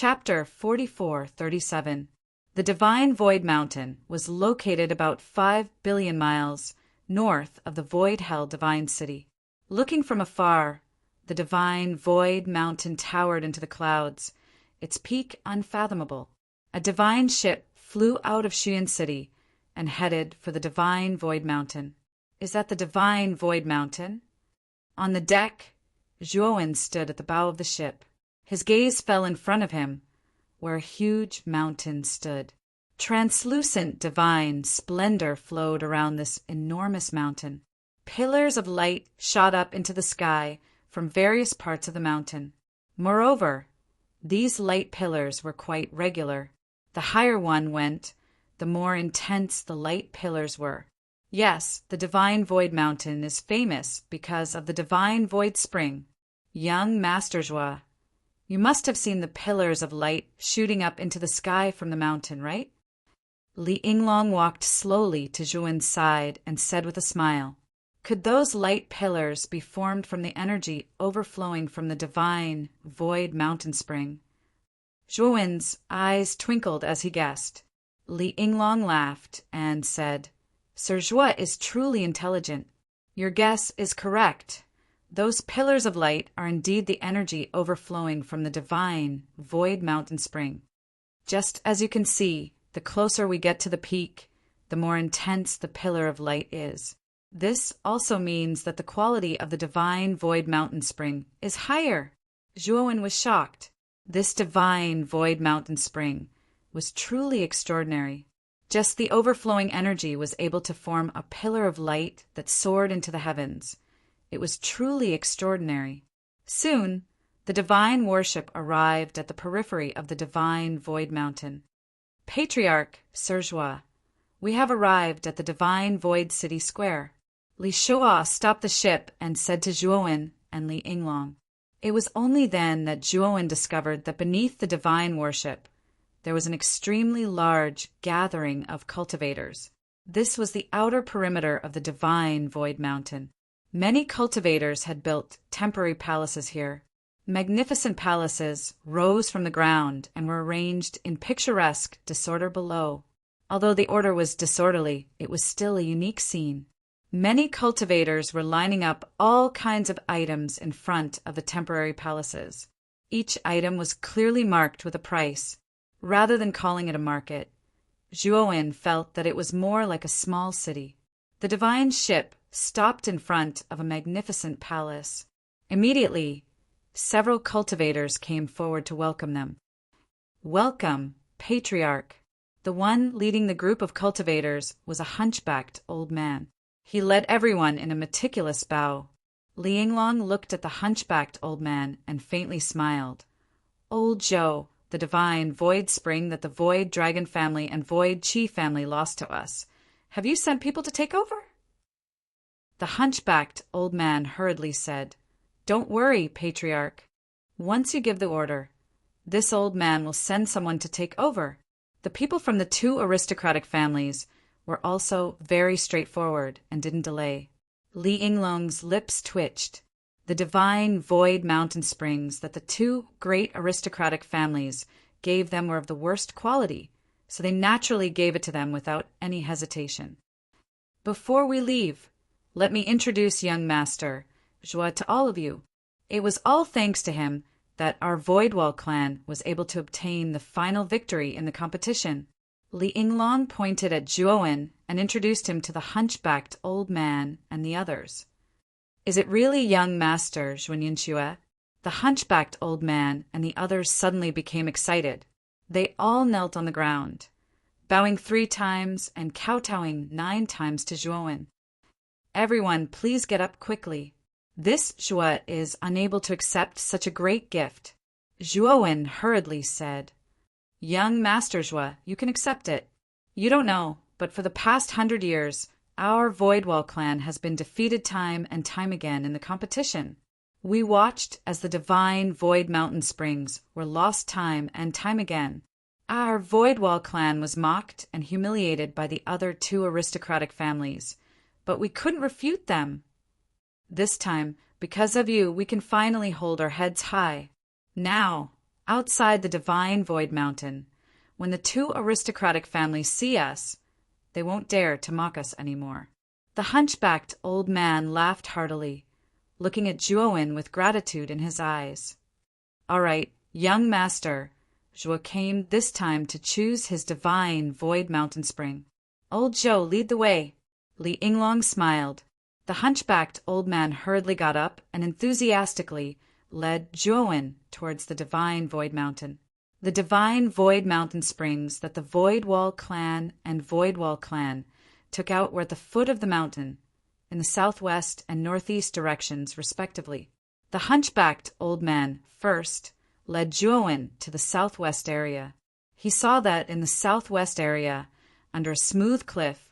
Chapter 44:37. The Divine Void Mountain was located about 5 billion miles north of the void-held Divine City. Looking from afar, the Divine Void Mountain towered into the clouds, its peak unfathomable. A divine ship flew out of Shuyan City and headed for the Divine Void Mountain. Is that the Divine Void Mountain? On the deck, Zhuowen stood at the bow of the ship. His gaze fell in front of him, where a huge mountain stood. Translucent divine splendor flowed around this enormous mountain. Pillars of light shot up into the sky from various parts of the mountain. Moreover, these light pillars were quite regular. The higher one went, the more intense the light pillars were. Yes, the Divine Void Mountain is famous because of the Divine Void Spring. Young Master Zhua, you must have seen the pillars of light shooting up into the sky from the mountain, right? Li Yinglong walked slowly to Zhuowen's side and said with a smile, "Could those light pillars be formed from the energy overflowing from the divine void mountain spring?" Zhuowen's eyes twinkled as he guessed. Li Yinglong laughed and said, "Sir Zhua is truly intelligent. Your guess is correct. Those pillars of light are indeed the energy overflowing from the divine void mountain spring. Just as you can see, the closer we get to the peak, the more intense the pillar of light is. This also means that the quality of the divine void mountain spring is higher." Zhuowen was shocked. This divine void mountain spring was truly extraordinary. Just the overflowing energy was able to form a pillar of light that soared into the heavens. It was truly extraordinary. Soon, the divine worship arrived at the periphery of the divine void mountain. "Patriarch, Sir Zhua, we have arrived at the divine void city square." Li Shua stopped the ship and said to Zhuowen and Li Yinglong. It was only then that Zhuowen discovered that beneath the divine worship, there was an extremely large gathering of cultivators. This was the outer perimeter of the divine void mountain. Many cultivators had built temporary palaces here. Magnificent palaces rose from the ground and were arranged in picturesque disorder below. Although the order was disorderly, it was still a unique scene. Many cultivators were lining up all kinds of items in front of the temporary palaces. Each item was clearly marked with a price. Rather than calling it a market, Zhuowen felt that it was more like a small city. The divine ship stopped in front of a magnificent palace. Immediately, several cultivators came forward to welcome them. "Welcome, Patriarch." The one leading the group of cultivators was a hunchbacked old man. He led everyone in a meticulous bow. Li Yinglong looked at the hunchbacked old man and faintly smiled. "Old Zhou, the divine void spring that the Void Dragon family and Void Qi family lost to us. Have you sent people to take over?" The hunchbacked old man hurriedly said, "Don't worry, Patriarch. Once you give the order, this old man will send someone to take over." The people from the two aristocratic families were also very straightforward and didn't delay. Li Yinglong's lips twitched. The divine void mountain springs that the two great aristocratic families gave them were of the worst quality, so they naturally gave it to them without any hesitation. "Before we leave, let me introduce young Master Zhua to all of you. It was all thanks to him that our Voidwall clan was able to obtain the final victory in the competition." Li Yinglong pointed at Zhuowen and introduced him to the hunchbacked old man and the others. "Is it really young Master Zhuowen?" The hunchbacked old man and the others suddenly became excited. They all knelt on the ground, bowing 3 times and kowtowing 9 times to Zhuowen. "Everyone, please get up quickly. This Zhua is unable to accept such a great gift." Zhuowen hurriedly said, "Young Master Zhua, you can accept it. You don't know, but for the past 100 years, our Voidwall clan has been defeated time and time again in the competition. We watched as the divine Void Mountain Springs were lost time and time again. Our Voidwall clan was mocked and humiliated by the other two aristocratic families, but we couldn't refute them. This time, because of you, we can finally hold our heads high. Now, outside the divine void mountain, when the two aristocratic families see us, they won't dare to mock us anymore." The hunchbacked old man laughed heartily, looking at Zhuo with gratitude in his eyes. "All right, young master." Zhuo came this time to choose his divine void mountain spring. "Old Zhou, lead the way." Li Yinglong smiled. The hunchbacked old man hurriedly got up and enthusiastically led Zhuo towards the divine void mountain. The divine void mountain springs that the Void Wall clan and Void Wall clan took out were at the foot of the mountain, in the southwest and northeast directions, respectively. The hunchbacked old man first led Zhuo to the southwest area. He saw that in the southwest area, under a smooth cliff,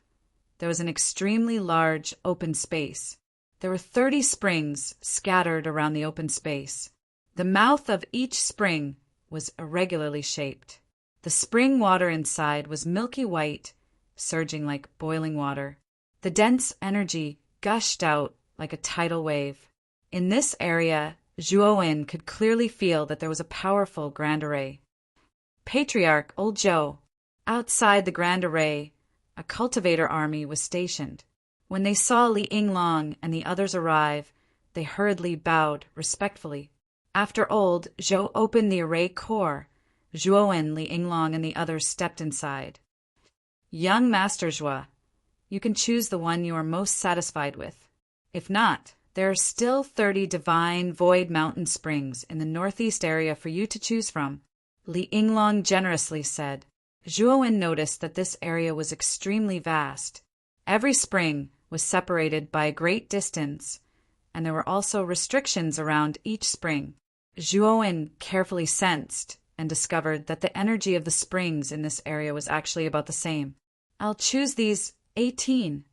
there was an extremely large open space. There were 30 springs scattered around the open space. The mouth of each spring was irregularly shaped. The spring water inside was milky white, surging like boiling water. The dense energy gushed out like a tidal wave. In this area, Zhuo could clearly feel that there was a powerful Grand Array. Patriarch Old Zhou. Outside the Grand Array, a cultivator army was stationed. When they saw Li Yinglong and the others arrive, they hurriedly bowed respectfully. After Old Zhou opened the array core, Zhuo, Li Yinglong, and the others stepped inside. "Young Master Zhuo, you can choose the one you are most satisfied with. If not, there are still 30 divine void mountain springs in the northeast area for you to choose from," Li Yinglong generously said. Zhuo noticed that this area was extremely vast. Every spring was separated by a great distance, and there were also restrictions around each spring. Zhuo carefully sensed and discovered that the energy of the springs in this area was actually about the same. "I'll choose these 18.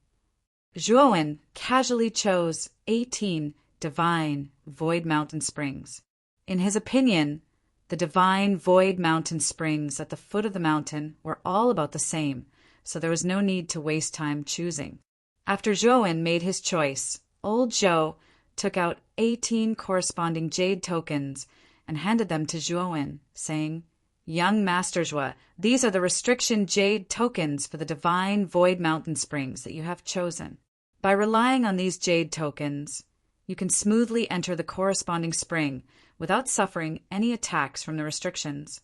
Zhuo casually chose 18 divine void mountain springs. In his opinion, the divine void mountain springs at the foot of the mountain were all about the same, so there was no need to waste time choosing. After Zhuo made his choice, Old Zhou took out 18 corresponding jade tokens and handed them to Zhuo, saying, "Young Master Zhuo, these are the restriction jade tokens for the divine void mountain springs that you have chosen. By relying on these jade tokens, you can smoothly enter the corresponding spring without suffering any attacks from the restrictions."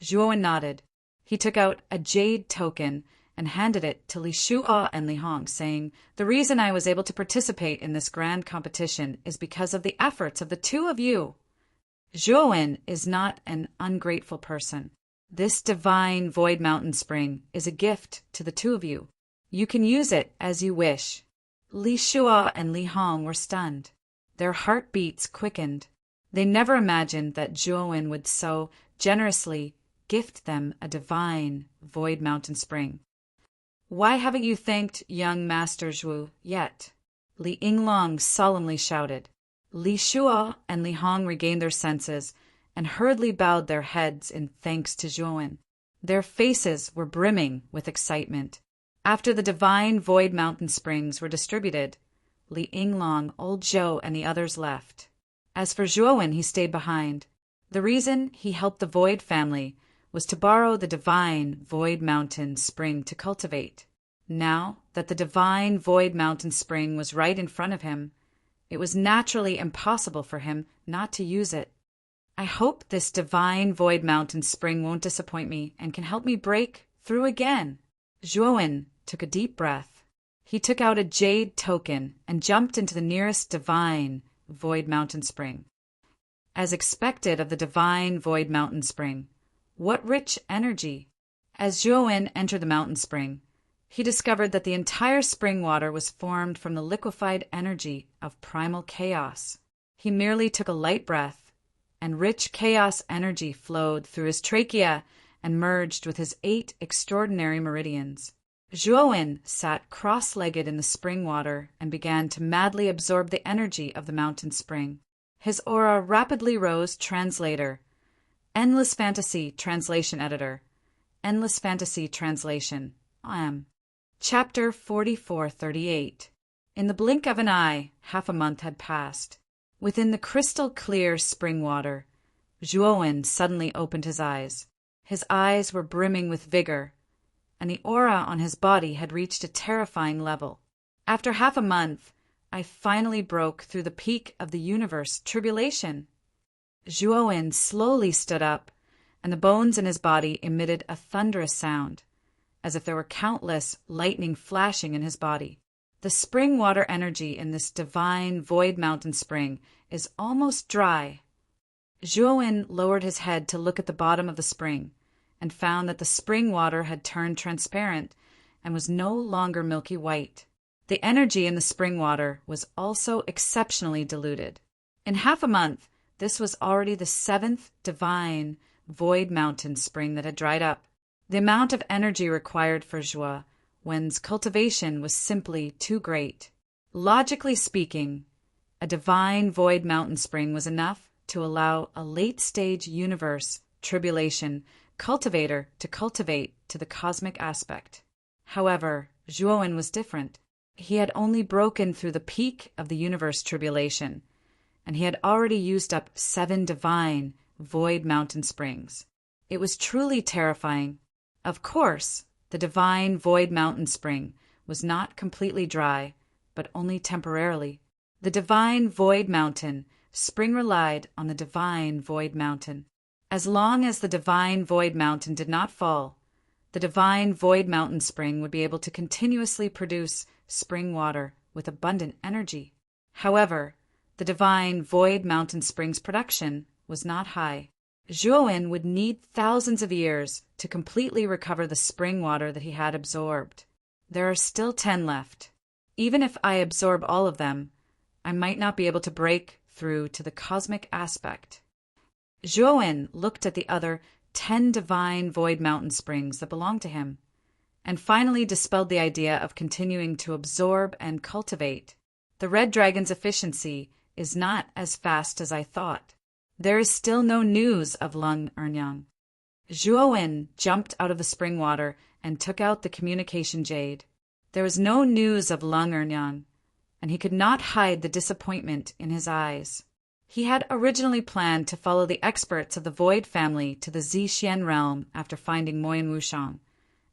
Zhuo nodded. He took out a jade token and handed it to Li Shuo and Li Hong, saying, "The reason I was able to participate in this grand competition is because of the efforts of the two of you. Zhuo is not an ungrateful person. This divine void mountain spring is a gift to the two of you. You can use it as you wish." Li Shuo and Li Hong were stunned. Their heartbeats quickened. They never imagined that Zhuo would so generously gift them a divine void mountain spring. "Why haven't you thanked young Master Zhu yet?" Li Yinglong solemnly shouted. Li Shuo and Li Hong regained their senses and hurriedly bowed their heads in thanks to Zhuo. Their faces were brimming with excitement. After the divine void mountain springs were distributed, Li Yinglong, Old Zhou, and the others left. As for Zhuo, he stayed behind. The reason he helped the Void family was to borrow the divine Void Mountain spring to cultivate. Now that the divine Void Mountain spring was right in front of him, it was naturally impossible for him not to use it. "I hope this divine Void Mountain spring won't disappoint me and can help me break through again." Zhuo took a deep breath. He took out a jade token and jumped into the nearest divine Void Mountain spring. As expected of the divine Void Mountain spring, what rich energy! As Zhuo entered the mountain spring, he discovered that the entire spring water was formed from the liquefied energy of primal chaos. He merely took a light breath, and rich chaos energy flowed through his trachea and merged with his 8 extraordinary meridians. Zhuo sat cross-legged in the spring water and began to madly absorb the energy of the mountain spring. His aura rapidly rose. Translator. Endless Fantasy Translation Editor. Endless Fantasy Translation. Chapter 4438. In the blink of an eye, half a month had passed. Within the crystal-clear spring water, Zhuowen suddenly opened his eyes. His eyes were brimming with vigor, and the aura on his body had reached a terrifying level. After half a month, I finally broke through the peak of the universe tribulation. Zhuowen slowly stood up, and the bones in his body emitted a thunderous sound, as if there were countless lightning flashing in his body. The spring water energy in this divine void mountain spring is almost dry. Zhuowen lowered his head to look at the bottom of the spring, and found that the spring water had turned transparent and was no longer milky white. The energy in the spring water was also exceptionally diluted. In half a month, this was already the 7th divine void mountain spring that had dried up. The amount of energy required for Zhuowen's cultivation was simply too great. Logically speaking, a divine void mountain spring was enough to allow a late-stage universe tribulation cultivator to cultivate to the cosmic aspect. However, Zhuowen was different. He had only broken through the peak of the universe tribulation, and he had already used up 7 divine void mountain springs. It was truly terrifying. Of course, the divine void mountain spring was not completely dry, but only temporarily. The divine void mountain spring relied on the divine void mountain. As long as the divine void mountain did not fall, the divine void mountain spring would be able to continuously produce spring water with abundant energy. However, the divine void mountain spring's production was not high. Zhuowen would need thousands of years to completely recover the spring water that he had absorbed. There are still 10 left. Even if I absorb all of them, I might not be able to break through to the cosmic aspect. Zhuowen looked at the other 10 divine void mountain springs that belonged to him, and finally dispelled the idea of continuing to absorb and cultivate. The red dragon's efficiency is not as fast as I thought. There is still no news of Lung Ernyang. Zhuowen jumped out of the spring water and took out the communication jade. There was no news of Lung Ernyang, and he could not hide the disappointment in his eyes. He had originally planned to follow the experts of the Void family to the Zixien realm after finding Moyan Wushang,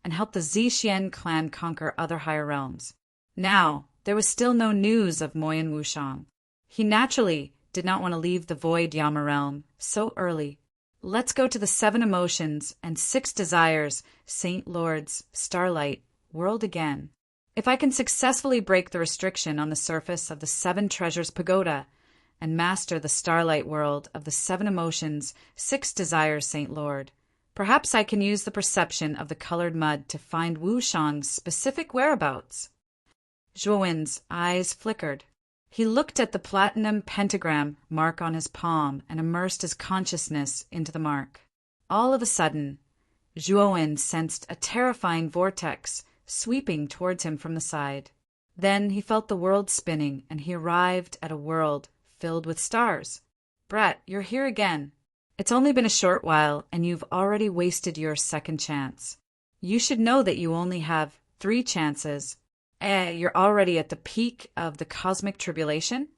and help the Zixien clan conquer other higher realms. Now, there was still no news of Moyan Wushang. He naturally did not want to leave the Void Yama realm so early. Let's go to the 7 emotions and 6 desires, Saint Lord's Starlight world again. If I can successfully break the restriction on the surface of the 7 treasures pagoda and master the starlight world of the 7 emotions, 6 desires, Saint Lord, perhaps I can use the perception of the colored mud to find Wushang's specific whereabouts. Zhuowen's eyes flickered. He looked at the platinum pentagram mark on his palm and immersed his consciousness into the mark. All of a sudden, Zhuowen sensed a terrifying vortex sweeping towards him from the side. Then he felt the world spinning, and he arrived at a world filled with stars. Brat, you're here again. It's only been a short while, and you've already wasted your second chance. You should know that you only have 3 chances. You're already at the peak of the cosmic tribulation?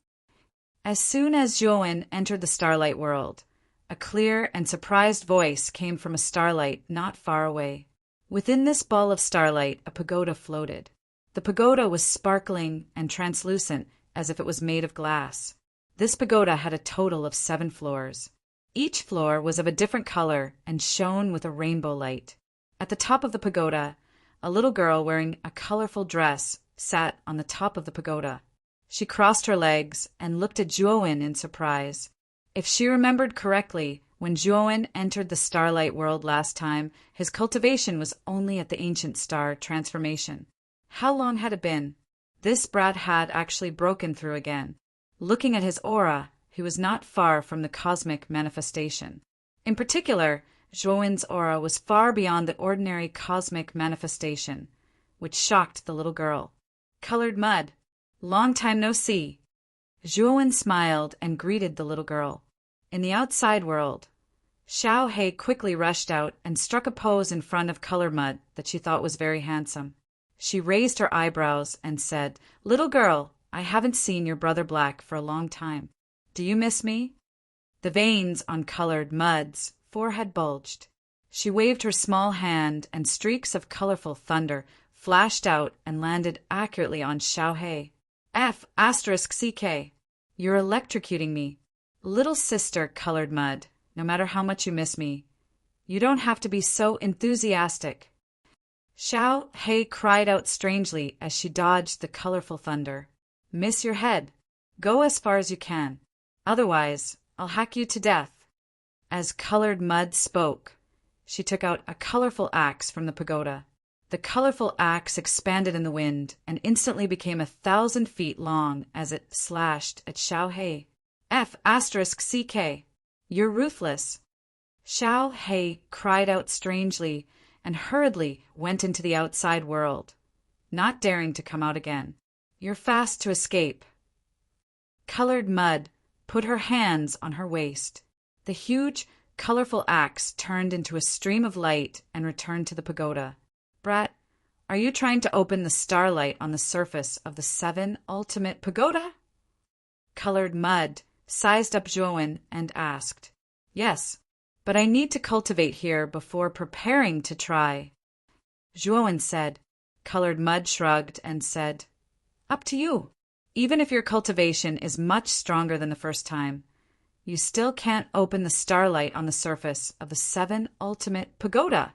As soon as Zhuowen entered the starlight world, a clear and surprised voice came from a starlight not far away. Within this ball of starlight, a pagoda floated. The pagoda was sparkling and translucent as if it was made of glass. This pagoda had a total of 7 floors. Each floor was of a different color and shone with a rainbow light. At the top of the pagoda, a little girl wearing a colorful dress sat on the top of the pagoda. She crossed her legs and looked at Zhuowen in surprise. If she remembered correctly, when Zhuowen entered the starlight world last time, his cultivation was only at the ancient star transformation. How long had it been? This brat had actually broken through again. Looking at his aura, he was not far from the cosmic manifestation. In particular, Zhuowen's aura was far beyond the ordinary cosmic manifestation, which shocked the little girl. Colored mud. Long time no see. Zhuowen smiled and greeted the little girl. In the outside world, Xiao He quickly rushed out and struck a pose in front of Color Mud that she thought was very handsome. She raised her eyebrows and said, "Little girl, I haven't seen your brother Black for a long time. Do you miss me?" The veins on Colored Mud's forehead bulged. She waved her small hand, and streaks of colorful thunder flashed out and landed accurately on Xiaohei. F***CK. You're electrocuting me. Little sister Colored Mud, no matter how much you miss me, you don't have to be so enthusiastic. Xiaohei cried out strangely as she dodged the colorful thunder. Miss your head. Go as far as you can. Otherwise, I'll hack you to death. As Colored Mud spoke, she took out a colorful axe from the pagoda. The colorful axe expanded in the wind and instantly became 1,000 feet long as it slashed at Xiaohei. F***CK. You're ruthless. Xiaohei cried out strangely and hurriedly went into the outside world, not daring to come out again. You're fast to escape. Colored Mud put her hands on her waist. The huge, colorful axe turned into a stream of light and returned to the pagoda. Brat, are you trying to open the starlight on the surface of the 7 ultimate pagoda? Colored Mud sized up Zhuowen and asked. Yes, but I need to cultivate here before preparing to try. Zhuowen said. Colored Mud shrugged and said, Up to you. Even if your cultivation is much stronger than the first time, you still can't open the starlight on the surface of the 7 ultimate pagoda.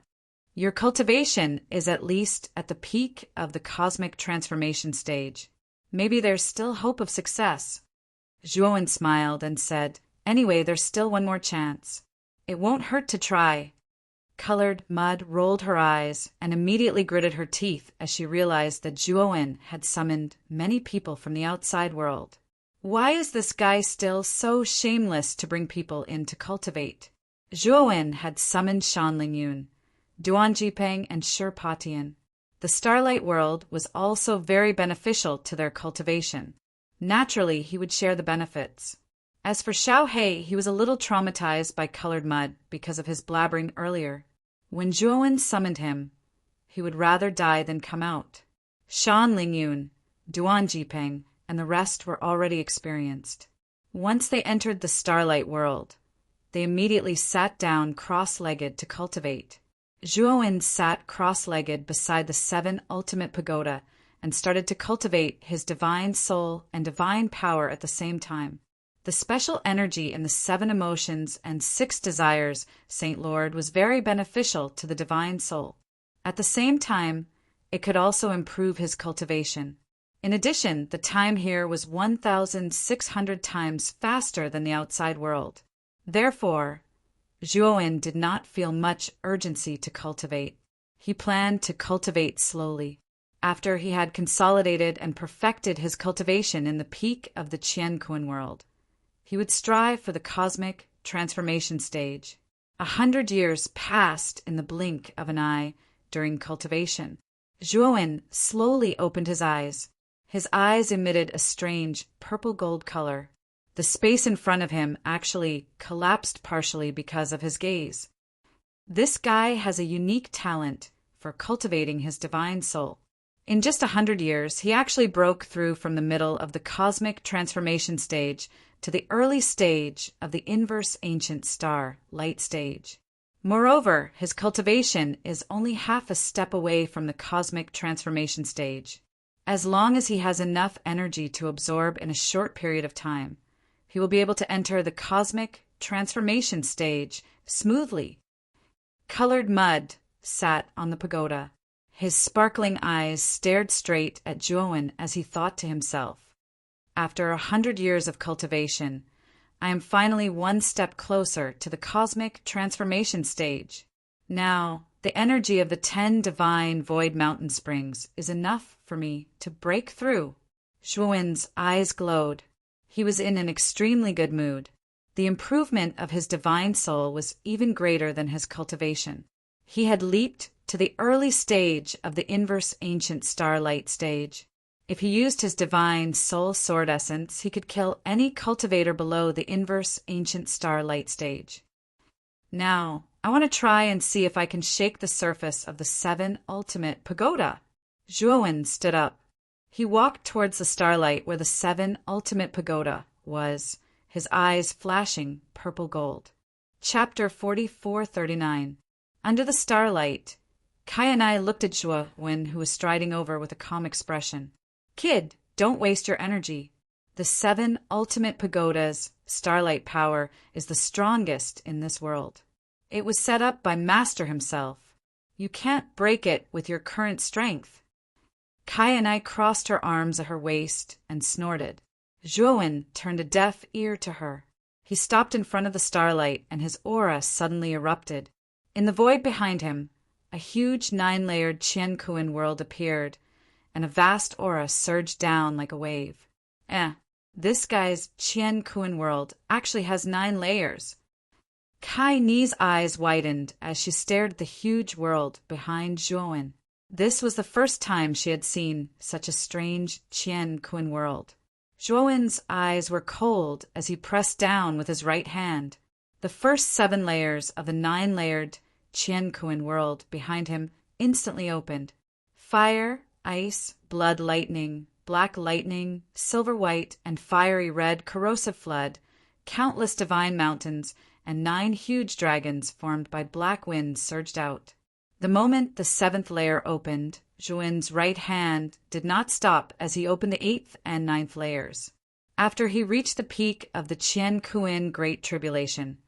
Your cultivation is at least at the peak of the cosmic transformation stage. Maybe there's still hope of success. Zhuowen smiled and said, Anyway, there's still one more chance. It won't hurt to try. Colored Mud rolled her eyes and immediately gritted her teeth as she realized that Zhuowen had summoned many people from the outside world. Why is this guy still so shameless to bring people in to cultivate? Zhuowen had summoned Shan Lingyun, Duan Jipeng, and Shi Patian. The Starlight World was also very beneficial to their cultivation. Naturally, he would share the benefits. As for Xiaohei, he was a little traumatized by Colored Mud because of his blabbering earlier. When Zhuowen summoned him, he would rather die than come out. Shan Lingyun, Duan Jipeng, and the rest were already experienced. Once they entered the Starlight World, they immediately sat down cross-legged to cultivate. Zhuowen sat cross-legged beside the 7 ultimate pagoda and started to cultivate his divine soul and divine power at the same time. The special energy in the 7 emotions and 6 desires, Saint Lord, was very beneficial to the divine soul. At the same time, it could also improve his cultivation. In addition, the time here was 1,600 times faster than the outside world. Therefore, Zhuowen did not feel much urgency to cultivate. He planned to cultivate slowly. After he had consolidated and perfected his cultivation in the peak of the Qianquan world, he would strive for the cosmic transformation stage. 100 years passed in the blink of an eye during cultivation. Zhuowen slowly opened his eyes. His eyes emitted a strange purple-gold color. The space in front of him actually collapsed partially because of his gaze. This guy has a unique talent for cultivating his divine soul. In just 100 years, he actually broke through from the middle of the cosmic transformation stage to the early stage of the inverse ancient star light stage. Moreover, his cultivation is only half a step away from the cosmic transformation stage. As long as he has enough energy to absorb in a short period of time, he will be able to enter the cosmic transformation stage smoothly. Colored Mud sat on the pagoda. His sparkling eyes stared straight at Zhuowen as he thought to himself, After 100 years of cultivation, I am finally one step closer to the cosmic transformation stage. Now, the energy of the 10 divine void mountain springs is enough for me to break through. Zhuowen's eyes glowed. He was in an extremely good mood. The improvement of his divine soul was even greater than his cultivation. He had leaped to the early stage of the inverse ancient starlight stage. If he used his divine soul sword essence, he could kill any cultivator below the inverse ancient starlight stage. Now, I want to try and see if I can shake the surface of the 7 ultimate pagoda. Zhuowen stood up. He walked towards the starlight where the 7 ultimate pagoda was, his eyes flashing purple gold. Chapter 4439. Under the starlight, Kai and I looked at Zhuo-Wen, who was striding over with a calm expression. Kid, don't waste your energy. The 7 ultimate pagodas' starlight power is the strongest in this world. It was set up by Master himself. You can't break it with your current strength. Kai and I crossed her arms at her waist and snorted. Zhuo-Wen turned a deaf ear to her. He stopped in front of the starlight, and his aura suddenly erupted. In the void behind him, a huge 9-layered Qian-Kuan world appeared, and a vast aura surged down like a wave. This guy's Qian-Kuan world actually has 9 layers. Kai Ni's eyes widened as she stared at the huge world behind Zhuo-Wen. This was the first time she had seen such a strange Qian-Kuan world. Zhuo-Wen's eyes were cold as he pressed down with his right hand. The first 7 layers of the 9-layered Qian-Kuan world behind him instantly opened. Fire, ice, blood lightning, black lightning, silver white, and fiery red corrosive flood, countless divine mountains, and 9 huge dragons formed by black winds surged out. The moment the 7th layer opened, Zhuo-Wen's right hand did not stop as he opened the 8th and 9th layers. After he reached the peak of the Qian-Kuan Great Tribulation,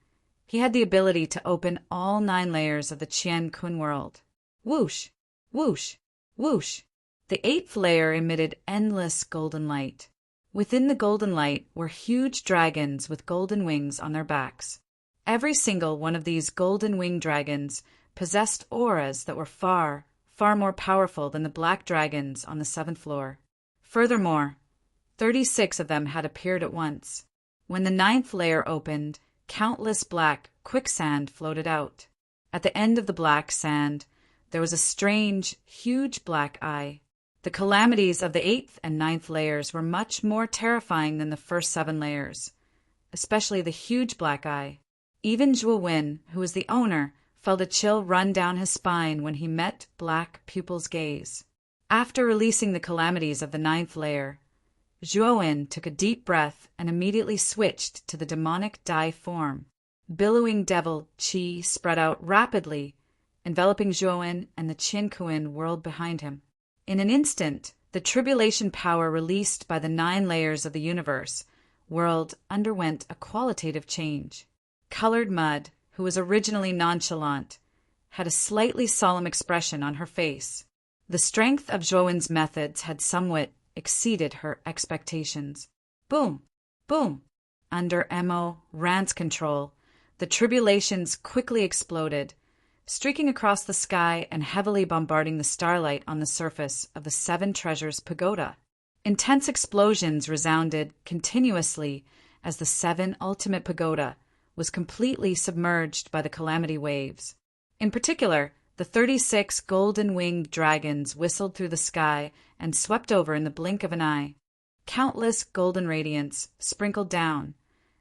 he had the ability to open all 9 layers of the Qian-Kuan world. Whoosh! Whoosh! Whoosh! The 8th layer emitted endless golden light. Within the golden light were huge dragons with golden wings on their backs. Every single one of these golden winged dragons possessed auras that were far, far more powerful than the black dragons on the 7th floor. Furthermore, 36 of them had appeared at once. When the 9th layer opened, countless black quicksand floated out. At the end of the black sand, there was a strange, huge black eye. The calamities of the 8th and 9th layers were much more terrifying than the first 7 layers, especially the huge black eye. Even Zhuo-Wen, who was the owner, felt a chill run down his spine when he met Black Pupil's gaze. After releasing the calamities of the 9th layer, Zhuo-Wen took a deep breath and immediately switched to the demonic Dai form. Billowing devil qi spread out rapidly, enveloping Zhuo-Wen and the Qian-Kuan world behind him. In an instant, the tribulation power released by the 9 layers of the universe world underwent a qualitative change. Colored Mud, who was originally nonchalant, had a slightly solemn expression on her face. The strength of Zhuo-Wen's methods had somewhat exceeded her expectations. Boom! Boom! Under Mo Rand's control, the tribulations quickly exploded, streaking across the sky and heavily bombarding the starlight on the surface of the 7 Treasures Pagoda. Intense explosions resounded continuously as the 7 Ultimate Pagoda was completely submerged by the calamity waves. In particular, the 36 golden-winged dragons whistled through the sky and swept over in the blink of an eye. Countless golden radiance sprinkled down,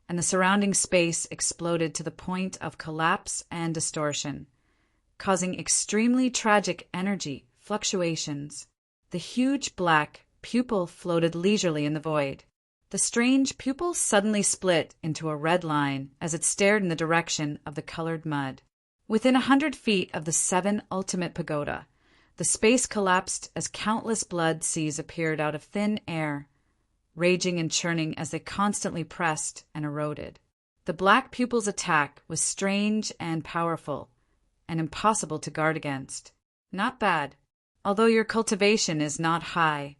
and the surrounding space exploded to the point of collapse and distortion, causing extremely tragic energy fluctuations. The huge black pupil floated leisurely in the void. The strange pupil suddenly split into a red line as it stared in the direction of the colored mud. Within 100 feet of the 7 Ultimate Pagoda, the space collapsed as countless blood seas appeared out of thin air, raging and churning as they constantly pressed and eroded. The black pupil's attack was strange and powerful, and impossible to guard against. Not bad. Although your cultivation is not high,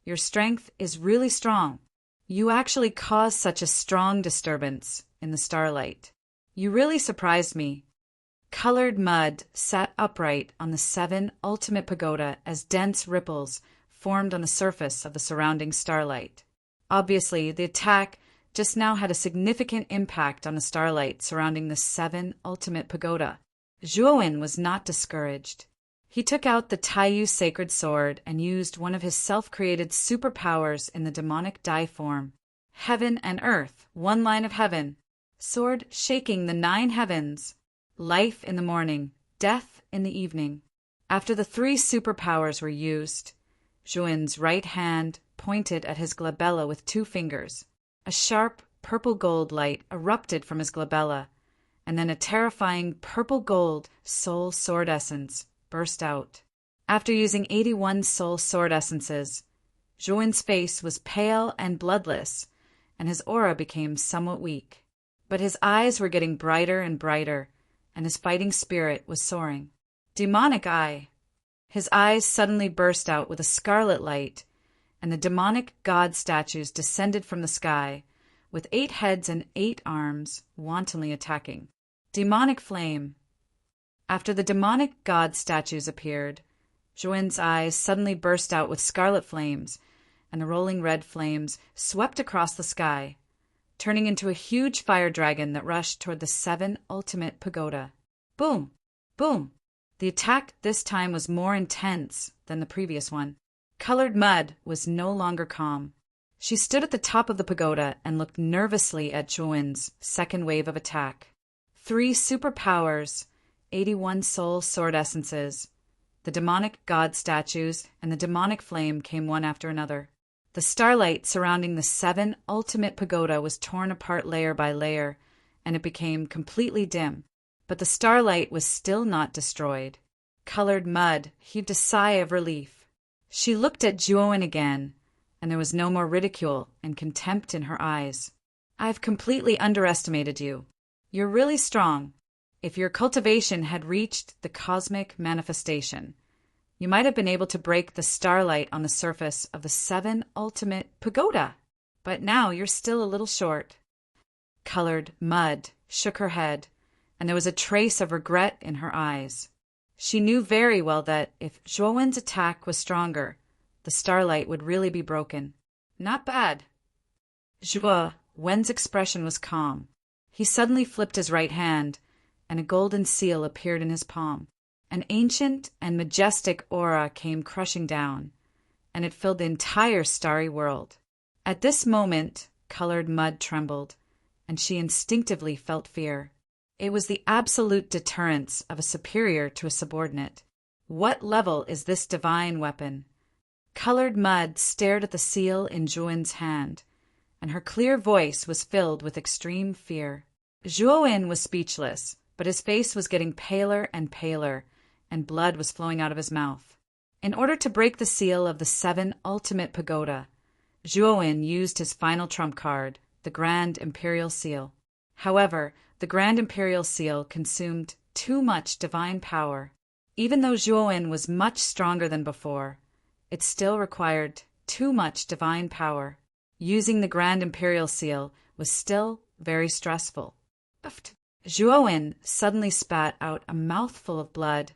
your strength is really strong. You actually caused such a strong disturbance in the starlight. You really surprised me. Colored Mud sat upright on the 7 Ultimate Pagoda as dense ripples formed on the surface of the surrounding starlight. Obviously, the attack just now had a significant impact on the starlight surrounding the 7 Ultimate Pagoda. Zhuo-Wen was not discouraged. He took out the Taiyu sacred sword and used one of his self-created superpowers in the demonic Dai form. Heaven and earth, one line of heaven. Sword shaking the 9 heavens. Life in the morning, death in the evening. After the 3 superpowers were used, Zhuo-Wen's right hand pointed at his glabella with 2 fingers. A sharp, purple-gold light erupted from his glabella, and then a terrifying purple-gold soul sword essence burst out. After using 81 soul sword essences, Zhuowen's face was pale and bloodless, and his aura became somewhat weak. But his eyes were getting brighter and brighter, and his fighting spirit was soaring. Demonic eye! His eyes suddenly burst out with a scarlet light, and the demonic god statues descended from the sky, with 8 heads and 8 arms, wantonly attacking. Demonic flame! After the demonic god statues appeared, Zhuowen's eyes suddenly burst out with scarlet flames, and the rolling red flames swept across the sky, turning into a huge fire dragon that rushed toward the 7 ultimate pagoda. Boom! Boom! The attack this time was more intense than the previous one. Colored Mud was no longer calm. She stood at the top of the pagoda and looked nervously at Zhuowen's second wave of attack. 3 superpowers, 81 soul sword essences, the demonic god statues, and the demonic flame came one after another. The starlight surrounding the 7 ultimate pagoda was torn apart layer by layer, and it became completely dim. But the starlight was still not destroyed. Colored Mud heaved a sigh of relief. She looked at Zhuowen again, and there was no more ridicule and contempt in her eyes. "I've completely underestimated you. You're really strong. If your cultivation had reached the cosmic manifestation, you might have been able to break the starlight on the surface of the 7 ultimate pagoda. But now you're still a little short." Colored Mud shook her head, and there was a trace of regret in her eyes. She knew very well that if Zhuowen's attack was stronger, the starlight would really be broken. Not bad. Zhuowen's expression was calm. He suddenly flipped his right hand, and a golden seal appeared in his palm. An ancient and majestic aura came crushing down, and it filled the entire starry world. At this moment, Colored Mud trembled, and she instinctively felt fear. It was the absolute deterrence of a superior to a subordinate. What level is this divine weapon? Colored Mud stared at the seal in Zhuowen's hand, and her clear voice was filled with extreme fear. Zhuowen was speechless, but his face was getting paler and paler, and blood was flowing out of his mouth. In order to break the seal of the 7 ultimate pagoda, Zhuowen used his final trump card, the Grand Imperial Seal. However, the Grand Imperial Seal consumed too much divine power. Even though Zhuowen was much stronger than before, it still required too much divine power. Using the Grand Imperial Seal was still very stressful. Zhuowen suddenly spat out a mouthful of blood,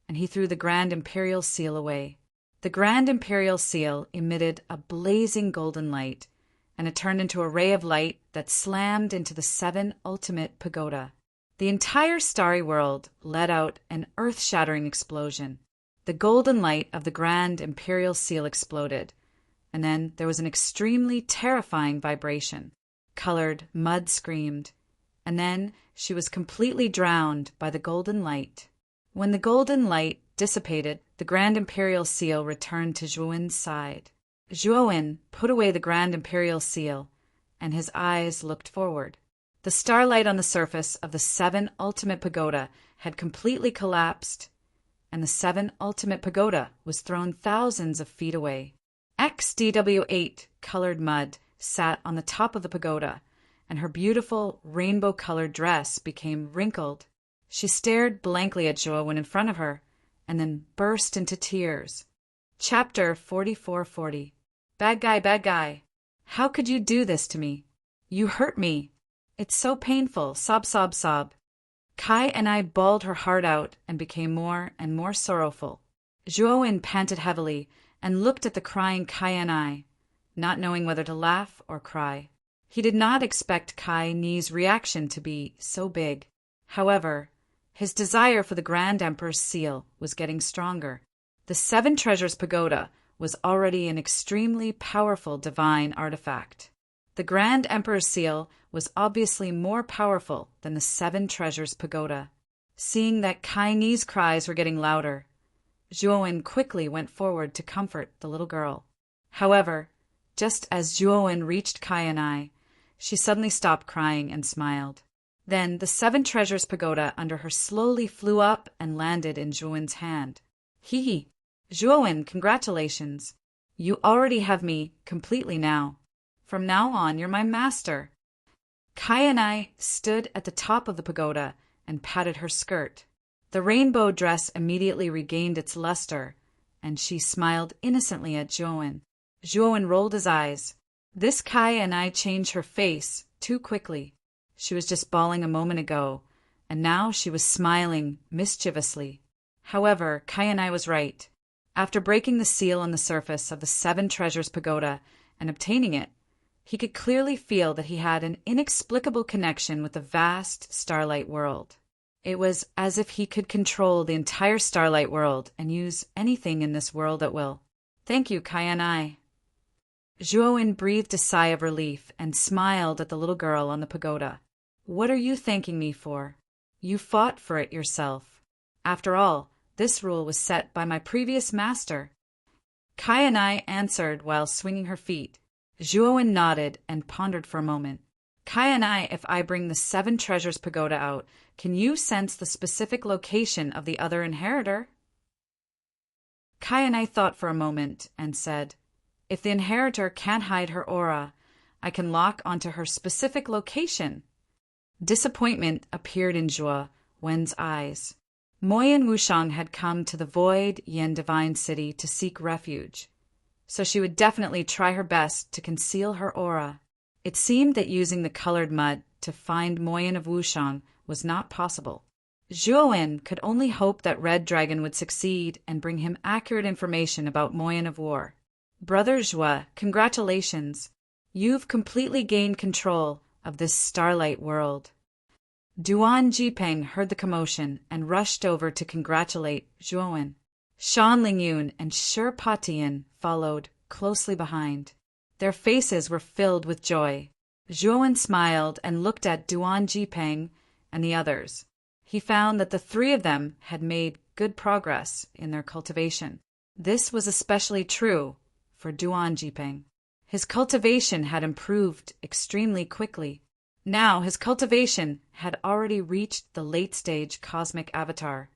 and he threw the Grand Imperial Seal away. The Grand Imperial Seal emitted a blazing golden light, and it turned into a ray of light that slammed into the 7 ultimate pagoda. The entire starry world let out an earth-shattering explosion. The golden light of the Grand Imperial Seal exploded, and then there was an extremely terrifying vibration. Colored Mud screamed, and then she was completely drowned by the golden light. When the golden light dissipated, the Grand Imperial Seal returned to Zhuowen's side. Zhuowen put away the Grand Imperial Seal, and his eyes looked forward. The starlight on the surface of the 7 ultimate pagoda had completely collapsed, and the 7 ultimate pagoda was thrown thousands of feet away. XDW8 Colored Mud sat on the top of the pagoda, and her beautiful rainbow-colored dress became wrinkled. She stared blankly at Zhuowen in front of her, and then burst into tears. Chapter 4440. Bad guy, how could you do this to me? You hurt me. It's so painful, sob, sob, sob. Kai and I bawled her heart out and became more and more sorrowful. Zhuowen panted heavily and looked at the crying Kai and I, not knowing whether to laugh or cry. He did not expect Kai Ni's reaction to be so big. However, his desire for the Grand Emperor's seal was getting stronger. The 7 Treasures Pagoda was already an extremely powerful divine artifact. The Grand Emperor's seal was obviously more powerful than the 7 Treasures Pagoda. Seeing that Kai Ni's cries were getting louder, Zhuowen quickly went forward to comfort the little girl. However, just as Zhuowen reached Kai and I, She suddenly stopped crying and smiled. Then the 7 treasures pagoda under her slowly flew up and landed in Zhuowen's hand. Hee. Zhuowen, congratulations. You already have me completely now. From now on, you're my master. Kai and I stood at the top of the pagoda and patted her skirt. The rainbow dress immediately regained its luster, and she smiled innocently at Zhuowen. Zhuowen rolled his eyes. This Kai and I changed her face too quickly. She was just bawling a moment ago, and now she was smiling mischievously. However, Kai and I was right. After breaking the seal on the surface of the 7 treasures pagoda and obtaining it, he could clearly feel that he had an inexplicable connection with the vast starlight world. It was as if he could control the entire starlight world and use anything in this world at will. Thank you, Kai and I. Zhuowen breathed a sigh of relief and smiled at the little girl on the pagoda. What are you thanking me for? You fought for it yourself. After all, this rule was set by my previous master. Kai and I answered while swinging her feet. Zhuowen nodded and pondered for a moment. Kai and I, if I bring the 7 treasures pagoda out, can you sense the specific location of the other inheritor? Kai and I thought for a moment and said, if the inheritor can't hide her aura, I can lock onto her specific location. Disappointment appeared in Zhuowen's eyes. Moyan Wushang had come to the Void Yin Divine City to seek refuge, so she would definitely try her best to conceal her aura. It seemed that using the colored mud to find Moyan of Wushang was not possible. Zhuowen could only hope that Red Dragon would succeed and bring him accurate information about Moyan of War. Brother Zhuo, congratulations. You've completely gained control of this starlight world. Duan Jipeng heard the commotion and rushed over to congratulate Zhuowen. Shan Lingyun and Shi Patian followed closely behind. Their faces were filled with joy. Zhuowen smiled and looked at Duan Jipeng and the others. He found that the 3 of them had made good progress in their cultivation. This was especially true for Duan Jipeng. His cultivation had improved extremely quickly. Now his cultivation had already reached the late-stage cosmic avatar.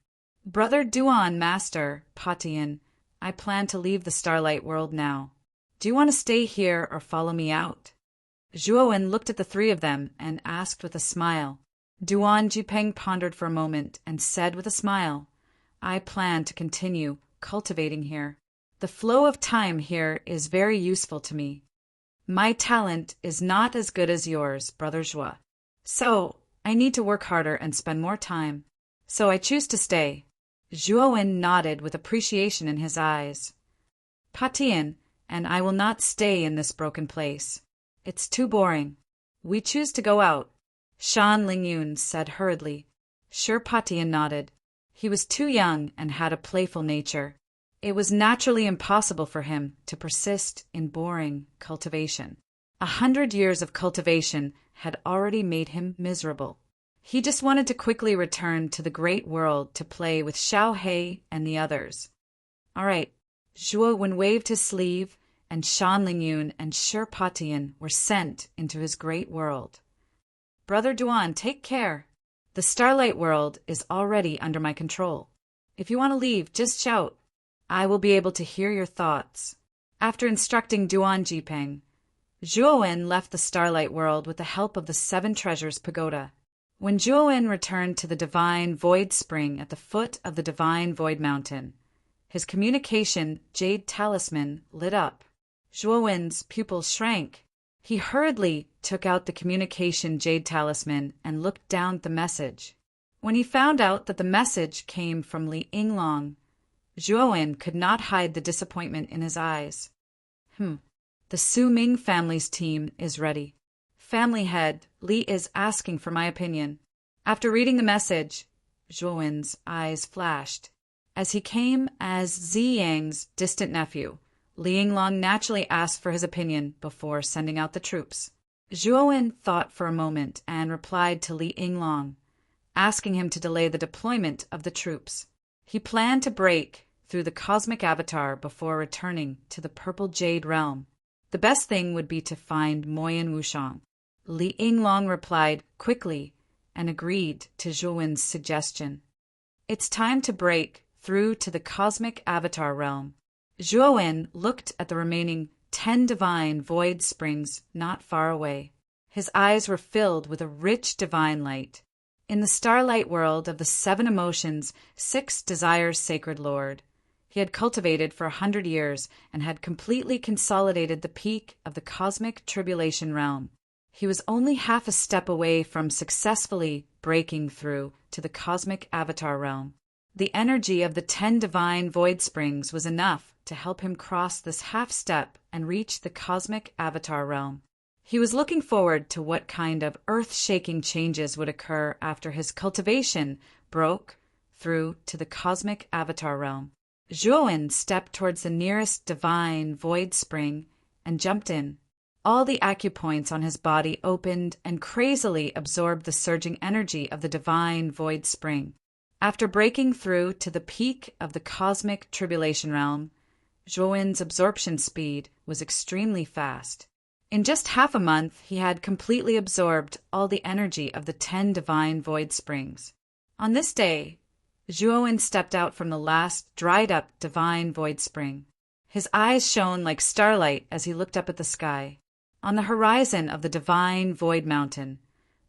Brother Duan, Master Patian, I plan to leave the starlight world now. Do you want to stay here or follow me out? Zhuowen looked at the 3 of them and asked with a smile. Duan Jipeng pondered for a moment and said with a smile, I plan to continue cultivating here. The flow of time here is very useful to me. My talent is not as good as yours, Brother Zhuo. So, I need to work harder and spend more time. So I choose to stay. Zhuowen nodded with appreciation in his eyes. Patian and I will not stay in this broken place. It's too boring. We choose to go out. Shan Lingyun said hurriedly. Shi Patian nodded. He was too young and had a playful nature. It was naturally impossible for him to persist in boring cultivation. 100 years of cultivation had already made him miserable. He just wanted to quickly return to the great world to play with Xiao He and the others. All right, Zhuowen waved his sleeve, and Shan Lingyun and Shi Patian were sent into his great world. Brother Duan, take care. The starlight world is already under my control. If you want to leave, just shout. I will be able to hear your thoughts. After instructing Duan Jipeng, Zhuowen left the starlight world with the help of the 7 treasures pagoda. When Zhuowen returned to the divine void spring at the foot of the divine void mountain, his communication jade talisman lit up. Zhuowen's pupils shrank. He hurriedly took out the communication jade talisman and looked down at the message. When he found out that the message came from Li Yinglong, Zhuowen could not hide the disappointment in his eyes. The Su Ming family's team is ready. Family head, Li is asking for my opinion. After reading the message, Zhuowen's eyes flashed. As he came as Zi Yang's distant nephew, Li Yinglong naturally asked for his opinion before sending out the troops. Zhuowen thought for a moment and replied to Li Yinglong, asking him to delay the deployment of the troops. He planned to break through the cosmic avatar before returning to the Purple Jade Realm. The best thing would be to find Moyan Wushang. Li Yinglong replied quickly and agreed to Zhuowen's suggestion. It's time to break through to the cosmic avatar realm. Zhuowen looked at the remaining 10 divine void springs not far away. His eyes were filled with a rich divine light. In the starlight world of the 7 emotions, 6 desires sacred lord, he had cultivated for 100 years and had completely consolidated the peak of the cosmic tribulation realm. He was only half a step away from successfully breaking through to the cosmic avatar realm. The energy of the 10 divine void springs was enough to help him cross this half step and reach the cosmic avatar realm. He was looking forward to what kind of earth-shaking changes would occur after his cultivation broke through to the cosmic avatar realm. Zhuowen stepped towards the nearest divine void spring and jumped in. All the acupoints on his body opened and crazily absorbed the surging energy of the divine void spring. After breaking through to the peak of the cosmic tribulation realm, Zhuowen's absorption speed was extremely fast. In just half a month, he had completely absorbed all the energy of the 10 divine void springs. On this day, Zhuowen stepped out from the last dried-up divine void spring. His eyes shone like starlight as he looked up at the sky. On the horizon of the divine void mountain,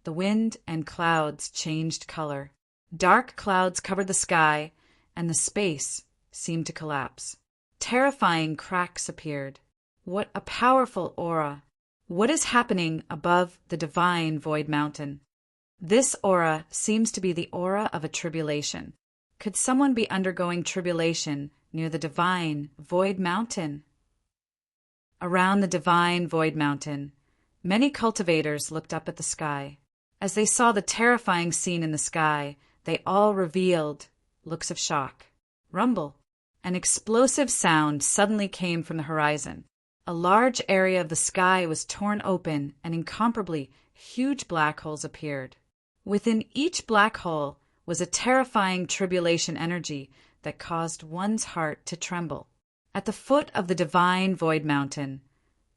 the wind and clouds changed color. Dark clouds covered the sky, and the space seemed to collapse. Terrifying cracks appeared. What a powerful aura! What is happening above the divine void mountain? This aura seems to be the aura of a tribulation. Could someone be undergoing tribulation near the divine void mountain? Around the divine void mountain, many cultivators looked up at the sky. As they saw the terrifying scene in the sky, they all revealed looks of shock. Rumble. An explosive sound suddenly came from the horizon. A large area of the sky was torn open and incomparably huge black holes appeared. Within each black hole was a terrifying tribulation energy that caused one's heart to tremble. At the foot of the divine void mountain,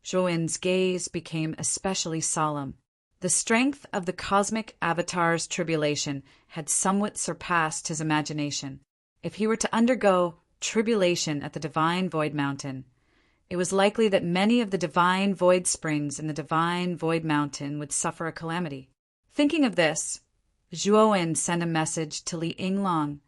Zhuowen's gaze became especially solemn. The strength of the cosmic avatar's tribulation had somewhat surpassed his imagination. If he were to undergo tribulation at the divine void mountain, it was likely that many of the divine void springs in the divine void mountain would suffer a calamity. Thinking of this, Zhuowen sent a message to Li Yinglong,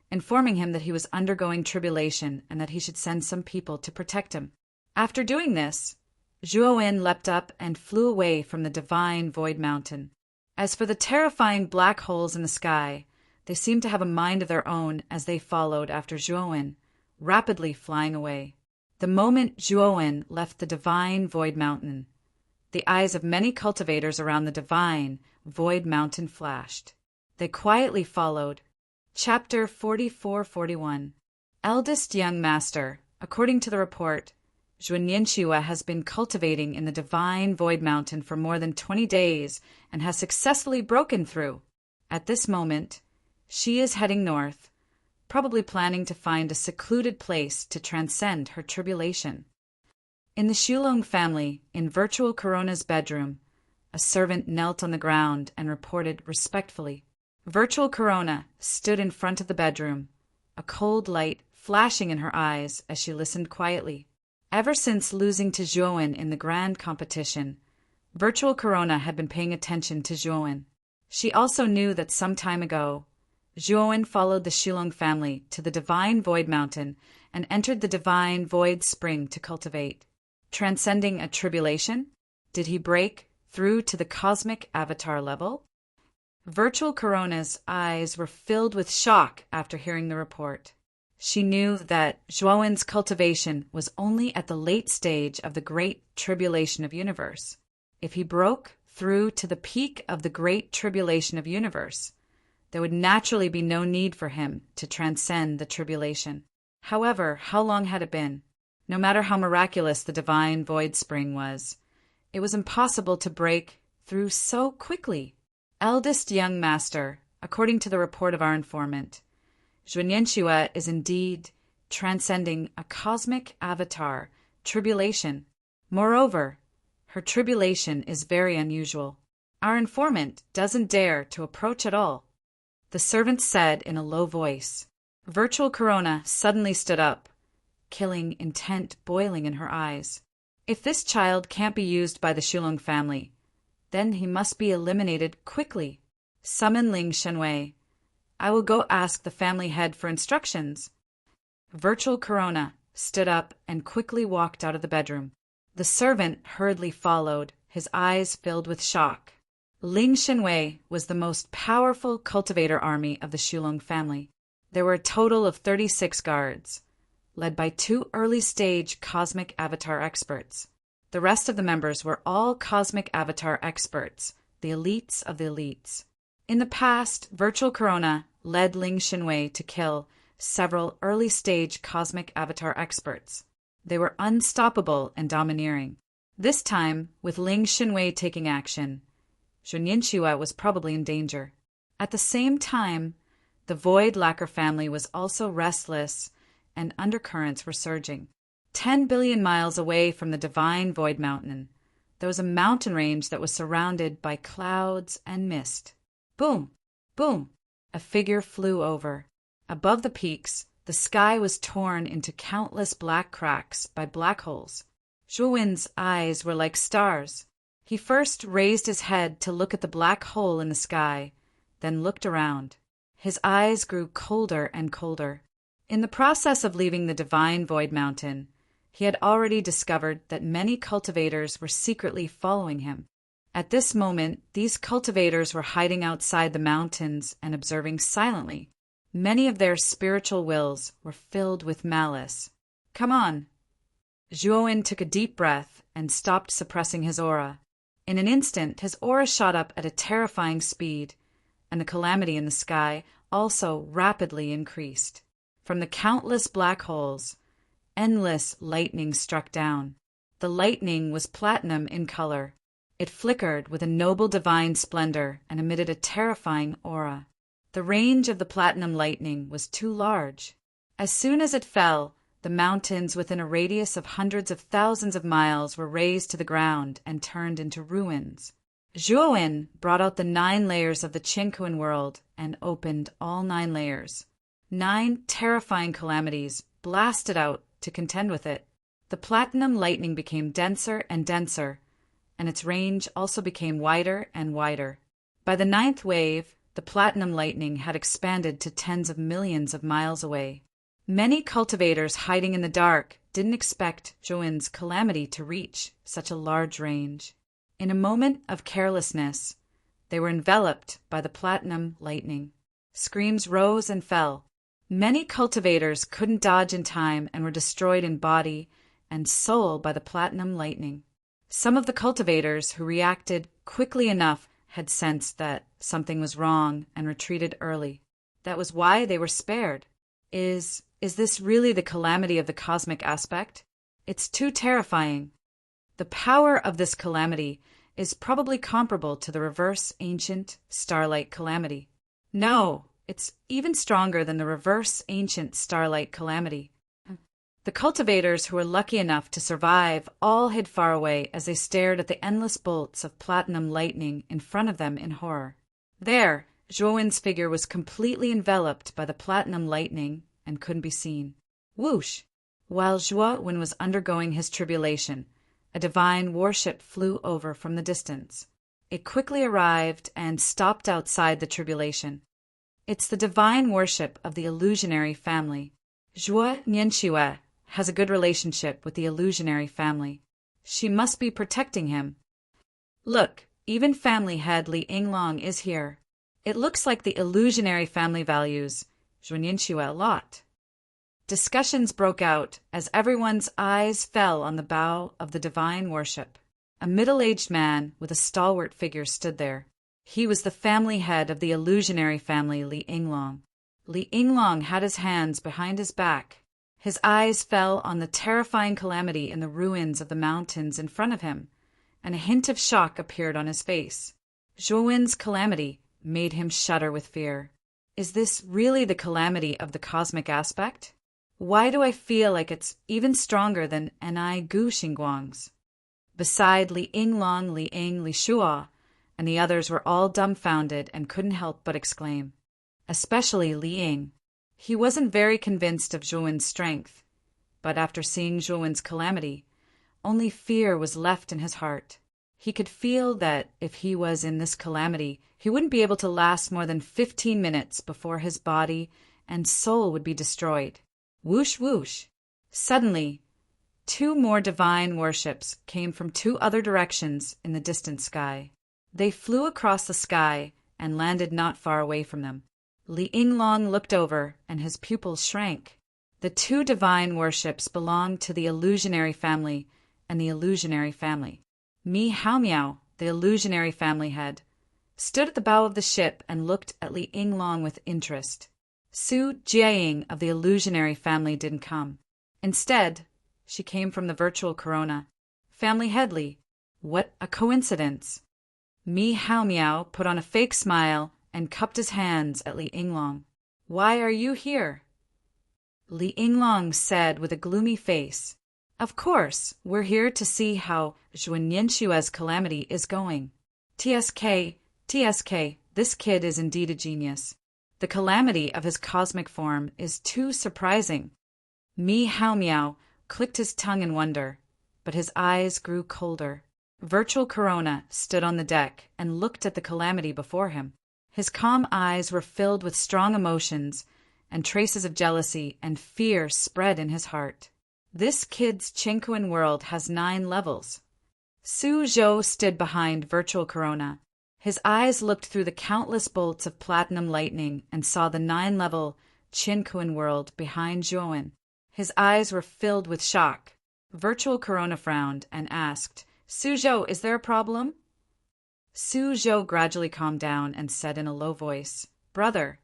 informing him that he was undergoing tribulation and that he should send some people to protect him. After doing this, Zhuowen leapt up and flew away from the divine void mountain. As for the terrifying black holes in the sky, they seemed to have a mind of their own as they followed after Zhuowen, rapidly flying away. The moment Zhuowen left the divine void mountain, the eyes of many cultivators around the divine void mountain flashed. They quietly followed. Chapter 44-41. Eldest Young Master. According to the report, Zhuowen has been cultivating in the divine void mountain for more than 20 days and has successfully broken through. At this moment, she is heading north, probably planning to find a secluded place to transcend her tribulation. In the Shulong family, in Virtual Corona's bedroom, a servant knelt on the ground and reported respectfully. Virtual Corona stood in front of the bedroom, a cold light flashing in her eyes as she listened quietly. Ever since losing to Zhuowen in the grand competition, Virtual Corona had been paying attention to Zhuowen. She also knew that some time ago, Zhuowen followed the Shulong family to the Divine Void Mountain and entered the Divine Void Spring to cultivate. Transcending a tribulation? Did he break through to the cosmic avatar level? Virtual Corona's eyes were filled with shock after hearing the report. She knew that Zhuowen's cultivation was only at the late stage of the Great Tribulation of Universe. If he broke through to the peak of the Great Tribulation of Universe, there would naturally be no need for him to transcend the tribulation. However, how long had it been? No matter how miraculous the Divine Void Spring was, it was impossible to break through so quickly. Eldest Young Master, according to the report of our informant, Zhuowen is indeed transcending a cosmic avatar tribulation. Moreover, Her tribulation is very unusual. Our informant doesn't dare to approach at all." The servant said in a low voice. Virtual Corona suddenly stood up, killing intent boiling in her eyes. If this child can't be used by the Shulong family, then he must be eliminated quickly. Summon Ling Shenwei. I will go ask the family head for instructions. Virtual Corona stood up and quickly walked out of the bedroom. The servant hurriedly followed, his eyes filled with shock. Ling Shenwei was the most powerful cultivator army of the Shulong family. There were a total of 36 guards, led by 2 early-stage cosmic avatar experts. The rest of the members were all cosmic avatar experts, the elites of the elites. In the past, Virtual Corona led Ling Shenwei to kill several early-stage cosmic avatar experts. They were unstoppable and domineering. This time, with Ling Shenwei taking action, Zhuo was probably in danger. At the same time, the Void Lacquer family was also restless, and undercurrents were surging. 10 billion miles away from the divine Void Mountain, there was a mountain range that was surrounded by clouds and mist. Boom! Boom! A figure flew over. Above the peaks, the sky was torn into countless black cracks by black holes. Zhuowen's eyes were like stars. He first raised his head to look at the black hole in the sky, then looked around. His eyes grew colder and colder. In the process of leaving the divine Void Mountain, he had already discovered that many cultivators were secretly following him. At this moment, these cultivators were hiding outside the mountains and observing silently. Many of their spiritual wills were filled with malice. "Come on." Zhuowen took a deep breath and stopped suppressing his aura. In an instant, his aura shot up at a terrifying speed, and the calamity in the sky also rapidly increased. From the countless black holes, endless lightning struck down. The lightning was platinum in color. It flickered with a noble divine splendor and emitted a terrifying aura. The range of the platinum lightning was too large. As soon as it fell, the mountains within a radius of hundreds of thousands of miles were razed to the ground and turned into ruins. Zhuowen brought out the 9 layers of the Qinkuan world and opened all 9 layers. 9 terrifying calamities blasted out to contend with it. The platinum lightning became denser and denser, and its range also became wider and wider. By the 9th wave, the platinum lightning had expanded to tens of millions of miles away. Many cultivators hiding in the dark didn't expect Zhuowen's calamity to reach such a large range. In a moment of carelessness, they were enveloped by the platinum lightning. Screams rose and fell. Many cultivators couldn't dodge in time and were destroyed in body and soul by the platinum lightning. Some of the cultivators who reacted quickly enough had sensed that something was wrong and retreated early. That was why they were spared. Is this really the calamity of the cosmic aspect? It's too terrifying. The power of this calamity is probably comparable to the reverse ancient starlight calamity. No, it's even stronger than the reverse ancient starlight calamity. The cultivators who were lucky enough to survive all hid far away as they stared at the endless bolts of platinum lightning in front of them in horror. There, Zhuowen's figure was completely enveloped by the platinum lightning and couldn't be seen. Whoosh! While Zhuowen was undergoing his tribulation, a divine warship flew over from the distance. It quickly arrived and stopped outside the tribulation. It's the divine worship of the illusionary family. Zhuo Nianxue has a good relationship with the illusionary family. She must be protecting him. Look, even family head Li Yinglong is here. It looks like the illusionary family values Zhuo Nianxue a lot. Discussions broke out as everyone's eyes fell on the bow of the divine worship. A middle-aged man with a stalwart figure stood there. He was the family head of the illusionary family Li Yinglong. Li Yinglong had his hands behind his back. His eyes fell on the terrifying calamity in the ruins of the mountains in front of him, and a hint of shock appeared on his face. Zhuowen's calamity made him shudder with fear. Is this really the calamity of the cosmic aspect? Why do I feel like it's even stronger than Anai Gu Xingguang's? beside Li Yinglong, Li Ying, Li Shuo, and the others were all dumbfounded and couldn't help but exclaim. Especially Li Ying. He wasn't very convinced of Zhuowen's strength, but after seeing Zhuowen's calamity, only fear was left in his heart. He could feel that if he was in this calamity, he wouldn't be able to last more than 15 minutes before his body and soul would be destroyed. Whoosh, whoosh. Suddenly, 2 more divine warships came from 2 other directions in the distant sky. They flew across the sky and landed not far away from them. Li Yinglong looked over, and his pupils shrank. The 2 divine warships belonged to the illusionary family and the illusionary family. Mi Hao Miao, the illusionary family head, stood at the bow of the ship and looked at Li Yinglong with interest. Su Jiaying of the illusionary family didn't come. Instead, she came from the virtual corona. Family Headley. What a coincidence! Mi Hao Miao put on a fake smile and cupped his hands at Li Yinglong. Why are you here? Li Yinglong said with a gloomy face, Of course, we're here to see how Zhuan Ninshue's calamity is going. TSK, this kid is indeed a genius. The calamity of his cosmic form is too surprising. Mi Hao Miao clicked his tongue in wonder, but his eyes grew colder. Virtual Corona stood on the deck and looked at the calamity before him. His calm eyes were filled with strong emotions, and traces of jealousy and fear spread in his heart. This kid's Qingquan world has 9 levels. Su Zhou stood behind Virtual Corona. His eyes looked through the countless bolts of platinum lightning and saw the 9-level Qingquan world behind Zhuowen. His eyes were filled with shock. Virtual Corona frowned and asked, Su Zhou, is there a problem? Su Zhou gradually calmed down and said in a low voice, Brother,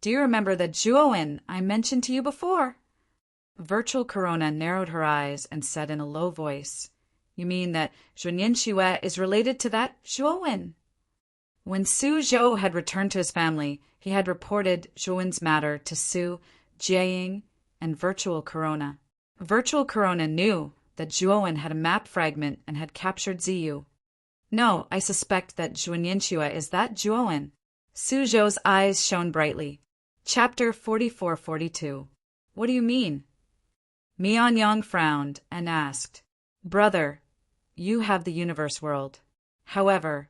do you remember that Zhuowen I mentioned to you before? Virtual Corona narrowed her eyes and said in a low voice, You mean that Zhuan Yanxue is related to that Zhuowen? When Su Zhou had returned to his family, he had reported Zhuowen's matter to Su Jiaying and Virtual Corona. Virtual Corona knew that Zhuowen had a map fragment and had captured Ziyu. No, I suspect that Zhuan Yanxue is that Zhuowen. Su Zhou's eyes shone brightly. Chapter 44-42. What do you mean? Mian Yang frowned and asked, Brother, you have the universe world. However,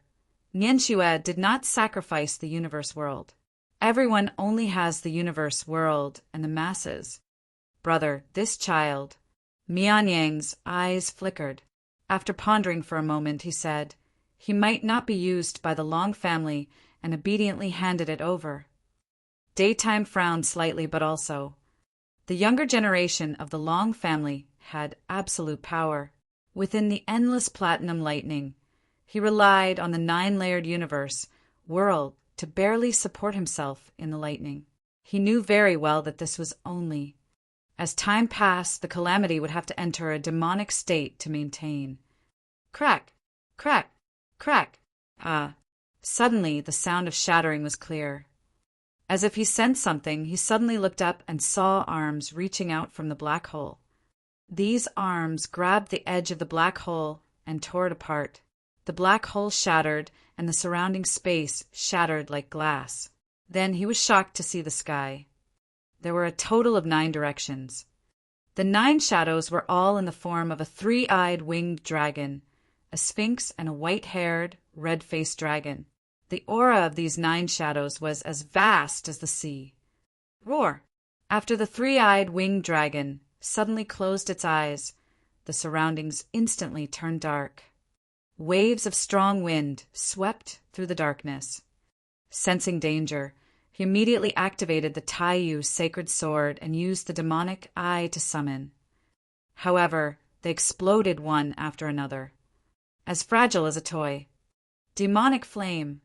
Nianxue did not sacrifice the universe world. Everyone only has the universe world and the masses. Brother, this child. Mian Yang's eyes flickered. After pondering for a moment, he said, He might not be used by the Long family, and obediently handed it over. Daytime frowned slightly, but also, the younger generation of the Long family had absolute power. Within the endless platinum lightning, he relied on the 9-layered universe world to barely support himself in the lightning. He knew very well that this was only. As time passed, the calamity would have to enter a demonic state to maintain. Crack, crack, crack. Suddenly the sound of shattering was clear. As if he sensed something, he suddenly looked up and saw arms reaching out from the black hole. These arms grabbed the edge of the black hole and tore it apart. The black hole shattered, and the surrounding space shattered like glass. Then he was shocked to see the sky. There were a total of 9 directions. The 9 shadows were all in the form of a 3-eyed winged dragon, a sphinx, and a white-haired, red-faced dragon. The aura of these 9 shadows was as vast as the sea. Roar! After the 3-eyed winged dragon suddenly closed its eyes, the surroundings instantly turned dark. Waves of strong wind swept through the darkness. Sensing danger, he immediately activated the Taiyu sacred sword and used the demonic eye to summon. However, they exploded one after another, as fragile as a toy. Demonic flame.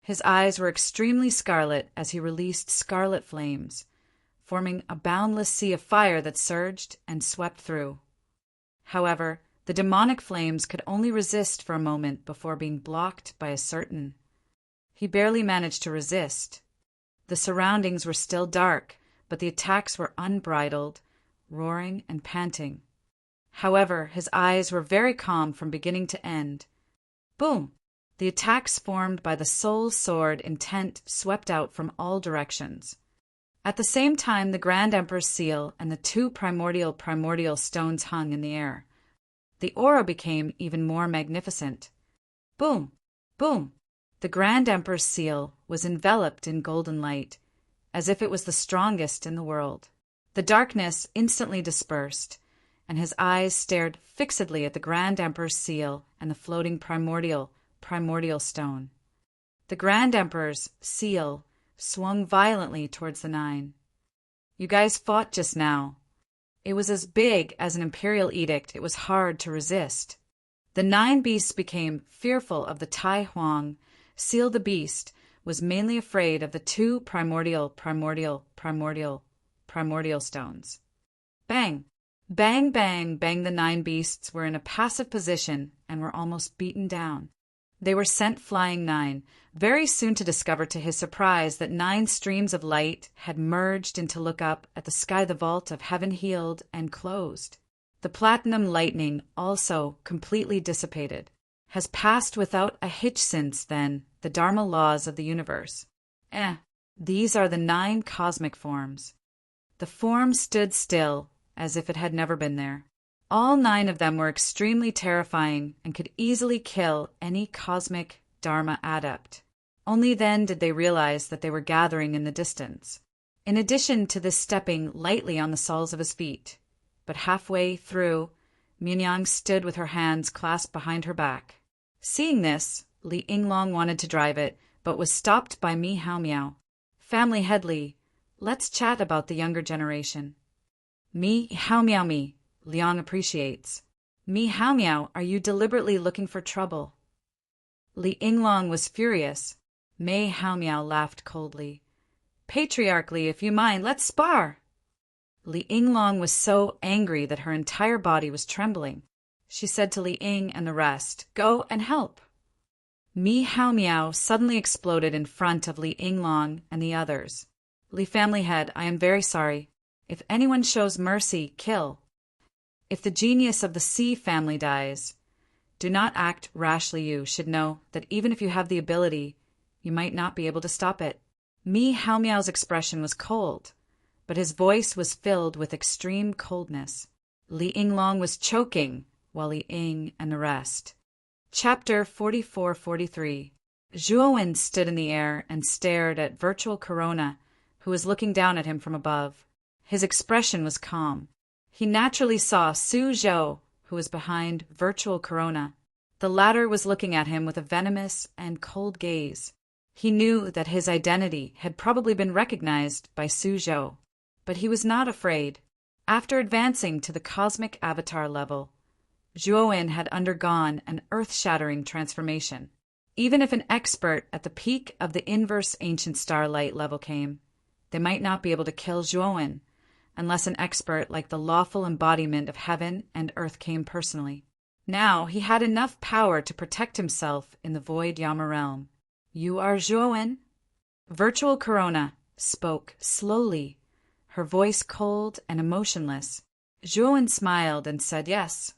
His eyes were extremely scarlet as he released scarlet flames, forming a boundless sea of fire that surged and swept through. However, the demonic flames could only resist for a moment before being blocked by a certain. He barely managed to resist. The surroundings were still dark, but the attacks were unbridled, roaring and panting. However, his eyes were very calm from beginning to end. Boom! The attacks formed by the soul sword intent swept out from all directions. At the same time, the Grand Emperor's seal and the two primordial stones hung in the air. The aura became even more magnificent. Boom! Boom! The Grand Emperor's seal was enveloped in golden light, as if it was the strongest in the world. The darkness instantly dispersed, and his eyes stared fixedly at the Grand Emperor's seal and the floating primordial stone. The Grand Emperor's seal swung violently towards the nine. You guys fought just now. It was as big as an imperial edict. It was hard to resist. The nine beasts became fearful of the Tai Huang. Seal the beast was mainly afraid of the two primordial stones. Bang! Bang, bang, bang. The nine beasts were in a passive position and were almost beaten down. They were sent flying nine, very soon to discover to his surprise that 9 streams of light had merged into look up at the sky. The vault of heaven healed and closed. The platinum lightning also completely dissipated. Has passed without a hitch since then, the Dharma laws of the universe. These are the 9 cosmic forms. The form stood still, as if it had never been there. All 9 of them were extremely terrifying and could easily kill any cosmic Dharma adept. Only then did they realize that they were gathering in the distance. In addition to this stepping lightly on the soles of his feet, but halfway through, Mianyang stood with her hands clasped behind her back. Seeing this, Li Yinglong wanted to drive it, but was stopped by Mi Hao Miao. Family head Li, let's chat about the younger generation. Mi Hao Miao Mi, Liang appreciates. Mi Hao Miao, are you deliberately looking for trouble? Li Yinglong was furious. Mei Hao Miao laughed coldly. Patriarchally, if you mind, let's spar. Li Yinglong was so angry that her entire body was trembling. She said to Li Ying and the rest, go and help. Mi Hao Miao suddenly exploded in front of Li Yinglong and the others. Li family head, I am very sorry. If anyone shows mercy, kill. If the genius of the Si family dies, do not act rashly. You should know that even if you have the ability, you might not be able to stop it. Mi Hao Miao's expression was cold, but his voice was filled with extreme coldness. Li Yinglong was choking, while Li Ying and the rest. Chapter 44-43. Zhuowen stood in the air and stared at Virtual Corona, who was looking down at him from above. His expression was calm. He naturally saw Su Zhou, who was behind Virtual Corona. The latter was looking at him with a venomous and cold gaze. He knew that his identity had probably been recognized by Su Zhou, but he was not afraid. After advancing to the cosmic avatar level, Zhuowen had undergone an earth-shattering transformation. Even if an expert at the peak of the inverse ancient starlight level came, they might not be able to kill Zhuowen, unless an expert like the lawful embodiment of heaven and earth came personally. Now he had enough power to protect himself in the void Yama realm. You are Zhuowen? Virtual Corona spoke slowly, her voice cold and emotionless. Zhuowen smiled and said yes.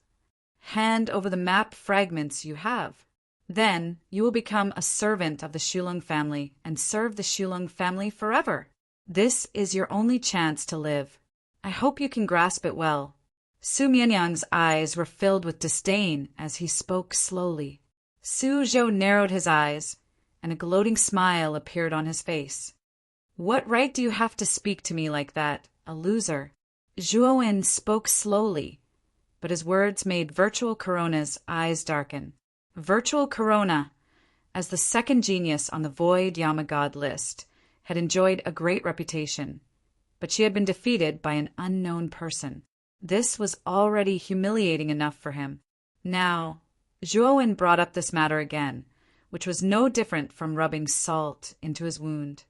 Hand over the map fragments you have. Then you will become a servant of the Shulung family and serve the Shulung family forever. This is your only chance to live. I hope you can grasp it well. Su Mianyang's eyes were filled with disdain as he spoke slowly. Su Zhou narrowed his eyes, and a gloating smile appeared on his face. What right do you have to speak to me like that, a loser? Zhuowen spoke slowly, but his words made Virtual Corona's eyes darken. Virtual Corona, as the second genius on the Void Yama God list, had enjoyed a great reputation, but she had been defeated by an unknown person. This was already humiliating enough for him. Now, Zhuowen brought up this matter again, which was no different from rubbing salt into his wound.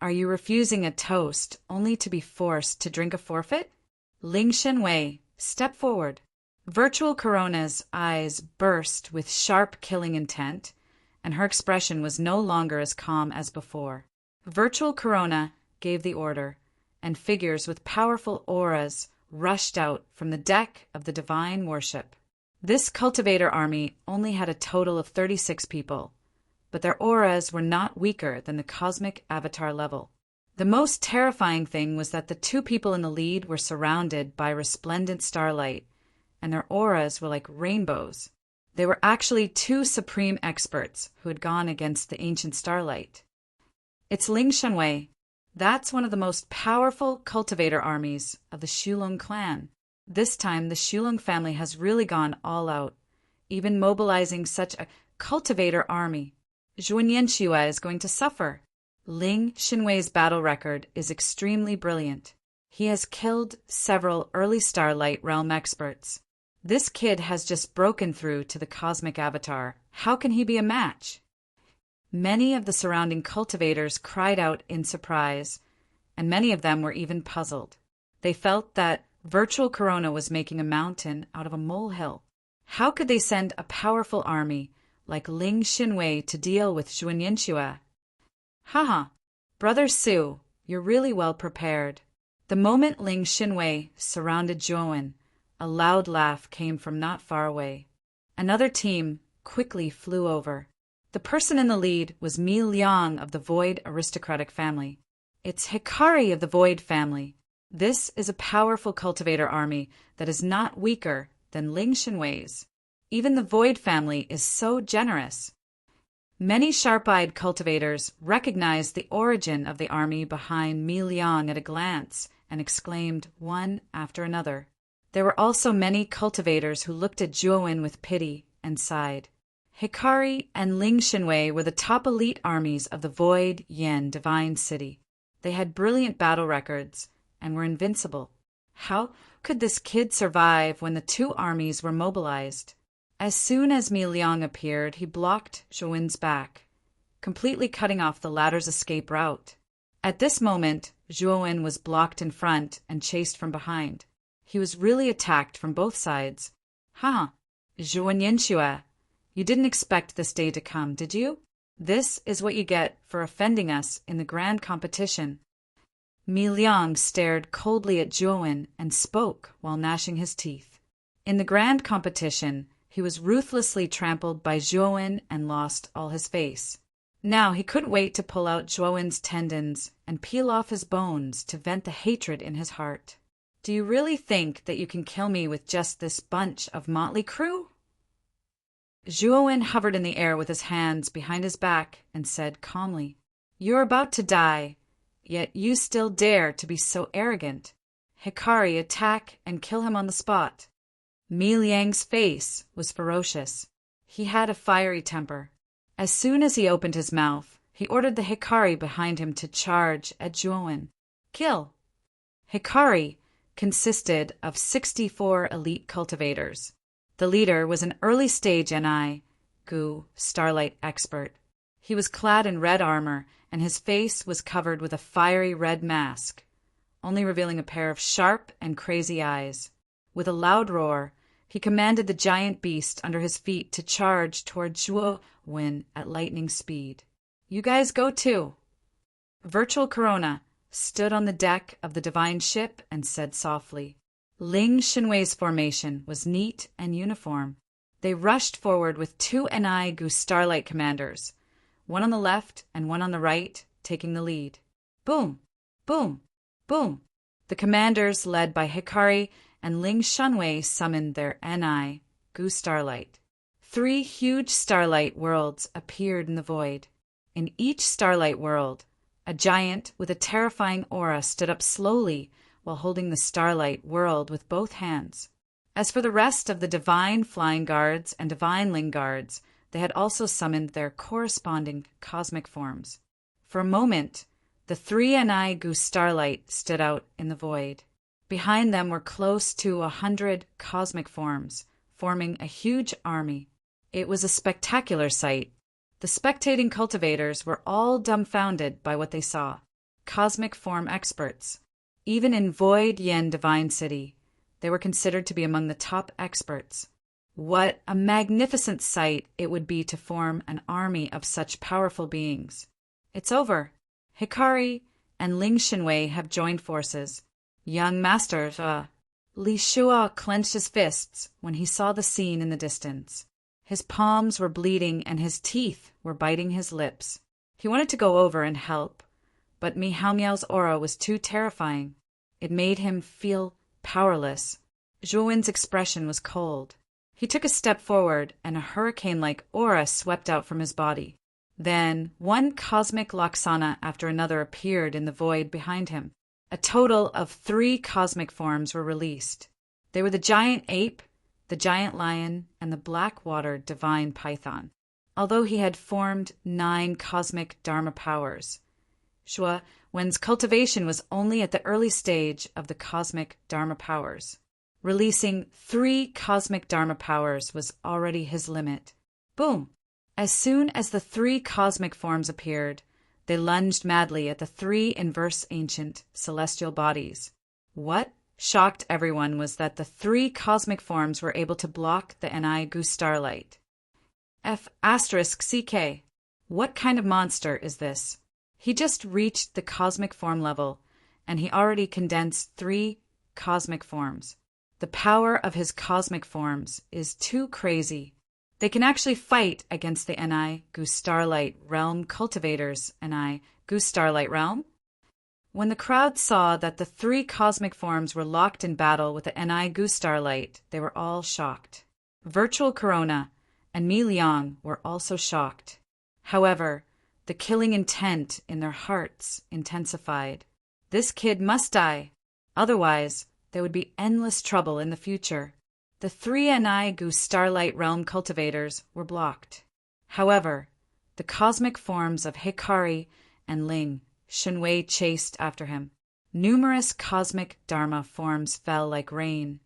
Are you refusing a toast only to be forced to drink a forfeit? Ling Shenwei, step forward. Virtual Corona's eyes burst with sharp killing intent, and her expression was no longer as calm as before. Virtual Corona gave the order, and figures with powerful auras rushed out from the deck of the divine worship. This cultivator army only had a total of 36 people, but their auras were not weaker than the cosmic avatar level. The most terrifying thing was that the two people in the lead were surrounded by resplendent starlight, and their auras were like rainbows. They were actually two supreme experts who had gone against the ancient starlight. It's Ling Shenwei. That's one of the most powerful cultivator armies of the Xulong clan. This time, the Xulong family has really gone all out, even mobilizing such a cultivator army. Zhuan Yanxue is going to suffer. Ling Shenwei's battle record is extremely brilliant. He has killed several early Starlight Realm experts. This kid has just broken through to the cosmic avatar. How can he be a match? Many of the surrounding cultivators cried out in surprise, and many of them were even puzzled. They felt that virtual Corona was making a mountain out of a molehill. How could they send a powerful army like Ling Shenwei to deal with Zhuan Yanxue? Haha, Brother Su, you're really well prepared. The moment Ling Shenwei surrounded Zhuan, a loud laugh came from not far away. Another team quickly flew over. The person in the lead was Mi Liang of the Void aristocratic family. It's Hikari of the Void family. This is a powerful cultivator army that is not weaker than Ling Shenwei's. Even the Void family is so generous. Many sharp-eyed cultivators recognized the origin of the army behind Mi Liang at a glance and exclaimed one after another. There were also many cultivators who looked at Zhuan with pity and sighed. Hikari and Ling Shenwei were the top elite armies of the Void Yin Divine City. They had brilliant battle records and were invincible. How could this kid survive when the two armies were mobilized? As soon as Mi Liang appeared, he blocked Zhuan's back, completely cutting off the latter's escape route. At this moment, Zhuan was blocked in front and chased from behind. He was really attacked from both sides. Zhuan Yanxue, you didn't expect this day to come, did you? This is what you get for offending us in the grand competition. Mi Liang stared coldly at Zhuan and spoke while gnashing his teeth. In the grand competition, he was ruthlessly trampled by Zhuan and lost all his face. Now he couldn't wait to pull out Zhuan's tendons and peel off his bones to vent the hatred in his heart. Do you really think that you can kill me with just this bunch of motley crew? Zhuan hovered in the air with his hands behind his back and said calmly, You're about to die, yet you still dare to be so arrogant. Hikari, attack and kill him on the spot. Mi Liang's face was ferocious. He had a fiery temper. As soon as he opened his mouth, he ordered the Hikari behind him to charge at Zhuan. Kill! Hikari consisted of 64 elite cultivators. The leader was an early-stage Gu Starlight expert. He was clad in red armor, and his face was covered with a fiery red mask, only revealing a pair of sharp and crazy eyes. With a loud roar, he commanded the giant beast under his feet to charge toward Zhuan at lightning speed. You guys go too. Virtual Corona stood on the deck of the divine ship and said softly. Ling Shenwei's formation was neat and uniform. They rushed forward with two Gu Starlight commanders, one on the left and one on the right, taking the lead. Boom! Boom! Boom! The commanders, led by Hikari and Ling Shenwei, summoned their Gu Starlight. 3 huge starlight worlds appeared in the void. In each starlight world, a giant with a terrifying aura stood up slowly while holding the starlight world with both hands. As for the rest of the divine flying guards and divine ling guards, they had also summoned their corresponding cosmic forms. For a moment, the 3 Gu Starlight stood out in the void. Behind them were close to 100 cosmic forms, forming a huge army. It was a spectacular sight. The spectating cultivators were all dumbfounded by what they saw. Cosmic form experts. Even in Void Yin Divine City, they were considered to be among the top experts. What a magnificent sight it would be to form an army of such powerful beings. It's over. Hikari and Ling Shenwei have joined forces. Young masters, Li Shua clenched his fists when he saw the scene in the distance. His palms were bleeding and his teeth were biting his lips. He wanted to go over and help, but Miao Miao's aura was too terrifying. It made him feel powerless. Zhuowen's expression was cold. He took a step forward, and a hurricane-like aura swept out from his body. Then, one cosmic Laksana after another appeared in the void behind him. A total of 3 cosmic forms were released. They were the giant ape, the giant lion, and the black-water divine python. Although he had formed 9 cosmic Dharma powers, Shua Wen's cultivation was only at the early stage of the cosmic Dharma powers. Releasing 3 cosmic Dharma powers was already his limit. Boom! As soon as the 3 cosmic forms appeared, they lunged madly at the 3 inverse ancient celestial bodies. What shocked everyone was that the 3 cosmic forms were able to block the Ni-Gu starlight. F***CK. What kind of monster is this? He just reached the cosmic form level, and he already condensed 3 cosmic forms. The power of his cosmic forms is too crazy. They can actually fight against the Ni-Gu Starlight Realm cultivators. Ni-Gu Starlight Realm? When the crowd saw that the 3 cosmic forms were locked in battle with the Ni-Gu Starlight, they were all shocked. Virtual Corona and Mi Liang were also shocked. However, the killing intent in their hearts intensified. This kid must die. Otherwise, there would be endless trouble in the future. The 3 Ni-Gu Starlight Realm cultivators were blocked. However, the cosmic forms of Hikari and Ling Shenwei chased after him. Numerous cosmic Dharma forms fell like rain,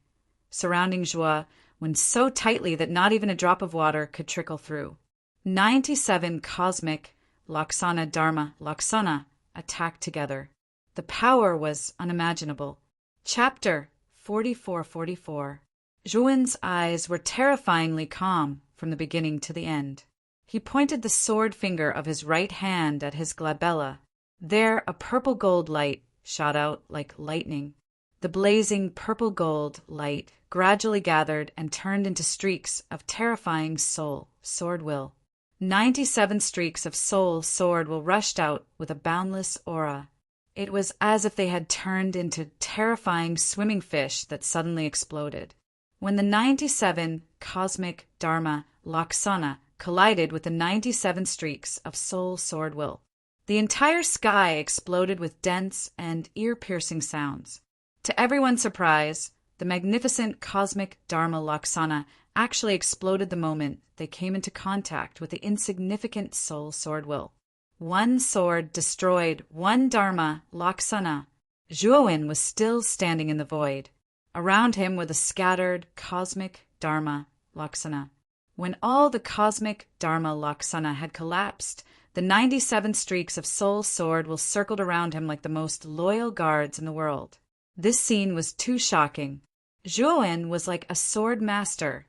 surrounding Zhuo Wen so tightly that not even a drop of water could trickle through. 97 cosmic Laksana Dharma Laksana attacked together. The power was unimaginable. Chapter 4444. Zhuowen's eyes were terrifyingly calm from the beginning to the end. He pointed the sword finger of his right hand at his glabella. There a purple gold light shot out like lightning. The blazing purple gold light gradually gathered and turned into streaks of terrifying soul sword will. 97 streaks of soul sword will rushed out with a boundless aura. It was as if they had turned into terrifying swimming fish that suddenly exploded. When the 97 cosmic Dharma Laksana collided with the 97 streaks of soul sword will, the entire sky exploded with dense and ear-piercing sounds. To everyone's surprise, the magnificent cosmic Dharma Laksana actually exploded the moment they came into contact with the insignificant soul sword will. 1 sword destroyed 1 Dharma Laksana. Zhuo Wen was still standing in the void. Around him were the scattered cosmic Dharma Laksana. When all the cosmic Dharma Laksana had collapsed, the 97 streaks of soul sword will circled around him like the most loyal guards in the world. This scene was too shocking. Zhuo Wen was like a sword master,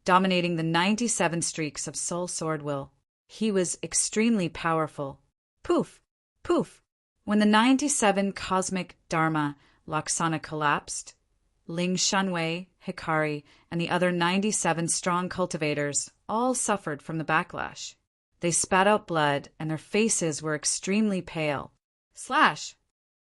dominating the 97 streaks of soul sword will. He was extremely powerful. Poof! Poof! When the 97 cosmic Dharma Laksana collapsed, Ling Shenwei, Hikari, and the other 97 strong cultivators all suffered from the backlash. They spat out blood, and their faces were extremely pale. Slash!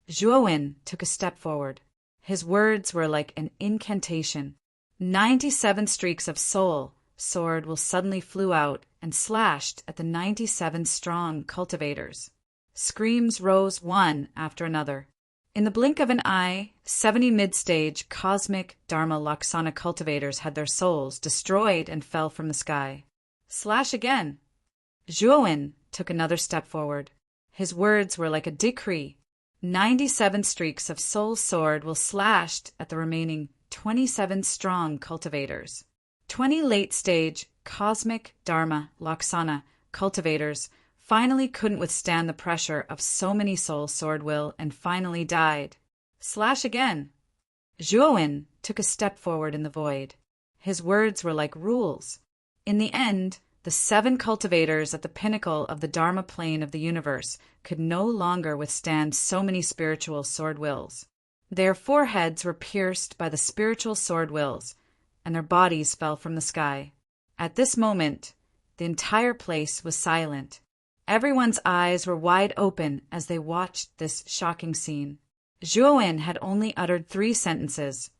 Zhuo Wen took a step forward. His words were like an incantation. 97 streaks of soul sword will suddenly flew out and slashed at the 97 strong cultivators. Screams rose one after another. In the blink of an eye, 70 mid-stage cosmic Dharma Laksana cultivators had their souls destroyed and fell from the sky. Slash again! Zhuo Wen took another step forward. His words were like a decree. 97 streaks of soul sword will slashed at the remaining 27 strong cultivators. 20 late-stage cosmic Dharma Laksana cultivators finally couldn't withstand the pressure of so many soul sword will and finally died. Slash again! Zhuo Wen took a step forward in the void. His words were like rules. In the end, the 7 cultivators at the pinnacle of the Dharma plane of the universe could no longer withstand so many spiritual sword wills. Their foreheads were pierced by the spiritual sword wills, and their bodies fell from the sky. At this moment, the entire place was silent. Everyone's eyes were wide open as they watched this shocking scene. Zhuowen had only uttered 3 sentences,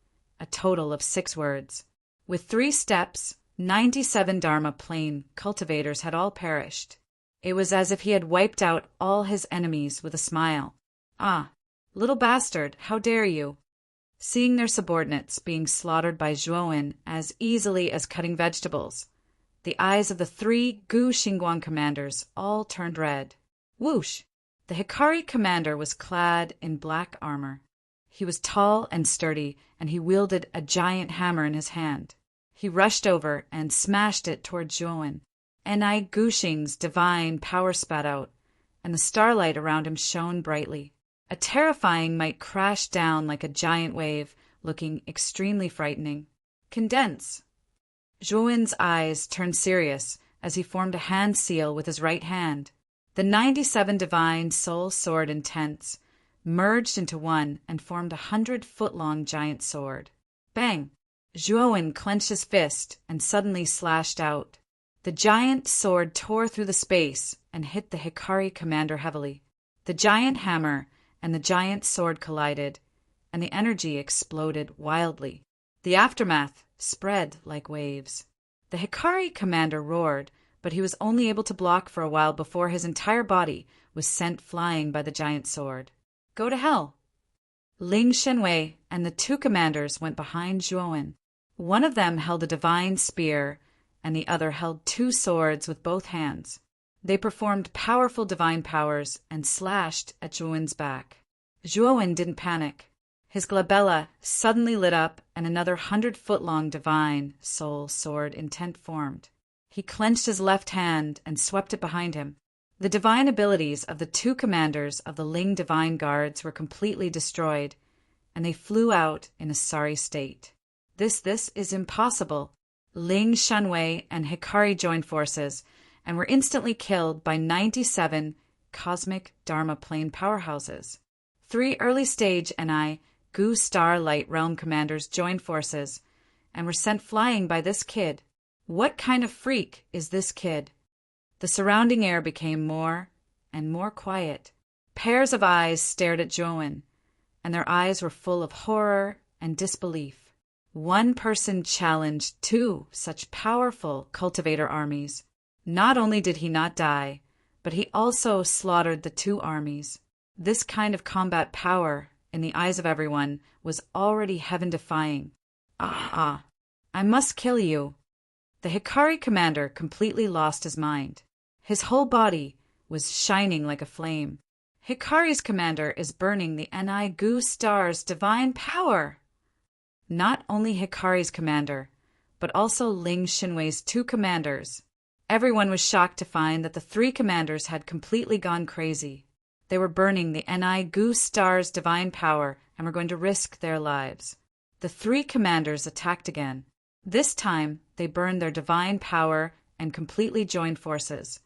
a total of 6 words. With 3 steps, 97 Dharma plane cultivators had all perished. It was as if he had wiped out all his enemies with a smile. "Ah, little bastard, how dare you?" Seeing their subordinates being slaughtered by Zhuowen as easily as cutting vegetables, the eyes of the 3 Gu Xingguang commanders all turned red. Whoosh! The Hikari commander was clad in black armor. He was tall and sturdy, and he wielded a giant hammer in his hand. He rushed over and smashed it toward Zhuowen. Enai Guxing's divine power spat out, and the starlight around him shone brightly. A terrifying might crashed down like a giant wave, looking extremely frightening. "Condense!" Zhuowen's eyes turned serious as he formed a hand seal with his right hand. The 97 divine soul sword intents merged into one and formed a 100-foot-long giant sword. Bang! Zhuowen clenched his fist and suddenly slashed out. The giant sword tore through the space and hit the Hikari commander heavily. The giant hammer and the giant sword collided, and the energy exploded wildly. The aftermath spread like waves. The Hikari commander roared, but he was only able to block for a while before his entire body was sent flying by the giant sword. "Go to hell!" Ling Shenwei and the 2 commanders went behind Zhuowen. One of them held a divine spear, and the other held 2 swords with both hands. They performed powerful divine powers and slashed at Zhuowen's back. Zhuowen didn't panic. His glabella suddenly lit up and another 100-foot-long divine soul sword intent formed. He clenched his left hand and swept it behind him. The divine abilities of the 2 commanders of the Ling Divine Guards were completely destroyed, and they flew out in a sorry state. This is impossible. Ling Shenwei and Hikari joined forces and were instantly killed by 97 cosmic Dharma plane powerhouses. 3 early-stage Enai Gu Star Light Realm commanders joined forces and were sent flying by this kid. What kind of freak is this kid? The surrounding air became more and more quiet. Pairs of eyes stared at Zhuowen, and their eyes were full of horror and disbelief. One person challenged 2 such powerful cultivator armies. Not only did he not die, but he also slaughtered the 2 armies. This kind of combat power, in the eyes of everyone, was already heaven-defying. I must kill you. The Hikari commander completely lost his mind. His whole body was shining like a flame. Hikari's commander is burning the Enai Gu Star's divine power. Not only Hikari's commander, but also Ling Shenwei's 2 commanders. Everyone was shocked to find that the 3 commanders had completely gone crazy. They were burning the Enai Gu Star's divine power and were going to risk their lives. The 3 commanders attacked again. This time, they burned their divine power and completely joined forces.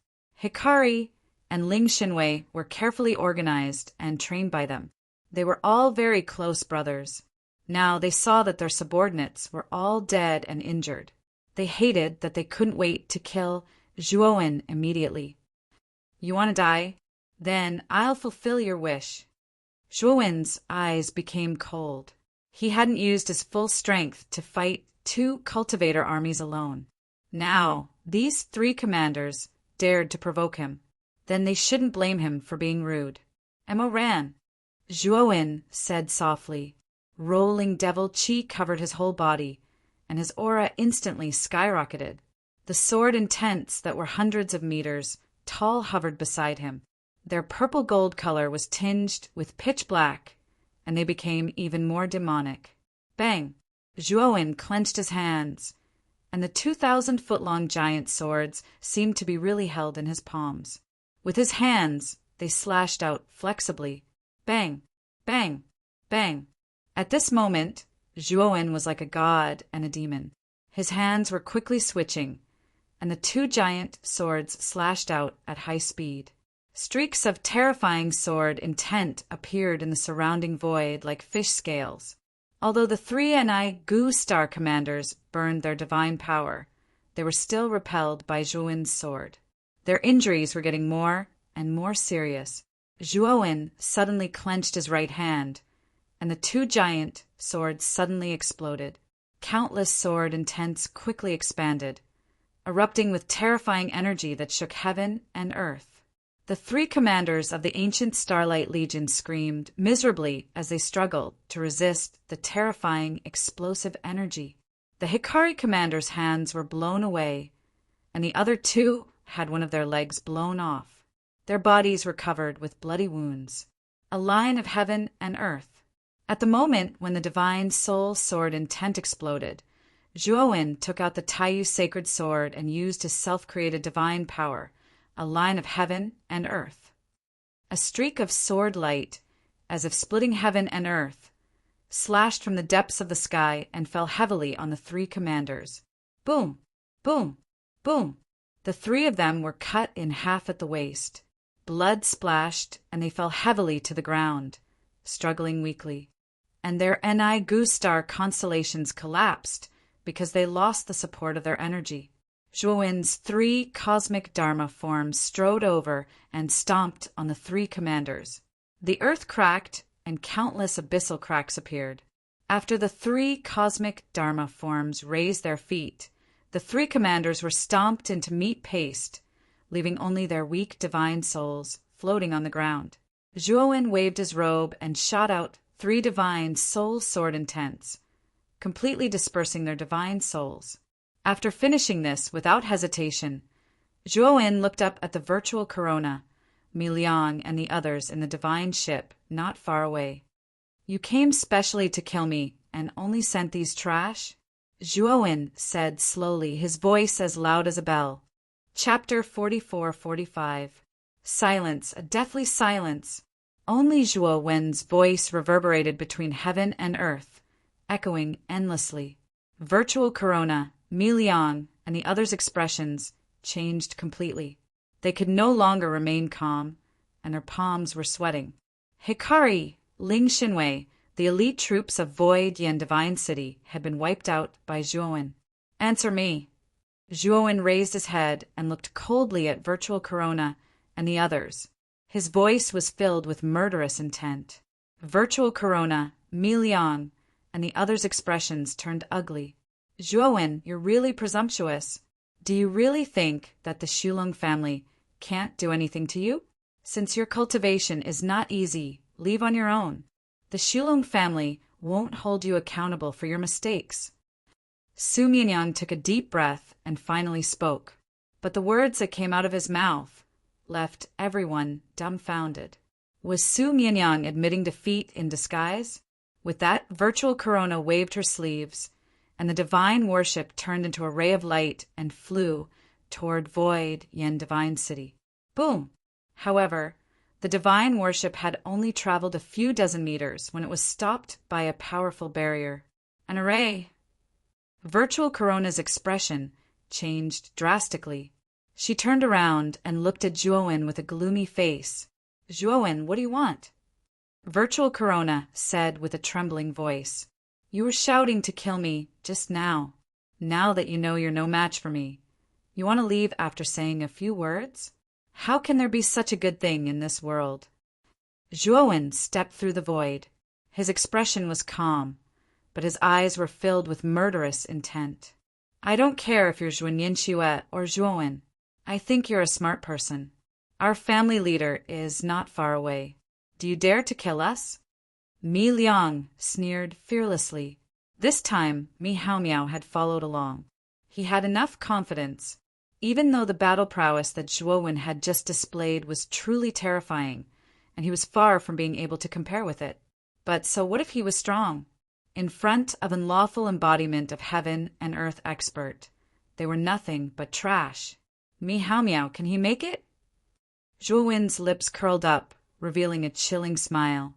Hikari and Ling Shenwei were carefully organized and trained by them. They were all very close brothers. Now they saw that their subordinates were all dead and injured. They hated that they couldn't wait to kill Zhuowen immediately. "You want to die? Then I'll fulfill your wish." Zhuowen's eyes became cold. He hadn't used his full strength to fight 2 cultivator armies alone. Now, these 3 commanders dared to provoke him. Then they shouldn't blame him for being rude. Emo ran. Zhuowen said softly. Rolling devil chi covered his whole body, and his aura instantly skyrocketed. The sword intents that were hundreds of meters tall hovered beside him. Their purple gold color was tinged with pitch black, and they became even more demonic. Bang! Zhuowen clenched his hands, and the 2,000-foot-long giant swords seemed to be really held in his palms. With his hands, they slashed out flexibly. Bang! Bang! Bang! At this moment, Zhuowen was like a god and a demon. His hands were quickly switching, and the 2 giant swords slashed out at high speed. Streaks of terrifying sword intent appeared in the surrounding void like fish scales. Although the three Ni Gu Star commanders burned their divine power, they were still repelled by Zhuowen's sword. Their injuries were getting more and more serious. Zhuowen suddenly clenched his right hand, and the two giant swords suddenly exploded. Countless sword intents quickly expanded, erupting with terrifying energy that shook heaven and earth. The three commanders of the ancient Starlight Legion screamed miserably as they struggled to resist the terrifying, explosive energy. The Hikari commander's hands were blown away, and the other two had one of their legs blown off. Their bodies were covered with bloody wounds. A line of heaven and earth. At the moment when the divine soul sword intent exploded, Zhuowen took out the Taiyu sacred sword and used his self-created divine power, a line of heaven and earth. A streak of sword light, as if splitting heaven and earth, slashed from the depths of the sky and fell heavily on the three commanders. Boom! Boom! Boom! The three of them were cut in half at the waist. Blood splashed, and they fell heavily to the ground, struggling weakly. And their Ni Gu Star constellations collapsed because they lost the support of their energy. Zhuowen's three cosmic Dharma forms strode over and stomped on the three commanders. The earth cracked, and countless abyssal cracks appeared. After the three cosmic Dharma forms raised their feet, the three commanders were stomped into meat paste, leaving only their weak divine souls floating on the ground. Zhuowen waved his robe and shot out three divine soul sword intents, completely dispersing their divine souls. After finishing this without hesitation, Zhuowen looked up at the virtual corona, Mi Liang and the others in the divine ship not far away. You came specially to kill me and only sent these trash? Zhuowen said slowly, his voice as loud as a bell. Chapter 44-45. Silence, a deathly silence. Only Zhuowen's voice reverberated between heaven and earth, echoing endlessly. Virtual corona, Mi Liang, and the others' expressions changed completely. They could no longer remain calm, and their palms were sweating. Hikari, Ling Xinwei, the elite troops of Void Yin Divine City, had been wiped out by Zhuowen. Answer me. Zhuowen raised his head and looked coldly at Virtual Corona and the others. His voice was filled with murderous intent. Virtual Corona, Mi Liang, and the others' expressions turned ugly. Zhuowen, you're really presumptuous. Do you really think that the Xulong family can't do anything to you? Since your cultivation is not easy, leave on your own. The Xulong family won't hold you accountable for your mistakes. Su Mianyang took a deep breath and finally spoke, but the words that came out of his mouth left everyone dumbfounded. Was Su Mianyang admitting defeat in disguise? With that, Virtual Corona waved her sleeves, and the divine worship turned into a ray of light and flew toward Void Yin Divine City. Boom! However, the divine worship had only traveled a few dozen meters when it was stopped by a powerful barrier. An array. Virtual Corona's expression changed drastically. She turned around and looked at Zhuowen with a gloomy face. Zhuowen, what do you want? Virtual Corona said with a trembling voice. You were shouting to kill me just now. Now that you know you're no match for me, you want to leave after saying a few words? How can there be such a good thing in this world? Zhuowen stepped through the void. His expression was calm, but his eyes were filled with murderous intent. I don't care if you're Zhuanyin Xue or Zhuowen. I think you're a smart person. Our family leader is not far away. Do you dare to kill us? Mi Liang sneered fearlessly. This time, Mi Haomiao had followed along. He had enough confidence. Even though the battle prowess that Zhuowen had just displayed was truly terrifying, and he was far from being able to compare with it. But so what if he was strong? In front of an lawful embodiment of heaven and earth expert, they were nothing but trash. Mi Haomiao, can he make it? Zhuowen's lips curled up, revealing a chilling smile.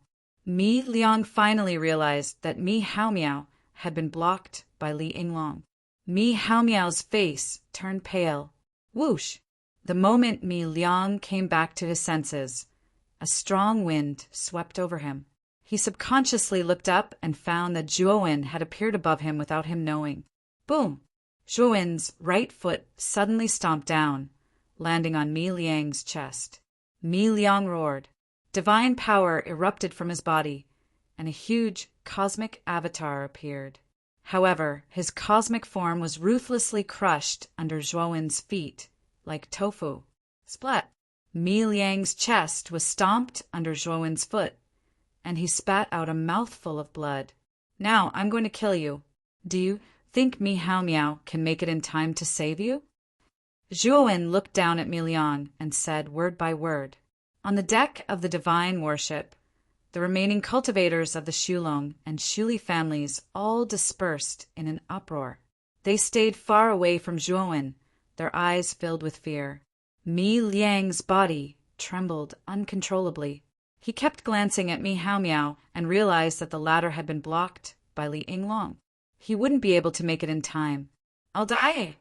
Mi Liang finally realized that Mi Haomiao had been blocked by Li Yinglong. Mi Haomiao's face turned pale. Whoosh! The moment Mi Liang came back to his senses, a strong wind swept over him. He subconsciously looked up and found that Zhuowen had appeared above him without him knowing. Boom! Zhuowen's right foot suddenly stomped down, landing on Mi Liang's chest. Mi Liang roared. Divine power erupted from his body, and a huge cosmic avatar appeared. However, his cosmic form was ruthlessly crushed under Zhuowen's feet, like tofu. Splat! Mi Liang's chest was stomped under Zhuowen's foot, and he spat out a mouthful of blood. Now I'm going to kill you. Do you think Mi Hao Miao can make it in time to save you? Zhuowen looked down at Mi Liang and said word by word. On the deck of the divine warship, the remaining cultivators of the Shulong and Shuli families all dispersed in an uproar. They stayed far away from Zhuowen, their eyes filled with fear. Mi Liang's body trembled uncontrollably. He kept glancing at Mi Hao Miao and realized that the latter had been blocked by Li Yinglong. He wouldn't be able to make it in time. I'll die!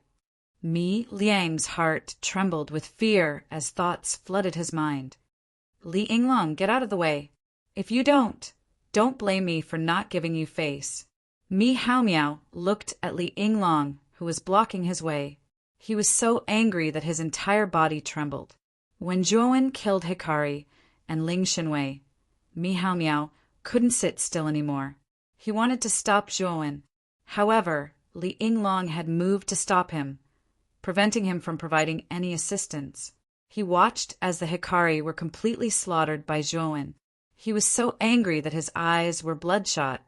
Mi Liang's heart trembled with fear as thoughts flooded his mind. Li Yinglong, get out of the way. If you don't blame me for not giving you face. Mi Hao Miao looked at Li Yinglong, who was blocking his way. He was so angry that his entire body trembled. When Zhuowen killed Hikari and Ling Xinwei, Mi Hao Miao couldn't sit still anymore. He wanted to stop Zhuowen. However, Li Yinglong had moved to stop him, preventing him from providing any assistance. He watched as the Hikari were completely slaughtered by Zhuowen. He was so angry that his eyes were bloodshot.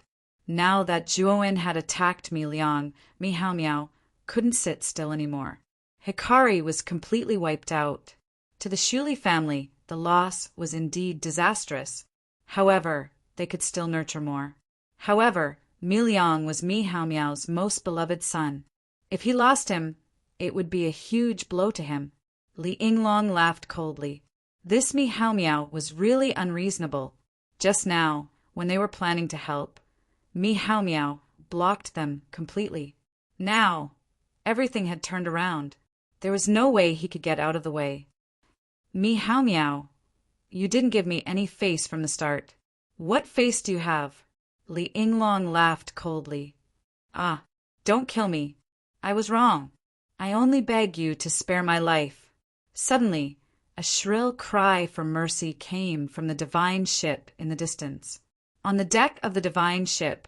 Now that Zhuowen had attacked Mi Liang, Mi Hao Miao couldn't sit still anymore. Hikari was completely wiped out. To the Shuli family, the loss was indeed disastrous. However, they could still nurture more. However, Mi Liang was Mi Hao Miao's most beloved son. If he lost him, it would be a huge blow to him. Li Yinglong laughed coldly. This Mi Hao Miao was really unreasonable. Just now, when they were planning to help, Mi Hao Miao blocked them completely. Now, everything had turned around. There was no way he could get out of the way. Mi Hao Miao, you didn't give me any face from the start. What face do you have? Li Yinglong laughed coldly. Ah, don't kill me. I was wrong. I only beg you to spare my life. Suddenly, a shrill cry for mercy came from the divine ship in the distance. On the deck of the divine ship,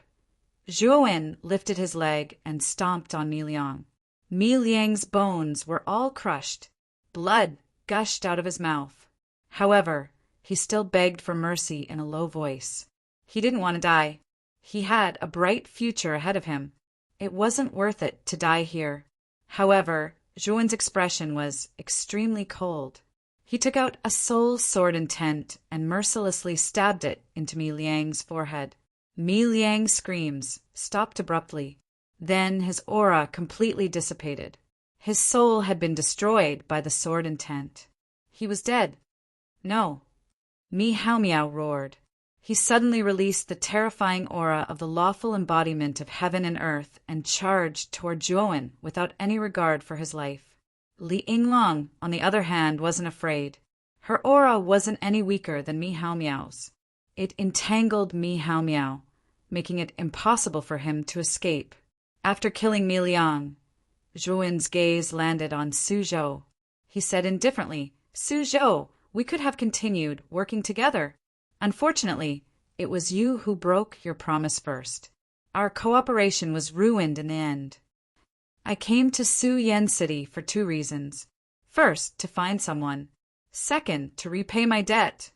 Zhuowen lifted his leg and stomped on Mi Liang. Mi Liang's bones were all crushed. Blood gushed out of his mouth. However, he still begged for mercy in a low voice. He didn't want to die. He had a bright future ahead of him. It wasn't worth it to die here. However, Zhuowen's expression was extremely cold. He took out a soul sword intent and mercilessly stabbed it into Mi Liang's forehead. Mi Liang's screams stopped abruptly. Then his aura completely dissipated. His soul had been destroyed by the sword intent. He was dead. No. Mi Hao Miao roared. He suddenly released the terrifying aura of the lawful embodiment of heaven and earth and charged toward Zhuowen without any regard for his life. Li Yinglong, on the other hand, wasn't afraid. Her aura wasn't any weaker than Mi Hao Miao's. It entangled Mi Hao Miao, making it impossible for him to escape. After killing Mi Liang, Zhuowen's gaze landed on Suzhou. He said indifferently, "Suzhou, we could have continued working together. Unfortunately, it was you who broke your promise first. Our cooperation was ruined in the end. I came to Su Yan City for 2 reasons. First, to find someone. Second, to repay my debt.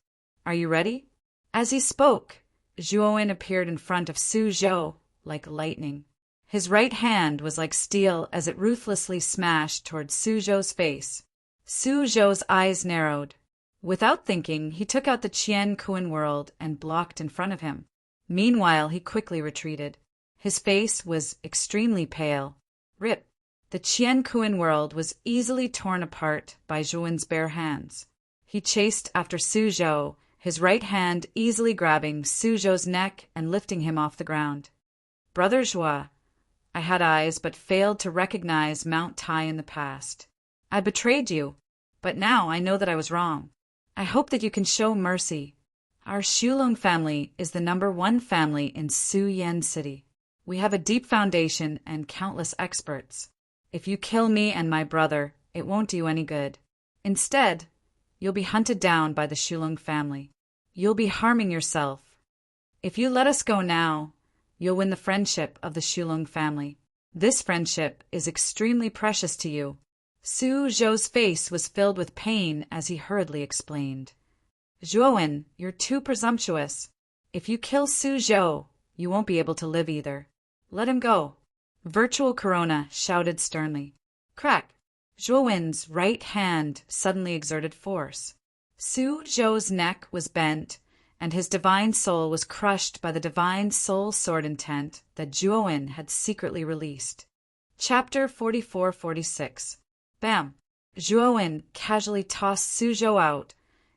Are you ready?" As he spoke, Zhuowen appeared in front of Suzhou like lightning. His right hand was like steel as it ruthlessly smashed toward Suzhou's face. Suzhou's eyes narrowed. Without thinking, he took out the Qian Kuan world and blocked in front of him. Meanwhile, he quickly retreated. His face was extremely pale. Rip! The Qian Kuan world was easily torn apart by Zhuowen's bare hands. He chased after Suzhou, his right hand easily grabbing Suzhou's neck and lifting him off the ground. "Brother Zhua, I had eyes but failed to recognize Mount Tai in the past. I betrayed you, But now I know that I was wrong. I hope that you can show mercy. Our Xulong family is the #1 family in Suyen City. We have a deep foundation and countless experts. If you kill me and my brother, it won't do any good. Instead, you'll be hunted down by the Xulong family. You'll be harming yourself. If you let us go now, you'll win the friendship of the Xulong family. This friendship is extremely precious to you. Su Zhou's face was filled with pain as he hurriedly explained. Zhuowen, you're too presumptuous. If you kill Su Zhou, you won't be able to live either. Let him go. Virtual Corona shouted sternly. Crack! Zhuowen's right hand suddenly exerted force. Su Zhou's neck was bent, and his divine soul was crushed by the divine soul sword intent that Zhuowen had secretly released. Chapter 44-46. Bam! Zhuowen casually tossed Su Zhou out,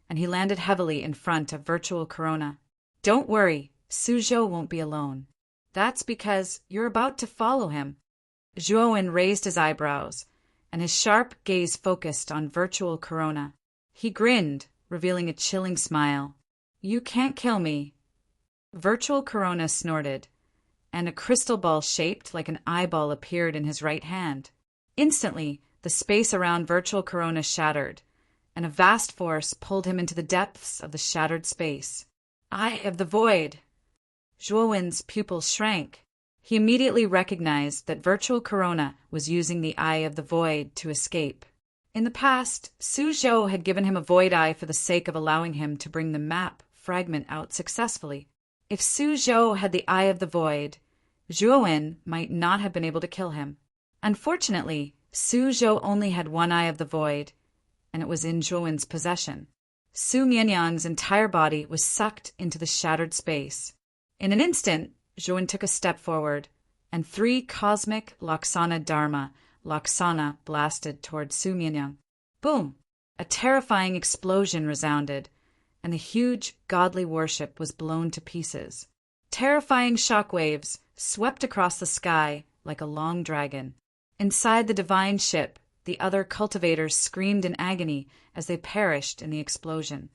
and he landed heavily in front of Virtual Corona. Don't worry, Su Zhou won't be alone. That's because you're about to follow him. Zhuowen raised his eyebrows, and his sharp gaze focused on Virtual Corona. He grinned, revealing a chilling smile. You can't kill me. Virtual Corona snorted, and a crystal ball shaped like an eyeball appeared in his right hand. Instantly, the space around Virtual Corona shattered, and a vast force pulled him into the depths of the shattered space. Eye of the Void! Zhuowen's pupils shrank. He immediately recognized that Virtual Corona was using the Eye of the Void to escape. In the past, Su Zhou had given him a void eye for the sake of allowing him to bring the map fragment out successfully. If Su Zhou had the Eye of the Void, Zhuowen might not have been able to kill him. Unfortunately, Su Zhou only had one Eye of the Void, and it was in Zhuowen's possession. Su Mianyang's entire body was sucked into the shattered space. In an instant, Zhuowen took a step forward, and 3 cosmic Laksana Dharma Laksana blasted toward Su Mianyang. Boom! A terrifying explosion resounded, and the huge godly worship was blown to pieces. Terrifying shockwaves swept across the sky like a long dragon. Inside the divine ship, the other cultivators screamed in agony as they perished in the explosion.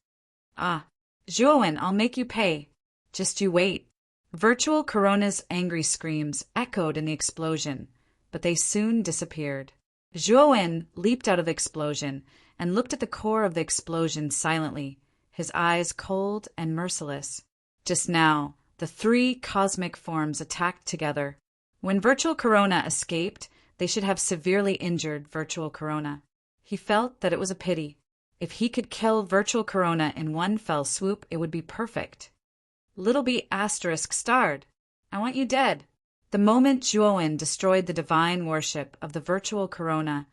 Ah, Zhuowen, I'll make you pay. Just you wait. Virtual Corona's angry screams echoed in the explosion, but they soon disappeared. Zhuowen leaped out of the explosion and looked at the core of the explosion silently, his eyes cold and merciless. Just now, the 3 cosmic forms attacked together. When Virtual Corona escaped, they should have severely injured Virtual Corona. He felt that it was a pity. If he could kill Virtual Corona in one fell swoop, it would be perfect. Little B** starred. I want you dead. The moment Zhuowen destroyed the divine worship of the Virtual Corona,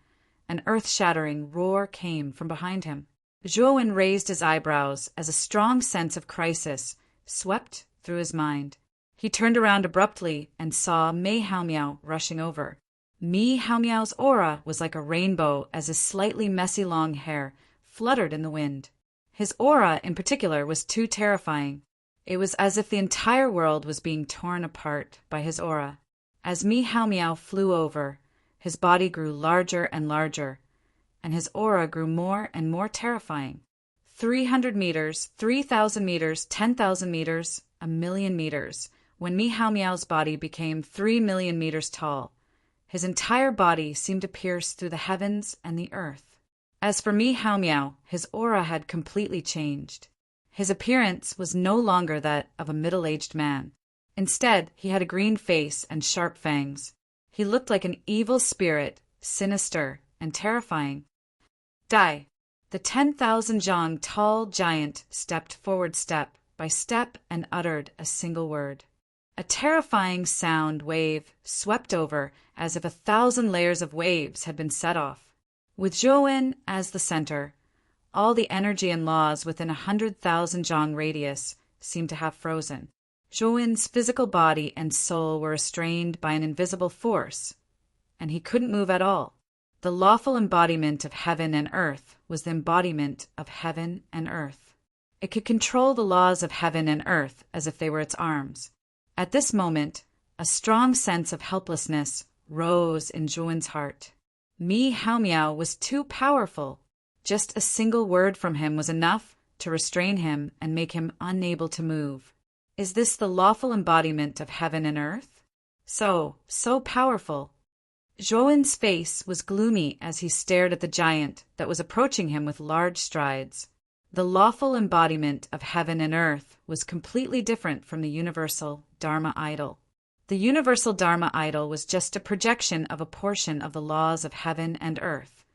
an earth-shattering roar came from behind him. Zhuowen raised his eyebrows as a strong sense of crisis swept through his mind. He turned around abruptly and saw Mei Haomiao rushing over. Mei Haomiao's aura was like a rainbow as his slightly messy long hair fluttered in the wind. His aura, in particular, was too terrifying. It was as if the entire world was being torn apart by his aura. As Mei Haomiao flew over, his body grew larger and larger, and his aura grew more and more terrifying. 300 meters, 3,000 meters, 10,000 meters, 1,000,000 meters. When Mei Haomiao's body became 3,000,000 meters tall, his entire body seemed to pierce through the heavens and the earth. As for Mei Haomiao, his aura had completely changed. His appearance was no longer that of a middle-aged man. Instead, he had a green face and sharp fangs. He looked like an evil spirit, sinister and terrifying. Die! The 10,000 zhang tall giant stepped forward step by step and uttered a single word. A terrifying sound wave swept over as if 1,000 layers of waves had been set off. With Zhuowen as the center, all the energy and laws within 100,000 zhang radius seemed to have frozen. Zhuowen's physical body and soul were restrained by an invisible force, and he couldn't move at all. The lawful embodiment of heaven and earth was the embodiment of heaven and earth. It could control the laws of heaven and earth as if they were its arms. At this moment, a strong sense of helplessness rose in Zhuowen's heart. Mei Haomiao was too powerful. Just a single word from him was enough to restrain him and make him unable to move. Is this the lawful embodiment of heaven and earth? So powerful. Zhuowen's face was gloomy as he stared at the giant that was approaching him with large strides. The lawful embodiment of heaven and earth was completely different from the universal Dharma idol. The universal Dharma idol was just a projection of a portion of the laws of heaven and earth,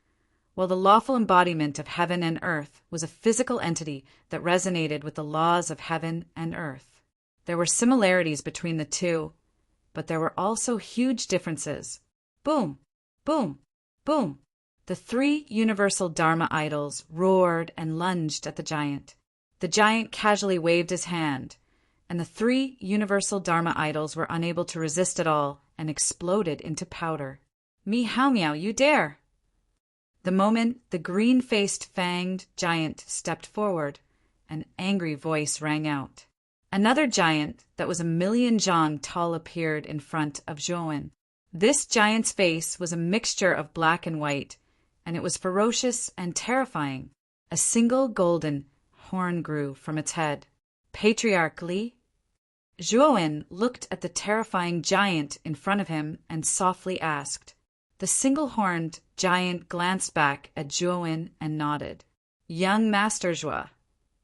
while the lawful embodiment of heaven and earth was a physical entity that resonated with the laws of heaven and earth. There were similarities between the two, but there were also huge differences. Boom, boom, boom. The three universal Dharma idols roared and lunged at the giant. The giant casually waved his hand, and the three universal Dharma idols were unable to resist at all and exploded into powder. "Me how meow, you dare!" The moment the green-faced fanged giant stepped forward, an angry voice rang out. Another giant that was 1,000,000 zhang tall appeared in front of Zhuowen. This giant's face was a mixture of black and white, and it was ferocious and terrifying. A single golden horn grew from its head. "Patriarch Li?" Zhuowen looked at the terrifying giant in front of him and softly asked. The single-horned giant glanced back at Zhuowen and nodded. "Young Master Zhua,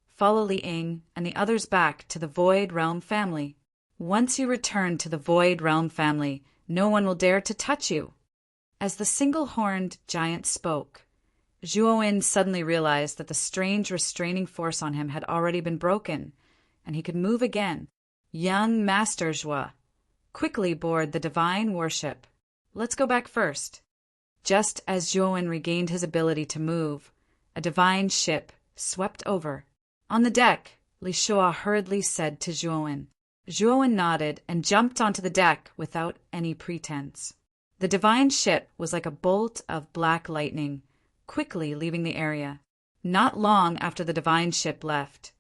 follow Li Ying and the others back to the Void Realm family. Once you return to the Void Realm family, no one will dare to touch you." As the single-horned giant spoke, Zhuowen suddenly realized that the strange restraining force on him had already been broken, and he could move again. "Young Master Zhua, quickly board the divine warship. Let's go back first." Just as Zhuowen regained his ability to move, a divine ship swept over. On the deck, Li Shua hurriedly said to Zhuowen. Zhuowen nodded and jumped onto the deck without any pretense. The divine ship was like a bolt of black lightning, quickly leaving the area. Not long after the divine ship left,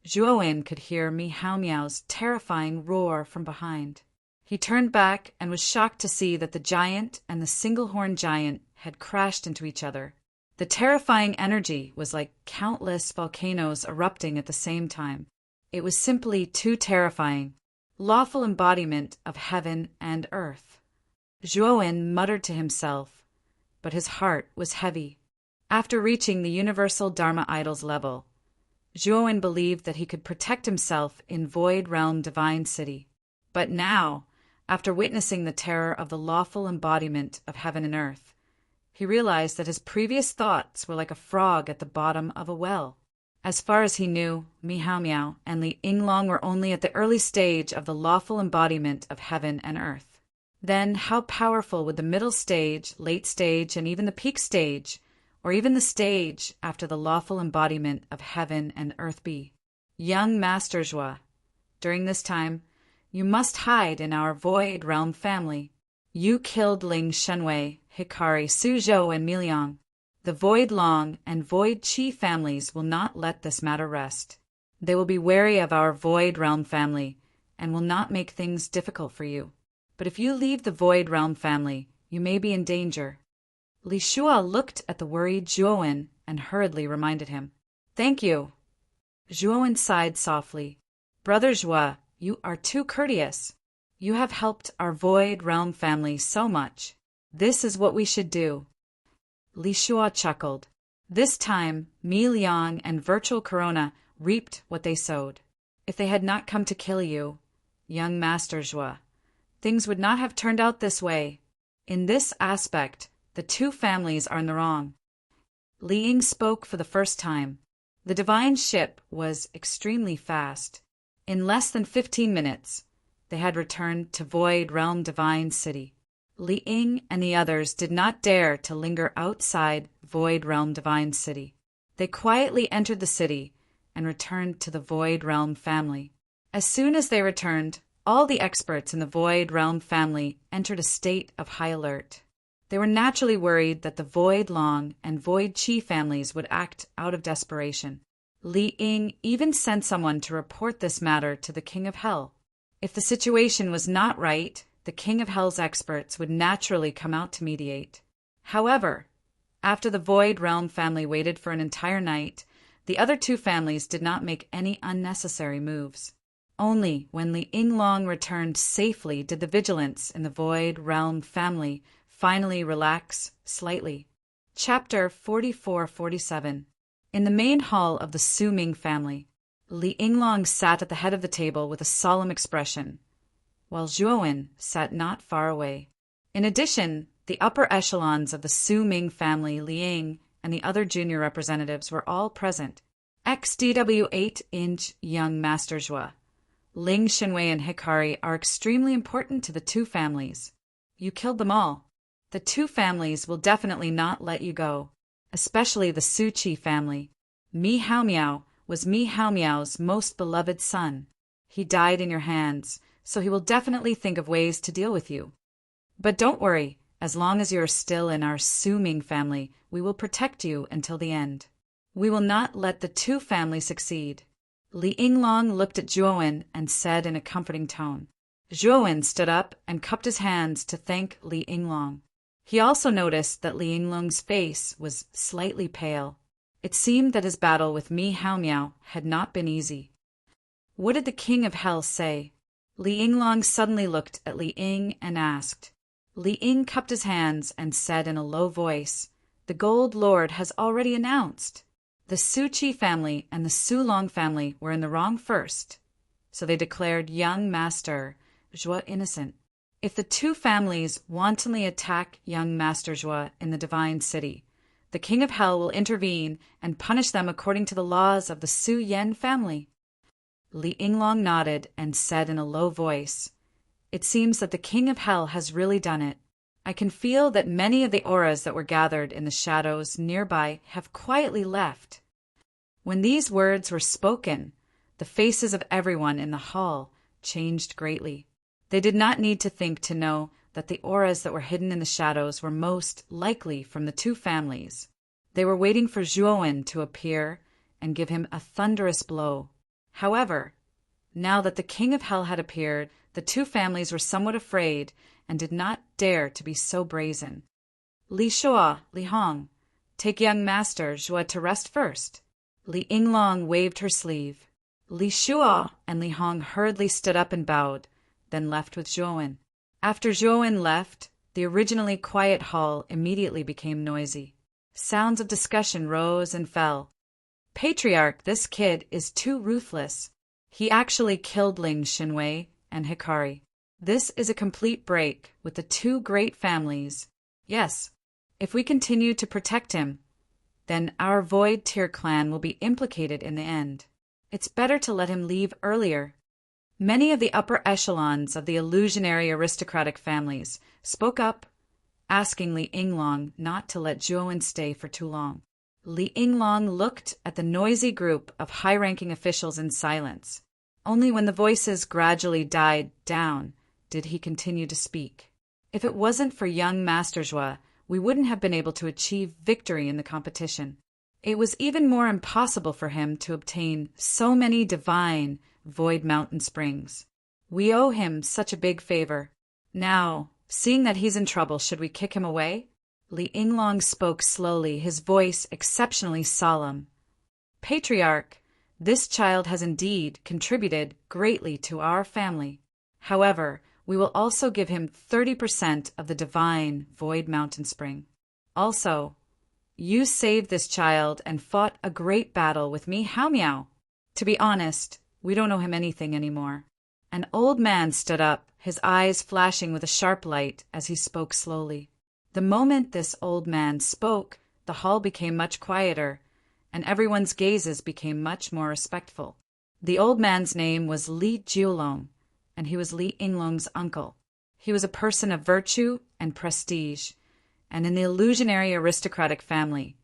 Zhuowen could hear Meow Meow's terrifying roar from behind. He turned back and was shocked to see that the giant and the single-horned giant had crashed into each other. The terrifying energy was like countless volcanoes erupting at the same time. It was simply too terrifying. Lawful embodiment of heaven and earth. Zhuowen muttered to himself, but his heart was heavy. After reaching the universal Dharma idol's level, Zhuowen believed that he could protect himself in Void Realm Divine City. But now, after witnessing the terror of the lawful embodiment of heaven and earth, he realized that his previous thoughts were like a frog at the bottom of a well. As far as he knew, Meow Meow and Li Yinglong were only at the early stage of the lawful embodiment of heaven and earth. Then how powerful would the middle stage, late stage, and even the peak stage, or even the stage after the lawful embodiment of heaven and earth be? Young Master Zhua, during this time, you must hide in our Void Realm family. You killed Ling Shenwei, Hikari, Suzhou, and Miliang. The Void Long and Void Qi families will not let this matter rest. They will be wary of our Void Realm family and will not make things difficult for you. But if you leave the Void Realm family, you may be in danger. Li Shua looked at the worried Zhuowen and hurriedly reminded him. Thank you. Zhuowen sighed softly. Brother Zhua, you are too courteous. You have helped our Void Realm family so much. This is what we should do. Li Shua chuckled. This time, Mi Liang and Virtual Corona reaped what they sowed. If they had not come to kill you, young Master Zhua, things would not have turned out this way. In this aspect, the two families are in the wrong. Li Ying spoke for the first time. The divine ship was extremely fast. In less than 15 minutes, they had returned to Void Realm Divine City. Li Ying and the others did not dare to linger outside Void Realm Divine City. They quietly entered the city and returned to the Void Realm family. As soon as they returned, all the experts in the Void Realm family entered a state of high alert. They were naturally worried that the Void Long and Void Qi families would act out of desperation. Li Ying even sent someone to report this matter to the King of Hell. If the situation was not right, the King of Hell's experts would naturally come out to mediate. However, After the Void Realm family waited for an entire night, the other two families did not make any unnecessary moves. Only when Li Yinglong returned safely did the vigilance in the Void Realm family finally relax slightly. Chapter 44-47. In the main hall of the Su Ming family, Li Yinglong sat at the head of the table with a solemn expression, while Zhuowen sat not far away. In addition, the upper echelons of the Su Ming family, Liang, and the other junior representatives were all present. XDW 8-inch young Master Zhua, Ling Xinwei and Hikari are extremely important to the two families. You killed them all. The two families will definitely not let you go, especially the Su Qi family. Mi Hao Miao was Mi Hao Miao's most beloved son. He died in your hands, so he will definitely think of ways to deal with you. But don't worry, as long as you are still in our Su Ming family, we will protect you until the end. We will not let the two families succeed. Li Yinglong looked at Zhuowen and said in a comforting tone. Zhuowen stood up and cupped his hands to thank Li Yinglong. He also noticed that Li Yinglong's face was slightly pale. It seemed that his battle with Mi Hao Miao had not been easy. What did the King of Hell say? Li Yinglong suddenly looked at Li Ying and asked. Li Ying cupped his hands and said in a low voice, "The Gold Lord has already announced." The Su Qi family and the Su Long family were in the wrong first, so they declared young Master Zhua innocent. If the two families wantonly attack young Master Zhua in the Divine City, the King of Hell will intervene and punish them according to the laws of the Su Yen family. Li Yinglong nodded and said in a low voice, "It seems that the King of Hell has really done it. I can feel that many of the auras that were gathered in the shadows nearby have quietly left." When these words were spoken, the faces of everyone in the hall changed greatly. They did not need to think to know that the auras that were hidden in the shadows were most likely from the two families. They were waiting for Zhuowen to appear and give him a thunderous blow. However, now that the King of Hell had appeared, the two families were somewhat afraid and did not dare to be so brazen. Li Shua, Li Hong, take young Master Zhua to rest first. Li Yinglong waved her sleeve. Li Shua and Li Hong hurriedly stood up and bowed, then left with Zhuowen. After Zhuowen left, the originally quiet hall immediately became noisy. Sounds of discussion rose and fell. Patriarch, this kid is too ruthless. He actually killed Ling Xinwei and Hikari. This is a complete break with the two great families. Yes, if we continue to protect him, then our Void Tier clan will be implicated in the end. It's better to let him leave earlier. Many of the upper echelons of the illusionary aristocratic families spoke up, asking Li Yinglong not to let Zhuowen stay for too long. Li Yinglong looked at the noisy group of high-ranking officials in silence. Only when the voices gradually died down did he continue to speak. If it wasn't for young Master Zhua, we wouldn't have been able to achieve victory in the competition. It was even more impossible for him to obtain so many divine Void Mountain Springs. We owe him such a big favor. Now, seeing that he's in trouble, should we kick him away? Li Yinglong spoke slowly, his voice exceptionally solemn. Patriarch, this child has indeed contributed greatly to our family. However, we will also give him 30% of the divine Void Mountain Spring. Also, you saved this child and fought a great battle with Mi Hao Miao. To be honest, we don't owe him anything anymore. An old man stood up, his eyes flashing with a sharp light as he spoke slowly. The moment this old man spoke, the hall became much quieter, and everyone's gazes became much more respectful. The old man's name was Li Jiulong, and he was Li Yinglong's uncle. He was a person of virtue and prestige, and in the illusionary aristocratic family,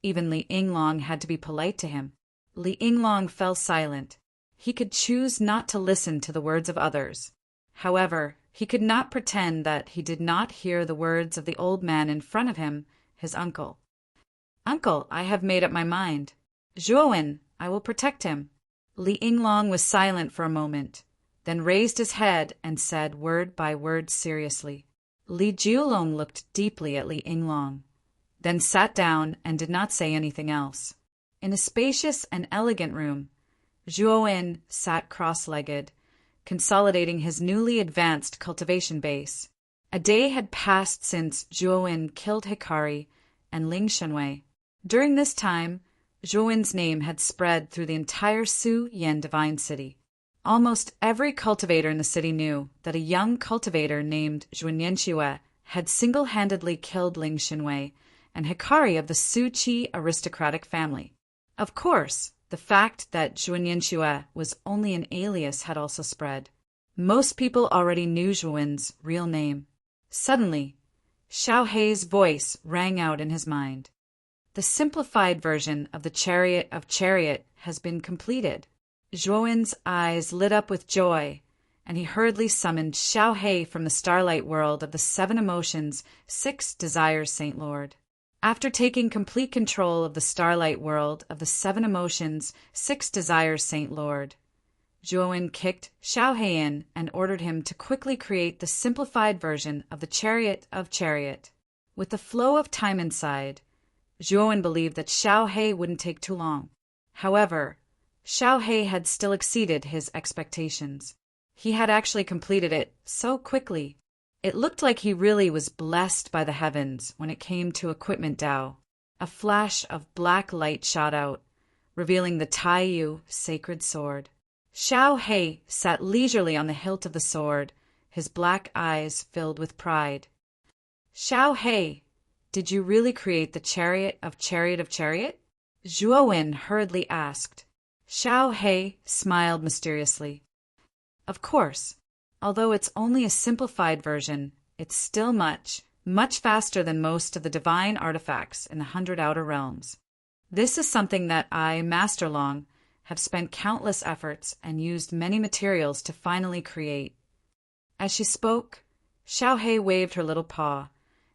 even Li Yinglong had to be polite to him. Li Yinglong fell silent. He could choose not to listen to the words of others. However, he could not pretend that he did not hear the words of the old man in front of him, his uncle. "Uncle, I have made up my mind. Zhuowen, I will protect him." Li Yinglong was silent for a moment, then raised his head and said word by word seriously. Li Jiulong looked deeply at Li Yinglong. then sat down and did not say anything else. In a spacious and elegant room, Zhuowen sat cross-legged, consolidating his newly advanced cultivation base. A day had passed since Zhuowen killed Hikari and Ling Shenwei. During this time, Zhuowen's name had spread through the entire Su Yan Divine City. Almost every cultivator in the city knew that a young cultivator named Zhuowen had single-handedly killed Ling Shenwei and Hikari of the Su Qi aristocratic family. Of course, the fact that Zhuowen was only an alias had also spread. Most people already knew Zhuowen's real name. Suddenly, Xiao Hei's voice rang out in his mind. The simplified version of the Chariot of Chariot has been completed. Zhuowen's eyes lit up with joy, and he hurriedly summoned Xiao Hei from the starlight world of the 7 emotions, 6 desires, Saint Lord. After taking complete control of the starlight world of the 7 emotions, 6 desires, Saint Lord, Zhuowen kicked Xiao Hei in and ordered him to quickly create the simplified version of the Chariot of Chariot. With the flow of time inside, Zhuowen believed that Xiao Hei wouldn't take too long. However, Xiao Hei had still exceeded his expectations. He had actually completed it so quickly. It looked like he really was blessed by the heavens when it came to equipment Dao. A flash of black light shot out, revealing the Taiyu sacred sword. Xiao Hei sat leisurely on the hilt of the sword, his black eyes filled with pride. Xiao Hei, did you really create the Chariot of Chariot? Zhuowen hurriedly asked. Xiao Hei smiled mysteriously. Of course, although it's only a simplified version, it's still much faster than most of the divine artifacts in the 100 Outer Realms. This is something that I, Master Long, have spent countless efforts and used many materials to finally create. As she spoke, Xiao Hei waved her little paw,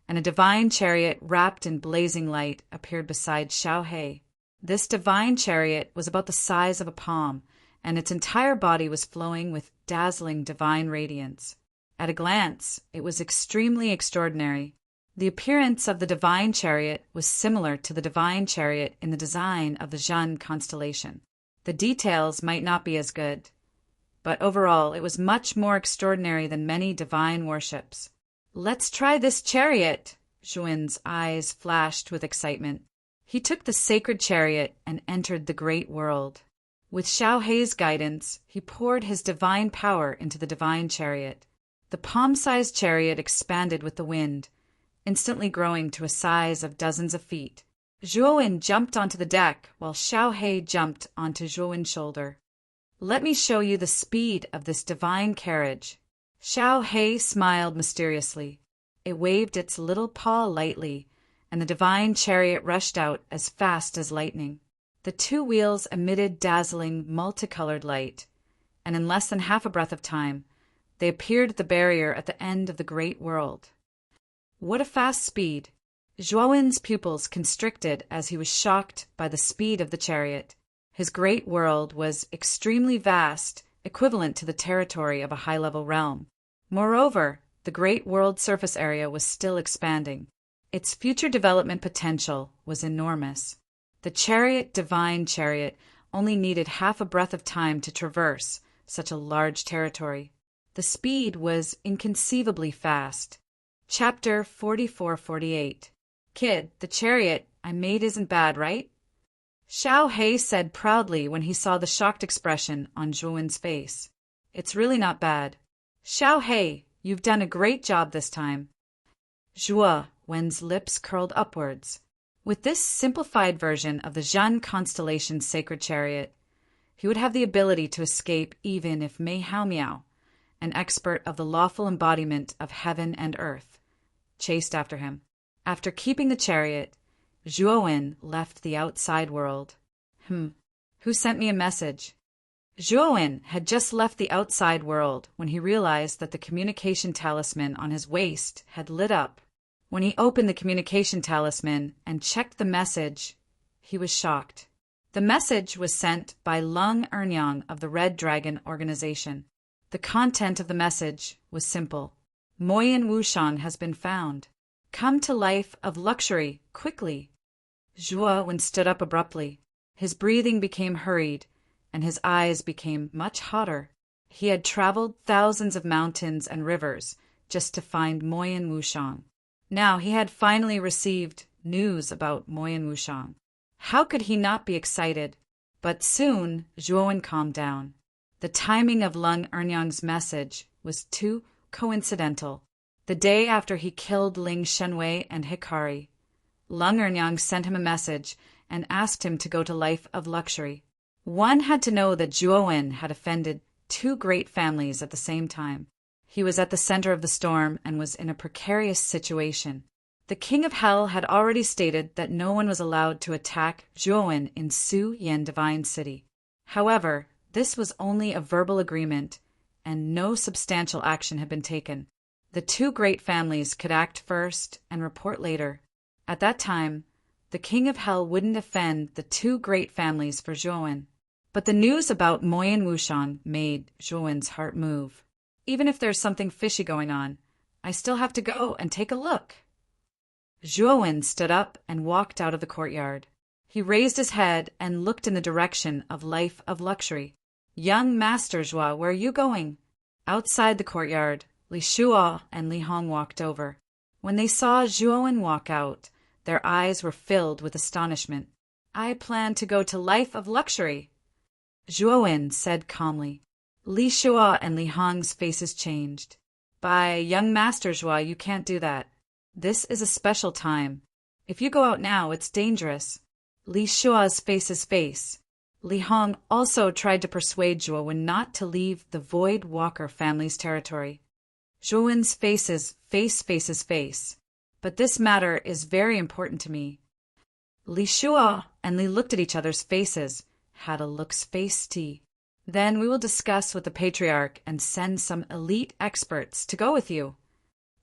and a divine chariot wrapped in blazing light appeared beside Xiao Hei. This divine chariot was about the size of a palm, and its entire body was flowing with dazzling divine radiance. At a glance, it was extremely extraordinary. The appearance of the divine chariot was similar to the divine chariot in the design of the Zhen constellation. The details might not be as good, but overall it was much more extraordinary than many divine worships. Let's try this chariot! Zhuowen's eyes flashed with excitement. He took the sacred chariot and entered the great world. With Xiao Hei's guidance, he poured his divine power into the divine chariot. The palm-sized chariot expanded with the wind, instantly growing to a size of dozens of feet. Zhuowen jumped onto the deck while Xiao Hei jumped onto Zhuowen's shoulder. Let me show you the speed of this divine carriage. Xiao Hei smiled mysteriously. It waved its little paw lightly, and the divine chariot rushed out as fast as lightning. The 2 wheels emitted dazzling, multicolored light, and in less than half a breath of time, they appeared at the barrier at the end of the great world. What a fast speed! Zhuowen's pupils constricted as he was shocked by the speed of the chariot. His great world was extremely vast, equivalent to the territory of a high-level realm. Moreover, the great world surface area was still expanding. Its future development potential was enormous. The divine chariot, only needed half a breath of time to traverse such a large territory. The speed was inconceivably fast. Chapter 44-48. Kid, the chariot I made isn't bad, right? Xiao Hei said proudly when he saw the shocked expression on Zhuowen's face. It's really not bad. Xiao Hei, you've done a great job this time. Zhuowen's lips curled upwards. With this simplified version of the Zhen constellation's sacred chariot, he would have the ability to escape even if Mei Haomiao, an expert of the lawful embodiment of heaven and earth, chased after him. After keeping the chariot, Zhuowen left the outside world. Who sent me a message? Zhuowen had just left the outside world when he realized that the communication talisman on his waist had lit up. When he opened the communication talisman and checked the message, he was shocked. The message was sent by Lung Ernyang of the Red Dragon organization. The content of the message was simple. Moyan Wushang has been found. Come to life of luxury, quickly. Zhuo stood up abruptly. His breathing became hurried, and his eyes became much hotter. He had traveled thousands of mountains and rivers just to find Moyen Wushang. Now he had finally received news about Moyen Wushang. How could he not be excited? But soon Zhuo calmed down. The timing of Lung Ernyang's message was too coincidental. The day after he killed Ling Shenwei and Hikari, Lung Ernyang sent him a message and asked him to go to life of luxury. One had to know that Zhuo had offended two great families at the same time. He was at the center of the storm and was in a precarious situation. The king of hell had already stated that no one was allowed to attack Zhuo in Su Yan Divine City. However, this was only a verbal agreement, and no substantial action had been taken. The two great families could act first and report later. At that time, the king of hell wouldn't offend the two great families for Zhuo. But the news about Moyen Wushang made Zhuo's heart move. Even if there's something fishy going on, I still have to go and take a look. Zhuo stood up and walked out of the courtyard. He raised his head and looked in the direction of life of luxury. Young Master Zhuo, where are you going? Outside the courtyard, Li Shuo and Li Hong walked over. When they saw Zhuo walk out, their eyes were filled with astonishment. I plan to go to life of luxury, Zhuo said calmly. Li Shuo and Li Hong's faces changed. By young Master Zhuo, you can't do that. This is a special time. If you go out now, it's dangerous. Li Shuo's face. Li Hong also tried to persuade Zhuo not to leave the Void Walker family's territory. Zhuo's face. But this matter is very important to me. Li Shuo and Li looked at each other's faces, had a look's face tea. Then we will discuss with the patriarch and send some elite experts to go with you.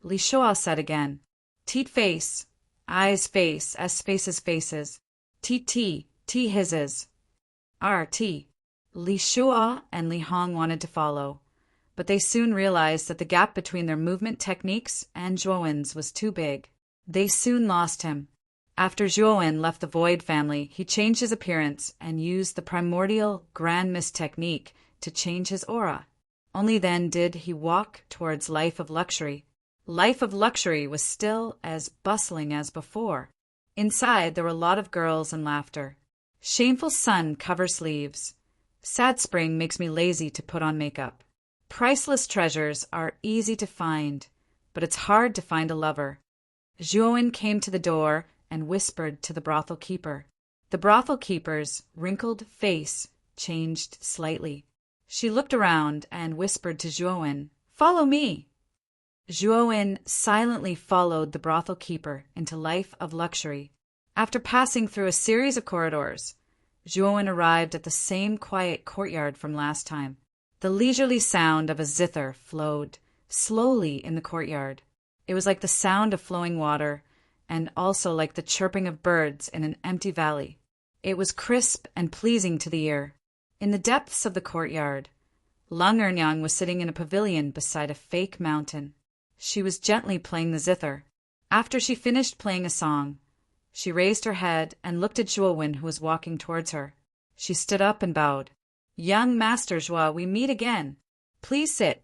Li Shuo said again. Teat face, eyes face, S faces. T hisses. RT. Li Shuo and Li Hong wanted to follow, but they soon realized that the gap between their movement techniques and Zhuo's was too big. They soon lost him. After Zhuo left the Void family, he changed his appearance and used the primordial Grand Mist technique to change his aura. Only then did he walk towards life of luxury. Life of luxury was still as bustling as before. Inside, there were a lot of girls and laughter. Shameful sun covers sleeves. Sad spring makes me lazy to put on makeup. Priceless treasures are easy to find, but it's hard to find a lover. Zhuo came to the door and whispered to the brothel keeper. The brothel keeper's wrinkled face changed slightly. She looked around and whispered to Zhuo, "Follow me." Zhuo silently followed the brothel keeper into life of luxury. After passing through a series of corridors, Zhuo arrived at the same quiet courtyard from last time. The leisurely sound of a zither flowed slowly in the courtyard. It was like the sound of flowing water, and also like the chirping of birds in an empty valley. It was crisp and pleasing to the ear. In the depths of the courtyard, Lung Ernyang was sitting in a pavilion beside a fake mountain. She was gently playing the zither. After she finished playing a song, she raised her head and looked at Zhuo, who was walking towards her. She stood up and bowed. "Young Master Zhuo, we meet again. Please sit."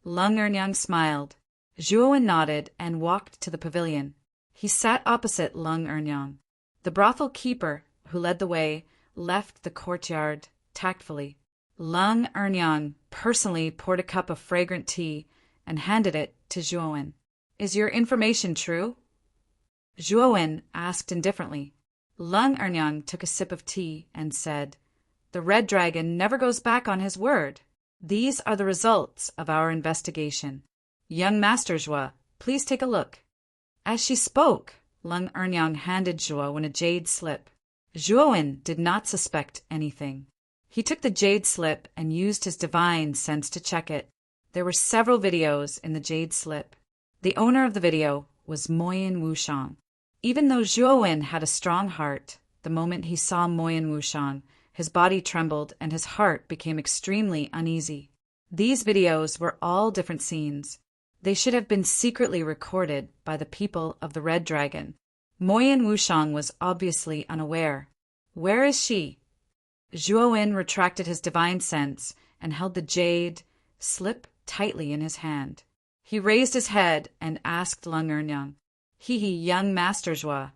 Lung Ernyang smiled. Zhuo nodded and walked to the pavilion. He sat opposite Lung Ernyang. The brothel keeper, who led the way, left the courtyard tactfully. Lung Ernyang personally poured a cup of fragrant tea and handed it to Zhuo. "Is your information true?" Zhuo asked indifferently. Lung Ernyang took a sip of tea and said, "The red dragon never goes back on his word. These are the results of our investigation. Young Master Zhuo, please take a look." As she spoke, Lung Ernyang handed Zhuo a jade slip. Zhuo did not suspect anything. He took the jade slip and used his divine sense to check it. There were several videos in the jade slip. The owner of the video was Moyen Wushang. Even though Zhuo had a strong heart, the moment he saw Moyen Wushang, his body trembled and his heart became extremely uneasy. These videos were all different scenes. They should have been secretly recorded by the people of the Red Dragon. Moyin Wushang was obviously unaware. Where is she? Zhuowen retracted his divine sense and held the jade slip tightly in his hand. He raised his head and asked Leng Ernyang, young Master Zhua,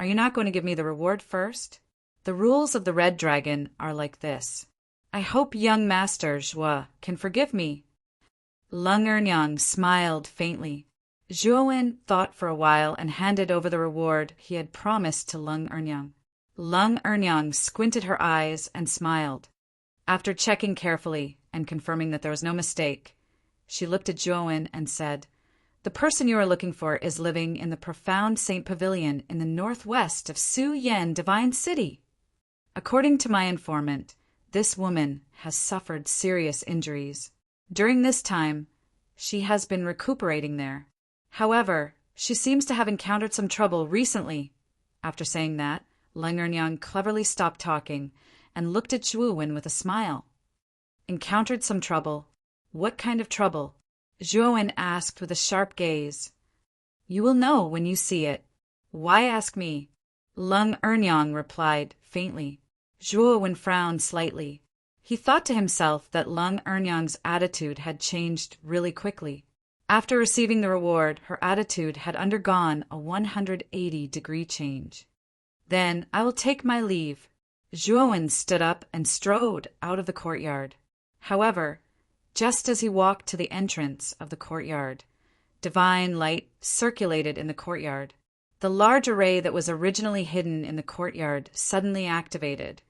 are you not going to give me the reward first? The rules of the Red Dragon are like this. I hope young Master Zhua can forgive me. Leng Ernyang smiled faintly. Zhuowen thought for a while and handed over the reward he had promised to Leng Ernyang. Leng Ernyang squinted her eyes and smiled. After checking carefully and confirming that there was no mistake, she looked at Zhuowen and said, the person you are looking for is living in the profound Saint Pavilion in the northwest of Su Yen Divine City. According to my informant, this woman has suffered serious injuries. During this time, she has been recuperating there. However, she seems to have encountered some trouble recently. After saying that, Leng Ernyang cleverly stopped talking and looked at Zhuowen with a smile. Encountered some trouble? What kind of trouble? Zhuowen asked with a sharp gaze. You will know when you see it. Why ask me? Leng Ernyang replied faintly. Zhuowen frowned slightly. He thought to himself that Leng Ernyang's attitude had changed really quickly. After receiving the reward, her attitude had undergone a 180-degree change. Then I will take my leave. Zhuowen stood up and strode out of the courtyard. However, just as he walked to the entrance of the courtyard, divine light circulated in the courtyard. The large array that was originally hidden in the courtyard suddenly activated,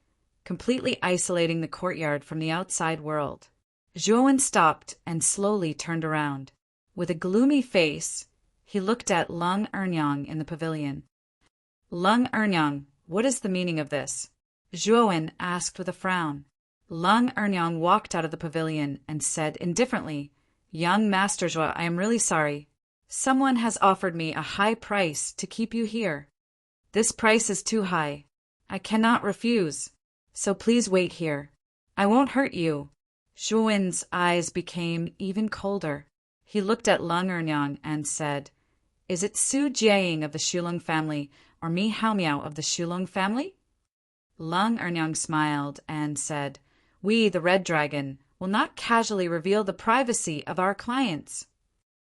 completely isolating the courtyard from the outside world. Zhuowen stopped and slowly turned around. With a gloomy face, he looked at Leng Ernyang in the pavilion. Leng Ernyang, what is the meaning of this? Zhuowen asked with a frown. Leng Ernyang walked out of the pavilion and said indifferently, young Master Zhua, I am really sorry. Someone has offered me a high price to keep you here. This price is too high. I cannot refuse. So please wait here. I won't hurt you. Zhuowen's eyes became even colder. He looked at Leng Ernyang and said, is it Su Jiaying of the Shulong family or Mi Haomiao of the Shulong family? Leng Ernyang smiled and said, we, the Red Dragon, will not casually reveal the privacy of our clients.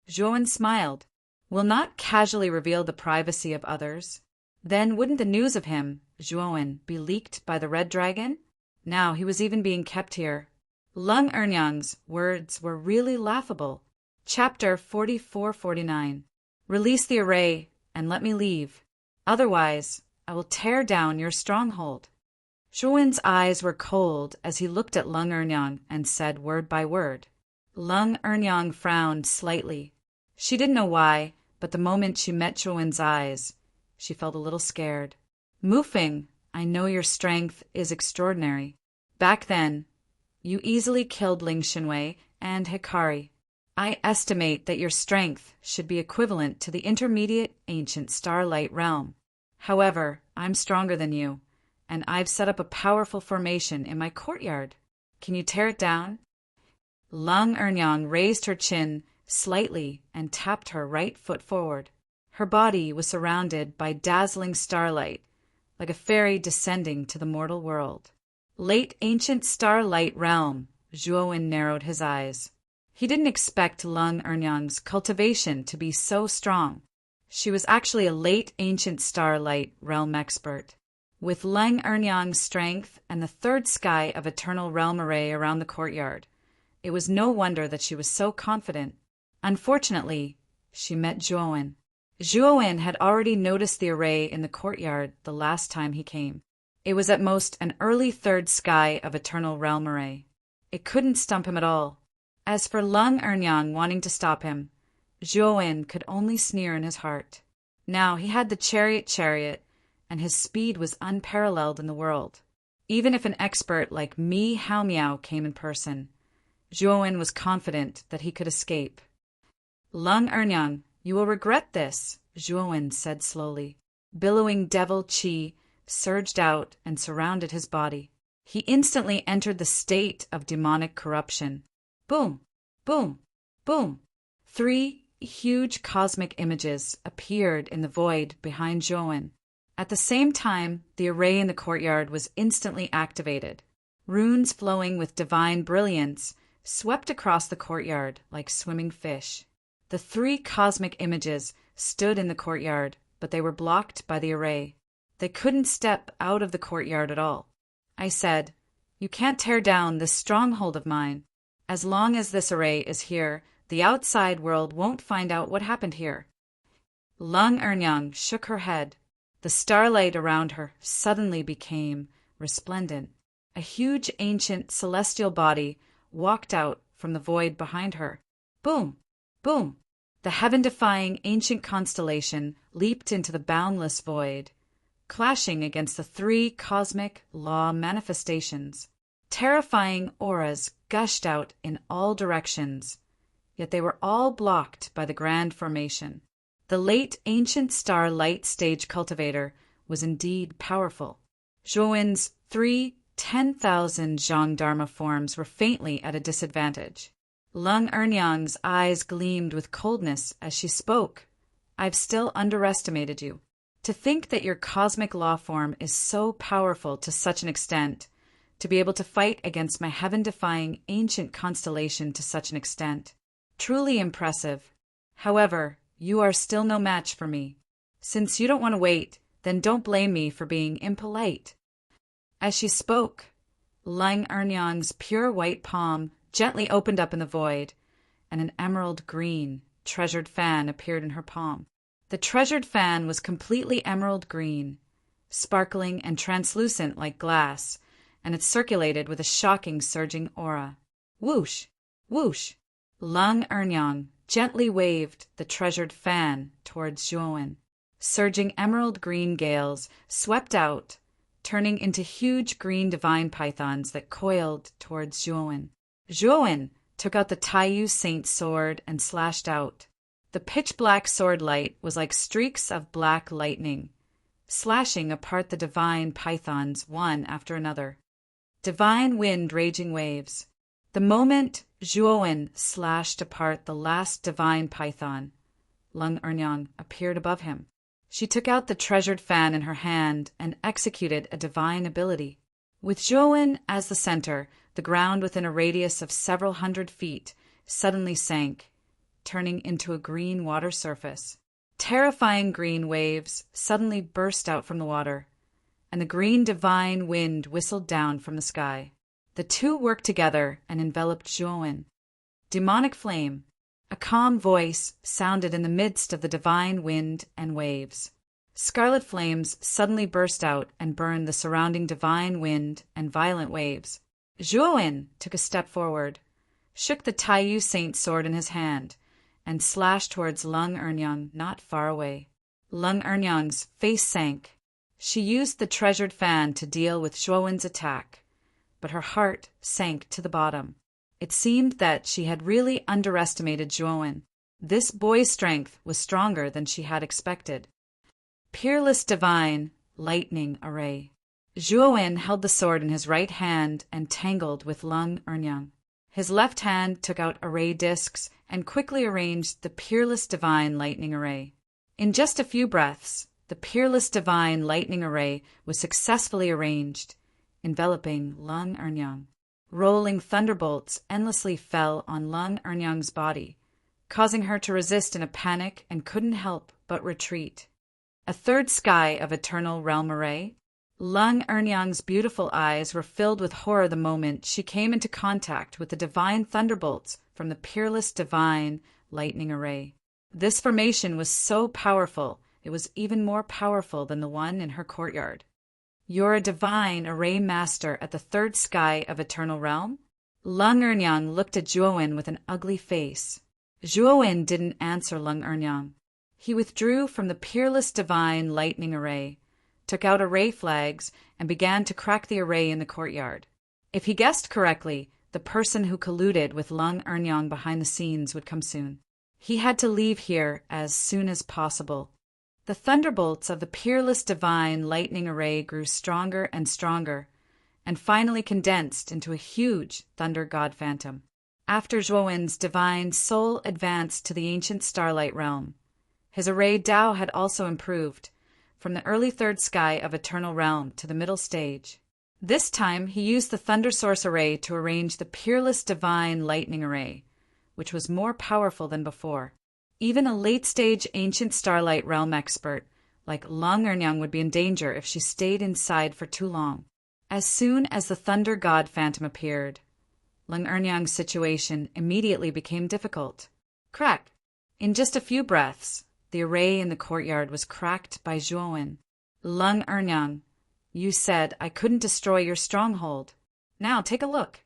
Zhuowen smiled. Will not casually reveal the privacy of others. Then wouldn't the news of him, Zhuowen, be leaked by the Red Dragon? Now he was even being kept here. Leng Ernyang's words were really laughable. Chapter 44-49. Release the array and let me leave. Otherwise, I will tear down your stronghold. Zhuowen's eyes were cold as he looked at Leng Ernyang and said word by word. Leng Ernyang frowned slightly. She didn't know why, but the moment she met Zhuowen's eyes, she felt a little scared. Mufeng, I know your strength is extraordinary. Back then, you easily killed Ling Xinwei and Hikari. I estimate that your strength should be equivalent to the intermediate ancient starlight realm. However, I'm stronger than you, and I've set up a powerful formation in my courtyard. Can you tear it down? Leng Ernyang raised her chin slightly and tapped her right foot forward. Her body was surrounded by dazzling starlight, like a fairy descending to the mortal world. Late ancient starlight realm, Zhuowen narrowed his eyes. He didn't expect Leng Ernyang's cultivation to be so strong. She was actually a late ancient starlight realm expert. With Leng Ernyang's strength and the third sky of eternal realm array around the courtyard, it was no wonder that she was so confident. Unfortunately, she met Zhuowen. Zhuowen had already noticed the array in the courtyard the last time he came. It was at most an early third sky of eternal realm array. It couldn't stump him at all. As for Leng Ernyang wanting to stop him, Zhuowen could only sneer in his heart. Now he had the chariot, and his speed was unparalleled in the world. Even if an expert like Mi Haomiao came in person, Zhuowen was confident that he could escape. Leng Ernyang, you will regret this, Zhuowen said slowly. Billowing devil qi surged out and surrounded his body. He instantly entered the state of demonic corruption. Boom, boom, boom. 3 huge cosmic images appeared in the void behind Zhouwen. At the same time, the array in the courtyard was instantly activated. Runes flowing with divine brilliance swept across the courtyard like swimming fish. The 3 cosmic images stood in the courtyard, but they were blocked by the array. They couldn't step out of the courtyard at all. I said, "You can't tear down this stronghold of mine. As long as this array is here, the outside world won't find out what happened here." Lung Ernyang shook her head. The starlight around her suddenly became resplendent. A huge ancient celestial body walked out from the void behind her. Boom! Boom! The heaven-defying ancient constellation leaped into the boundless void, clashing against the 3 cosmic law manifestations. Terrifying auras gushed out in all directions, yet they were all blocked by the grand formation. The late ancient star light stage cultivator was indeed powerful. Zhouwen's 3 10,000 Zhang Dharma forms were faintly at a disadvantage. Lung Ernyang's eyes gleamed with coldness as she spoke. "I've still underestimated you. To think that your cosmic law form is so powerful to such an extent, to be able to fight against my heaven-defying ancient constellation to such an extent. Truly impressive. However, you are still no match for me. Since you don't want to wait, then don't blame me for being impolite." As she spoke, Lung Ernyang's pure white palm gently opened up in the void, and an emerald green, treasured fan appeared in her palm. The treasured fan was completely emerald green, sparkling and translucent like glass, and it circulated with a shocking surging aura. Whoosh! Whoosh! Lung Ernyang gently waved the treasured fan towards Zhouwen. Surging emerald green gales swept out, turning into huge green divine pythons that coiled towards Zhouwen. Zhouwen took out the Taiyu Saint sword and slashed out. The pitch-black sword light was like streaks of black lightning, slashing apart the divine pythons one after another. Divine wind raging waves. The moment Zhouwen slashed apart the last divine python, Lung Ernyang appeared above him. She took out the treasured fan in her hand and executed a divine ability. With Zhouwen as the center, the ground within a radius of several hundred feet suddenly sank, turning into a green water surface. Terrifying green waves suddenly burst out from the water, and the green divine wind whistled down from the sky. The 2 worked together and enveloped Zhouwen. Demonic flame. A calm voice sounded in the midst of the divine wind and waves. Scarlet flames suddenly burst out and burned the surrounding divine wind and violent waves. Zhouwen took a step forward, shook the Taiyu Saint sword in his hand, and slashed towards Lung Ernyang not far away. Lung Ernyang's face sank. She used the treasured fan to deal with Zhouwen's attack, but her heart sank to the bottom. It seemed that she had really underestimated Zhouwen. This boy's strength was stronger than she had expected. Peerless divine lightning array. Zhouwen held the sword in his right hand and tangled with Lung Ernyang. His left hand took out array discs and quickly arranged the peerless divine lightning array. In just a few breaths, the peerless divine lightning array was successfully arranged, enveloping Lung Ernyang. Rolling thunderbolts endlessly fell on Lung Ernyang's body, causing her to resist in a panic and couldn't help but retreat. A 3rd sky of eternal realm array. Lung Ernyang's beautiful eyes were filled with horror the moment she came into contact with the divine thunderbolts from the peerless divine lightning array. This formation was so powerful, it was even more powerful than the one in her courtyard. "You're a divine array master at the 3rd sky of eternal realm?" Lung Ernyang looked at Zhouwen with an ugly face. Zhouwen didn't answer Lung Ernyang. He withdrew from the peerless divine lightning array, took out array flags, and began to crack the array in the courtyard. If he guessed correctly, the person who colluded with Lung Ernyang behind the scenes would come soon. He had to leave here as soon as possible. The thunderbolts of the peerless divine lightning array grew stronger and stronger, and finally condensed into a huge thunder god phantom. After Zhuowen's divine soul advanced to the ancient starlight realm, his array Tao had also improved, from the early third sky of eternal realm to the middle stage. This time he used the thunder source array to arrange the peerless divine lightning array, which was more powerful than before. Even a late-stage ancient starlight realm expert like Lung Ernyang would be in danger if she stayed inside for too long. As soon as the thunder god phantom appeared, Lung Ernyang's situation immediately became difficult. Crack! In just a few breaths, the array in the courtyard was cracked by Zhuowen. Lung Ernyang, you said I couldn't destroy your stronghold. Now take a look.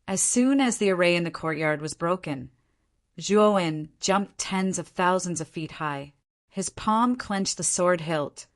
As soon as the array in the courtyard was broken, Zhuowen jumped tens of thousands of feet high. His palm clenched the sword hilt,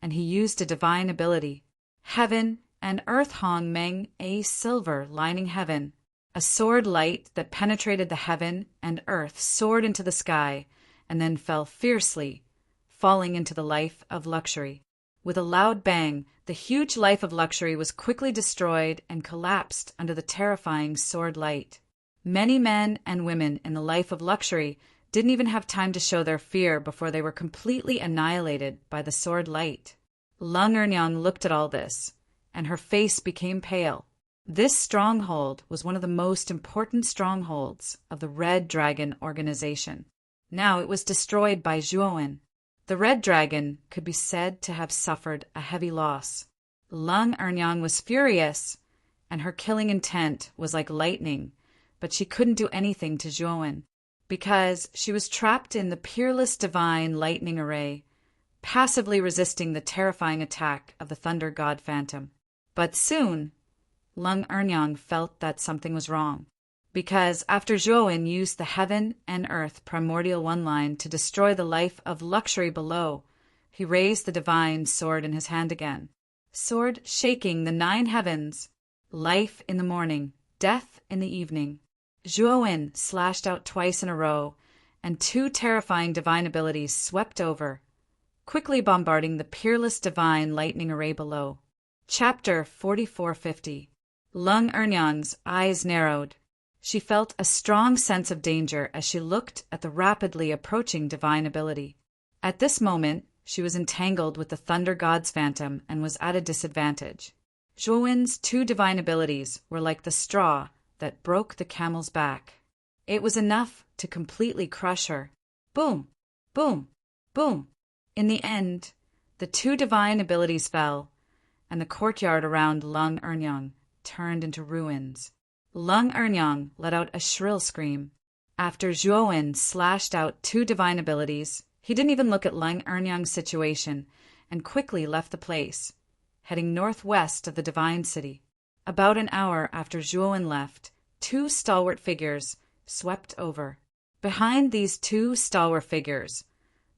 and he used a divine ability. Heaven and Earth Hong Meng A Silver lining heaven. A sword light that penetrated the heaven and earth soared into the sky and then fell fiercely, falling into the life of luxury. With a loud bang, the huge life of luxury was quickly destroyed and collapsed under the terrifying sword light. Many men and women in the life of luxury didn't even have time to show their fear before they were completely annihilated by the sword light. Lung Ernyang looked at all this, and her face became pale. This stronghold was one of the most important strongholds of the Red Dragon organization. Now it was destroyed by Zhuowen. The Red Dragon could be said to have suffered a heavy loss. Lung Ernyang was furious, and her killing intent was like lightning, but she couldn't do anything to Zhuowen, because she was trapped in the peerless divine lightning array, passively resisting the terrifying attack of the thunder god phantom. But soon, Lung Ernyang felt that something was wrong, because after Zhuowen used the heaven and earth primordial one line to destroy the life of luxury below, he raised the divine sword in his hand again. Sword shaking the 9 heavens, life in the morning, death in the evening. Zhuowen slashed out twice in a row, and 2 terrifying divine abilities swept over, quickly bombarding the peerless divine lightning array below. Chapter 4450. Lung Ernyang's eyes narrowed. She felt a strong sense of danger as she looked at the rapidly approaching divine ability. At this moment, she was entangled with the thunder god's phantom and was at a disadvantage. Zhuowen's 2 divine abilities were like the straw that broke the camel's back. It was enough to completely crush her. Boom! Boom! Boom! In the end, the 2 divine abilities fell, and the courtyard around Lung Ernyang turned into ruins. Lung Ernyang let out a shrill scream. After Zhuowen slashed out 2 divine abilities, he didn't even look at Lung Ernyang's situation and quickly left the place, heading northwest of the divine city. About an hour after Zhuowen left, 2 stalwart figures swept over. Behind these 2 stalwart figures,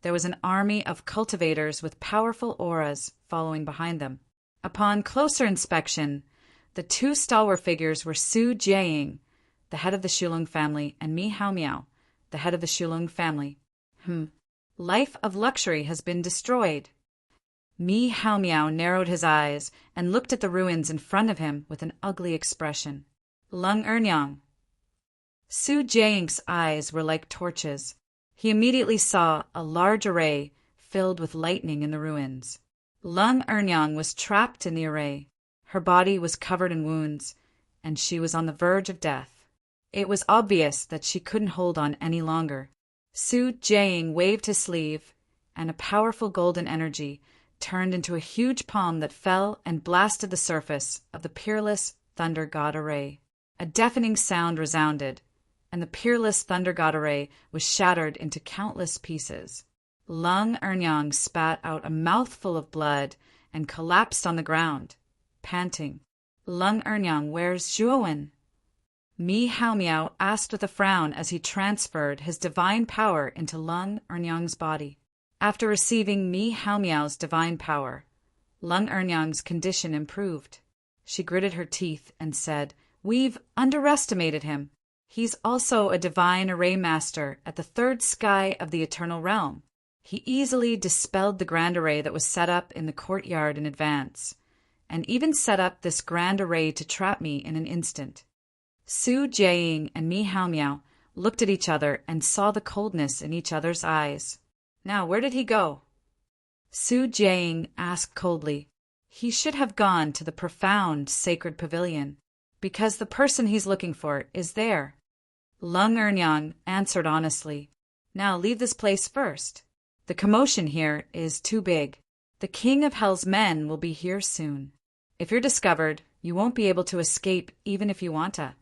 there was an army of cultivators with powerful auras following behind them. Upon closer inspection, the 2 stalwart figures were Su Jiaying, the head of the Shulung family, and Mi Haomiao, the head of the Shulung family. Life of luxury has been destroyed. Mi Haomiao narrowed his eyes and looked at the ruins in front of him with an ugly expression. Lung Ernyang. Su Jiaying's eyes were like torches. He immediately saw a large array filled with lightning in the ruins. Lung Ernyang was trapped in the array. Her body was covered in wounds, and she was on the verge of death. It was obvious that she couldn't hold on any longer. Su Jiaying waved his sleeve, and a powerful golden energy turned into a huge palm that fell and blasted the surface of the peerless thunder god array. A deafening sound resounded, and the peerless thunder god array was shattered into countless pieces. Lung Ernyang spat out a mouthful of blood and collapsed on the ground, panting. Lung Ernyang, where's Zhuowen? Mi Haomiao asked with a frown as he transferred his divine power into Lung Ernyang's body. After receiving Mi Haomiao's divine power, Lung Ernyang's condition improved. She gritted her teeth and said, "We've underestimated him. He's also a divine array master at the 3rd sky of the eternal realm. He easily dispelled the grand array that was set up in the courtyard in advance, and even set up this grand array to trap me in an instant." Su Jiaying and Mi Haomiao looked at each other and saw the coldness in each other's eyes. Now, where did he go? Su Jiaying asked coldly. He should have gone to the profound sacred pavilion, because the person he's looking for is there. Lung Ernyang answered honestly. Now leave this place first. The commotion here is too big. The king of hell's men will be here soon. If you're discovered, you won't be able to escape even if you want to.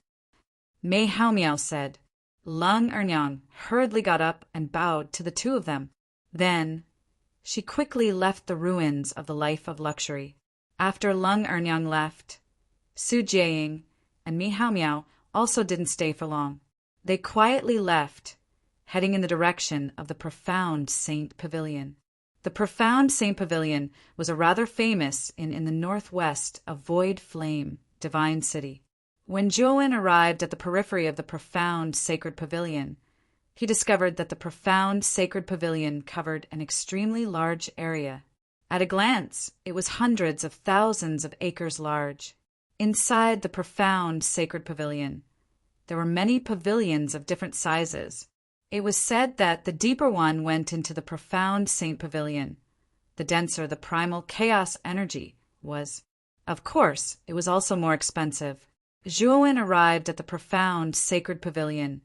Mei Haomiao said. Lung Ernyang hurriedly got up and bowed to the two of them. Then she quickly left the ruins of the life of luxury. After Lung Ernyang left, Su Jiaying and Mi Haomiao also didn't stay for long. They quietly left, heading in the direction of the profound Saint Pavilion. The profound Saint Pavilion was a rather famous in the northwest of Void Flame, Divine City. When Zhuowen arrived at the periphery of the profound Sacred Pavilion, he discovered that the profound Sacred Pavilion covered an extremely large area. At a glance, it was hundreds of thousands of acres large. Inside the profound Sacred Pavilion, there were many pavilions of different sizes. It was said that the deeper one went into the profound Saint Pavilion. The denser the primal chaos energy was. Of course, it was also more expensive. Zhuowen arrived at the profound Sacred Pavilion,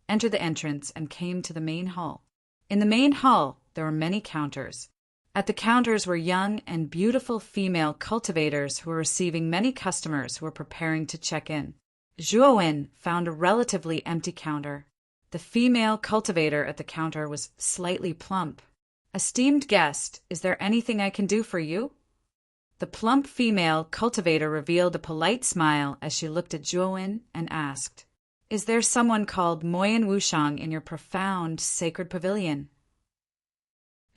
entered the entrance, and came to the main hall. In the main hall, there were many counters. At the counters were young and beautiful female cultivators who were receiving many customers who were preparing to check in. Zhuowen found a relatively empty counter. The female cultivator at the counter was slightly plump. Esteemed guest, is there anything I can do for you? The plump female cultivator revealed a polite smile as she looked at Zhuowen and asked, Is there someone called Moyan Wushang in your profound sacred pavilion?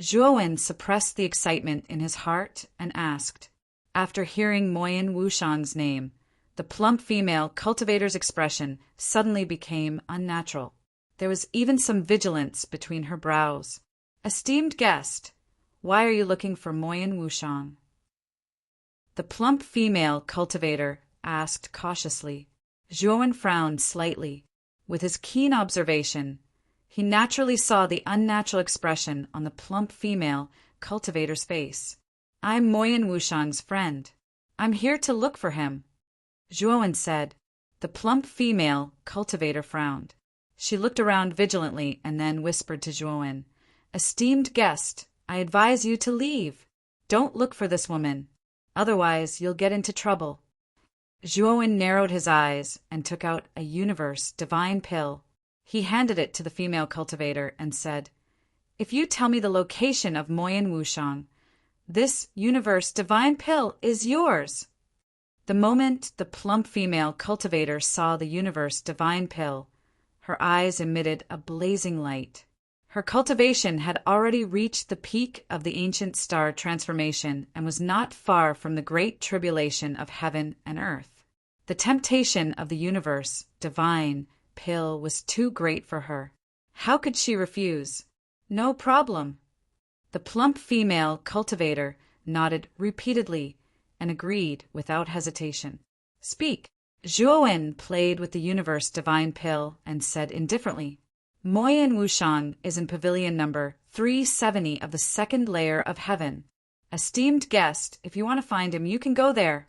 Zhuowen suppressed the excitement in his heart and asked. After hearing Moyan Wushang's name, the plump female cultivator's expression suddenly became unnatural. There was even some vigilance between her brows. Esteemed guest, why are you looking for Moyan Wushang? The plump female cultivator asked cautiously. Zhuowen frowned slightly. With his keen observation, he naturally saw the unnatural expression on the plump female cultivator's face. I'm Moyan Wushang's friend. I'm here to look for him, Zhuowen said. The plump female cultivator frowned. She looked around vigilantly and then whispered to Zhuowen, Esteemed guest, I advise you to leave. Don't look for this woman. Otherwise, you'll get into trouble. Zhuowen narrowed his eyes and took out a universe divine pill. He handed it to the female cultivator and said, If you tell me the location of Moyan Wushang, this universe divine pill is yours. The moment the plump female cultivator saw the universe divine pill, her eyes emitted a blazing light. Her cultivation had already reached the peak of the ancient star transformation and was not far from the great tribulation of heaven and earth. The temptation of the universe divine pill was too great for her. How could she refuse? No problem. The plump female cultivator nodded repeatedly and agreed without hesitation. Speak. Zhuowen played with the universe divine pill and said indifferently, Moyan Wushang is in pavilion number 370 of the second layer of heaven. Esteemed guest, if you want to find him, you can go there.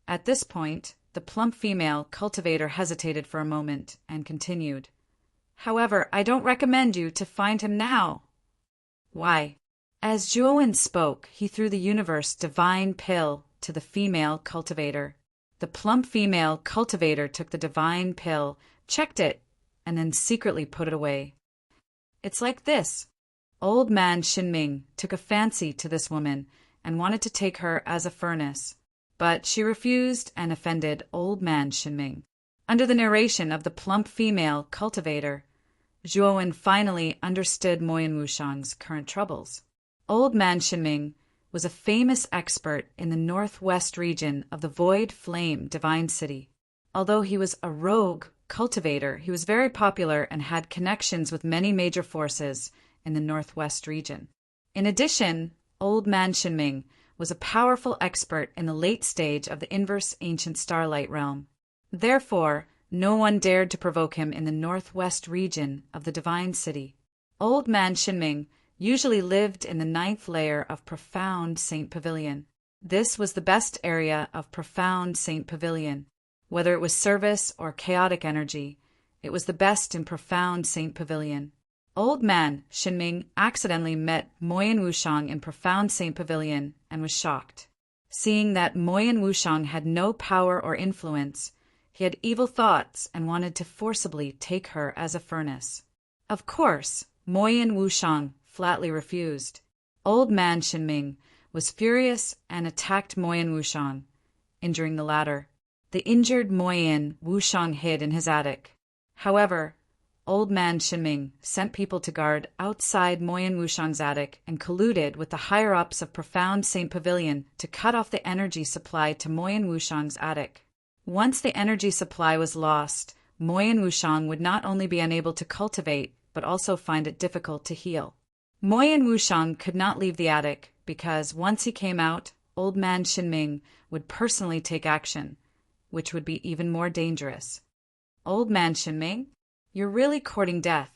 At this point, the plump female cultivator hesitated for a moment and continued, However, I don't recommend you to find him now. Why? As Zhuowen spoke, he threw the universe divine pill to the female cultivator. The plump female cultivator took the divine pill, checked it, and then secretly put it away. It's like this. Old man Xinming took a fancy to this woman and wanted to take her as a furnace, but she refused and offended old man Xinming. Under the narration of the plump female cultivator, Zhuowen finally understood Moyan Wushang's current troubles. Old man Xinming was a famous expert in the northwest region of the Void Flame Divine City. Although he was a rogue cultivator, he was very popular and had connections with many major forces in the northwest region. In addition, Old Man Xinming was a powerful expert in the late stage of the inverse ancient starlight realm. Therefore, No one dared to provoke him in the northwest region of the Divine City. Old Man Shinming usually lived in the 9th layer of Profound Saint Pavilion. This was the best area of Profound Saint Pavilion. Whether it was service or chaotic energy, it was the best in Profound Saint Pavilion. Old Man Shinming accidentally met Moyen Wushang in Profound Saint Pavilion and was shocked. Seeing that Moyen Wushang had no power or influence, he had evil thoughts and wanted to forcibly take her as a furnace. Of course, Moyen Wushang flatly refused. Old Man Shinming was furious and attacked Moyen Wushang, injuring the latter. The injured Moyen Wushang hid in his attic. However, Old Man Shinming sent people to guard outside Moyen Wushang's attic and colluded with the higher-ups of Profound Saint Pavilion to cut off the energy supply to Moyen Wushang's attic. Once the energy supply was lost, Moyen Wushang would not only be unable to cultivate, but also find it difficult to heal. Moyen Wushang could not leave the attic because once he came out, Old Man Shinming would personally take action, which would be even more dangerous. Old Man Shinming, you're really courting death.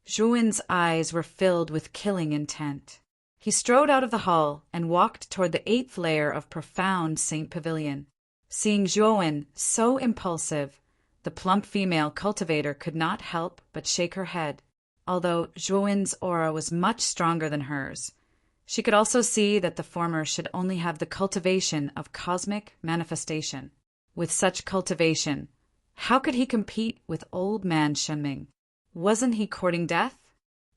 Zhuin's eyes were filled with killing intent. He strode out of the hall and walked toward the 8th layer of Profound Saint Pavilion. Seeing Zhuin so impulsive, the plump female cultivator could not help but shake her head. Although Zhuin's aura was much stronger than hers, she could also see that the former should only have the cultivation of cosmic manifestation. With such cultivation, how could he compete with Old Man Shinming? Wasn't he courting death?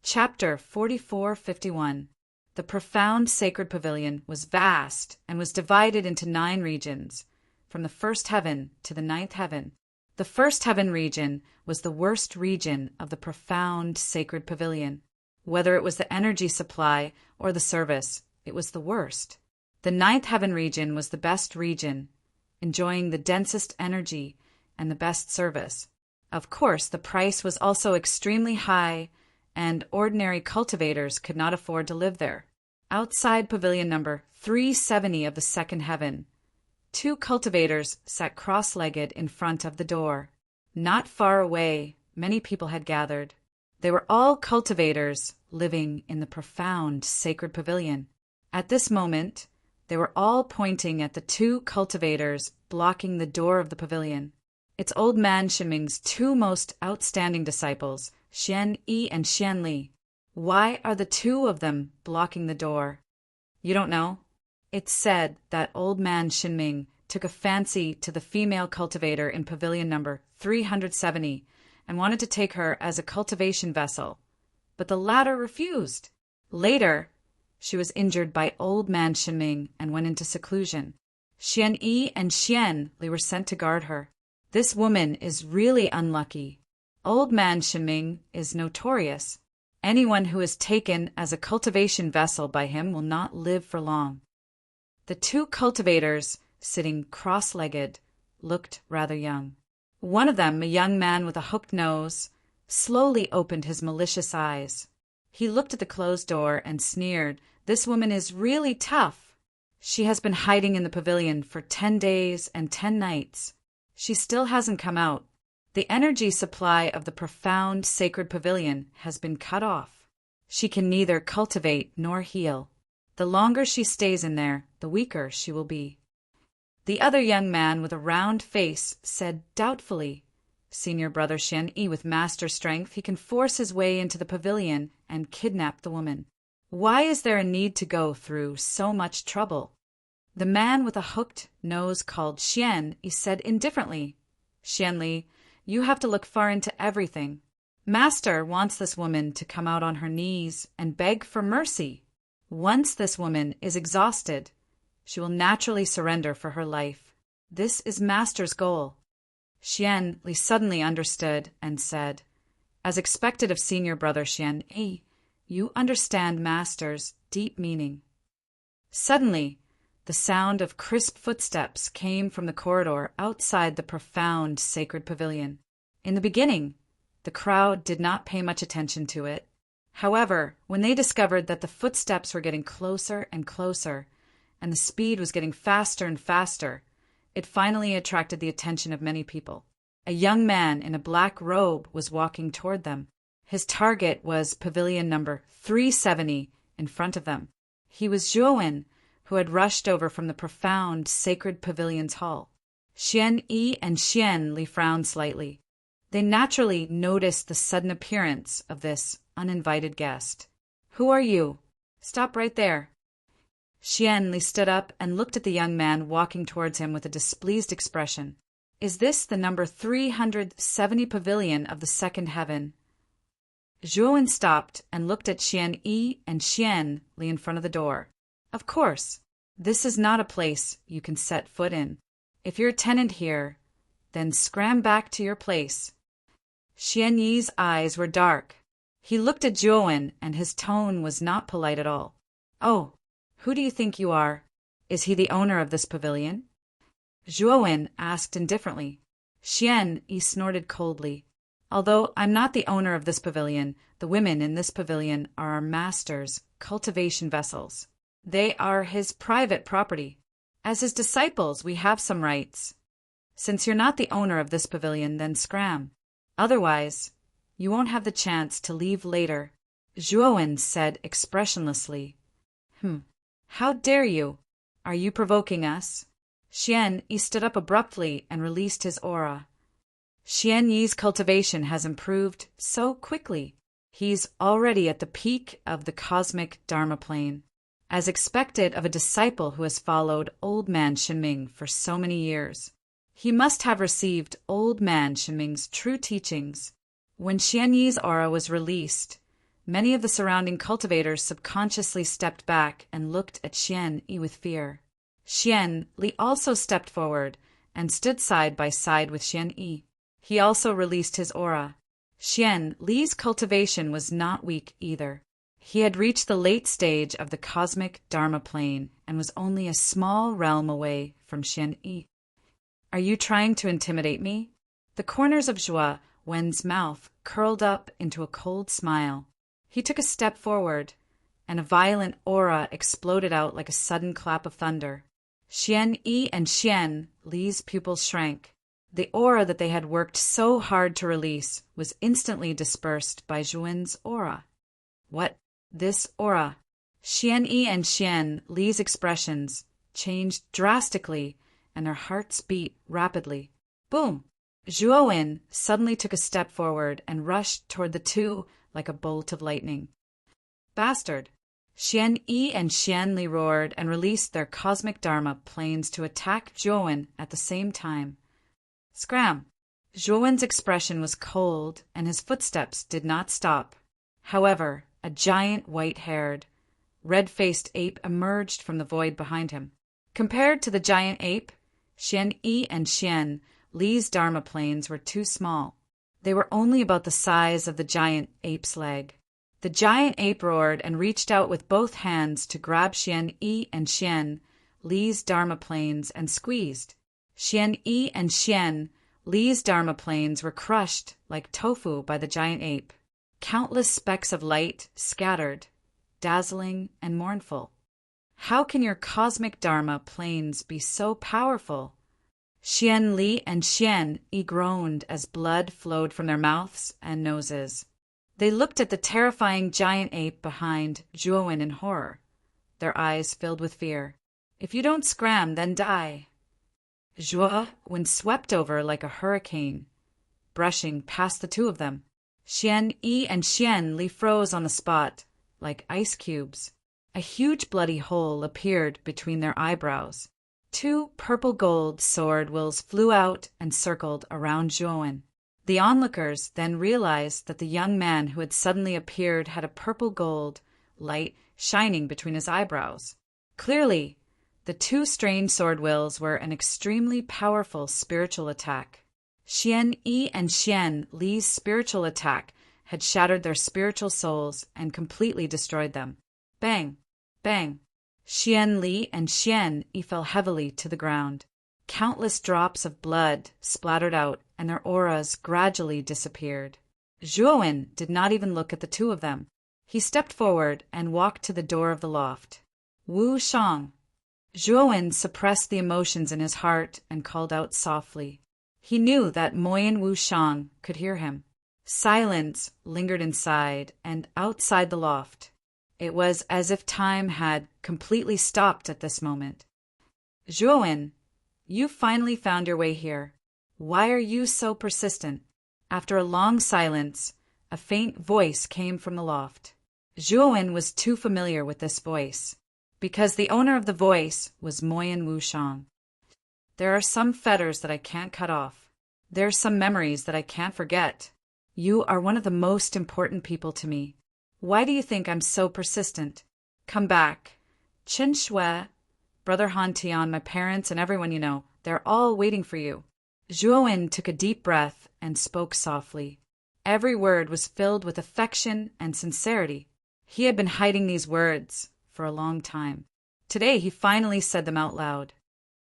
Chapter 4451. The Profound Sacred Pavilion was vast and was divided into 9 regions, from the 1st heaven to the 9th heaven. The 1st heaven region was the worst region of the Profound Sacred Pavilion. Whether it was the energy supply or the service, it was the worst. The 9th heaven region was the best region, enjoying the densest energy and the best service. Of course, the price was also extremely high, and ordinary cultivators could not afford to live there. Outside pavilion number 370 of the 2nd heaven, 2 cultivators sat cross-legged in front of the door. Not far away, many people had gathered. They were all cultivators living in the Profound Sacred Pavilion. At this moment, they were all pointing at the 2 cultivators blocking the door of the pavilion. It's Old Man Shinming's 2 most outstanding disciples, Xian Yi and Xian Li. Why are the 2 of them blocking the door? You don't know? It's said that Old Man Shinming took a fancy to the female cultivator in pavilion number 370 and wanted to take her as a cultivation vessel, but the latter refused. Later, she was injured by Old Man Shinming and went into seclusion. Xian Yi and Xian Li were sent to guard her. This woman is really unlucky. Old Man Shinming is notorious. Anyone who is taken as a cultivation vessel by him will not live for long. The 2 cultivators, sitting cross-legged, looked rather young. One of them, a young man with a hooked nose, slowly opened his malicious eyes. He looked at the closed door and sneered, "This woman is really tough. She has been hiding in the pavilion for 10 days and 10 nights. She still hasn't come out. The energy supply of the Profound Sacred Pavilion has been cut off. She can neither cultivate nor heal. The longer she stays in there, the weaker she will be." The other young man with a round face said doubtfully, "Senior Brother Xian Yi, with master strength, he can force his way into the pavilion and kidnap the woman. Why is there a need to go through so much trouble?" The man with a hooked nose called Xian Yi said indifferently, "Xian Li, you have to look far into everything. Master wants this woman to come out on her knees and beg for mercy. Once this woman is exhausted, she will naturally surrender for her life. This is Master's goal." Xian Li suddenly understood and said, "As expected of Senior Brother Xian Yi, you understand Master's deep meaning." Suddenly, the sound of crisp footsteps came from the corridor outside the Profound Sacred Pavilion. In the beginning, the crowd did not pay much attention to it. However, when they discovered that the footsteps were getting closer and closer, and the speed was getting faster and faster, it finally attracted the attention of many people. A young man in a black robe was walking toward them. His target was pavilion number 370 in front of them. He was Zhuowen, who had rushed over from the profound, sacred pavilion's hall. Xian Yi and Xian Li frowned slightly. They naturally noticed the sudden appearance of this uninvited guest. "Who are you? Stop right there." Xian Li stood up and looked at the young man walking towards him with a displeased expression. "Is this the number 370 pavilion of the second heaven?" Zhuowen stopped and looked at Xian Yi and Xian Li in front of the door. "Of course, this is not a place you can set foot in. If you're a tenant here, then scram back to your place." Xian Yi's eyes were dark. He looked at Zhuowen, and his tone was not polite at all. "Oh, who do you think you are? Is he the owner of this pavilion?" Zhuowen asked indifferently. Xian Yi snorted coldly. "Although I'm not the owner of this pavilion, the women in this pavilion are our master's cultivation vessels. They are his private property. As his disciples, we have some rights. Since you're not the owner of this pavilion, then scram. Otherwise, you won't have the chance to leave later," Zhuowen said expressionlessly. How dare you? Are you provoking us?" Xian Yi stood up abruptly and released his aura. Xian Yi's cultivation has improved so quickly. He's already at the peak of the cosmic Dharma plane, as expected of a disciple who has followed Old Man Shenming for so many years. He must have received Old Man Shenming's true teachings. When Xian Yi's aura was released, many of the surrounding cultivators subconsciously stepped back and looked at Xian Yi with fear. Xian Li also stepped forward and stood side by side with Xian Yi. He also released his aura. Xian Li's cultivation was not weak either. He had reached the late stage of the cosmic Dharma plane and was only a small realm away from Xian Yi. "Are you trying to intimidate me?" The corners of Zhua Wen's mouth curled up into a cold smile. He took a step forward, and a violent aura exploded out like a sudden clap of thunder. Xian Yi and Xian Li's pupils shrank. The aura that they had worked so hard to release was instantly dispersed by Zhuowen's aura. "What? This aura?" Xian Yi and Xian Li's expressions changed drastically, and their hearts beat rapidly. Boom! Zhuowen suddenly took a step forward and rushed toward the two like a bolt of lightning. "Bastard!" Xian Yi and Xian Li roared and released their cosmic Dharma planes to attack Zhuowen at the same time. Scram! Zhuowen's expression was cold, and his footsteps did not stop. However, a giant white-haired, red-faced ape emerged from the void behind him. Compared to the giant ape, Xian Yi and Xian Li's Dharma planes were too small. They were only about the size of the giant ape's leg. The giant ape roared and reached out with both hands to grab Xian Yi and Xian Li's Dharma planes and squeezed. Xian Yi and Xian Li's Dharma planes were crushed like tofu by the giant ape. Countless specks of light scattered, dazzling and mournful. "How can your cosmic Dharma planes be so powerful?" Xian Li and Xian Yi groaned as blood flowed from their mouths and noses. They looked at the terrifying giant ape behind Zhuowen in horror. Their eyes filled with fear. "If you don't scram, then die." Zhuowen swept over like a hurricane, brushing past the two of them. Xian Yi and Xian Li froze on the spot, like ice cubes. A huge bloody hole appeared between their eyebrows. Two purple-gold sword wills flew out and circled around Zhuowen. The onlookers then realized that the young man who had suddenly appeared had a purple-gold light shining between his eyebrows. Clearly, the two strange sword wills were an extremely powerful spiritual attack. Xian Yi and Xian Li's spiritual attack had shattered their spiritual souls and completely destroyed them. Bang! Bang! Xian Li and Xian Yi fell heavily to the ground. Countless drops of blood splattered out, and their auras gradually disappeared. Zhuowen did not even look at the two of them. He stepped forward and walked to the door of the loft. "Wu Shang!" Zhuowen suppressed the emotions in his heart and called out softly. He knew that Moyen Wushang could hear him. Silence lingered inside and outside the loft. It was as if time had completely stopped at this moment. Zhuowen, you finally found your way here. Why are you so persistent? After a long silence, a faint voice came from the loft. Zhuowen was too familiar with this voice, because the owner of the voice was Moyen Wushang. There are some fetters that I can't cut off. There are some memories that I can't forget. You are one of the most important people to me. Why do you think I'm so persistent? Come back. Chen Shui, Brother Han Tian, my parents, and everyone you know, they're all waiting for you. Zhuowen took a deep breath and spoke softly. Every word was filled with affection and sincerity. He had been hiding these words for a long time. Today he finally said them out loud.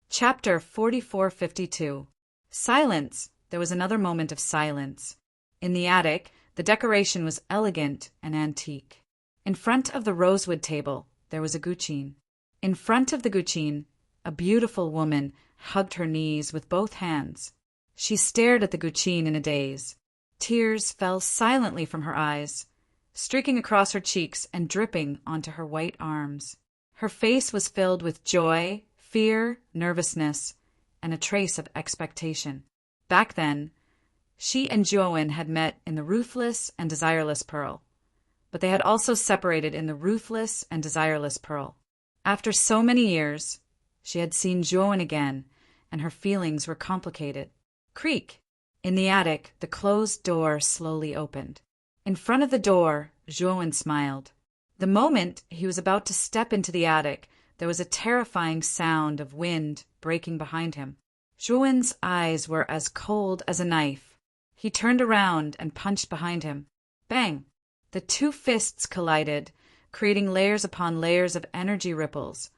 Chapter 4452. Silence. There was another moment of silence. In the attic, the decoration was elegant and antique. In front of the rosewood table, there was a guqin. In front of the guqin, a beautiful woman hugged her knees with both hands. She stared at the guqin in a daze. Tears fell silently from her eyes, streaking across her cheeks and dripping onto her white arms. Her face was filled with joy, fear, nervousness, and a trace of expectation. Back then, she and Zhuowen had met in the Ruthless and Desireless Pearl, but they had also separated in the Ruthless and Desireless Pearl. After so many years, she had seen Zhuowen again, and her feelings were complicated. Creak! In the attic, the closed door slowly opened. In front of the door, Zhuowen smiled. The moment he was about to step into the attic, there was a terrifying sound of wind breaking behind him. Zhuowen's eyes were as cold as a knife. He turned around and punched behind him. Bang! The two fists collided, creating layers upon layers of energy ripples,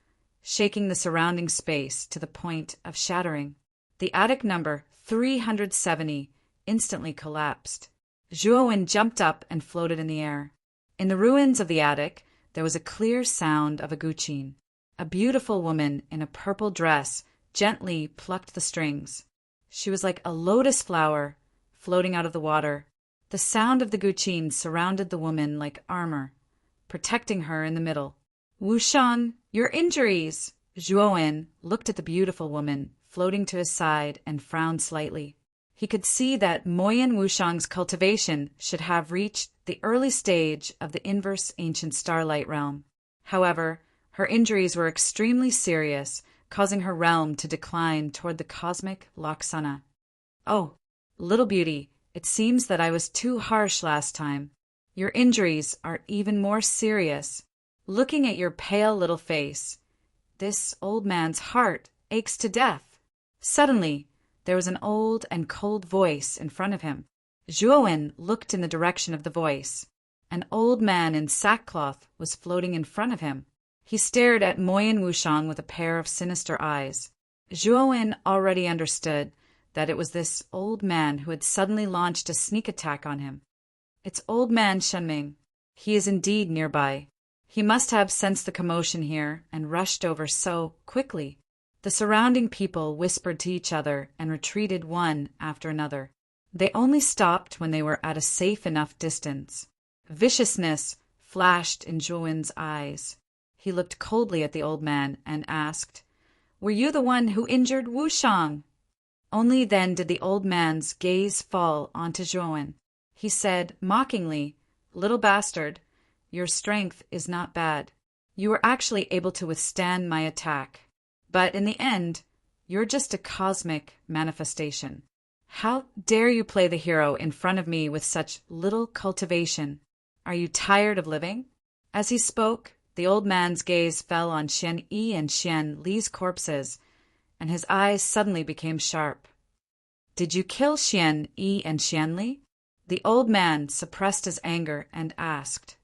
shaking the surrounding space to the point of shattering. The attic number 370 instantly collapsed. Zhuowen jumped up and floated in the air. In the ruins of the attic, there was a clear sound of a guqin. A beautiful woman in a purple dress gently plucked the strings. She was like a lotus flower floating out of the water. The sound of the guqin surrounded the woman like armor, protecting her in the middle. Wushang, your injuries! Zhuowen looked at the beautiful woman floating to his side and frowned slightly. He could see that Moyen Wushang's cultivation should have reached the early stage of the inverse ancient starlight realm. However, her injuries were extremely serious, causing her realm to decline toward the cosmic Laksana. Oh, little beauty, it seems that I was too harsh last time. Your injuries are even more serious. Looking at your pale little face, this old man's heart aches to death. Suddenly, there was an old and cold voice in front of him. Zhuowen looked in the direction of the voice. An old man in sackcloth was floating in front of him. He stared at Moyen Wushang with a pair of sinister eyes. Zhuowen already understood that it was this old man who had suddenly launched a sneak attack on him. It's old man Shenming. He is indeed nearby. He must have sensed the commotion here and rushed over so quickly. The surrounding people whispered to each other and retreated one after another. They only stopped when they were at a safe enough distance. Viciousness flashed in Zhuowen's eyes. He looked coldly at the old man and asked, "Were you the one who injured Wushang?" Only then did the old man's gaze fall onto Zhuowen. He said mockingly, "Little bastard, your strength is not bad. You were actually able to withstand my attack. But in the end, you're just a cosmic manifestation. How dare you play the hero in front of me with such little cultivation? Are you tired of living?" As he spoke, the old man's gaze fell on Xian Yi and Xian Li's corpses, and his eyes suddenly became sharp. "Did you kill Xian Yi and Xian Li?" The old man suppressed his anger and asked.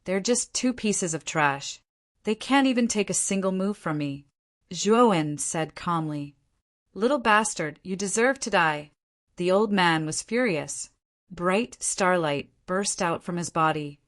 "They're just two pieces of trash. They can't even take a single move from me." Zhuowen said calmly, "Little bastard, you deserve to die." The old man was furious. Bright starlight burst out from his body,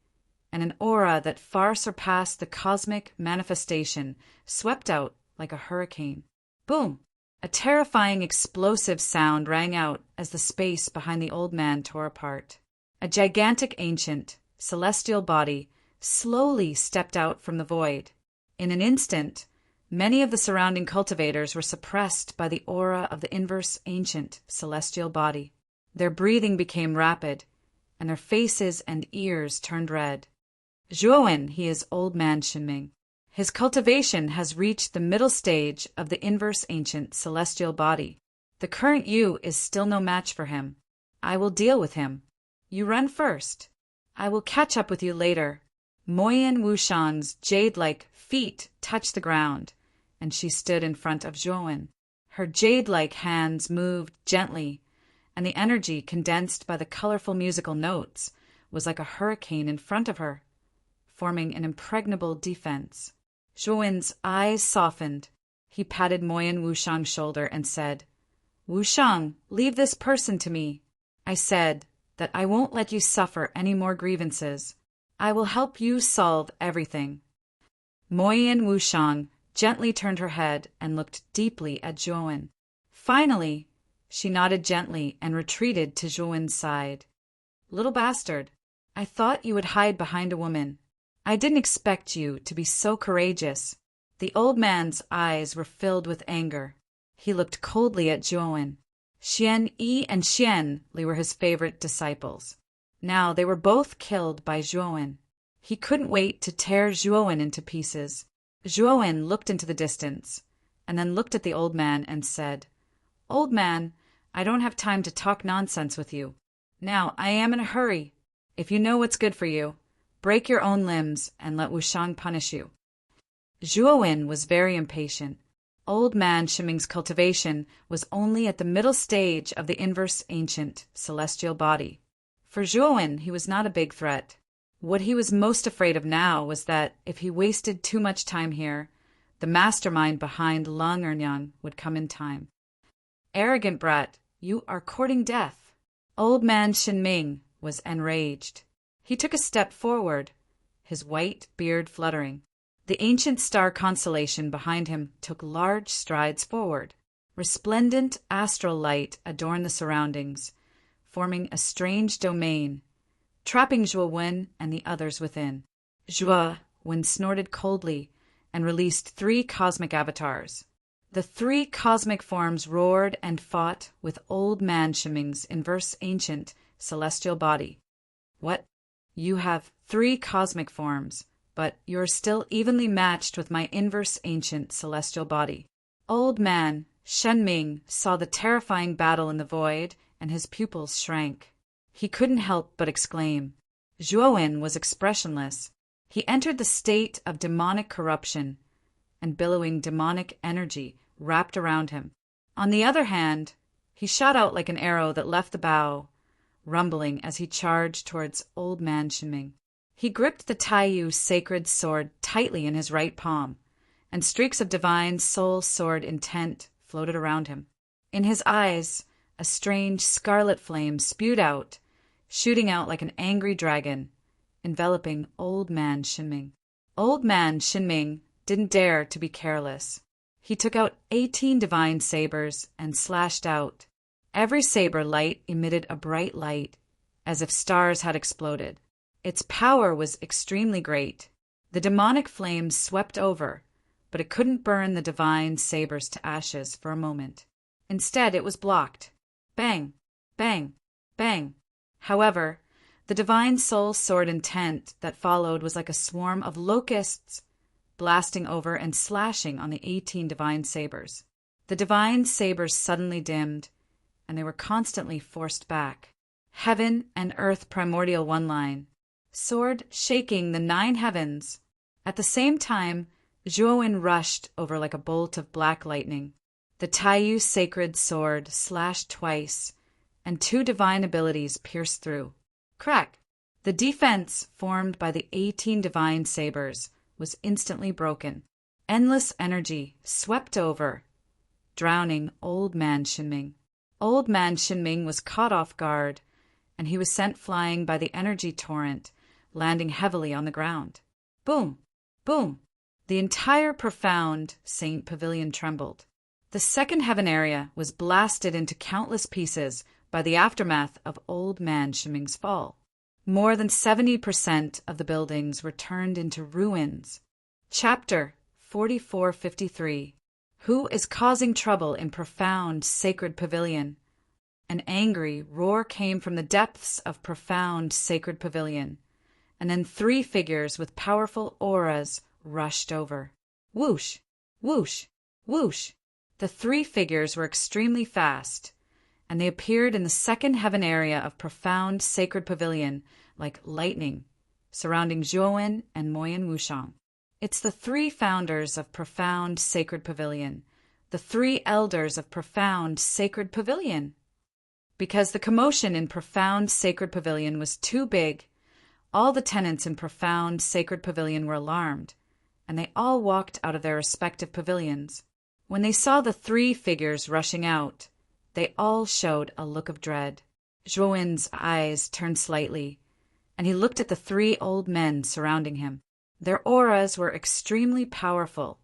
and an aura that far surpassed the cosmic manifestation swept out like a hurricane. Boom! A terrifying explosive sound rang out as the space behind the old man tore apart. A gigantic ancient, celestial body slowly stepped out from the void. In an instant, many of the surrounding cultivators were suppressed by the aura of the inverse ancient celestial body. Their breathing became rapid, and their faces and ears turned red. Zhuowen, he is Old Man Shinming. His cultivation has reached the middle stage of the inverse ancient celestial body. The current you is still no match for him. I will deal with him. You run first. I will catch up with you later. Moyen Wushang's jade-like feet touched the ground, and she stood in front of Zhuowen. Her jade-like hands moved gently, and the energy condensed by the colorful musical notes was like a hurricane in front of her, forming an impregnable defense. Zhuowen's eyes softened. He patted Moyen Wushang's shoulder and said, "Wushang, leave this person to me. I said that I won't let you suffer any more grievances. I will help you solve everything." Moyen Wushang gently turned her head and looked deeply at Zhuowen. Finally, she nodded gently and retreated to Zhuowen's side. "Little bastard, I thought you would hide behind a woman. I didn't expect you to be so courageous." The old man's eyes were filled with anger. He looked coldly at Zhuowen. Xian Yi and Xian Li were his favorite disciples. Now they were both killed by Zhuowen. He couldn't wait to tear Zhuowen into pieces. Zhuowen looked into the distance, and then looked at the old man and said, "Old man, I don't have time to talk nonsense with you. Now I am in a hurry. If you know what's good for you, break your own limbs and let Wushang punish you." Zhuowen was very impatient. Old Man Shiming's cultivation was only at the middle stage of the inverse ancient celestial body. For Zhuowen, he was not a big threat. What he was most afraid of now was that if he wasted too much time here, the mastermind behind Lung Ernyang would come in time. "Arrogant brat, you are courting death." Old Man Shinming was enraged. He took a step forward, his white beard fluttering. The ancient star constellation behind him took large strides forward. Resplendent astral light adorned the surroundings, forming a strange domain, trapping Zhuowen and the others within. Zhuowen snorted coldly and released 3 cosmic avatars. The 3 cosmic forms roared and fought with Old Man Shiming's inverse ancient celestial body. "What? You have 3 cosmic forms, but you're still evenly matched with my inverse ancient celestial body." Old Man Shenming saw the terrifying battle in the void, and his pupils shrank. He couldn't help but exclaim. Zhuowen was expressionless. He entered the state of demonic corruption, and billowing demonic energy wrapped around him. On the other hand, he shot out like an arrow that left the bow, rumbling as he charged towards Old Man Shinming. He gripped the Taiyu sacred sword tightly in his right palm, and streaks of divine soul sword intent floated around him. In his eyes, a strange scarlet flame spewed out, shooting out like an angry dragon, enveloping Old Man Shinming. Old Man Shinming didn't dare to be careless. He took out 18 divine sabers and slashed out. Every saber light emitted a bright light, as if stars had exploded. Its power was extremely great. The demonic flames swept over, but it couldn't burn the divine sabers to ashes for a moment. Instead, it was blocked. Bang, bang, bang. However, the divine soul sword intent that followed was like a swarm of locusts blasting over and slashing on the 18 divine sabers. The divine sabers suddenly dimmed, and they were constantly forced back. Heaven and earth primordial one line, sword shaking the 9 heavens. At the same time, Zhuowen rushed over like a bolt of black lightning. The Taiyu sacred sword slashed twice, and 2 divine abilities pierced through. Crack! The defense formed by the 18 divine sabers was instantly broken. Endless energy swept over, drowning Old Man Shinming. Old Man Shinming was caught off guard, and he was sent flying by the energy torrent, landing heavily on the ground. Boom! Boom! The entire profound Saint Pavilion trembled. The second heaven area was blasted into countless pieces by the aftermath of Old Man Shiming's fall. More than 70% of the buildings were turned into ruins. Chapter 4453. Who is causing trouble in profound sacred pavilion? An angry roar came from the depths of profound sacred pavilion, and then 3 figures with powerful auras rushed over. Whoosh! Whoosh! Whoosh! The 3 figures were extremely fast, and they appeared in the second heaven area of profound sacred pavilion like lightning, surrounding Zhuowen and Moyen Wushang. It's the 3 founders of profound sacred pavilion, the 3 elders of profound sacred pavilion. Because the commotion in profound sacred pavilion was too big, all the tenants in profound sacred pavilion were alarmed, and they all walked out of their respective pavilions. When they saw the 3 figures rushing out, they all showed a look of dread. Zhuowen's eyes turned slightly, and he looked at the 3 old men surrounding him. Their auras were extremely powerful,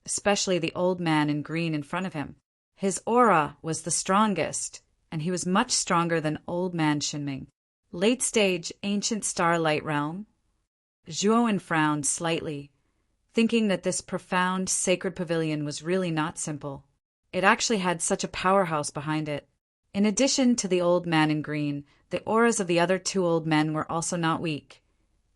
especially the old man in green in front of him. His aura was the strongest, and he was much stronger than Old Man Shinming. Late-stage ancient starlight realm? Zhuowen frowned slightly, thinking that this profound sacred pavilion was really not simple. It actually had such a powerhouse behind it. In addition to the old man in green, the auras of the other 2 old men were also not weak,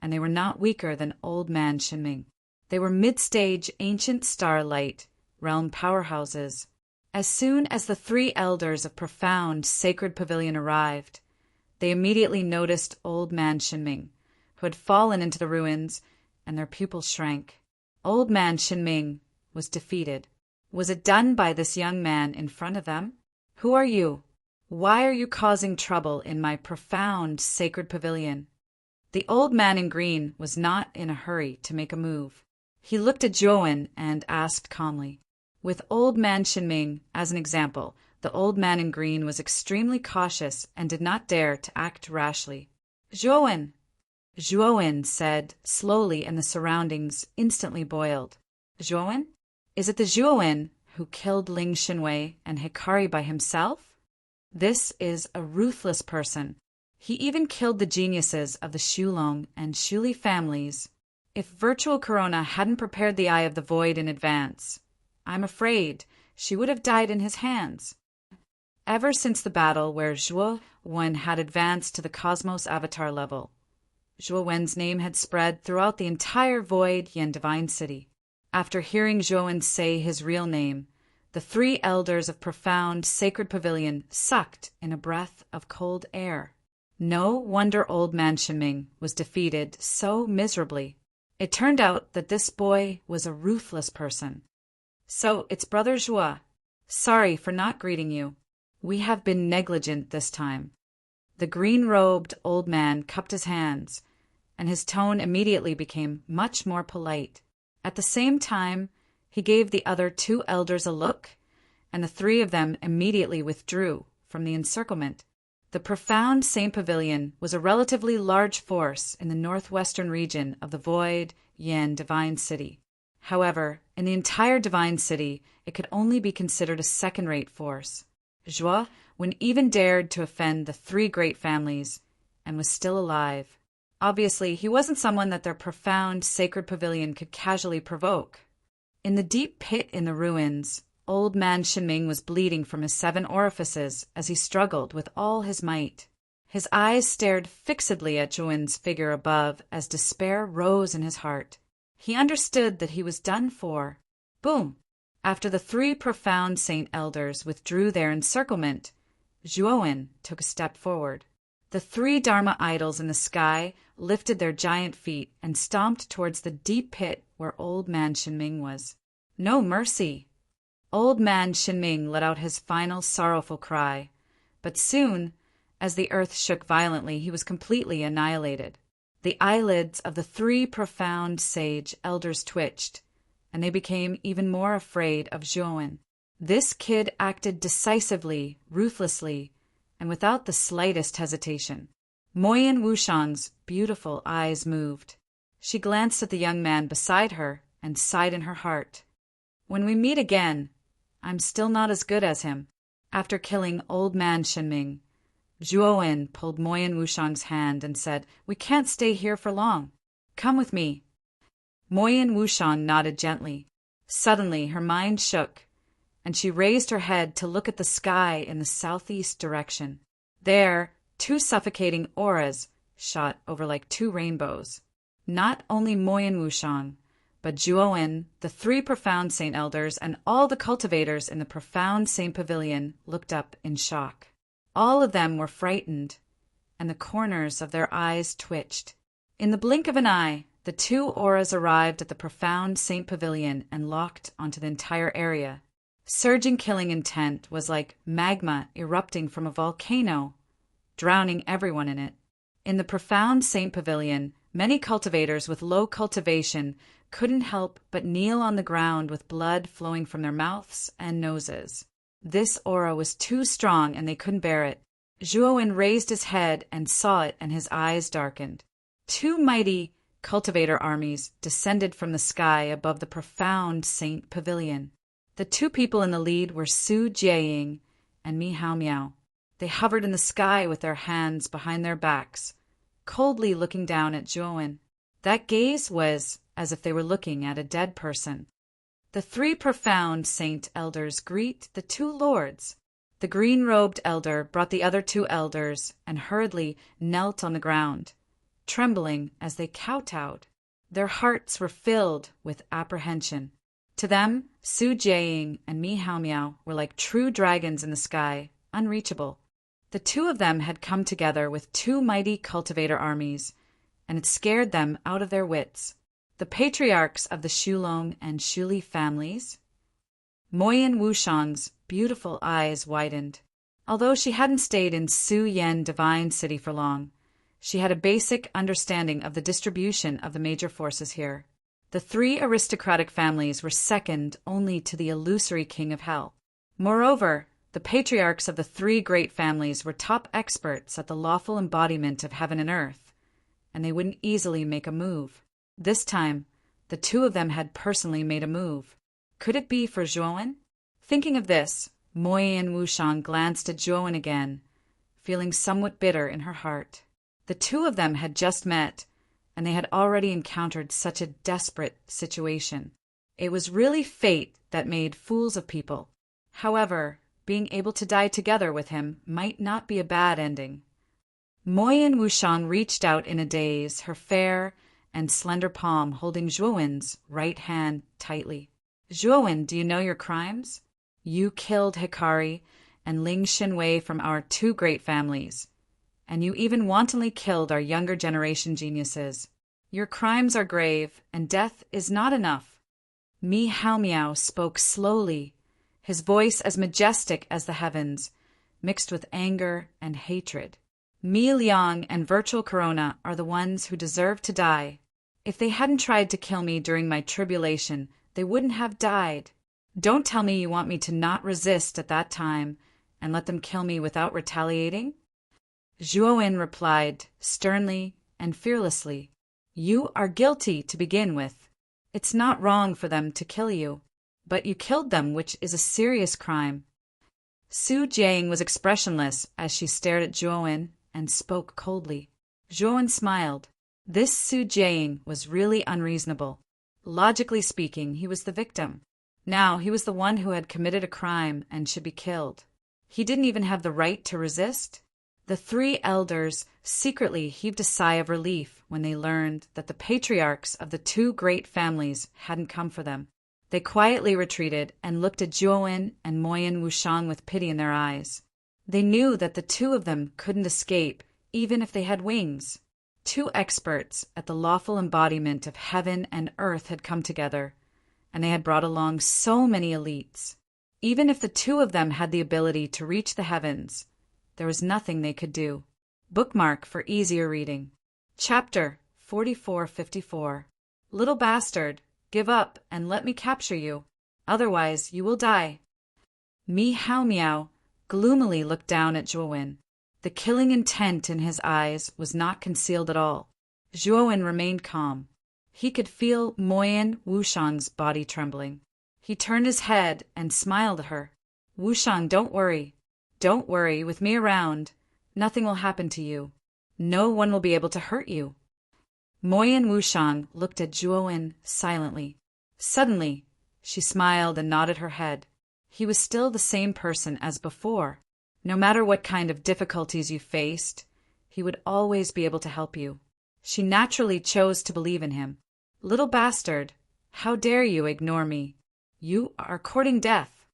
and they were not weaker than Old Man Shinming. They were mid-stage ancient starlight realm powerhouses. As soon as the 3 elders of profound sacred pavilion arrived, they immediately noticed Old Man Shinming, who had fallen into the ruins, and their pupils shrank. Old Man Shinming was defeated. Was it done by this young man in front of them? Who are you? Why are you causing trouble in my profound sacred pavilion? The old man in green was not in a hurry to make a move. He looked at Zhuowen and asked calmly. With Old Man Shinming as an example, the old man in green was extremely cautious and did not dare to act rashly. Zhuowen! Zhuowen said slowly, and the surroundings instantly boiled. Zhuowen? Is it the Zhuowen who killed Ling Xinwei and Hikari by himself? This is a ruthless person. He even killed the geniuses of the Xulong and Shuli families. If Virtual Corona hadn't prepared the Eye of the Void in advance, I'm afraid she would have died in his hands. Ever since the battle where Zhuowen had advanced to the Cosmos Avatar level, Zhuowen's name had spread throughout the entire Void Yen Divine City. After hearing Zhuowen say his real name, the 3 elders of profound sacred pavilion sucked in a breath of cold air. No wonder Old Man Shinming was defeated so miserably. It turned out that this boy was a ruthless person. So it's Brother Zhuo. Sorry for not greeting you. We have been negligent this time. The green-robed old man cupped his hands, and his tone immediately became much more polite. At the same time, he gave the other 2 elders a look, and the 3 of them immediately withdrew from the encirclement. The profound Saint Pavilion was a relatively large force in the northwestern region of the Void Yen Divine City. However, in the entire Divine City, it could only be considered a second-rate force. Zhuo, when even dared to offend the 3 great families, and was still alive. Obviously, he wasn't someone that their profound sacred pavilion could casually provoke. In the deep pit in the ruins, Old Man Shinming was bleeding from his 7 orifices as he struggled with all his might. His eyes stared fixedly at Zhuowen's figure above as despair rose in his heart. He understood that he was done for. Boom! After the 3 profound saint elders withdrew their encirclement, Zhuowen took a step forward. The 3 Dharma idols in the sky lifted their giant feet and stomped towards the deep pit where Old Man Shinming was. No mercy! Old Man Shinming let out his final sorrowful cry, but soon, as the earth shook violently, he was completely annihilated. The eyelids of the 3 profound sage elders twitched, and they became even more afraid of Zhuowen. This kid acted decisively, ruthlessly, and without the slightest hesitation. Moyen Wushang's beautiful eyes moved. She glanced at the young man beside her and sighed in her heart. When we meet again, I'm still not as good as him. After killing old man Shinming, Zhuowen pulled Moyen Wushang's hand and said, "We can't stay here for long. Come with me." Moyen Wushang nodded gently. Suddenly her mind shook, and she raised her head to look at the sky in the southeast direction. There, two suffocating auras shot over like two rainbows. Not only Moyen Wushang, but Zhuowen, the three profound Saint Elders, and all the cultivators in the profound Saint Pavilion looked up in shock. All of them were frightened, and the corners of their eyes twitched. In the blink of an eye, the two auras arrived at the profound Saint Pavilion and locked onto the entire area. Surging killing intent was like magma erupting from a volcano, drowning everyone in it. In the profound Saint Pavilion, many cultivators with low cultivation couldn't help but kneel on the ground with blood flowing from their mouths and noses. This aura was too strong and they couldn't bear it. Zhuowen raised his head and saw it, and his eyes darkened. Two mighty cultivator armies descended from the sky above the profound Saint Pavilion. The two people in the lead were Su Jiaying and Mi Hao Miao. They hovered in the sky with their hands behind their backs, coldly looking down at Zhuowen. That gaze was as if they were looking at a dead person. The three profound Saint Elders greet the two lords. The green-robed elder brought the other two elders and hurriedly knelt on the ground, trembling as they kowtowed. Their hearts were filled with apprehension. To them, Su Jiaying and Mi Hao Miao were like true dragons in the sky, unreachable. The two of them had come together with two mighty cultivator armies, and it scared them out of their wits. The patriarchs of the Shulong and Shuli families. Moyen Wushang's beautiful eyes widened. Although she hadn't stayed in Su Yen Divine City for long, she had a basic understanding of the distribution of the major forces here. The three aristocratic families were second only to the illusory king of hell. Moreover, the patriarchs of the three great families were top experts at the lawful embodiment of heaven and earth, and they wouldn't easily make a move. This time, the two of them had personally made a move. Could it be for Zhuowen? Thinking of this, Moyen Wushang glanced at Zhuowen again, feeling somewhat bitter in her heart. The two of them had just met, and they had already encountered such a desperate situation. It was really fate that made fools of people. However, being able to die together with him might not be a bad ending. Moyen Wushang reached out in a daze, her fair and slender palm holding Zhuowen's right hand tightly. "Zhuowen, do you know your crimes? You killed Hikari and Ling Xinwei from our two great families, and you even wantonly killed our younger generation geniuses. Your crimes are grave, and death is not enough." Mi Hao Miao spoke slowly, his voice as majestic as the heavens, mixed with anger and hatred. "Mi Liang and Virtual Corona are the ones who deserve to die. If they hadn't tried to kill me during my tribulation, they wouldn't have died. Don't tell me you want me to not resist at that time and let them kill me without retaliating?" Zhuowen replied, sternly and fearlessly, "You are guilty to begin with. It's not wrong for them to kill you, but you killed them, which is a serious crime." Su Jiaying was expressionless as she stared at Zhuowen and spoke coldly. Zhuowen smiled. This Su Jiaying was really unreasonable. Logically speaking, he was the victim. Now he was the one who had committed a crime and should be killed. He didn't even have the right to resist. The three elders secretly heaved a sigh of relief when they learned that the patriarchs of the two great families hadn't come for them. They quietly retreated and looked at Zhuowen and Moyen Wushang with pity in their eyes. They knew that the two of them couldn't escape, even if they had wings. Two experts at the lawful embodiment of heaven and earth had come together, and they had brought along so many elites. Even if the two of them had the ability to reach the heavens, there was nothing they could do. Bookmark for easier reading. Chapter 4454. Little bastard, give up and let me capture you. Otherwise you will die. Mi Hao Miao gloomily looked down at Zhuowen. The killing intent in his eyes was not concealed at all. Zhuowen remained calm. He could feel Moyen Wushang's body trembling. He turned his head and smiled at her. Wushang, don't worry. Don't worry, with me around, nothing will happen to you. No one will be able to hurt you. Moyen Wushang looked at Zhuowen silently. Suddenly, she smiled and nodded her head. He was still the same person as before. No matter what kind of difficulties you faced, he would always be able to help you. She naturally chose to believe in him. Little bastard, how dare you ignore me? You are courting death.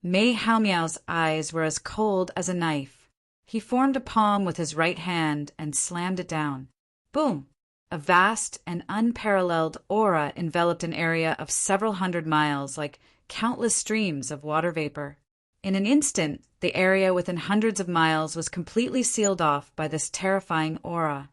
Mei Haomiao's eyes were as cold as a knife. He formed a palm with his right hand and slammed it down. Boom! A vast and unparalleled aura enveloped an area of several hundred miles like countless streams of water vapor. In an instant, the area within hundreds of miles was completely sealed off by this terrifying aura,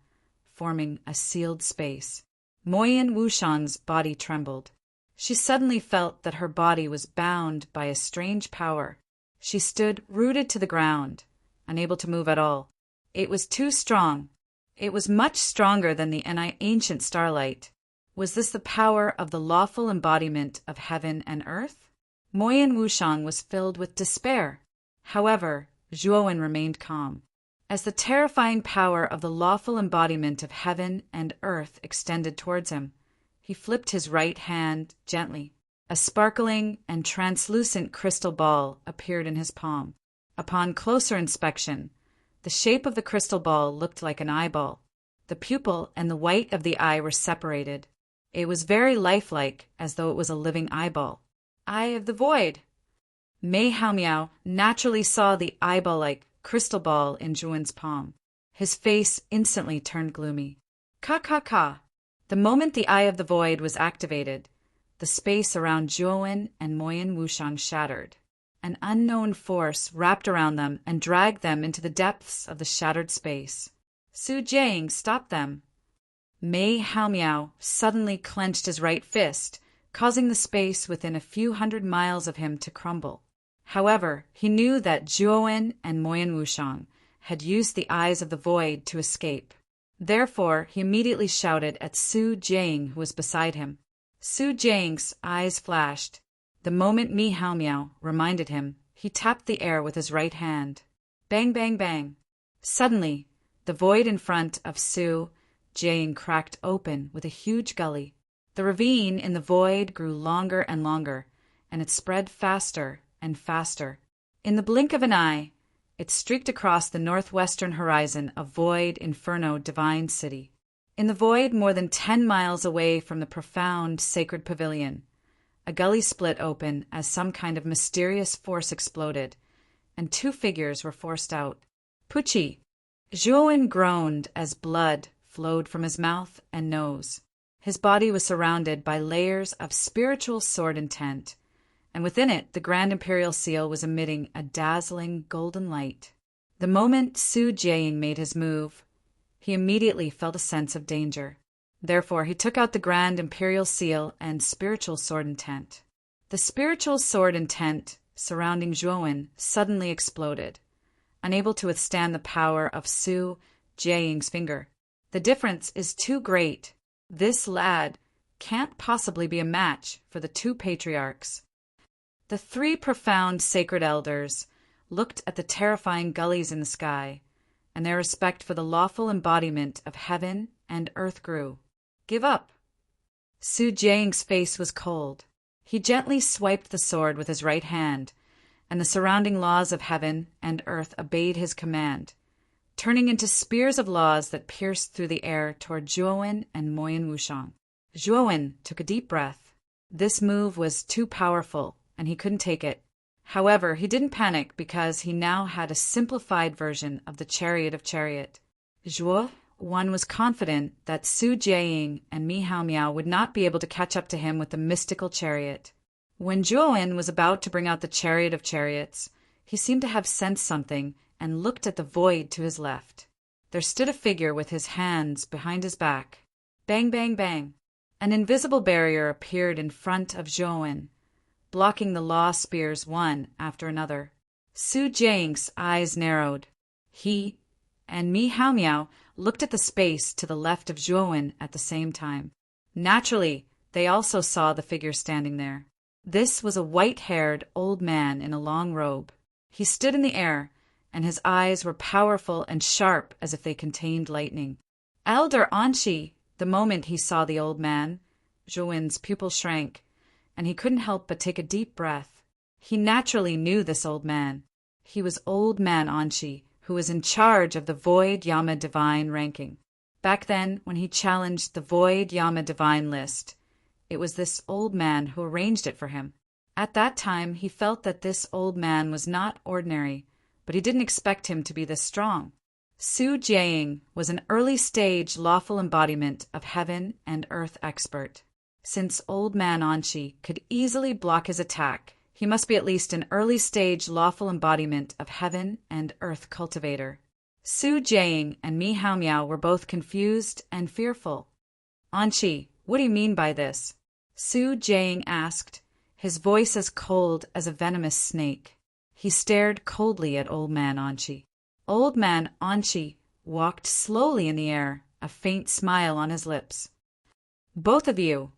forming a sealed space. Moyen Wushang's body trembled. She suddenly felt that her body was bound by a strange power. She stood rooted to the ground, unable to move at all. It was too strong. It was much stronger than the ancient starlight. Was this the power of the lawful embodiment of heaven and earth? Moyen Wushang was filled with despair. However, Zhuowen remained calm. As the terrifying power of the lawful embodiment of heaven and earth extended towards him, he flipped his right hand gently. A sparkling and translucent crystal ball appeared in his palm. Upon closer inspection, the shape of the crystal ball looked like an eyeball. The pupil and the white of the eye were separated. It was very lifelike, as though it was a living eyeball. Eye of the Void! Mei Haomiao naturally saw the eyeball-like crystal ball in Zhuowen's palm. His face instantly turned gloomy. Ka. The moment the Eye of the Void was activated, the space around Zhuowen and Moyen Wushang shattered. An unknown force wrapped around them and dragged them into the depths of the shattered space. Su Jiang stopped them. Mei Haomiao suddenly clenched his right fist, causing the space within a few hundred miles of him to crumble. However, he knew that Zhuowen and Moyen Wushang had used the Eyes of the Void to escape. Therefore, he immediately shouted at Su Jiang, who was beside him. Su Jiang's eyes flashed. The moment Mei Haomiao reminded him, he tapped the air with his right hand. Bang, bang, bang. Suddenly, the void in front of Su Jiang cracked open with a huge gully. The ravine in the void grew longer and longer, and it spread faster and faster. In the blink of an eye, it streaked across the northwestern horizon of Void Inferno Divine City. In the void more than 10 miles away from the profound sacred pavilion, a gully split open as some kind of mysterious force exploded, and 2 figures were forced out. Pucci! Zhuowen groaned as blood flowed from his mouth and nose. His body was surrounded by layers of spiritual sword intent, and within it the Grand Imperial Seal was emitting a dazzling golden light. The moment Su Jiang made his move, he immediately felt a sense of danger. Therefore, he took out the Grand Imperial Seal and spiritual sword intent. The spiritual sword intent surrounding Zhuowen suddenly exploded, unable to withstand the power of Su Jiang's finger. The difference is too great. This lad can't possibly be a match for the 2 patriarchs. The 3 profound sacred elders looked at the terrifying gullies in the sky, and their respect for the lawful embodiment of heaven and earth grew. Give up. Su Jiang's face was cold. He gently swiped the sword with his right hand, and the surrounding laws of heaven and earth obeyed his command, turning into spears of laws that pierced through the air toward Zhuowen and Moyen Wushang. Zhuowen took a deep breath. This move was too powerful, and he couldn't take it. However, he didn't panic because he now had a simplified version of the Chariot of Chariot. One was confident that Su Jiang and Mei Haomiao would not be able to catch up to him with the mystical chariot. When Zhuowen was about to bring out the Chariot of Chariots, he seemed to have sensed something and looked at the void to his left. There stood a figure with his hands behind his back. Bang, bang, bang. An invisible barrier appeared in front of Zhuowen, blocking the law spears one after another. Su Jiang's eyes narrowed. He and Mei Haomiao looked at the space to the left of Zhuowen at the same time. Naturally, they also saw the figure standing there. This was a white-haired old man in a long robe. He stood in the air, and his eyes were powerful and sharp as if they contained lightning. Elder Anshi, the moment he saw the old man, Zhouwen's pupil shrank, and he couldn't help but take a deep breath. He naturally knew this old man. He was Old Man Anshi, who was in charge of the Void Yama Divine ranking. Back then, when he challenged the Void Yama Divine list, it was this old man who arranged it for him. At that time, he felt that this old man was not ordinary, but he didn't expect him to be this strong. Su Jiaying was an early-stage lawful embodiment of heaven and earth expert. Since Old Man Anshi could easily block his attack, he must be at least an early-stage lawful embodiment of heaven and earth cultivator. Su Jiaying and Mi Hao Miao were both confused and fearful. Anshi, what do you mean by this? Su Jiaying asked, his voice as cold as a venomous snake. He stared coldly at Old Man Anshi. Old Man Anshi walked slowly in the air, a faint smile on his lips. Both of you,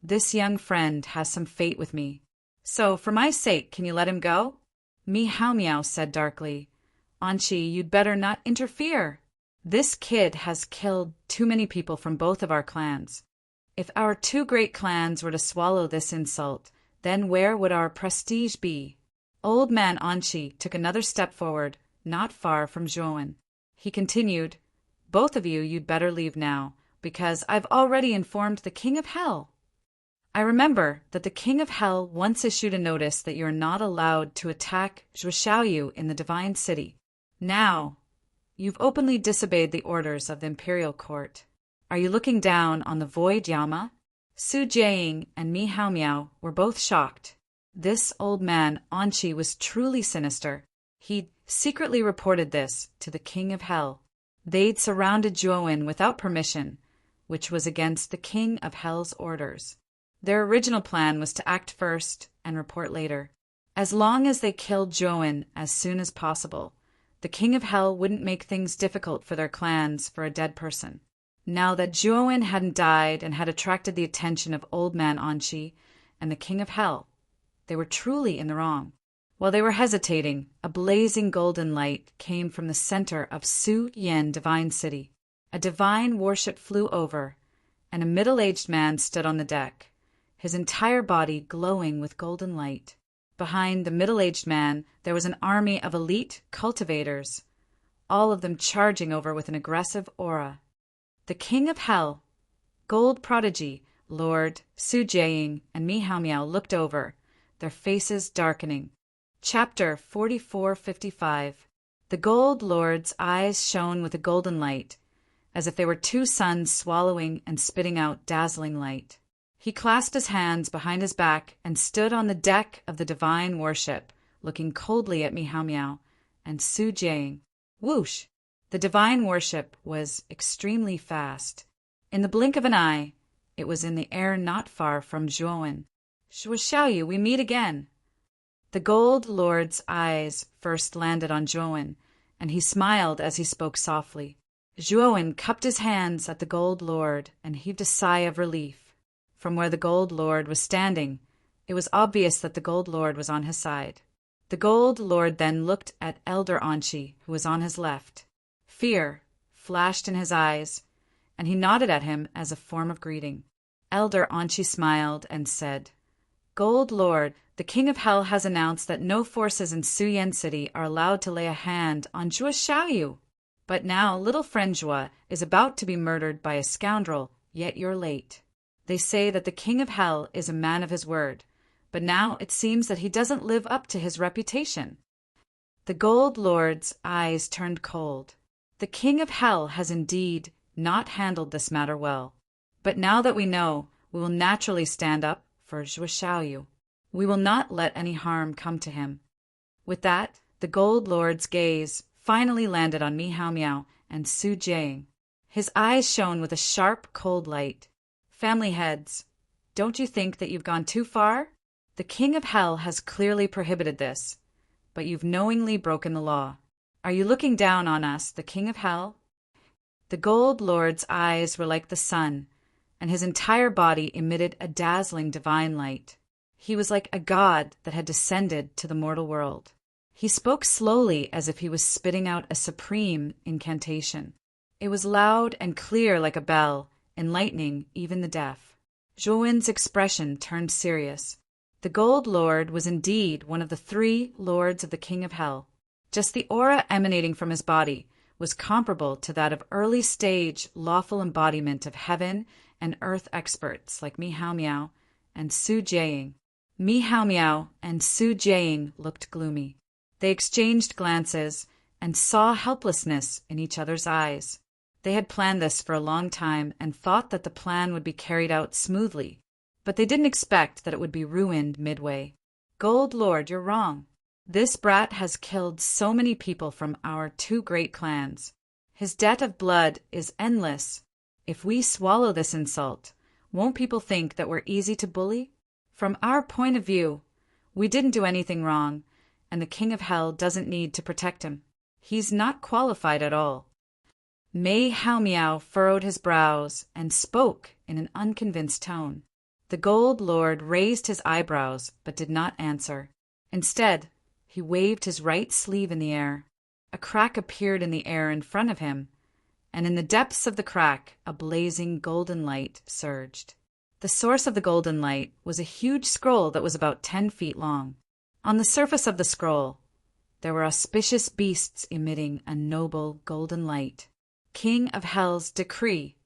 this young friend has some fate with me. So, for my sake, can you let him go? Mi Hao Miao said darkly. Anshi, you'd better not interfere. This kid has killed too many people from both of our clans. If our two great clans were to swallow this insult, then where would our prestige be? Old Man Anshi took another step forward, not far from Zhouwen. He continued, both of you, you'd better leave now, because I've already informed the King of Hell. I remember that the King of Hell once issued a notice that you're not allowed to attack Zhuoxiaoyu in the Divine City. Now, you've openly disobeyed the orders of the Imperial Court. Are you looking down on the Void Yama? Su Jiaying and Mi Hao Miao were both shocked. This old man, Anshi, was truly sinister. He'd secretly reported this to the King of Hell. They'd surrounded Zhouwen without permission, which was against the King of Hell's orders. Their original plan was to act first and report later. As long as they killed Zhouwen as soon as possible, the King of Hell wouldn't make things difficult for their clans for a dead person. Now that Zhouwen hadn't died and had attracted the attention of Old Man Anshi and the King of Hell, they were truly in the wrong. While they were hesitating, a blazing golden light came from the center of Su Yen Divine City. A divine warship flew over, and a middle-aged man stood on the deck, his entire body glowing with golden light. Behind the middle-aged man, there was an army of elite cultivators, all of them charging over with an aggressive aura. The King of Hell, Gold Prodigy, Lord Su Jiaying, and Mi Hao Miao looked over, their faces darkening. Chapter 4455. The Gold Lord's eyes shone with a golden light, as if they were two suns swallowing and spitting out dazzling light. He clasped his hands behind his back and stood on the deck of the divine warship, looking coldly at Mi Hao Miao and Su Jiaying. Whoosh! The divine warship was extremely fast. In the blink of an eye, it was in the air not far from Zhouwen. Zhuoxiaoyu, we meet again. The Gold Lord's eyes first landed on Zhouwen, and he smiled as he spoke softly. Zhouwen cupped his hands at the Gold Lord and heaved a sigh of relief. From where the Gold Lord was standing, it was obvious that the Gold Lord was on his side. The Gold Lord then looked at Elder Anshi, who was on his left. Fear flashed in his eyes, and he nodded at him as a form of greeting. Elder Anshi smiled and said, Gold Lord, the King of Hell has announced that no forces in Su Yen City are allowed to lay a hand on Zhuoxiaoyu. But now little friend Zhua is about to be murdered by a scoundrel, yet you're late. They say that the King of Hell is a man of his word, but now it seems that he doesn't live up to his reputation. The Gold Lord's eyes turned cold. The King of Hell has indeed not handled this matter well. But now that we know, we will naturally stand up for Zhuoxiaoyu. We will not let any harm come to him. With that, the Gold Lord's gaze finally landed on Mi Hao Miao and Su Jiaying. His eyes shone with a sharp, cold light. Family heads, don't you think that you've gone too far? The King of Hell has clearly prohibited this, but you've knowingly broken the law. Are you looking down on us, the King of Hell? The Gold Lord's eyes were like the sun, and his entire body emitted a dazzling divine light. He was like a god that had descended to the mortal world. He spoke slowly as if he was spitting out a supreme incantation. It was loud and clear like a bell, enlightening even the deaf. Zhuowen's expression turned serious. The Gold Lord was indeed one of the 3 lords of the King of Hell. Just the aura emanating from his body was comparable to that of early-stage lawful embodiment of heaven and earth experts like Mi Hao Miao and Su Jiaying. Mi Hao Miao and Su Jiaying looked gloomy. They exchanged glances and saw helplessness in each other's eyes. They had planned this for a long time and thought that the plan would be carried out smoothly, but they didn't expect that it would be ruined midway. Gold Lord, you're wrong. This brat has killed so many people from our 2 great clans. His debt of blood is endless. If we swallow this insult, won't people think that we're easy to bully? From our point of view, we didn't do anything wrong, and the King of Hell doesn't need to protect him. He's not qualified at all. Mi Hao Miao furrowed his brows and spoke in an unconvinced tone. The Gold Lord raised his eyebrows but did not answer. Instead, he waved his right sleeve in the air. A crack appeared in the air in front of him, and in the depths of the crack a blazing golden light surged. The source of the golden light was a huge scroll that was about 10 feet long. On the surface of the scroll, there were auspicious beasts emitting a noble golden light. King of Hell's decree.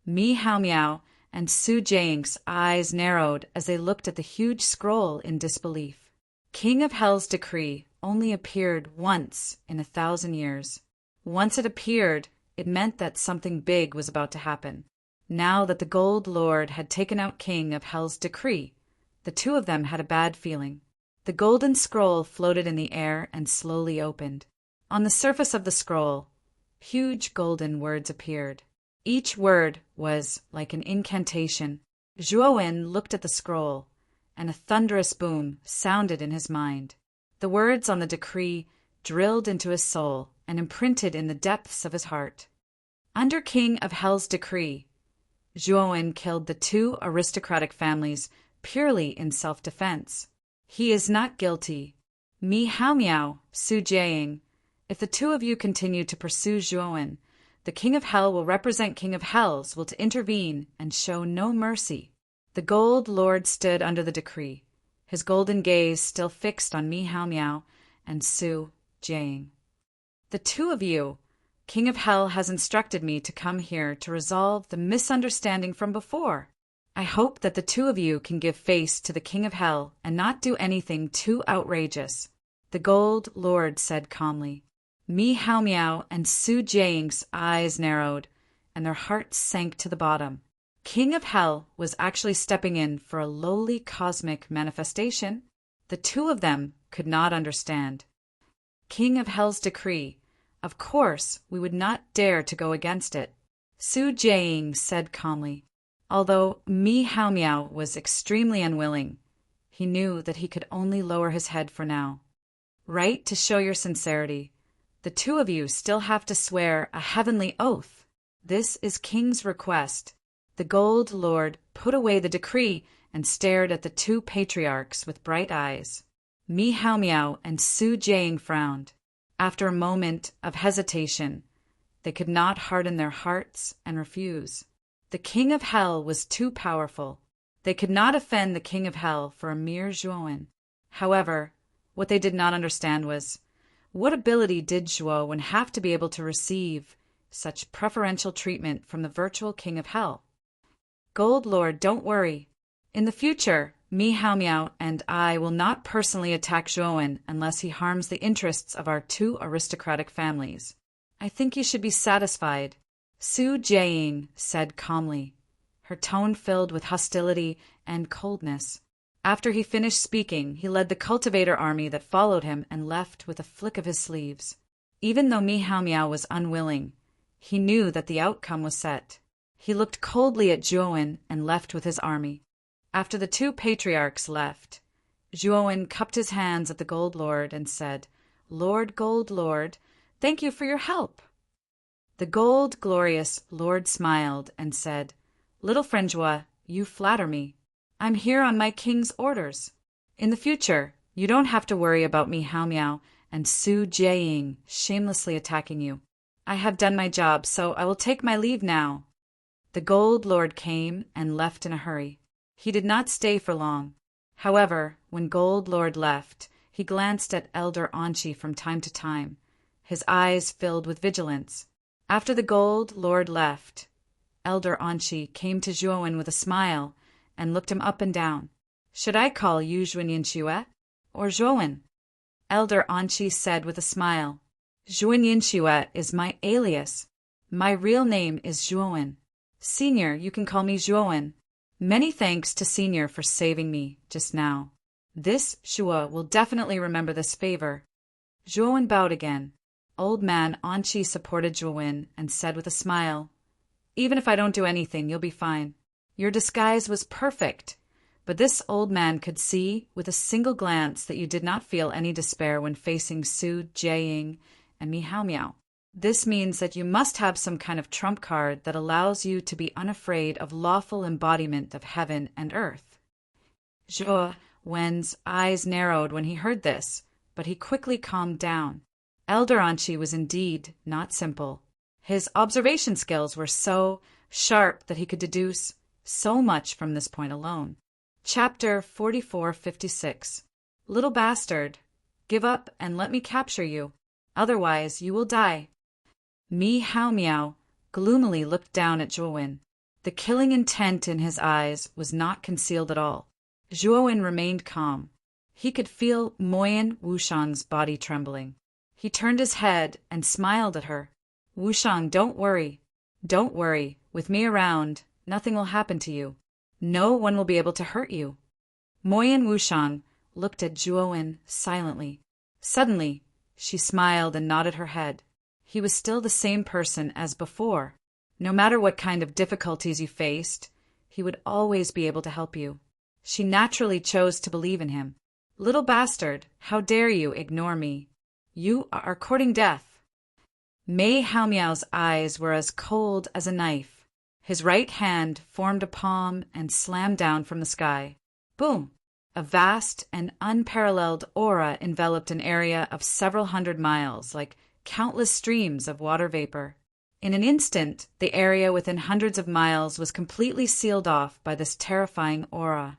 Mi Hao Miao and Su Jiaying's eyes narrowed as they looked at the huge scroll in disbelief. King of Hell's decree only appeared once in 1,000 years. Once it appeared, it meant that something big was about to happen. Now that the Gold Lord had taken out King of Hell's decree, the 2 of them had a bad feeling. The golden scroll floated in the air and slowly opened. On the surface of the scroll, huge golden words appeared. Each word was like an incantation. Zhuowen looked at the scroll, and a thunderous boom sounded in his mind. The words on the decree drilled into his soul and imprinted in the depths of his heart. Under King of Hell's decree, Zhuowen killed the 2 aristocratic families purely in self-defense. He is not guilty. Mi Hao Miao, Su Jiaying, if the 2 of you continue to pursue Zhuowen, the King of Hell will represent King of Hells will to intervene and show no mercy. The Gold Lord stood under the decree, his golden gaze still fixed on Mi Hao Miao and Su Jiaying. The 2 of you, King of Hell has instructed me to come here to resolve the misunderstanding from before. I hope that the 2 of you can give face to the King of Hell and not do anything too outrageous. The Gold Lord said calmly. Mi Hao Miao and Su Jiaying's eyes narrowed, and their hearts sank to the bottom. King of Hell was actually stepping in for a lowly cosmic manifestation. The 2 of them could not understand. King of Hell's decree. Of course, we would not dare to go against it. Su Jiaying said calmly. Although Mi Hao Miao was extremely unwilling, he knew that he could only lower his head for now. Right to show your sincerity. The 2 of you still have to swear a heavenly oath. This is King's request. The Gold Lord put away the decree and stared at the 2 patriarchs with bright eyes. Mi Hao Miao and Su Jiaying frowned. After a moment of hesitation, they could not harden their hearts and refuse. The King of Hell was too powerful. They could not offend the King of Hell for a mere Zhuowen. However, what they did not understand was, what ability did Zhuowen have to be able to receive such preferential treatment from the virtual King of Hell? Gold Lord, don't worry. In the future, Mi Hao Miao and I will not personally attack Zhuowen unless he harms the interests of our 2 aristocratic families. I think you should be satisfied. Su Jiaying said calmly, her tone filled with hostility and coldness. After he finished speaking, he led the cultivator army that followed him and left with a flick of his sleeves. Even though Mi Hao Miao was unwilling, he knew that the outcome was set. He looked coldly at Zhuowen and left with his army. After the 2 patriarchs left, Zhuowen cupped his hands at the Gold Lord and said, Lord Gold Lord, thank you for your help. The Gold Glorious Lord smiled and said, Little friend Zhuo, you flatter me. I'm here on my king's orders. In the future, you don't have to worry about me Hao Miao and Su Jiaying shamelessly attacking you. I have done my job, so I will take my leave now." The Gold Lord came and left in a hurry. He did not stay for long. However, when Gold Lord left, he glanced at Elder Anchi from time to time, his eyes filled with vigilance. After the Gold Lord left, Elder Anchi came to Zhuowen with a smile and looked him up and down. "Should I call you Zhuowen or Zhuowen?" Elder Anchi said with a smile. "Zhuowen is my alias. My real name is Zhuowen. Senior, you can call me Zhuowen. Many thanks to Senior for saving me just now. This Shua will definitely remember this favor." Zhuowen bowed again. Old man Anchi supported Zhuowen and said with a smile, "Even if I don't do anything, you'll be fine. Your disguise was perfect." But this old man could see with a single glance that you did not feel any despair when facing Su Jiaying and Mi Hao Miao. This means that you must have some kind of trump card that allows you to be unafraid of lawful embodiment of heaven and earth. Zhuo Wen's eyes narrowed when he heard this, but he quickly calmed down. Elder Anchi was indeed not simple. His observation skills were so sharp that he could deduce so much from this point alone. Chapter 4456. Little bastard, give up and let me capture you. Otherwise you will die. Mi Hao Miao gloomily looked down at Zhuowen. The killing intent in his eyes was not concealed at all. Zhuowen remained calm. He could feel Moyen Wushang's body trembling. He turned his head and smiled at her. "Wushang, don't worry. Don't worry. With me around, nothing will happen to you. No one will be able to hurt you." Moyen Wushang looked at Zhuowen silently. Suddenly, she smiled and nodded her head. He was still the same person as before. No matter what kind of difficulties you faced, he would always be able to help you. She naturally chose to believe in him. "Little bastard, how dare you ignore me? You are courting death." Mei Hao Miao's eyes were as cold as a knife. His right hand formed a palm and slammed down from the sky. Boom! A vast and unparalleled aura enveloped an area of several hundred miles, like countless streams of water vapor. In an instant, the area within hundreds of miles was completely sealed off by this terrifying aura,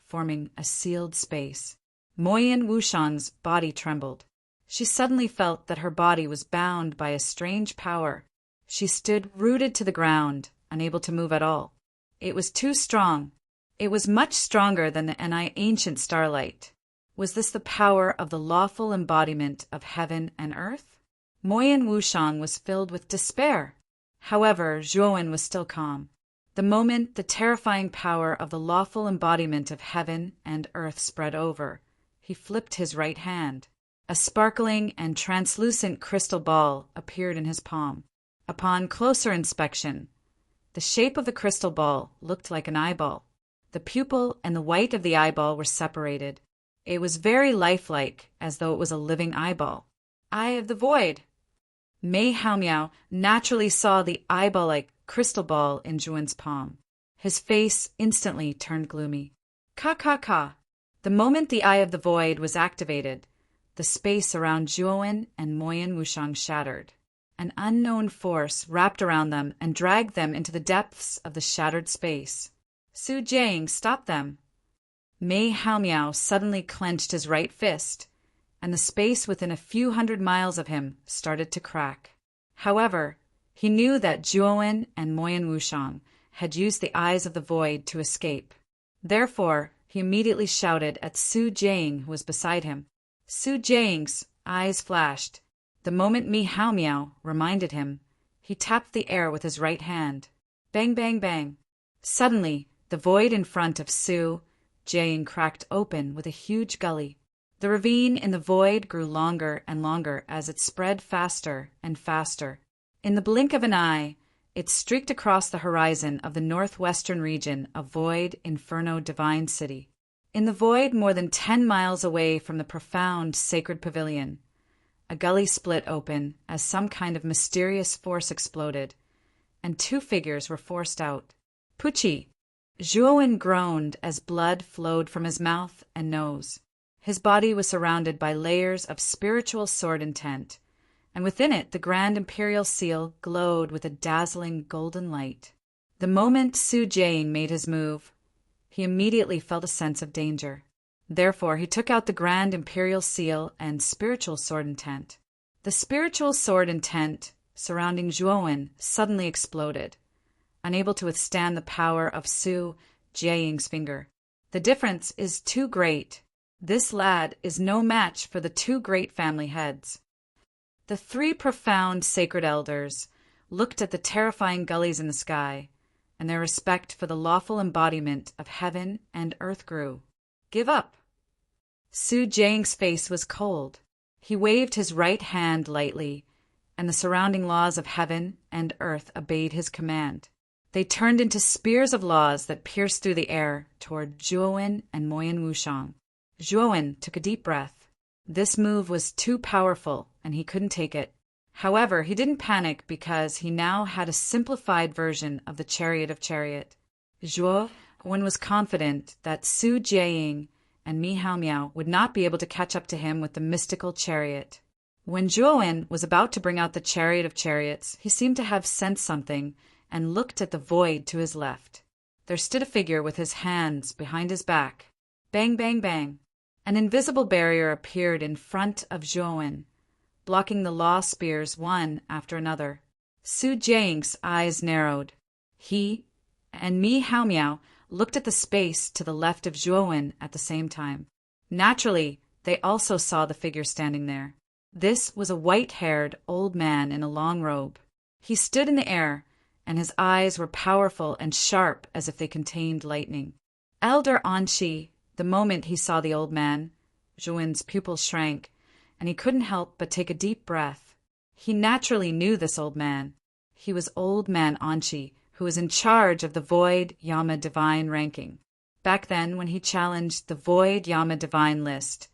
forming a sealed space. Moyen Wushang's body trembled. She suddenly felt that her body was bound by a strange power. She stood rooted to the ground, unable to move at all. It was too strong. It was much stronger than the ancient starlight. Was this the power of the lawful embodiment of heaven and earth? Moyen Wushang was filled with despair. However, Zhuowen was still calm. The moment the terrifying power of the lawful embodiment of heaven and earth spread over, he flipped his right hand. A sparkling and translucent crystal ball appeared in his palm. Upon closer inspection, the shape of the crystal ball looked like an eyeball. The pupil and the white of the eyeball were separated. It was very lifelike, as though it was a living eyeball. Eye of the Void! Mei Hao Miao naturally saw the eyeball-like crystal ball in Zhuowen's palm. His face instantly turned gloomy. Ka. The moment the Eye of the Void was activated, the space around Zhuowen and Moyen Wushang shattered. An unknown force wrapped around them and dragged them into the depths of the shattered space. Su Jiaying, stop them! Mei Hao Miao suddenly clenched his right fist, and the space within a few hundred miles of him started to crack. However, he knew that Zhuowen and Moyen Wushang had used the Eyes of the Void to escape. Therefore, he immediately shouted at Su Jiaying, who was beside him. Su Jiaying's eyes flashed. The moment Mi Hao Miao reminded him, he tapped the air with his right hand. Bang, bang, bang. Suddenly, the void in front of Su Jiaying cracked open with a huge gully. The ravine in the void grew longer and longer as it spread faster and faster. In the blink of an eye, it streaked across the horizon of the northwestern region of Void Inferno Divine City. In the void more than 10 miles away from the profound sacred pavilion, a gully split open as some kind of mysterious force exploded, and two figures were forced out. Pucci! Zhuowen groaned as blood flowed from his mouth and nose. His body was surrounded by layers of spiritual sword intent, and within it the grand imperial seal glowed with a dazzling golden light. The moment Su Jiaying made his move, he immediately felt a sense of danger. Therefore, he took out the grand imperial seal and spiritual sword intent. The spiritual sword intent surrounding Zhuowen suddenly exploded, unable to withstand the power of Su Jiaying's finger. The difference is too great. This lad is no match for the two great family heads. The three profound sacred elders looked at the terrifying gullies in the sky, and their respect for the lawful embodiment of heaven and earth grew. Give up. Su Jiaying's face was cold. He waved his right hand lightly, and the surrounding laws of heaven and earth obeyed his command. They turned into spears of laws that pierced through the air toward Zhuowen and Moyan Wushang. Zhuowen took a deep breath. This move was too powerful, and he couldn't take it. However, he didn't panic because he now had a simplified version of the Chariot of Chariot. Zhuowen was confident that Su Jiaying and Mi Hao Miao would not be able to catch up to him with the mystical chariot. When Zhuowen was about to bring out the Chariot of Chariots, he seemed to have sensed something and looked at the void to his left. There stood a figure with his hands behind his back. Bang, bang, bang. An invisible barrier appeared in front of Zhuowen, blocking the law spears one after another. Su Jiaying's eyes narrowed. He and Mi Hao Miao looked at the space to the left of Zhuowen at the same time. Naturally, they also saw the figure standing there. This was a white-haired old man in a long robe. He stood in the air, and his eyes were powerful and sharp as if they contained lightning. Elder Anqi, the moment he saw the old man, Zhuowen's pupils shrank, and he couldn't help but take a deep breath. He naturally knew this old man. He was Old Man Anqi, who was in charge of the Void Yama Divine ranking. Back then, when he challenged the Void Yama Divine list,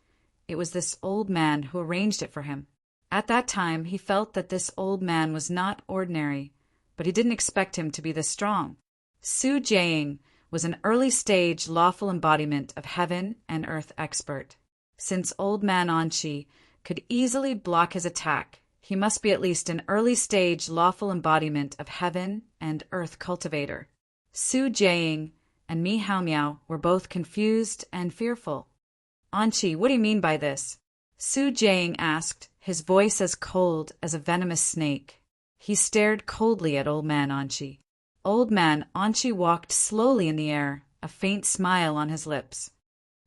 it was this old man who arranged it for him. At that time, he felt that this old man was not ordinary, but he didn't expect him to be this strong. Su Jiaying was an early-stage lawful embodiment of heaven and earth expert. Since Old Man Anqi could easily block his attack, he must be at least an early-stage lawful embodiment of heaven and earth cultivator. Su Jiaying and Mi Hao Miao were both confused and fearful. Anqi, what do you mean by this? Su Jiaying asked, his voice as cold as a venomous snake. He stared coldly at Old Man Anqi. Old Man Anqi walked slowly in the air, a faint smile on his lips.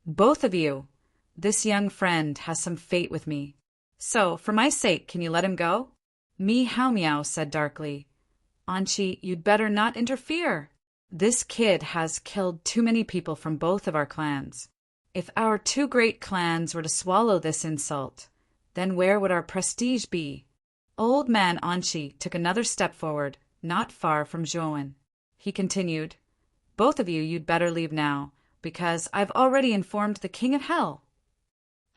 Both of you, this young friend has some fate with me. So, for my sake, can you let him go? Mi Hao Miao said darkly. Anqi, you'd better not interfere. This kid has killed too many people from both of our clans. If our two great clans were to swallow this insult, then where would our prestige be? Old Man Anqi took another step forward, not far from Zhuowen. He continued, both of you'd better leave now, because I've already informed the King of Hell.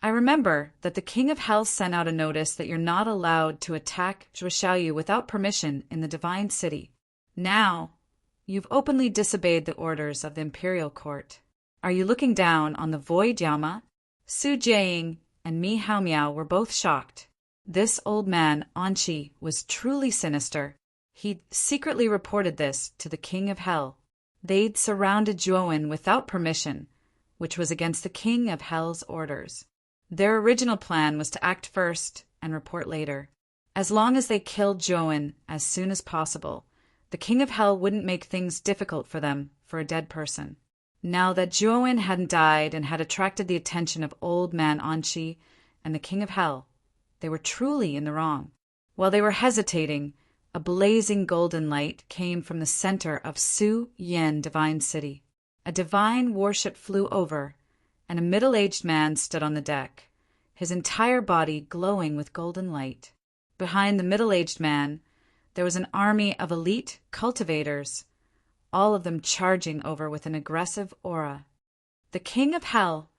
I remember that the King of Hell sent out a notice that you're not allowed to attack Zhuo without permission in the Divine City. Now, you've openly disobeyed the orders of the Imperial Court. Are you looking down on the Void Yama? Su Jiaying and Mi Hao Miao were both shocked. This old man, Anqi, was truly sinister. He'd secretly reported this to the King of Hell. They'd surrounded Zhuowen without permission, which was against the King of Hell's orders. Their original plan was to act first and report later. As long as they killed Zhuowen as soon as possible, the King of Hell wouldn't make things difficult for them for a dead person. Now that Zhuowen hadn't died and had attracted the attention of Old Man Anqi and the King of Hell, they were truly in the wrong. While they were hesitating, a blazing golden light came from the center of Su Yen Divine City. A divine warship flew over, and a middle-aged man stood on the deck, his entire body glowing with golden light. Behind the middle-aged man, there was an army of elite cultivators, all of them charging over with an aggressive aura. The King of Hell,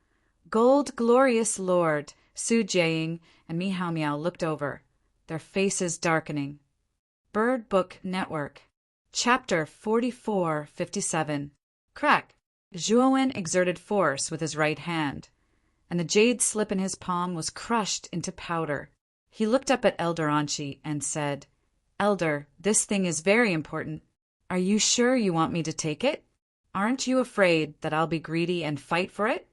Gold Glorious Lord, Su Jiaying and Mi Hao Miao looked over, their faces darkening. Bird Book Network, Chapter 4457, Crack! Zhuowen exerted force with his right hand, and the jade slip in his palm was crushed into powder. He looked up at Elder Anchi and said, "Elder, this thing is very important. Are you sure you want me to take it? Aren't you afraid that I'll be greedy and fight for it?"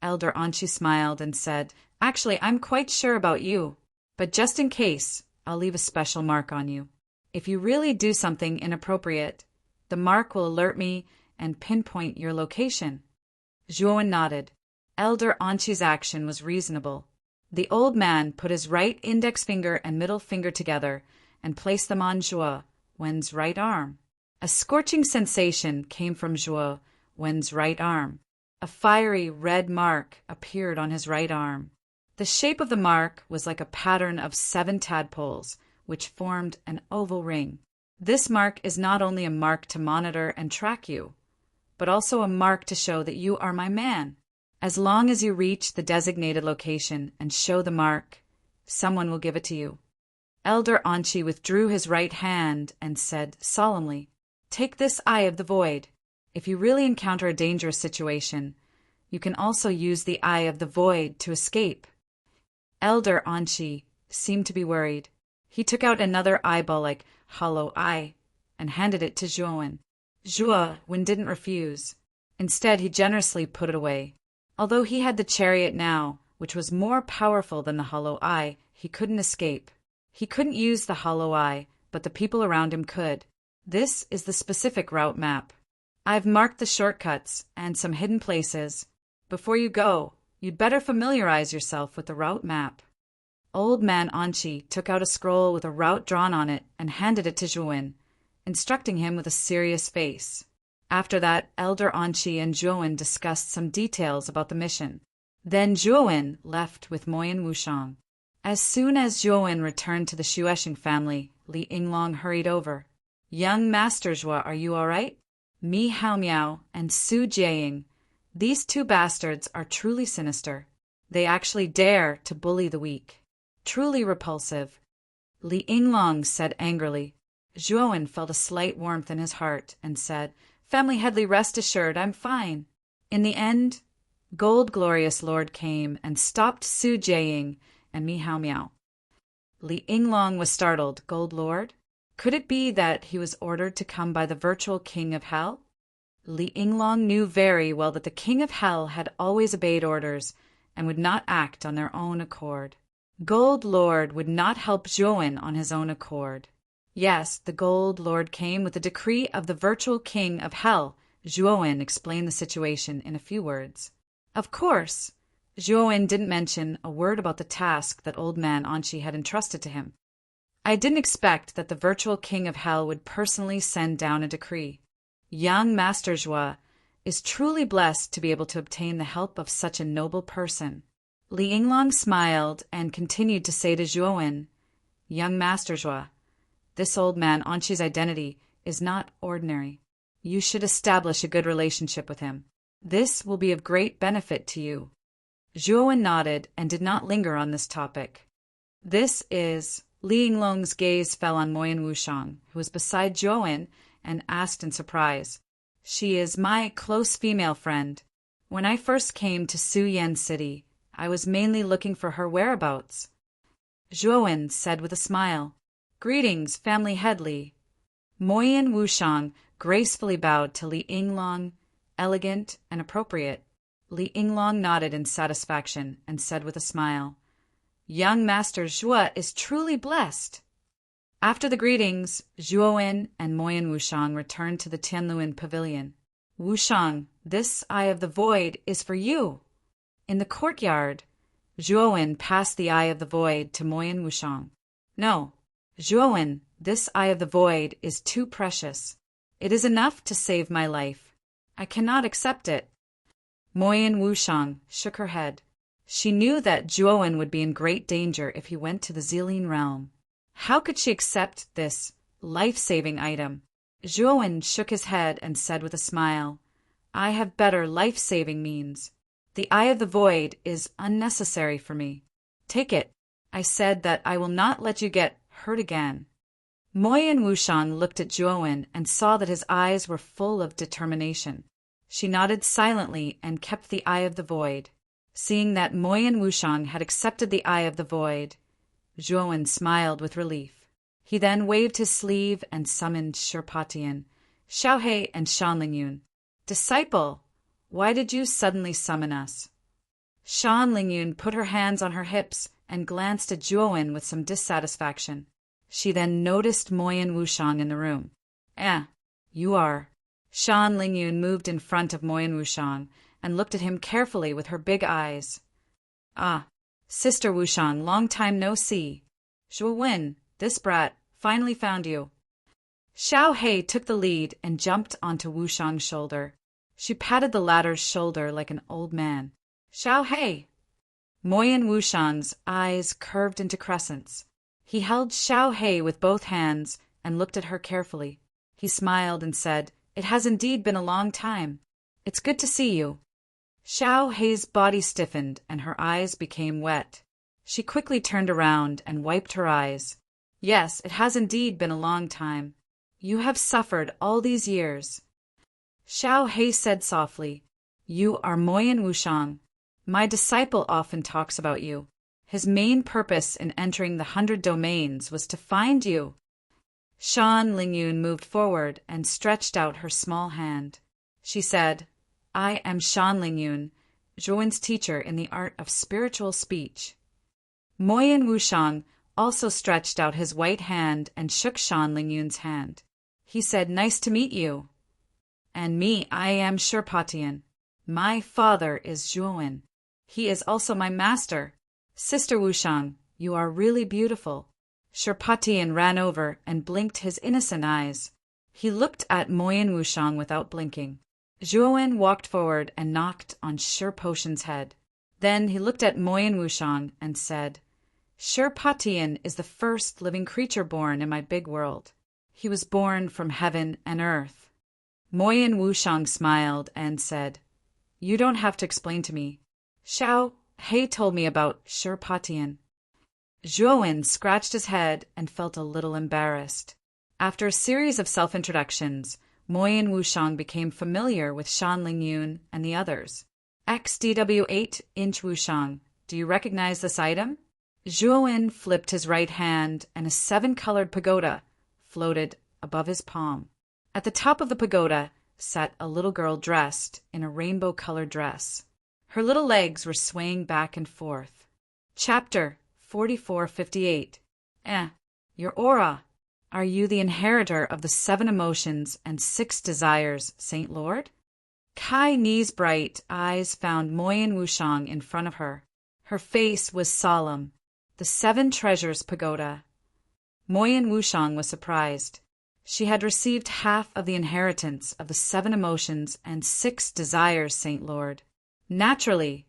Elder Anchi smiled and said, "Actually, I'm quite sure about you, but just in case, I'll leave a special mark on you. If you really do something inappropriate, the mark will alert me and pinpoint your location." Zhuowen nodded. Elder Anchi's action was reasonable. The old man put his right index finger and middle finger together and placed them on Zhuowen's right arm. A scorching sensation came from Zhuowen's right arm. A fiery red mark appeared on his right arm. The shape of the mark was like a pattern of 7 tadpoles, which formed an oval ring. This mark is not only a mark to monitor and track you, but also a mark to show that you are my man. As long as you reach the designated location and show the mark, someone will give it to you. Elder Anchi withdrew his right hand and said solemnly, "Take this Eye of the Void. If you really encounter a dangerous situation, you can also use the Eye of the Void to escape." Elder Anchi seemed to be worried. He took out another eyeball-like hollow eye and handed it to Zhuowen. Zhuowen didn't refuse. Instead, he generously put it away. Although he had the chariot now, which was more powerful than the hollow eye, he couldn't escape. He couldn't use the hollow eye, but the people around him could. This is the specific route map. I've marked the shortcuts and some hidden places. Before you go, you'd better familiarize yourself with the route map. Old Man Anchi took out a scroll with a route drawn on it and handed it to Zhuowen, instructing him with a serious face. After that, Elder Anchi and Zhuowen discussed some details about the mission. Then Zhuowen left with Moyen Wushang. As soon as Zhuowen returned to the Shueshing family, Li Yinglong hurried over. "Young Master Zhuo, are you all right? Mi Haomiao and Su Jiaying. These 2 bastards are truly sinister. They actually dare to bully the weak. Truly repulsive," Li Yinglong said angrily. Zhuowen felt a slight warmth in his heart and said, "Family Headley, rest assured, I'm fine." In the end, Gold Glorious Lord came and stopped Su Jiaying and Mi Haomiao. Li Yinglong was startled. Gold Lord? Could it be that he was ordered to come by the virtual King of Hell? Li Yinglong knew very well that the King of Hell had always obeyed orders and would not act on their own accord. Gold Lord would not help Zhuowen on his own accord. Yes, the Gold Lord came with the decree of the virtual King of Hell. Zhuowen explained the situation in a few words. Of course, Zhuowen didn't mention a word about the task that Old Man Anchi had entrusted to him. "I didn't expect that the virtual King of Hell would personally send down a decree. Young Master Zhuo is truly blessed to be able to obtain the help of such a noble person." Li Yinglong smiled and continued to say to Zhuowen, "Young Master Zhuo, this Old Man Anchi's identity is not ordinary. You should establish a good relationship with him. This will be of great benefit to you." Zhuowen nodded and did not linger on this topic. "This is..." Li Yinglong's gaze fell on Moyen Wushang, who was beside Zhuowen, and asked in surprise, "She is my close female friend. When I first came to Su Yan City, I was mainly looking for her whereabouts." Zhuowen said with a smile, "Greetings, Family Headley." Moyen Wushang gracefully bowed to Li Yinglong, elegant and appropriate. Li Yinglong nodded in satisfaction and said with a smile, "Young Master Zhuo is truly blessed." After the greetings, Zhuowen and Moyen Wushang returned to the Tianluan pavilion. "Wushang, this Eye of the Void is for you." In the courtyard, Zhuowen passed the Eye of the Void to Moyen Wushang. "No, Zhuowen, this Eye of the Void is too precious. It is enough to save my life. I cannot accept it." Moyen Wushang shook her head. She knew that Zhuowen would be in great danger if he went to the Xilin realm. How could she accept this life-saving item? Zhuowen shook his head and said with a smile, "I have better life-saving means. The Eye of the Void is unnecessary for me. Take it. I said that I will not let you get hurt again." Moyen Wushang looked at Zhuowen and saw that his eyes were full of determination. She nodded silently and kept the Eye of the Void. Seeing that Moyen Wushang had accepted the Eye of the Void, Zhuowen smiled with relief. He then waved his sleeve and summoned Shirpatian, Xiaohei, and Shan Lingyun. Disciple, why did you suddenly summon us? Shan Lingyun put her hands on her hips and glanced at Zhuowen with some dissatisfaction. She then noticed Moyen Wushang in the room. You are. Shan Lingyun moved in front of Moyen Wushang and looked at him carefully with her big eyes. Sister Wushang, long time no see. Zhuowen, this brat, finally found you. Xiaohei took the lead and jumped onto Wushang's shoulder. She patted the latter's shoulder like an old man. Xiaohei! Moyen Wushang's eyes curved into crescents. He held Xiaohei with both hands and looked at her carefully. He smiled and said, "It has indeed been a long time. It's good to see you." Xiaohei's body stiffened and her eyes became wet. She quickly turned around and wiped her eyes. "Yes, it has indeed been a long time. You have suffered all these years." Xiaohei said softly, "You are Moyen Wushang. My disciple often talks about you. His main purpose in entering the 100 domains was to find you." Shan Lingyun moved forward and stretched out her small hand. She said, "I am Shan Lingyun, Zhuowen's teacher in the art of spiritual speech." Moyen Wushang also stretched out his white hand and shook Shan Lingyun's hand. He said, "Nice to meet you." "And me, I am Shirpatian. My father is Zhuowen. He is also my master. Sister Wushang, you are really beautiful." Shirpatian ran over and blinked his innocent eyes. He looked at Moyen Wushang without blinking. Zhuowen walked forward and knocked on Shirpotian's head. Then he looked at Moyen Wushang and said, "Shirpatian is the first living creature born in my big world. He was born from heaven and earth." Moyen Wushang smiled and said, "You don't have to explain to me. Xiaohei told me about Shirpatian." Zhuowen scratched his head and felt a little embarrassed. After a series of self-introductions, Moyen Wushang became familiar with Shan Lingyun and the others. "XDW 8-inch Wushang, do you recognize this item?" Zhuowen flipped his right hand and a 7-colored pagoda floated above his palm. At the top of the pagoda sat a little girl dressed in a rainbow-colored dress. Her little legs were swaying back and forth. Chapter 4458. Your aura. Are you the inheritor of the 7 emotions and 6 desires, Saint Lord? Kai Ni's bright eyes found Moyen Wushang in front of her. Her face was solemn. The 7 treasures pagoda. Moyen Wushang was surprised. She had received half of the inheritance of the 7 emotions and 6 desires, Saint Lord. Naturally,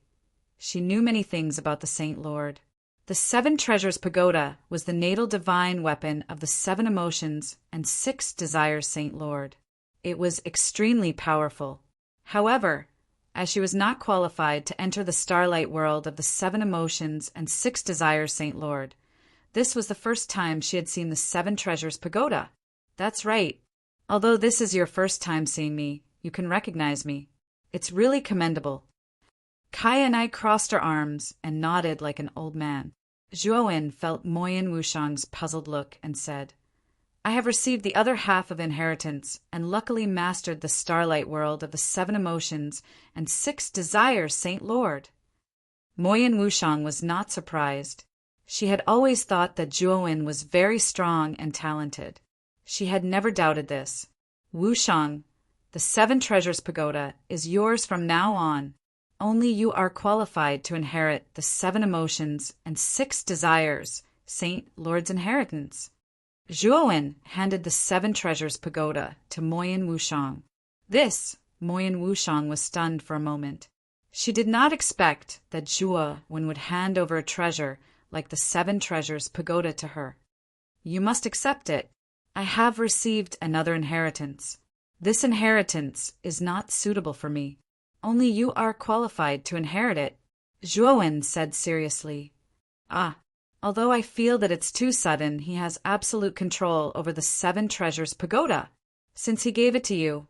she knew many things about the Saint Lord. The 7 treasures pagoda was the natal divine weapon of the 7 emotions and 6 desires, Saint Lord. It was extremely powerful. However, as she was not qualified to enter the starlight world of the 7 emotions and 6 desires, Saint Lord, this was the first time she had seen the 7 treasures pagoda. That's right. Although this is your first time seeing me, you can recognize me. It's really commendable. Kai and I crossed our arms and nodded like an old man. Zhuowen felt Moyen Wushang's puzzled look and said, "I have received the other half of inheritance and luckily mastered the starlight world of the 7 emotions and 6 desires, Saint Lord." Moyen Wushang was not surprised. She had always thought that Zhuowen was very strong and talented. She had never doubted this. "Wushang, the 7 treasures pagoda is yours from now on. Only you are qualified to inherit the 7 emotions and 6 desires, Saint Lord's inheritance." Zhuowen handed the 7 treasures pagoda to Moyen Wushang. Moyen Wushang was stunned for a moment. She did not expect that Zhuowen would hand over a treasure like the 7 treasures pagoda to her. "You must accept it. I have received another inheritance. This inheritance is not suitable for me. Only you are qualified to inherit it," Zhuowen said seriously. Although I feel that it's too sudden, he has absolute control over the 7 treasures pagoda. Since he gave it to you,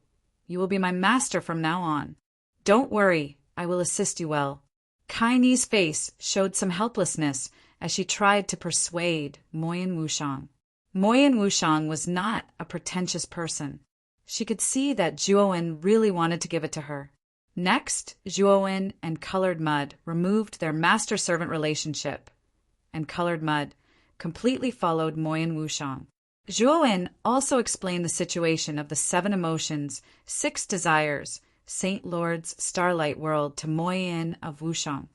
You will be my master from now on. Don't worry, I will assist you well." Kai Ni's face showed some helplessness as she tried to persuade Moyen Wushang. Moyen Wushang was not a pretentious person. She could see that Zhuowen really wanted to give it to her. Next, Zhuowen and Colored Mud removed their master-servant relationship, and Colored Mud completely followed Moyen Wushang. Zhuowen also explained the situation of the 7 emotions, 6 desires, Saint Lord's Starlight World to Moyen of Wushang.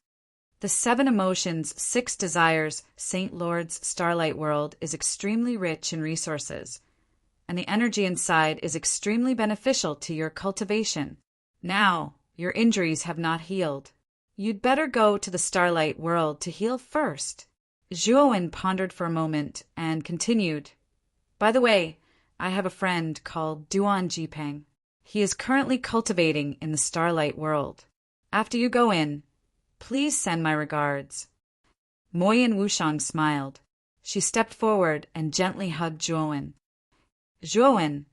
The 7 emotions, 6 desires, Saint Lord's Starlight World is extremely rich in resources, and the energy inside is extremely beneficial to your cultivation. Now, your injuries have not healed. You'd better go to the Starlight World to heal first. Zhuowen pondered for a moment and continued, "By the way, I have a friend called Duan Jipeng. He is currently cultivating in the Starlight World. After you go in, please send my regards." Moyen Wushang smiled. She stepped forward and gently hugged Zhuowen. "Zhuowen,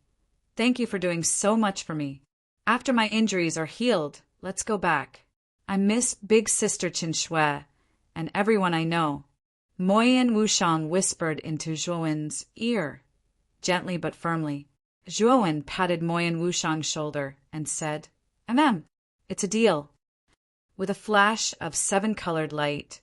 thank you for doing so much for me. After my injuries are healed, let's go back. I miss Big Sister Qin Shui and everyone I know." Moyen Wushang whispered into Zhuowen's ear, gently but firmly. Zhuowen patted Moyen Wushang's shoulder and said, It's a deal." With a flash of 7-colored light,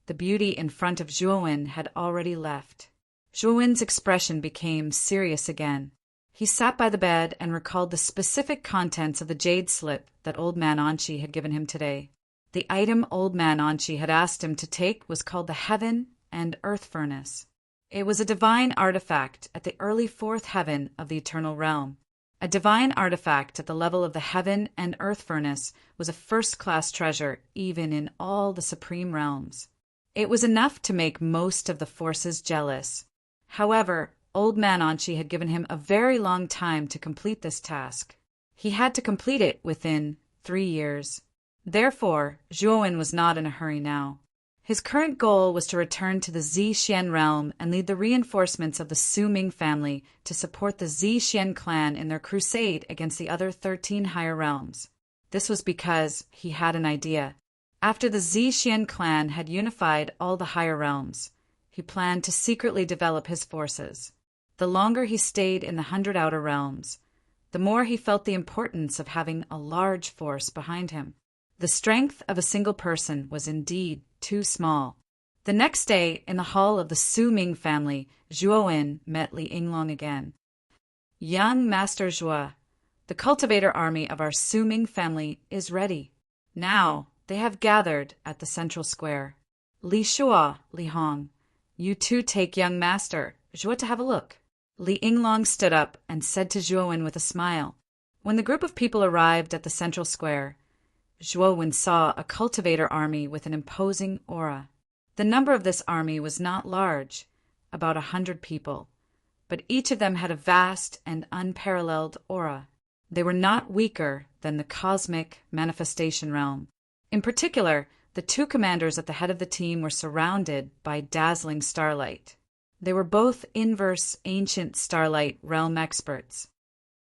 the beauty in front of Zhuowen had already left. Zhuowen's expression became serious again. He sat by the bed and recalled the specific contents of the jade slip that Old Man Anqi had given him today. The item Old Man Anqi had asked him to take was called the Heaven and Earth Furnace. It was a divine artifact at the early 4th heaven of the Eternal Realm. A divine artifact at the level of the Heaven and Earth Furnace was a first-class treasure even in all the supreme realms. It was enough to make most of the forces jealous. However, Old Man Anqi had given him a very long time to complete this task. He had to complete it within 3 years. Therefore, Zhuowen was not in a hurry now. His current goal was to return to the Zixian realm and lead the reinforcements of the Su Ming family to support the Zixian clan in their crusade against the other 13 higher realms. This was because he had an idea. After the Zixian clan had unified all the higher realms, he planned to secretly develop his forces. The longer he stayed in the 100 outer realms, the more he felt the importance of having a large force behind him. The strength of a single person was indeed too small. The next day, in the hall of the Su Ming family, Zhuowen met Li Yinglong again. "Young Master Zhuo, the cultivator army of our Su Ming family is ready. Now they have gathered at the central square. Li Shuo, Li Hong, you two take young Master Zhuo to have a look." Li Yinglong stood up and said to Zhuowen with a smile. When the group of people arrived at the central square, Zhuowen saw a cultivator army with an imposing aura. The number of this army was not large, about 100 people, but each of them had a vast and unparalleled aura. They were not weaker than the cosmic manifestation realm. In particular, the 2 commanders at the head of the team were surrounded by dazzling starlight. They were both inverse ancient starlight realm experts.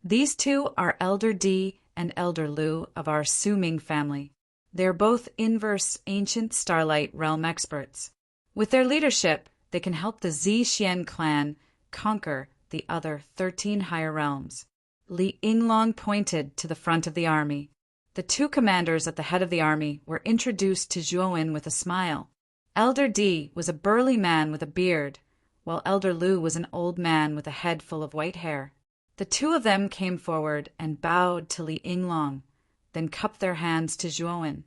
These 2 are Elder Di and Elder Lu of our Su Ming family. They are both inverse ancient starlight realm experts. With their leadership, they can help the Zixian clan conquer the other 13 higher realms. Li Yinglong pointed to the front of the army. The 2 commanders at the head of the army were introduced to Zhuowen with a smile. Elder Di was a burly man with a beard, while Elder Lu was an old man with a head full of white hair. The 2 of them came forward and bowed to Li Yinglong, then cupped their hands to Zhuowen.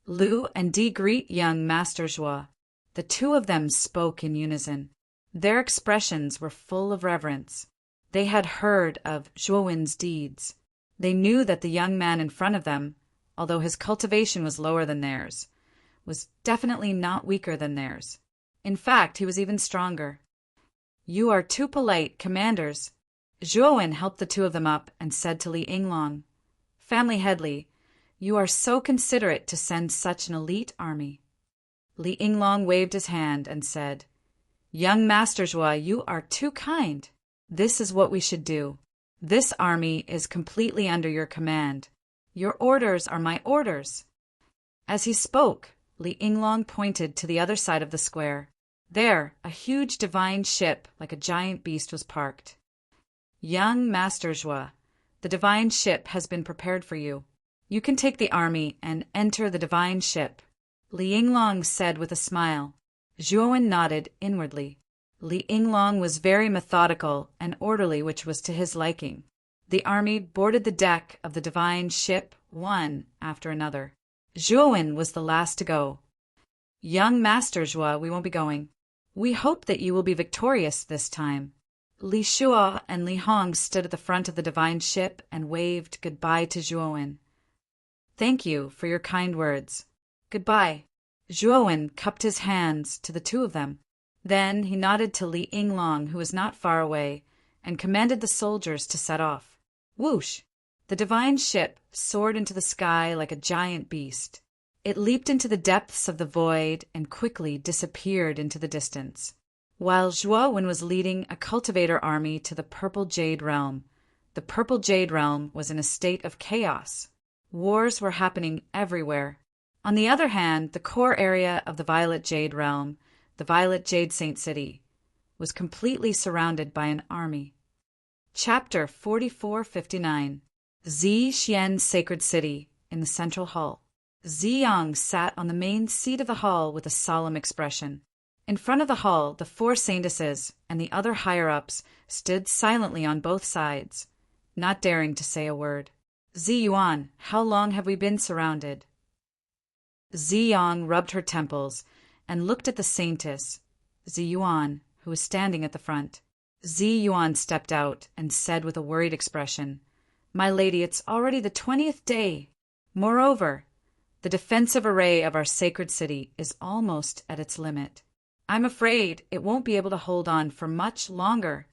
"Lu and Di greet young Master Zhuo." The 2 of them spoke in unison. Their expressions were full of reverence. They had heard of Zhuowen's deeds. They knew that the young man in front of them, although his cultivation was lower than theirs, was definitely not weaker than theirs. In fact, he was even stronger. "You are 2 polite commanders." Zhuowen helped the 2 of them up and said to Li Yinglong, "Family head Li, you are so considerate to send such an elite army." Li Yinglong waved his hand and said, "Young Master Zhuo, you are too kind. This is what we should do. This army is completely under your command. Your orders are my orders." As he spoke, Li Yinglong pointed to the other side of the square. There, a huge divine ship like a giant beast was parked. "Young Master Zhuo, the divine ship has been prepared for you. You can take the army and enter the divine ship," Li Yinglong said with a smile. Zhuo nodded inwardly. Li Yinglong was very methodical and orderly, which was to his liking. The army boarded the deck of the divine ship, one after another. Zhuo was the last to go. "Young Master Zhuo, we won't be going. We hope that you will be victorious this time." Li Shuo and Li Hong stood at the front of the divine ship and waved goodbye to Zhuo. "Thank you for your kind words. Goodbye." Zhuo cupped his hands to the two of them. Then he nodded to Li Yinglong, who was not far away, and commanded the soldiers to set off. Whoosh! The divine ship soared into the sky like a giant beast. It leaped into the depths of the void and quickly disappeared into the distance. While Zhuo was leading a cultivator army to the Purple Jade Realm, the Purple Jade Realm was in a state of chaos. Wars were happening everywhere. On the other hand, the core area of the Violet Jade Realm, the Violet Jade Saint City, was completely surrounded by an army. Chapter 4459. Zixian Sacred City in the Central Hall. Ziyang sat on the main seat of the hall with a solemn expression. In front of the hall, the four saintesses and the other higher-ups stood silently on both sides, not daring to say a word. "Ziyuan, how long have we been surrounded?" Ziyang rubbed her temples and looked at the saintess, Ziyuan, who was standing at the front. Ziyuan stepped out and said with a worried expression, "My lady, it's already the 20th day. Moreover, the defensive array of our sacred city is almost at its limit. I'm afraid it won't be able to hold on for much longer.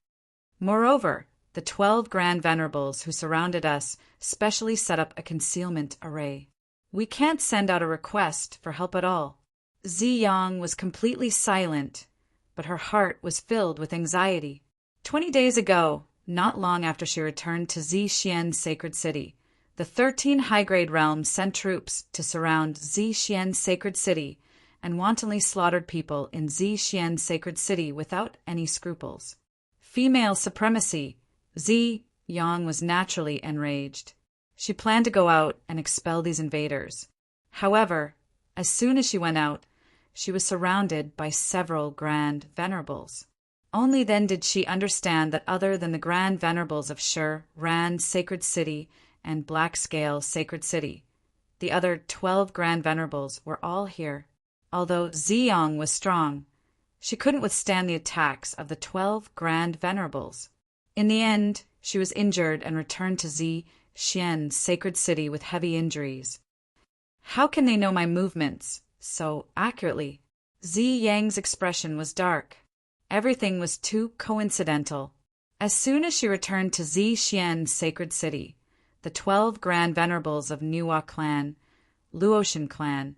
Moreover, the 12 Grand Venerables who surrounded us specially set up a concealment array. We can't send out a request for help at all." Ziyang was completely silent, but her heart was filled with anxiety. 20 days ago, not long after she returned to Zixian Sacred City, the 13 high-grade realms sent troops to surround Zixian Sacred City and wantonly slaughtered people in Zixian Sacred City without any scruples. Female supremacy. Ziyang was naturally enraged. She planned to go out and expel these invaders. However, as soon as she went out, she was surrounded by several Grand Venerables. Only then did she understand that other than the Grand Venerables of Shur, Ran Sacred City, and Black Scale Sacred City, the other 12 Grand Venerables were all here. Although Ziyang was strong, she couldn't withstand the attacks of the 12 Grand Venerables. In the end, she was injured and returned to Zixian Sacred City with heavy injuries. "How can they know my movements so accurately?" Ziyang's expression was dark. Everything was too coincidental. As soon as she returned to Zixian Sacred City, the 12 Grand Venerables of Niwa Clan, Luotian Clan,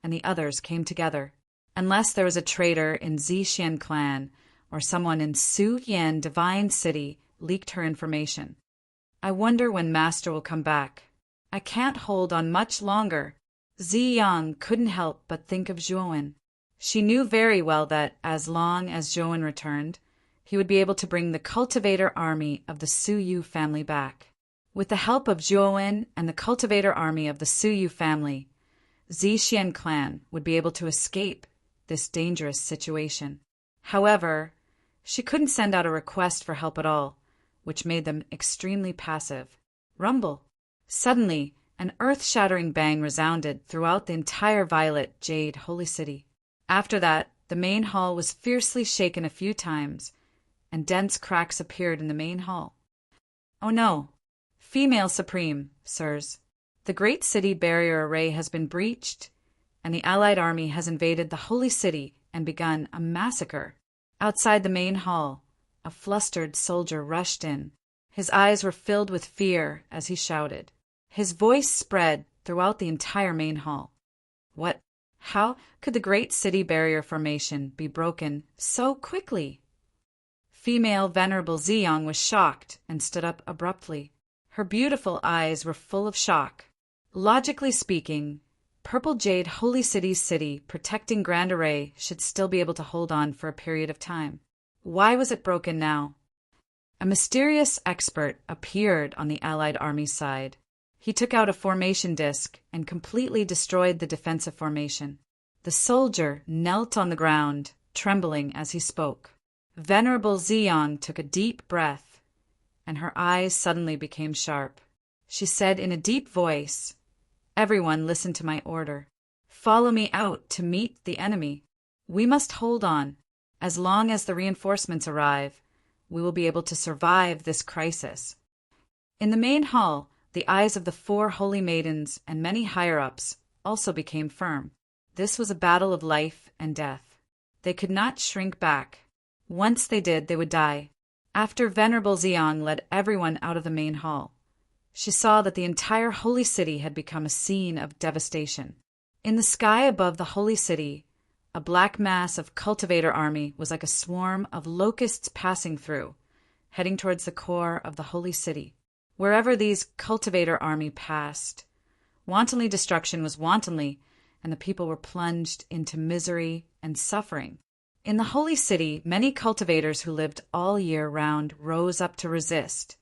and the others came together. Unless there was a traitor in Zixian Clan or someone in Suyin Divine City leaked her information. "I wonder when Master will come back. I can't hold on much longer." Ziyang couldn't help but think of Zhuo. She knew very well that, as long as Zhuo returned, he would be able to bring the cultivator army of the Suyu family back. With the help of Zhuo and the cultivator army of the Suyu family, Zixian clan would be able to escape this dangerous situation. However, she couldn't send out a request for help at all, which made them extremely passive. Rumble! Suddenly, an earth-shattering bang resounded throughout the entire Violet Jade Holy City. After that, the main hall was fiercely shaken a few times, and dense cracks appeared in the main hall. "Oh no! Female Supreme, sirs. The Great City Barrier Array has been breached, and the Allied army has invaded the Holy City and begun a massacre." Outside the main hall, a flustered soldier rushed in. His eyes were filled with fear as he shouted. His voice spread throughout the entire main hall. "What? How could the Great City Barrier Formation be broken so quickly?" Female Venerable Ziyang was shocked and stood up abruptly. Her beautiful eyes were full of shock. Logically speaking, Purple Jade Holy City's city protecting Grand Array should still be able to hold on for a period of time. Why was it broken now? A mysterious expert appeared on the Allied army's side. He took out a formation disc and completely destroyed the defensive formation. The soldier knelt on the ground, trembling as he spoke. Venerable Ziyang took a deep breath, and her eyes suddenly became sharp. She said in a deep voice, "Everyone listen to my order. Follow me out to meet the enemy. We must hold on. As long as the reinforcements arrive, we will be able to survive this crisis." In the main hall, the eyes of the 4 holy maidens and many higher-ups also became firm. This was a battle of life and death. They could not shrink back. Once they did, they would die. After Venerable Ziyang led everyone out of the main hall, she saw that the entire holy city had become a scene of devastation. In the sky above the holy city, a black mass of cultivator army was like a swarm of locusts passing through, heading towards the core of the holy city. Wherever these cultivator army passed, wantonly destruction was wantonly, and the people were plunged into misery and suffering. In the holy city, many cultivators who lived all year round rose up to resist,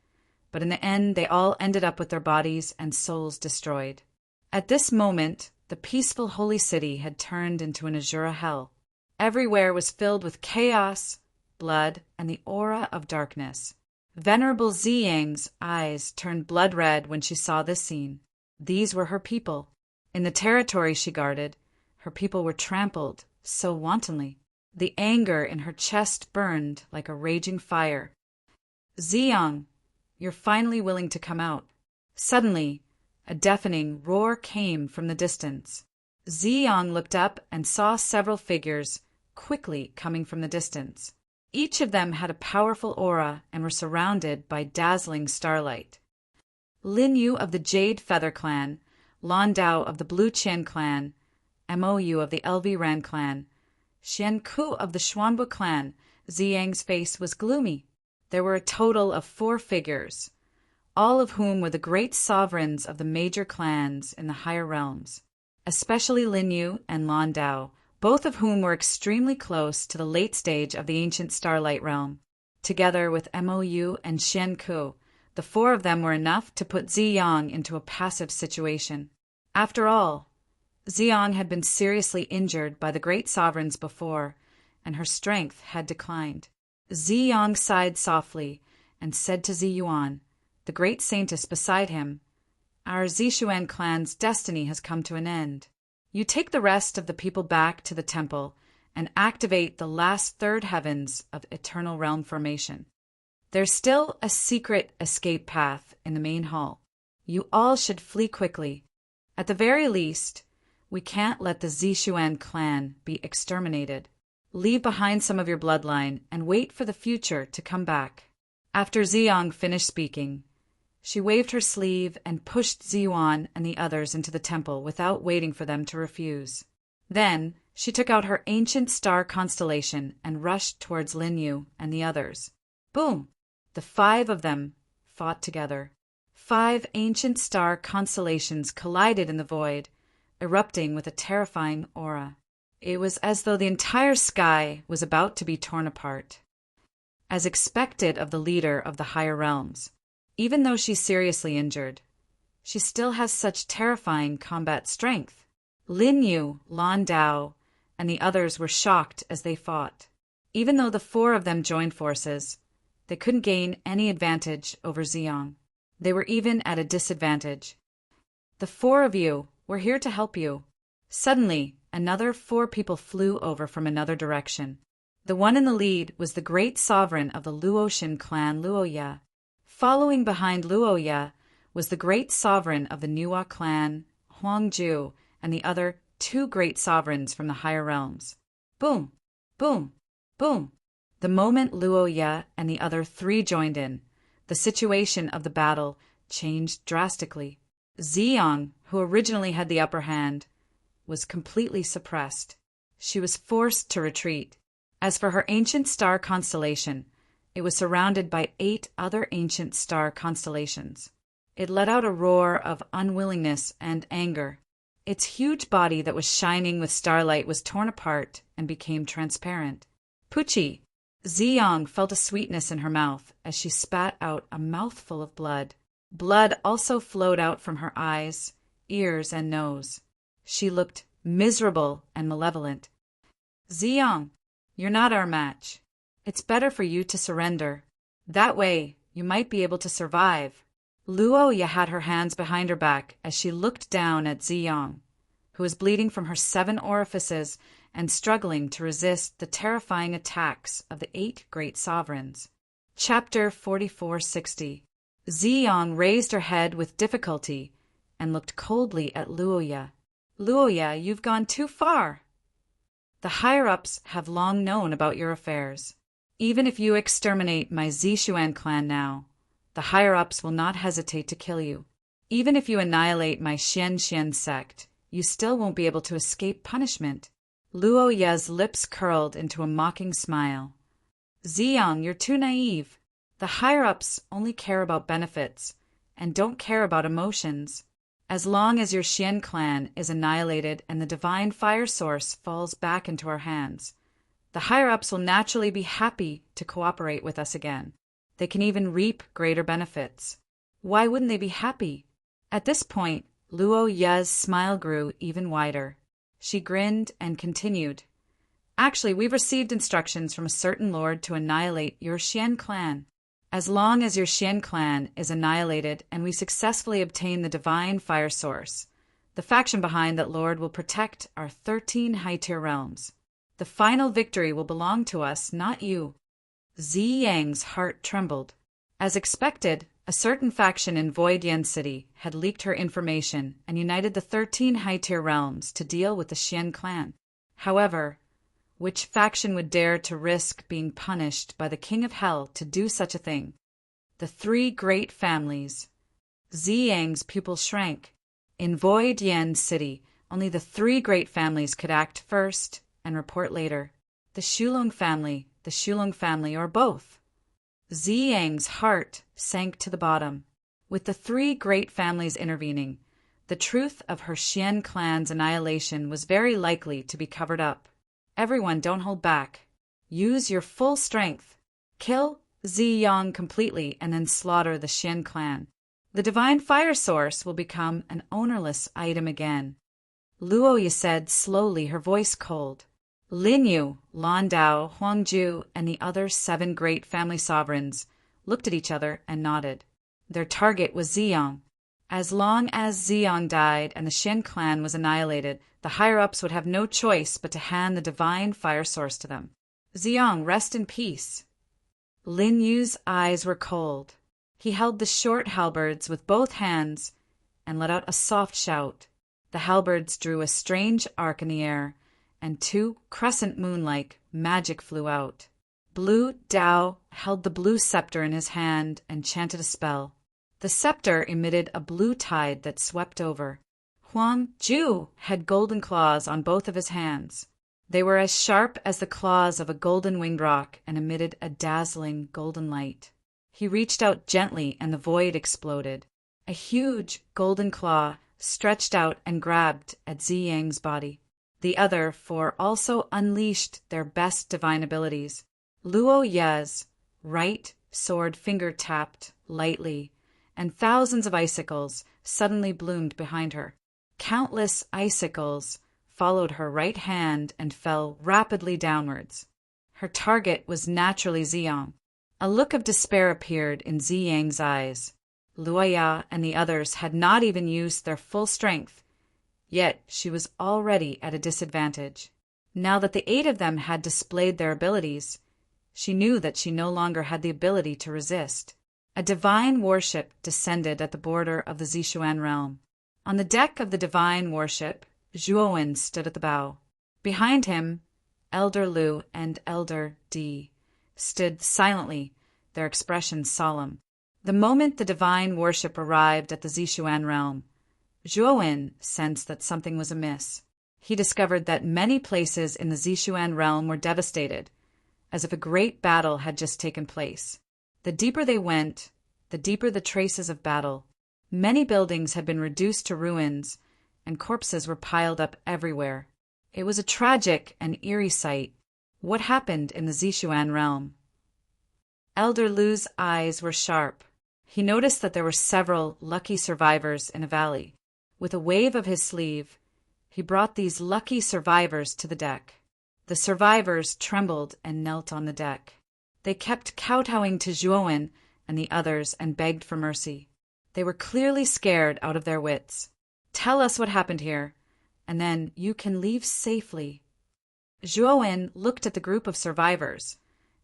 but in the end they all ended up with their bodies and souls destroyed. At this moment, the peaceful holy city had turned into an Azura hell. Everywhere was filled with chaos, blood, and the aura of darkness. Venerable Ziyang's eyes turned blood red when she saw this scene. These were her people. In the territory she guarded, her people were trampled so wantonly. The anger in her chest burned like a raging fire. "Ziyang, you're finally willing to come out." Suddenly, a deafening roar came from the distance. Ziyang looked up and saw several figures quickly coming from the distance. Each of them had a powerful aura and were surrounded by dazzling starlight. Lin Yu of the Jade Feather Clan, Lan Dao of the Blue Qian Clan, Mou of the LV Ran Clan, Xian Ku of the Xuanbu Clan. Ziyang's face was gloomy. There were a total of 4 figures, all of whom were the great sovereigns of the major clans in the higher realms, especially Lin Yu and Lan Dao, both of whom were extremely close to the late stage of the ancient Starlight realm. Together with Mou and Xian Ku, the 4 of them were enough to put Ziyang into a passive situation. After all, Ziyang had been seriously injured by the great sovereigns before, and her strength had declined. Ziyang sighed softly and said to Ziyuan, the great saintess beside him, "Our Zishuan clan's destiny has come to an end. You take the rest of the people back to the temple and activate the last 3rd heavens of eternal realm formation. There's still a secret escape path in the main hall. You all should flee quickly. At the very least, we can't let the Zishuan clan be exterminated. Leave behind some of your bloodline and wait for the future to come back." After Ziyang finished speaking, she waved her sleeve and pushed Ziyuan and the others into the temple without waiting for them to refuse. Then she took out her ancient star constellation and rushed towards Lin Yu and the others. Boom! The 5 of them fought together. 5 ancient star constellations collided in the void, erupting with a terrifying aura. It was as though the entire sky was about to be torn apart. As expected of the leader of the higher realms, even though she's seriously injured, she still has such terrifying combat strength. Lin Yu, Lan Dao, and the others were shocked as they fought. Even though the 4 of them joined forces, they couldn't gain any advantage over Ziyang. They were even at a disadvantage. "The 4 of you, we're here to help you." Suddenly, another 4 people flew over from another direction. The one in the lead was the great sovereign of the Luotian clan Luoya. Following behind Luoya was the great sovereign of the Nuwa clan, Huangju, and the other 2 great sovereigns from the higher realms. Boom! Boom! Boom! The moment Luoya and the other 3 joined in, the situation of the battle changed drastically. Ziyang, who originally had the upper hand, was completely suppressed. She was forced to retreat. As for her ancient star constellation, It was surrounded by 8 other ancient star constellations. It let out a roar of unwillingness and anger. Its huge body that was shining with starlight was torn apart and became transparent. Pucci! Ziyang felt a sweetness in her mouth as she spat out a mouthful of blood. Blood also flowed out from her eyes, ears, and nose. She looked miserable and malevolent. Ziyang, you're not our match. It's better for you to surrender. That way, you might be able to survive. Luoya had her hands behind her back as she looked down at Ziyang, who was bleeding from her 7 orifices and struggling to resist the terrifying attacks of the 8 great sovereigns. Chapter 4460. Ziyang raised her head with difficulty and looked coldly at Luoya. Luoya, you've gone too far. The higher-ups have long known about your affairs. Even if you exterminate my Zishuan clan now, the higher-ups will not hesitate to kill you. Even if you annihilate my Xian sect, you still won't be able to escape punishment. Luoya's lips curled into a mocking smile. Ziyang, you're too naive. The higher-ups only care about benefits and don't care about emotions. As long as your Xian clan is annihilated and the divine fire source falls back into our hands, the higher-ups will naturally be happy to cooperate with us again. They can even reap greater benefits. Why wouldn't they be happy? At this point, Luoya's smile grew even wider. She grinned and continued. Actually, we've received instructions from a certain lord to annihilate your Xian clan. As long as your Xian clan is annihilated and we successfully obtain the divine fire source, the faction behind that lord will protect our 13 high-tier realms. The final victory will belong to us, not you. Ziyang's heart trembled. As expected, a certain faction in Void Yen City had leaked her information and united the 13 high-tier realms to deal with the Xian clan. However, which faction would dare to risk being punished by the King of Hell to do such a thing? The 3 great families. Ziyang's pupil shrank. In Void Yen City, only the 3 great families could act first and report later. The Shulong family, or both. Ziyang's heart sank to the bottom. With the 3 great families intervening, the truth of her Xian clan's annihilation was very likely to be covered up. Everyone, don't hold back. Use your full strength. Kill Ziyang completely and then slaughter the Xian clan. The divine fire source will become an ownerless item again. Luoya said slowly, her voice cold. Linyu, Landao, Huangju, and the other 7 great family sovereigns looked at each other and nodded. Their target was Ziyang. As long as Ziyang died and the Xian clan was annihilated, the higher-ups would have no choice but to hand the divine fire source to them. Ziyang, rest in peace. Lin Yu's eyes were cold. He held the short halberds with both hands and let out a soft shout. The halberds drew a strange arc in the air, and 2 crescent moon-like magic flew out. Blue Dao held the blue scepter in his hand and chanted a spell. The scepter emitted a blue tide that swept over. Huang Ju had golden claws on both of his hands. They were as sharp as the claws of a golden-winged rock and emitted a dazzling golden light. He reached out gently and the void exploded. A huge golden claw stretched out and grabbed at Ziyang's body. The other 4 also unleashed their best divine abilities. Luoya's right sword finger tapped lightly, and thousands of icicles suddenly bloomed behind her. Countless icicles followed her right hand and fell rapidly downwards. Her target was naturally Ziyang. A look of despair appeared in Ziyang's eyes. Luoya and the others had not even used their full strength, yet she was already at a disadvantage. Now that the 8 of them had displayed their abilities, she knew that she no longer had the ability to resist. A divine warship descended at the border of the Zishuan realm. On the deck of the divine warship, Zhuowen stood at the bow. Behind him, Elder Lu and Elder Di stood silently, their expressions solemn. The moment the divine warship arrived at the Zishuan realm, Zhuowen sensed that something was amiss. He discovered that many places in the Zishuan realm were devastated, as if a great battle had just taken place. The deeper they went, the deeper the traces of battle. Many buildings had been reduced to ruins, and corpses were piled up everywhere. It was a tragic and eerie sight. What happened in the Zishuan realm? Elder Lu's eyes were sharp. He noticed that there were several lucky survivors in a valley. With a wave of his sleeve, he brought these lucky survivors to the deck. The survivors trembled and knelt on the deck. They kept kowtowing to Zhuowen and the others and begged for mercy. They were clearly scared out of their wits. "Tell us what happened here, and then you can leave safely." Zhuowen looked at the group of survivors,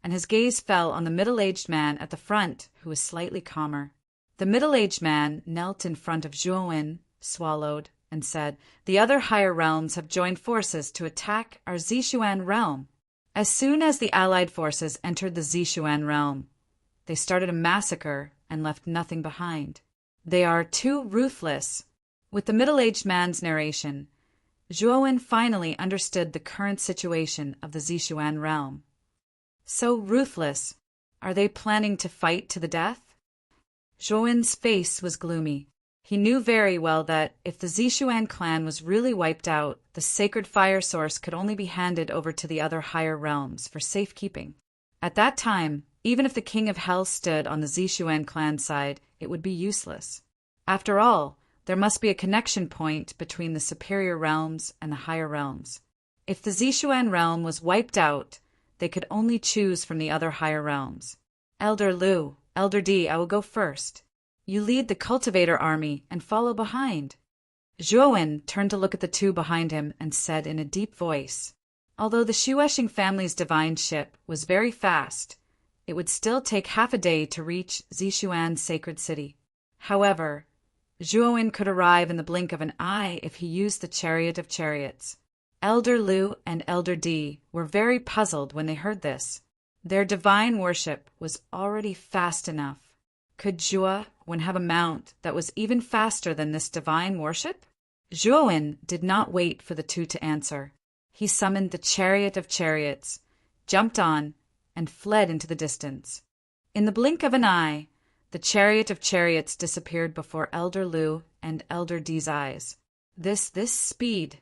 and his gaze fell on the middle-aged man at the front, who was slightly calmer. The middle-aged man knelt in front of Zhuowen, swallowed, and said, "The other higher realms have joined forces to attack our Zishuan realm." As soon as the allied forces entered the Zishuan realm, they started a massacre and left nothing behind. They are too ruthless. With the middle-aged man's narration, Zhuowen finally understood the current situation of the Zishuan realm. So ruthless. Are they planning to fight to the death? Zhuowen's face was gloomy. He knew very well that if the Zishuan clan was really wiped out, the sacred fire source could only be handed over to the other higher realms for safekeeping. At that time, even if the King of Hell stood on the Zishuan clan side, it would be useless. After all, there must be a connection point between the superior realms and the higher realms. If the Zishuan realm was wiped out, they could only choose from the other higher realms. "Elder Lu, Elder D, I will go first. You lead the cultivator army and follow behind." Zhuowen turned to look at the two behind him and said in a deep voice, "Although the Shueshing family's divine ship was very fast, it would still take half a day to reach Zishuan's sacred city. However, Zhuowen could arrive in the blink of an eye if he used the chariot of chariots." Elder Lu and Elder D were very puzzled when they heard this. Their divine worship was already fast enough. Could Zhuowen have a mount that was even faster than this divine worship? Zhuowen did not wait for the two to answer. He summoned the chariot of chariots, jumped on, and fled into the distance. In the blink of an eye, the chariot of chariots disappeared before Elder Lu and Elder D's eyes. This speed.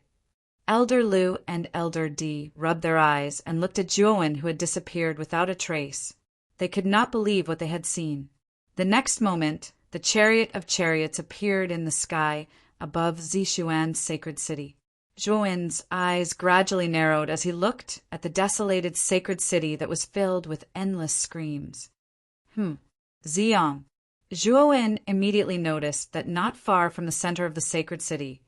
Elder Lu and Elder D rubbed their eyes and looked at Zhuowen, who had disappeared without a trace. They could not believe what they had seen. The next moment, the chariot of chariots appeared in the sky above Zishuan's sacred city. Zhuowen's eyes gradually narrowed as he looked at the desolated sacred city that was filled with endless screams. Ziyang. Zhuowen immediately noticed that not far from the center of the sacred city,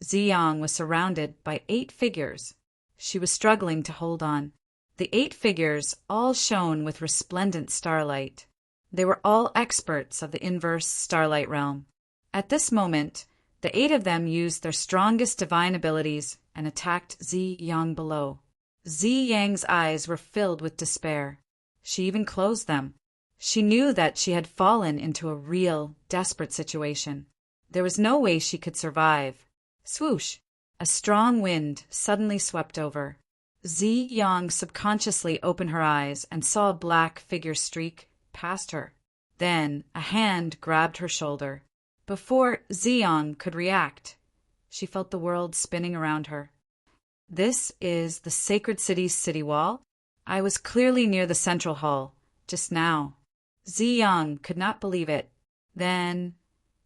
Ziyang was surrounded by 8 figures. She was struggling to hold on. The 8 figures all shone with resplendent starlight. They were all experts of the inverse starlight realm. At this moment, the 8 of them used their strongest divine abilities and attacked Ziyang below. Ziyang's eyes were filled with despair. She even closed them. She knew that she had fallen into a real, desperate situation. There was no way she could survive. Swoosh! A strong wind suddenly swept over. Ziyang subconsciously opened her eyes and saw a black figure streak past her. Then a hand grabbed her shoulder. Before Ziyang could react, she felt the world spinning around her. "This is the sacred city's city wall? I was clearly near the central hall, just now." Ziyang could not believe it. Then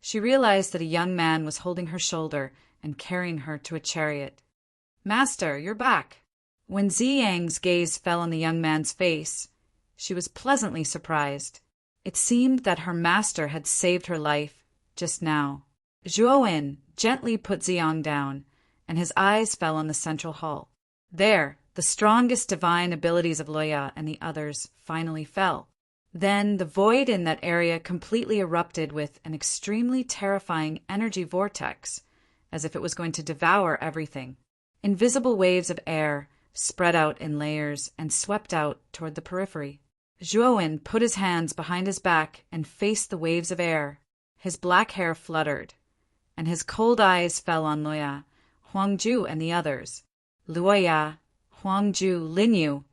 she realized that a young man was holding her shoulder and carrying her to a chariot. "Master, you're back." When Ziyang's gaze fell on the young man's face, she was pleasantly surprised. It seemed that her master had saved her life just now. Zhuowen gently put Ziyang down, and his eyes fell on the central hall. There, the strongest divine abilities of Loya and the others finally fell. Then the void in that area completely erupted with an extremely terrifying energy vortex, as if it was going to devour everything. Invisible waves of air spread out in layers and swept out toward the periphery. Zhuowen put his hands behind his back and faced the waves of air. His black hair fluttered, and his cold eyes fell on Loya, Huangju, and the others. Luoya, Huangju, Linyu,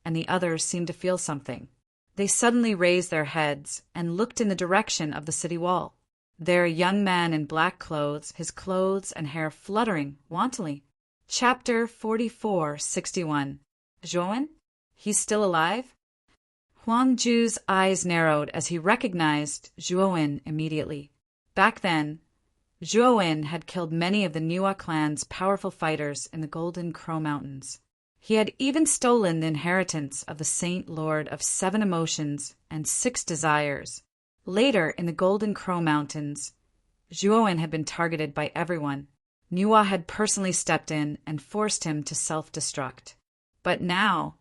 and the others seemed to feel something. They suddenly raised their heads and looked in the direction of the city wall. There a young man in black clothes, his clothes and hair fluttering wantonly. Chapter 44:61. Zhuowen? He's still alive? Huang Ju's eyes narrowed as he recognized Zhuowen immediately. Back then, Zhuowen had killed many of the Niwa clan's powerful fighters in the Golden Crow Mountains. He had even stolen the inheritance of the Saint Lord of 7 emotions and 6 desires. Later, in the Golden Crow Mountains, Zhuowen had been targeted by everyone. Niwa had personally stepped in and forced him to self-destruct. But now,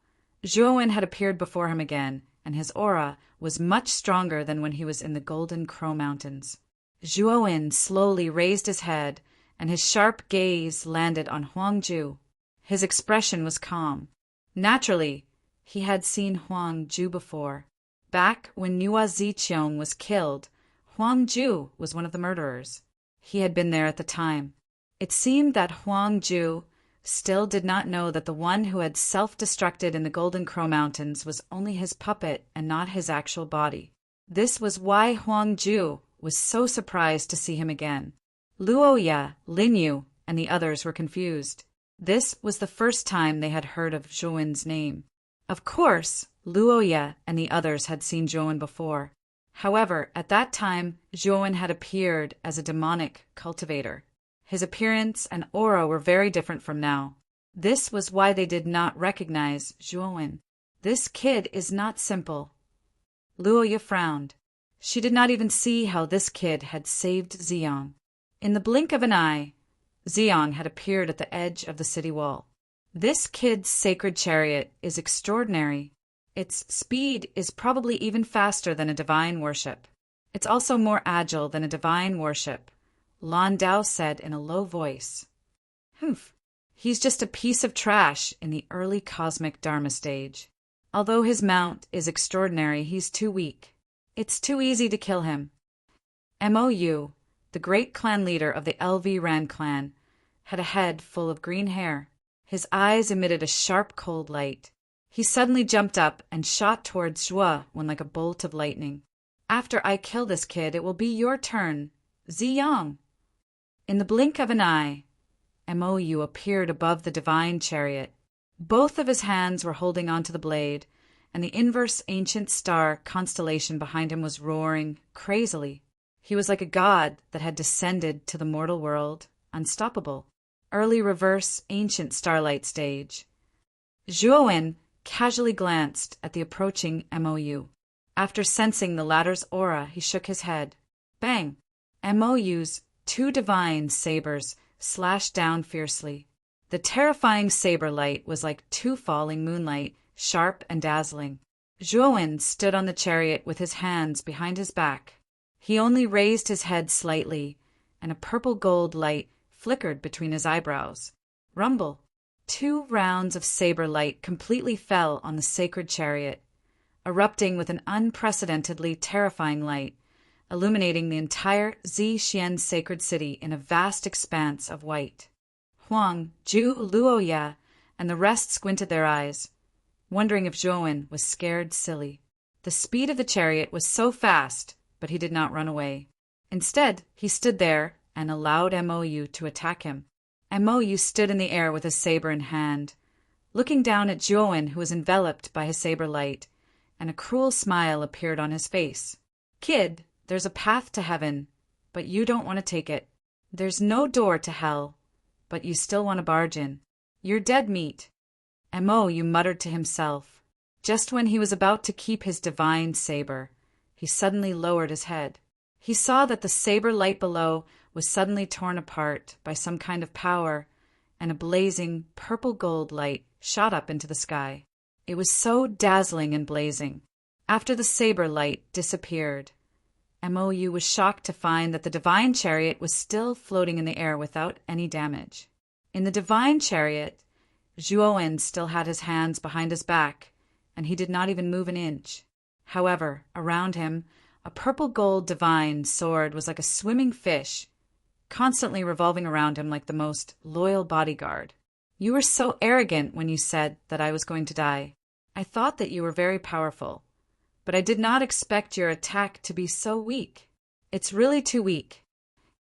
Zhuowen had appeared before him again, and his aura was much stronger than when he was in the Golden Crow Mountains. Zhuowen slowly raised his head, and his sharp gaze landed on Huang Ju. His expression was calm. Naturally, he had seen Huang Ju before. Back when Niwa Ziqiong was killed, Huang Ju was one of the murderers. He had been there at the time. It seemed that Huang Ju still did not know that the one who had self-destructed in the Golden Crow Mountains was only his puppet and not his actual body. This was why Huang Ju was so surprised to see him again. Luoya, Linyu, and the others were confused. This was the first time they had heard of Zhuowen's name. Of course, Luoya and the others had seen Zhuowen before. However, at that time, Zhuowen had appeared as a demonic cultivator. His appearance and aura were very different from now. This was why they did not recognize Zhuowen. This kid is not simple. Luoya frowned. She did not even see how this kid had saved Ziyang. In the blink of an eye, Ziyang had appeared at the edge of the city wall. This kid's sacred chariot is extraordinary. Its speed is probably even faster than a divine worship. It's also more agile than a divine worship, Lan Dao said in a low voice. Humph. He's just a piece of trash in the early cosmic Dharma stage. Although his mount is extraordinary, he's too weak. It's too easy to kill him. Mou, the great clan leader of the LV Ran clan, had a head full of green hair. His eyes emitted a sharp, cold light. He suddenly jumped up and shot towards Zhuo like a bolt of lightning. After I kill this kid, it will be your turn, Ziyang. In the blink of an eye, Mou appeared above the divine chariot. Both of his hands were holding onto the blade, and the inverse ancient star constellation behind him was roaring crazily. He was like a god that had descended to the mortal world, unstoppable. Early reverse ancient starlight stage. Zhuowen casually glanced at the approaching Mou. After sensing the latter's aura, he shook his head. Bang! Mou's 2 divine sabers slashed down fiercely. The terrifying saber light was like 2 falling moonlight, sharp and dazzling. Zhuowen stood on the chariot with his hands behind his back. He only raised his head slightly, and a purple gold light flickered between his eyebrows. Rumble. 2 rounds of saber light completely fell on the sacred chariot, erupting with an unprecedentedly terrifying light, illuminating the entire Zixian sacred city in a vast expanse of white. Huang, Ju, Luoya, and the rest squinted their eyes, wondering if Zhuowen was scared silly. The speed of the chariot was so fast, but he did not run away. Instead, he stood there and allowed Mou to attack him. Mou stood in the air with his saber in hand, looking down at Zhuowen, who was enveloped by his saber light, and a cruel smile appeared on his face. Kid, there's a path to heaven, but you don't want to take it. There's no door to hell, but you still want to barge in. You're dead meat. Mou muttered to himself. Just when he was about to keep his divine saber, he suddenly lowered his head. He saw that the saber light below was suddenly torn apart by some kind of power, and a blazing purple gold light shot up into the sky. It was so dazzling and blazing. After the saber light disappeared, Mou was shocked to find that the divine chariot was still floating in the air without any damage. In the divine chariot, Zhuowen still had his hands behind his back, and he did not even move an inch. However, around him, a purple gold divine sword was like a swimming fish, constantly revolving around him like the most loyal bodyguard. You were so arrogant when you said that I was going to die. I thought that you were very powerful, but I did not expect your attack to be so weak. It's really too weak.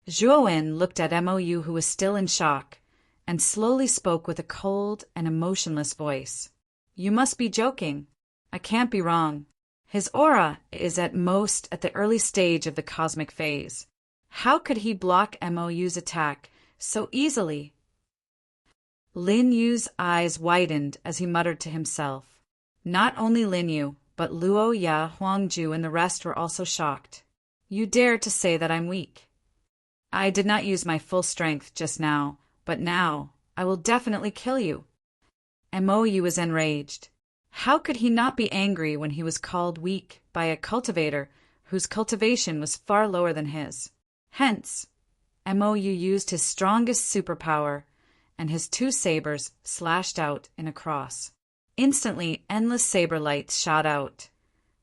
Zhuowen looked at Mou, who was still in shock, and slowly spoke with a cold and emotionless voice. You must be joking. I can't be wrong. His aura is at most at the early stage of the cosmic phase. How could he block Mou's attack so easily? Lin Yu's eyes widened as he muttered to himself. Not only Lin Yu, but Luo Ya, Huangju, and the rest were also shocked. You dare to say that I'm weak? I did not use my full strength just now, but now I will definitely kill you. Mou was enraged. How could he not be angry when he was called weak by a cultivator whose cultivation was far lower than his? Hence, Mou used his strongest superpower, and his two sabers slashed out in a cross. Instantly, endless saber lights shot out,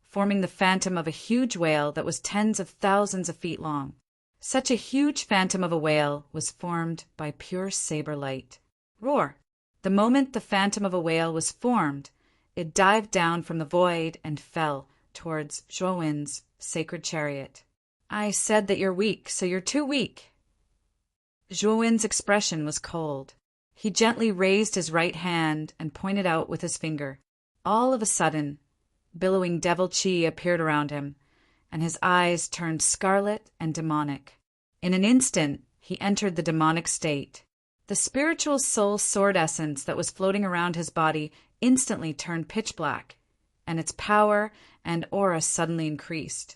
forming the phantom of a huge whale that was tens of thousands of feet long. Such a huge phantom of a whale was formed by pure saber light. Roar! The moment the phantom of a whale was formed, it dived down from the void and fell towards Zhuowen's sacred chariot. I said that you're weak, so you're too weak. Zhuowen's expression was cold. He gently raised his right hand and pointed out with his finger. All of a sudden, billowing devil chi appeared around him, and his eyes turned scarlet and demonic. In an instant, he entered the demonic state. The spiritual soul sword essence that was floating around his body instantly turned pitch black, and its power and aura suddenly increased,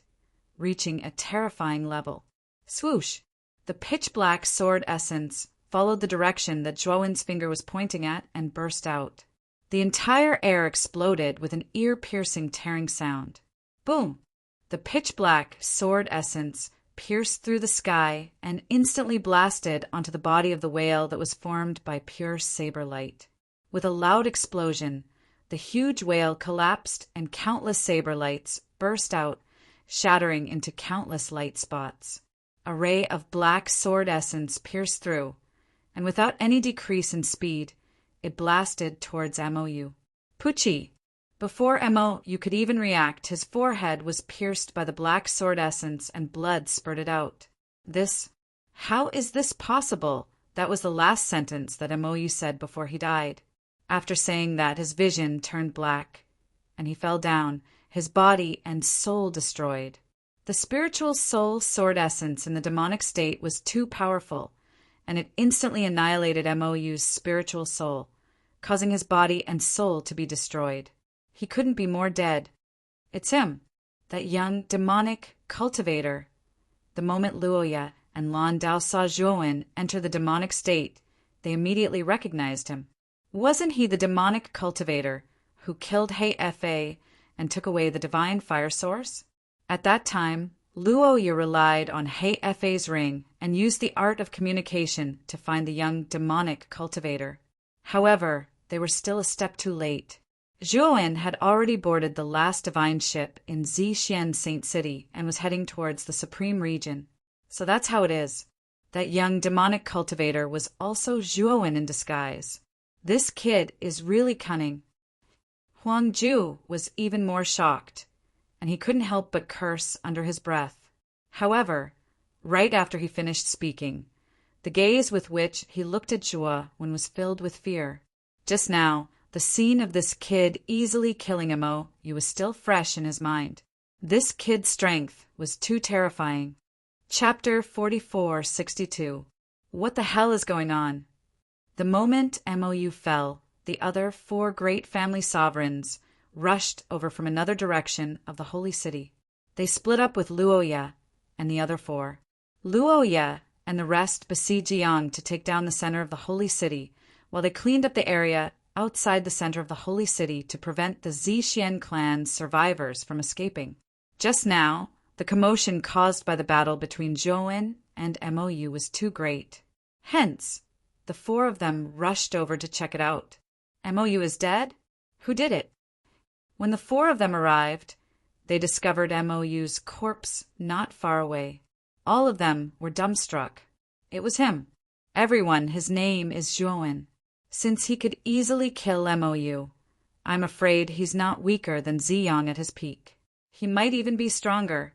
reaching a terrifying level. Swoosh! The pitch-black sword essence followed the direction that Zhuowen's finger was pointing at and burst out. The entire air exploded with an ear-piercing tearing sound. Boom! The pitch-black sword essence pierced through the sky and instantly blasted onto the body of the whale that was formed by pure saber light. With a loud explosion, the huge whale collapsed and countless saber lights burst out, shattering into countless light spots. A ray of black sword essence pierced through, and without any decrease in speed, it blasted towards Mou. Pucci! Before Mou could even react, his forehead was pierced by the black sword essence and blood spurted out. How is this possible? That was the last sentence that Mou said before he died. After saying that, his vision turned black, and he fell down, his body and soul destroyed. The spiritual soul sword essence in the demonic state was too powerful, and it instantly annihilated Mou's spiritual soul, causing his body and soul to be destroyed. He couldn't be more dead. It's him, that young demonic cultivator. The moment Luoya and Lan Dao saw Zhuowen enter the demonic state, they immediately recognized him. Wasn't he the demonic cultivator who killed He Fa and took away the divine fire source? At that time, Luoya relied on He Fa's ring and used the art of communication to find the young demonic cultivator. However, they were still a step too late. Zhuowen had already boarded the last divine ship in Zixian Saint City and was heading towards the Supreme Region. So that's how it is. That young demonic cultivator was also Zhuowen in disguise. This kid is really cunning. Huangju was even more shocked, and he couldn't help but curse under his breath. However, right after he finished speaking, the gaze with which he looked at Zhuowen was filled with fear. Just now, the scene of this kid easily killing Mou was still fresh in his mind. This kid's strength was too terrifying. Chapter 4462. What the hell is going on? The moment Mou fell, the other 4 great family sovereigns rushed over from another direction of the holy city. They split up with Luoya and the other 4. Luoya and the rest besieged Jiang to take down the center of the holy city, while they cleaned up the area outside the center of the holy city to prevent the Zixian clan's survivors from escaping. Just now, the commotion caused by the battle between Zhuowen and Mou was too great. Hence, the 4 of them rushed over to check it out. Mou is dead? Who did it? When the 4 of them arrived, they discovered Mou's corpse not far away. All of them were dumbstruck. It was him. Everyone, his name is Zhuowen. Since he could easily kill Mou, I'm afraid he's not weaker than Ziyang at his peak. He might even be stronger.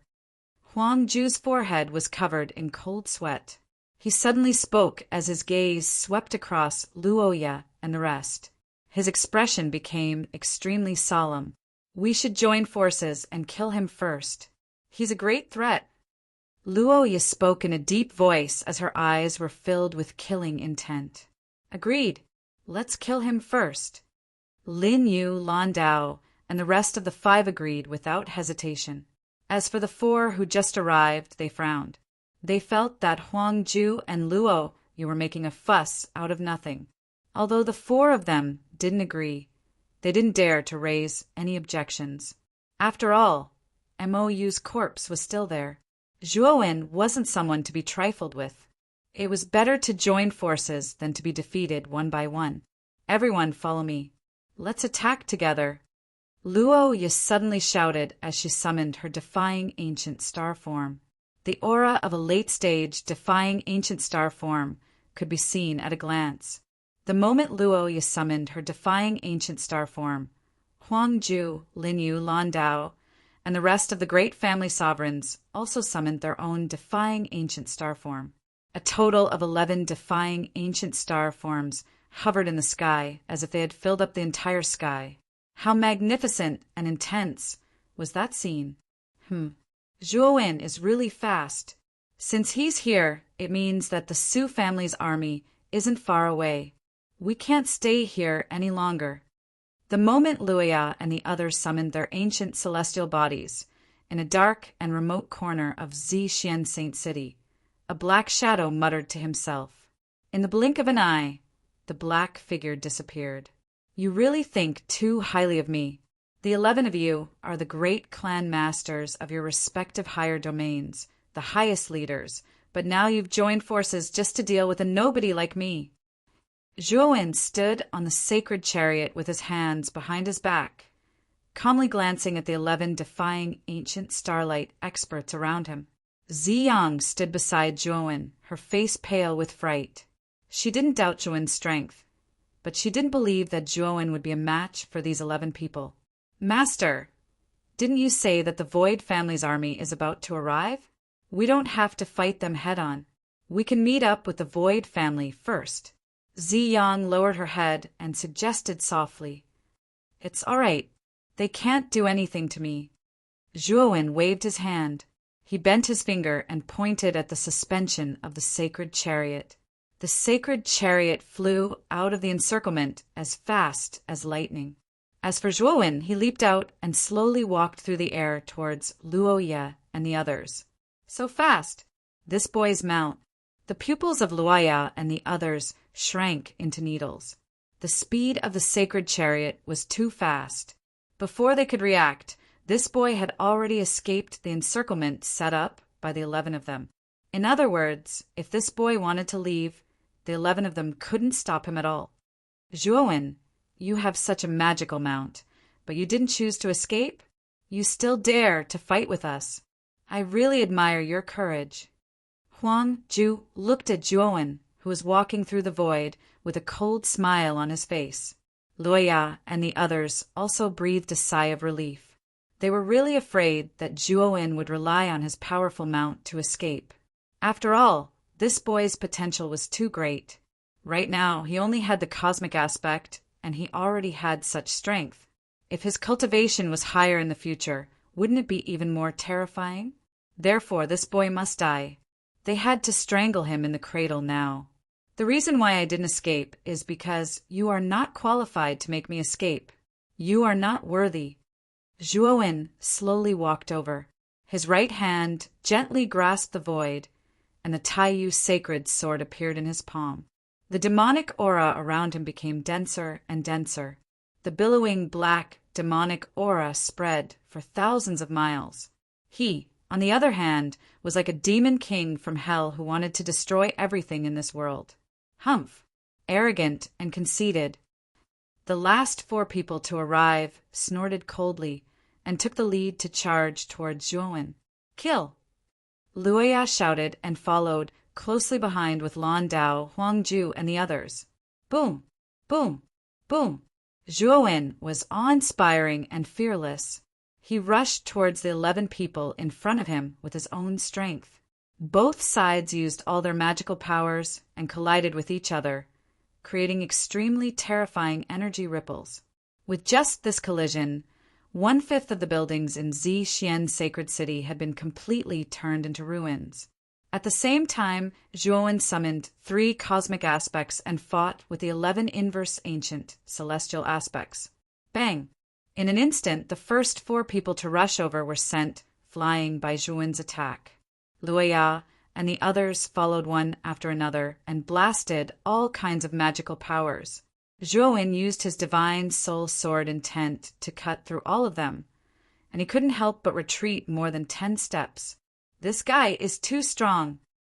Huang Ju's forehead was covered in cold sweat. He suddenly spoke as his gaze swept across Luoya and the rest. His expression became extremely solemn. We should join forces and kill him first. He's a great threat. Luoya spoke in a deep voice as her eyes were filled with killing intent. Agreed. Let's kill him first. Lin Yu, Lan Dao, and the rest of the 5 agreed without hesitation. As for the 4 who just arrived, they frowned. They felt that Huang Ju and Luo you were making a fuss out of nothing. Although the 4 of them didn't agree, they didn't dare to raise any objections. After all, Mou's corpse was still there. Zhuowen wasn't someone to be trifled with. It was better to join forces than to be defeated one by one. Everyone follow me. Let's attack together. Luoya suddenly shouted as she summoned her defying ancient star form. The aura of a late-stage defying ancient star form could be seen at a glance. The moment Luoya summoned her defying ancient star form, Huang Ju, Lin Yu, Lan Dao, and the rest of the great family sovereigns also summoned their own defying ancient star form. A total of 11 defying ancient star forms hovered in the sky as if they had filled up the entire sky. How magnificent and intense was that scene? Zhuowen is really fast. Since he's here, it means that the Su family's army isn't far away. We can't stay here any longer. The moment Luoya and the others summoned their ancient celestial bodies, in a dark and remote corner of Zixian Saint City, a black shadow muttered to himself. In the blink of an eye, the black figure disappeared. You really think too highly of me. The 11 of you are the great clan masters of your respective higher domains, the highest leaders, but now you've joined forces just to deal with a nobody like me. Zhuowen stood on the sacred chariot with his hands behind his back, calmly glancing at the 11 defying ancient starlight experts around him. Ziyang stood beside Zhuowen, her face pale with fright. She didn't doubt Zhuowen's strength, but she didn't believe that Zhuowen would be a match for these 11 people. Master, didn't you say that the Void family's army is about to arrive? We don't have to fight them head-on. We can meet up with the Void family first. Ziyang lowered her head and suggested softly, It's all right. They can't do anything to me. Zhuowen waved his hand. He bent his finger and pointed at the suspension of the sacred chariot. The sacred chariot flew out of the encirclement as fast as lightning. As for Zhuowen, he leaped out and slowly walked through the air towards Luoya and the others. So fast! This boy's mount. The pupils of Luoya and the others shrank into needles. The speed of the sacred chariot was too fast. Before they could react, this boy had already escaped the encirclement set up by the 11 of them. In other words, if this boy wanted to leave, the 11 of them couldn't stop him at all. Zhuowen, you have such a magical mount, but you didn't choose to escape? You still dare to fight with us. I really admire your courage. Huang Ju looked at Zhuowen, who was walking through the void with a cold smile on his face. Luoya and the others also breathed a sigh of relief. They were really afraid that Zhuowen would rely on his powerful mount to escape. After all, this boy's potential was too great. Right now, he only had the cosmic aspect, and he already had such strength. If his cultivation was higher in the future, wouldn't it be even more terrifying? Therefore, this boy must die. They had to strangle him in the cradle now. The reason why I didn't escape is because you are not qualified to make me escape. You are not worthy. Zhuowen slowly walked over. His right hand gently grasped the void, and the Taiyu sacred sword appeared in his palm. The demonic aura around him became denser and denser. The billowing black demonic aura spread for thousands of miles. He, on the other hand, was like a demon king from hell who wanted to destroy everything in this world. Humph, arrogant and conceited. The last 4 people to arrive snorted coldly and took the lead to charge toward Zhuowen. Kill! Luoya shouted and followed closely behind with Lan Dao, Huang Ju, and the others. Boom! Boom! Boom! Zhuowen was awe-inspiring and fearless. He rushed towards the 11 people in front of him with his own strength. Both sides used all their magical powers and collided with each other, creating extremely terrifying energy ripples. With just this collision, 1/5 of the buildings in Zixian Sacred City had been completely turned into ruins. At the same time, Zhuowen summoned 3 cosmic aspects and fought with the 11 inverse ancient celestial aspects. Bang! In an instant, the first 4 people to rush over were sent flying by Zhuowen's attack. Luoya and the others followed one after another and blasted all kinds of magical powers. Zhuowen used his divine soul sword intent to cut through all of them, and he couldn't help but retreat more than 10 steps. This guy is too strong.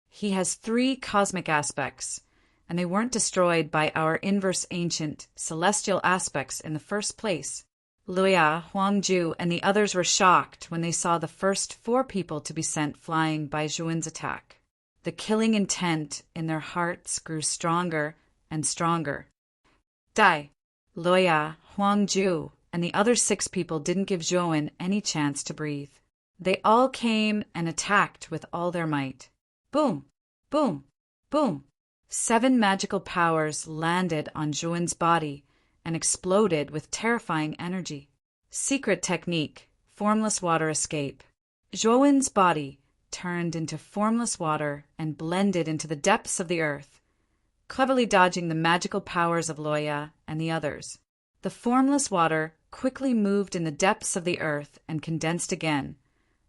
He has 3 cosmic aspects, and they weren't destroyed by our inverse ancient celestial aspects in the first place. Luoya, Huangju, and the others were shocked when they saw the first 4 people to be sent flying by Zhuowen's attack. The killing intent in their hearts grew stronger and stronger. Dai, Luoya, Huangju, and the other 6 people didn't give Zhuowen any chance to breathe. They all came and attacked with all their might. Boom! Boom! Boom! 7 magical powers landed on Zhuowen's body and exploded with terrifying energy. Secret technique, formless water escape. Zhuowen's body turned into formless water and blended into the depths of the earth, cleverly dodging the magical powers of Luoya and the others. The formless water quickly moved in the depths of the earth and condensed again,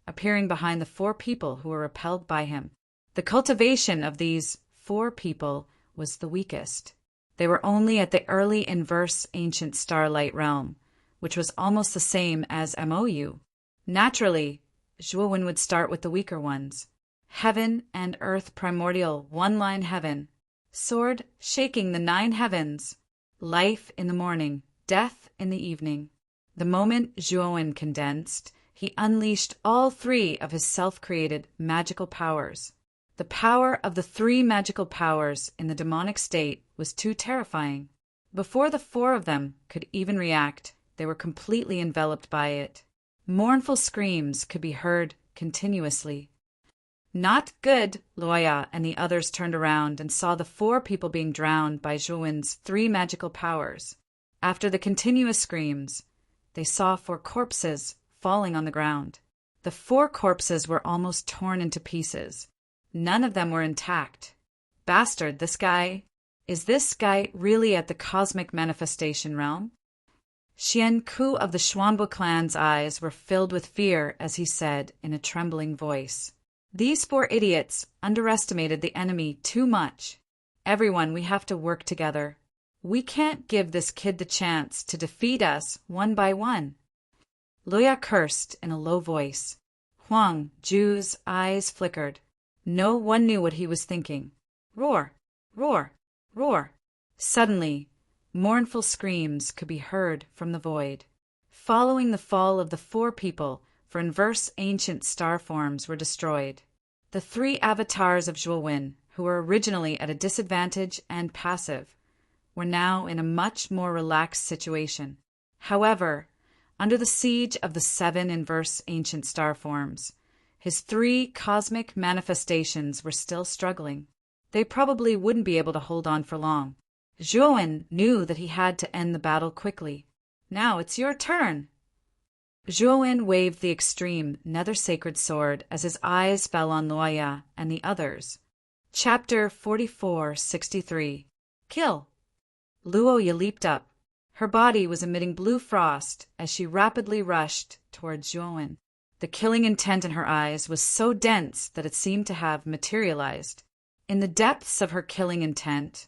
appearing behind the 4 people who were repelled by him. The cultivation of these 4 people was the weakest. They were only at the early inverse ancient starlight realm, which was almost the same as MOU. Naturally, Zhuowen would start with the weaker ones. Heaven and earth primordial one-line heaven. Sword shaking the 9 heavens. Life in the morning, death in the evening. The moment Zhuowen condensed, he unleashed all 3 of his self-created magical powers. The power of the 3 magical powers in the demonic state was too terrifying. Before the 4 of them could even react, they were completely enveloped by it. Mournful screams could be heard continuously. Not good! Luoya and the others turned around and saw the 4 people being drowned by Zhuowen's 3 magical powers. After the continuous screams, they saw 4 corpses falling on the ground. The 4 corpses were almost torn into pieces. None of them were intact. Bastard, this guy. Is this guy really at the cosmic manifestation realm? Xian Ku of the Xuanbo clan's eyes were filled with fear as he said in a trembling voice, "These 4 idiots underestimated the enemy too much. Everyone, we have to work together. We can't give this kid the chance to defeat us one by one." Luoya cursed in a low voice. Huang Ju's eyes flickered. No one knew what he was thinking. Roar! Roar! Roar! Suddenly, mournful screams could be heard from the void. Following the fall of the 4 people, for inverse ancient star forms were destroyed. The 3 avatars of Zhuowen, who were originally at a disadvantage and passive, were now in a much more relaxed situation. However, under the siege of the 7 inverse ancient star forms, his 3 cosmic manifestations were still struggling. They probably wouldn't be able to hold on for long. Zhuowen knew that he had to end the battle quickly. Now it's your turn. Zhuowen waved the extreme nether sacred sword as his eyes fell on Luoya and the others. Chapter 4463. Kill! Luoya leaped up. Her body was emitting blue frost as she rapidly rushed towards Zhuowen. The killing intent in her eyes was so dense that it seemed to have materialized. In the depths of her killing intent,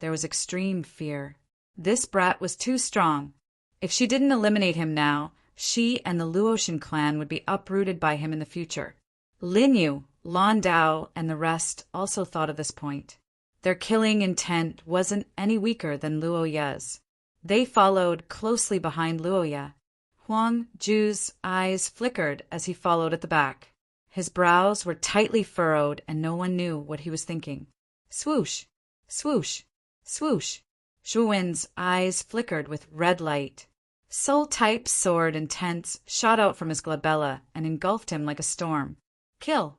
there was extreme fear. This brat was too strong. If she didn't eliminate him now, she and the Luotian clan would be uprooted by him in the future. Linyu, Lan Dao, and the rest also thought of this point. Their killing intent wasn't any weaker than Luoya's. They followed closely behind Luoya. Huang Ju's eyes flickered as he followed at the back. His brows were tightly furrowed and no one knew what he was thinking. Swoosh! Swoosh! Swoosh! Zhuowen's eyes flickered with red light. Soul-type sword intense shot out from his glabella and engulfed him like a storm. Kill!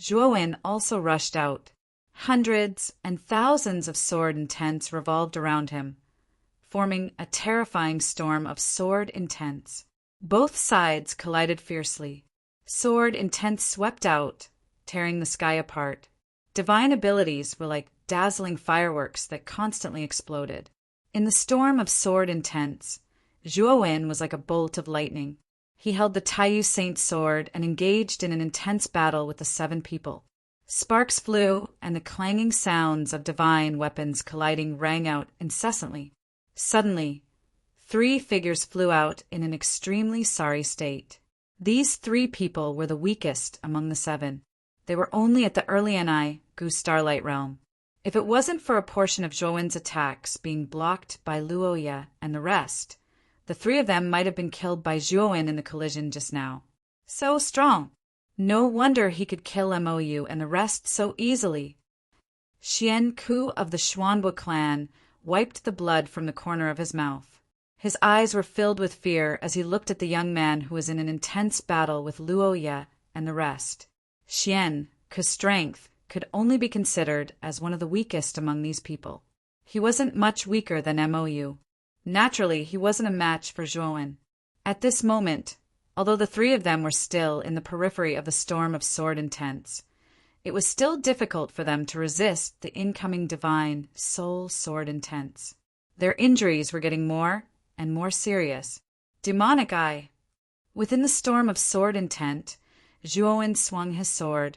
Zhuowen also rushed out. Hundreds and thousands of sword intents revolved around him, forming a terrifying storm of sword intents. Both sides collided fiercely. Sword intents swept out, tearing the sky apart. Divine abilities were like dazzling fireworks that constantly exploded. In the storm of sword intents, Zhuowen was like a bolt of lightning. He held the Taiyu Saint sword and engaged in an intense battle with the 7 people. Sparks flew, and the clanging sounds of divine weapons colliding rang out incessantly. Suddenly, 3 figures flew out in an extremely sorry state. These 3 people were the weakest among the 7. They were only at the Erlianai Gu Starlight Realm. If it wasn't for a portion of Zhuowen's attacks being blocked by Luoye and the rest, the 3 of them might have been killed by Zhuowen in the collision just now. So strong! No wonder he could kill Mou and the rest so easily. Xian Ku of the Xuanbo clan wiped the blood from the corner of his mouth. His eyes were filled with fear as he looked at the young man who was in an intense battle with Luoye and the rest. Xian Ku's strength could only be considered as one of the weakest among these people. He wasn't much weaker than Mou. Naturally, he wasn't a match for Zhuowen. At this moment, although the 3 of them were still in the periphery of the storm of sword intents, it was still difficult for them to resist the incoming divine soul sword intents. Their injuries were getting more and more serious. Demonic eye! Within the storm of sword intent, Zhuowen swung his sword,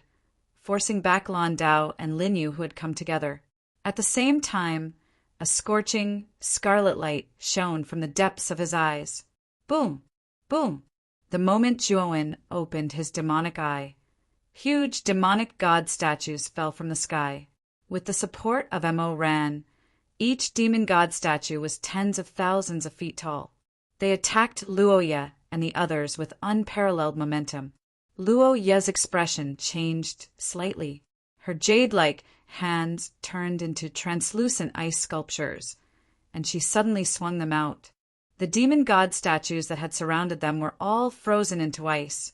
forcing back Lan Dao and Lin Yu who had come together. At the same time, a scorching, scarlet light shone from the depths of his eyes. Boom! Boom! The moment Zhuowen opened his demonic eye, huge demonic god statues fell from the sky. With the support of Mo Ran, each demon god statue was tens of thousands of feet tall. They attacked Luoye and the others with unparalleled momentum. Luoye's expression changed slightly. Her jade-like hands turned into translucent ice sculptures, and she suddenly swung them out. The demon god statues that had surrounded them were all frozen into ice,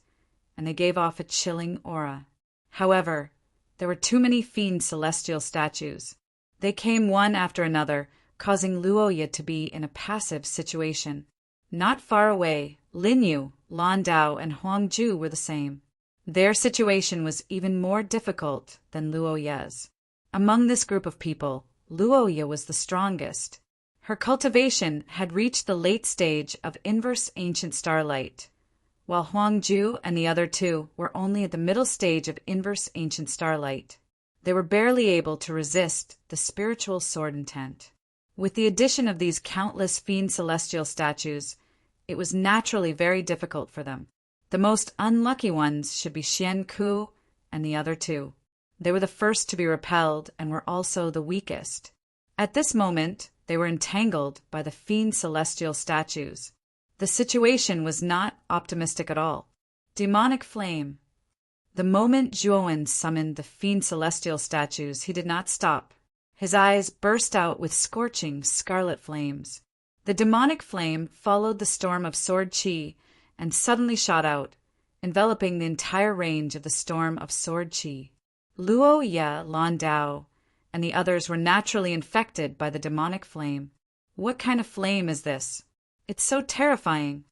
and they gave off a chilling aura. However, there were too many fiend celestial statues. They came one after another, causing Luoye to be in a passive situation. Not far away, Lin Yu, Lan Dao, and Huang Ju were the same. Their situation was even more difficult than Luoye's. Among this group of people, Luoye was the strongest. Her cultivation had reached the late stage of inverse ancient starlight, while Huang Ju and the other 2 were only at the middle stage of inverse ancient starlight. They were barely able to resist the spiritual sword intent. With the addition of these countless fiend celestial statues, it was naturally very difficult for them. The most unlucky ones should be Xian Ku and the other 2. They were the first to be repelled and were also the weakest. At this moment, they were entangled by the fiend celestial statues. The situation was not optimistic at all. Demonic flame. The moment Zhuowen summoned the fiend celestial statues, he did not stop. His eyes burst out with scorching scarlet flames. The demonic flame followed the storm of sword qi and suddenly shot out, enveloping the entire range of the storm of sword qi. Luoye, Lan Dao, and the others were naturally infected by the demonic flame. What kind of flame is this? It's so terrifying.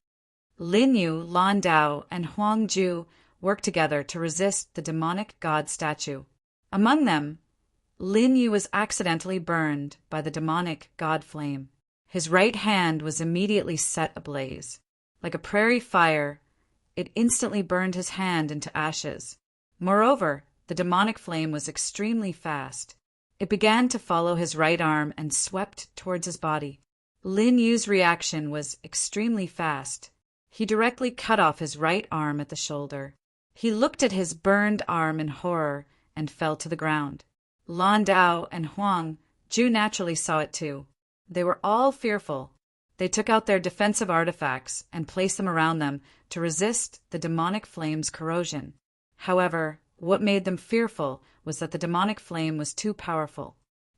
Lin Yu, Lan Dao, and Huang Ju worked together to resist the demonic god statue. Among them, Lin Yu was accidentally burned by the demonic god flame. His right hand was immediately set ablaze. Like a prairie fire, it instantly burned his hand into ashes. Moreover, the demonic flame was extremely fast. It began to follow his right arm and swept towards his body. Lin Yu's reaction was extremely fast. He directly cut off his right arm at the shoulder. He looked at his burned arm in horror and fell to the ground. Lan Dao and Huang Ju naturally saw it too. They were all fearful. They took out their defensive artifacts and placed them around them to resist the demonic flame's corrosion. However, what made them fearful was that the demonic flame was too powerful.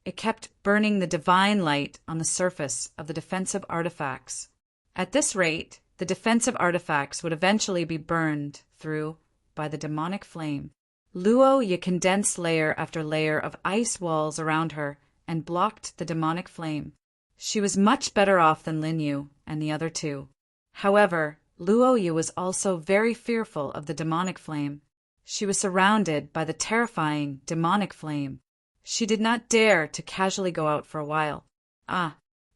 It kept burning the divine light on the surface of the defensive artifacts. At this rate, the defensive artifacts would eventually be burned through by the demonic flame. Luo condensed layer after layer of ice walls around her and blocked the demonic flame. She was much better off than Lin Yu and the other two. However, Luo was also very fearful of the demonic flame. She was surrounded by the terrifying demonic flame. She did not dare to casually go out for a while.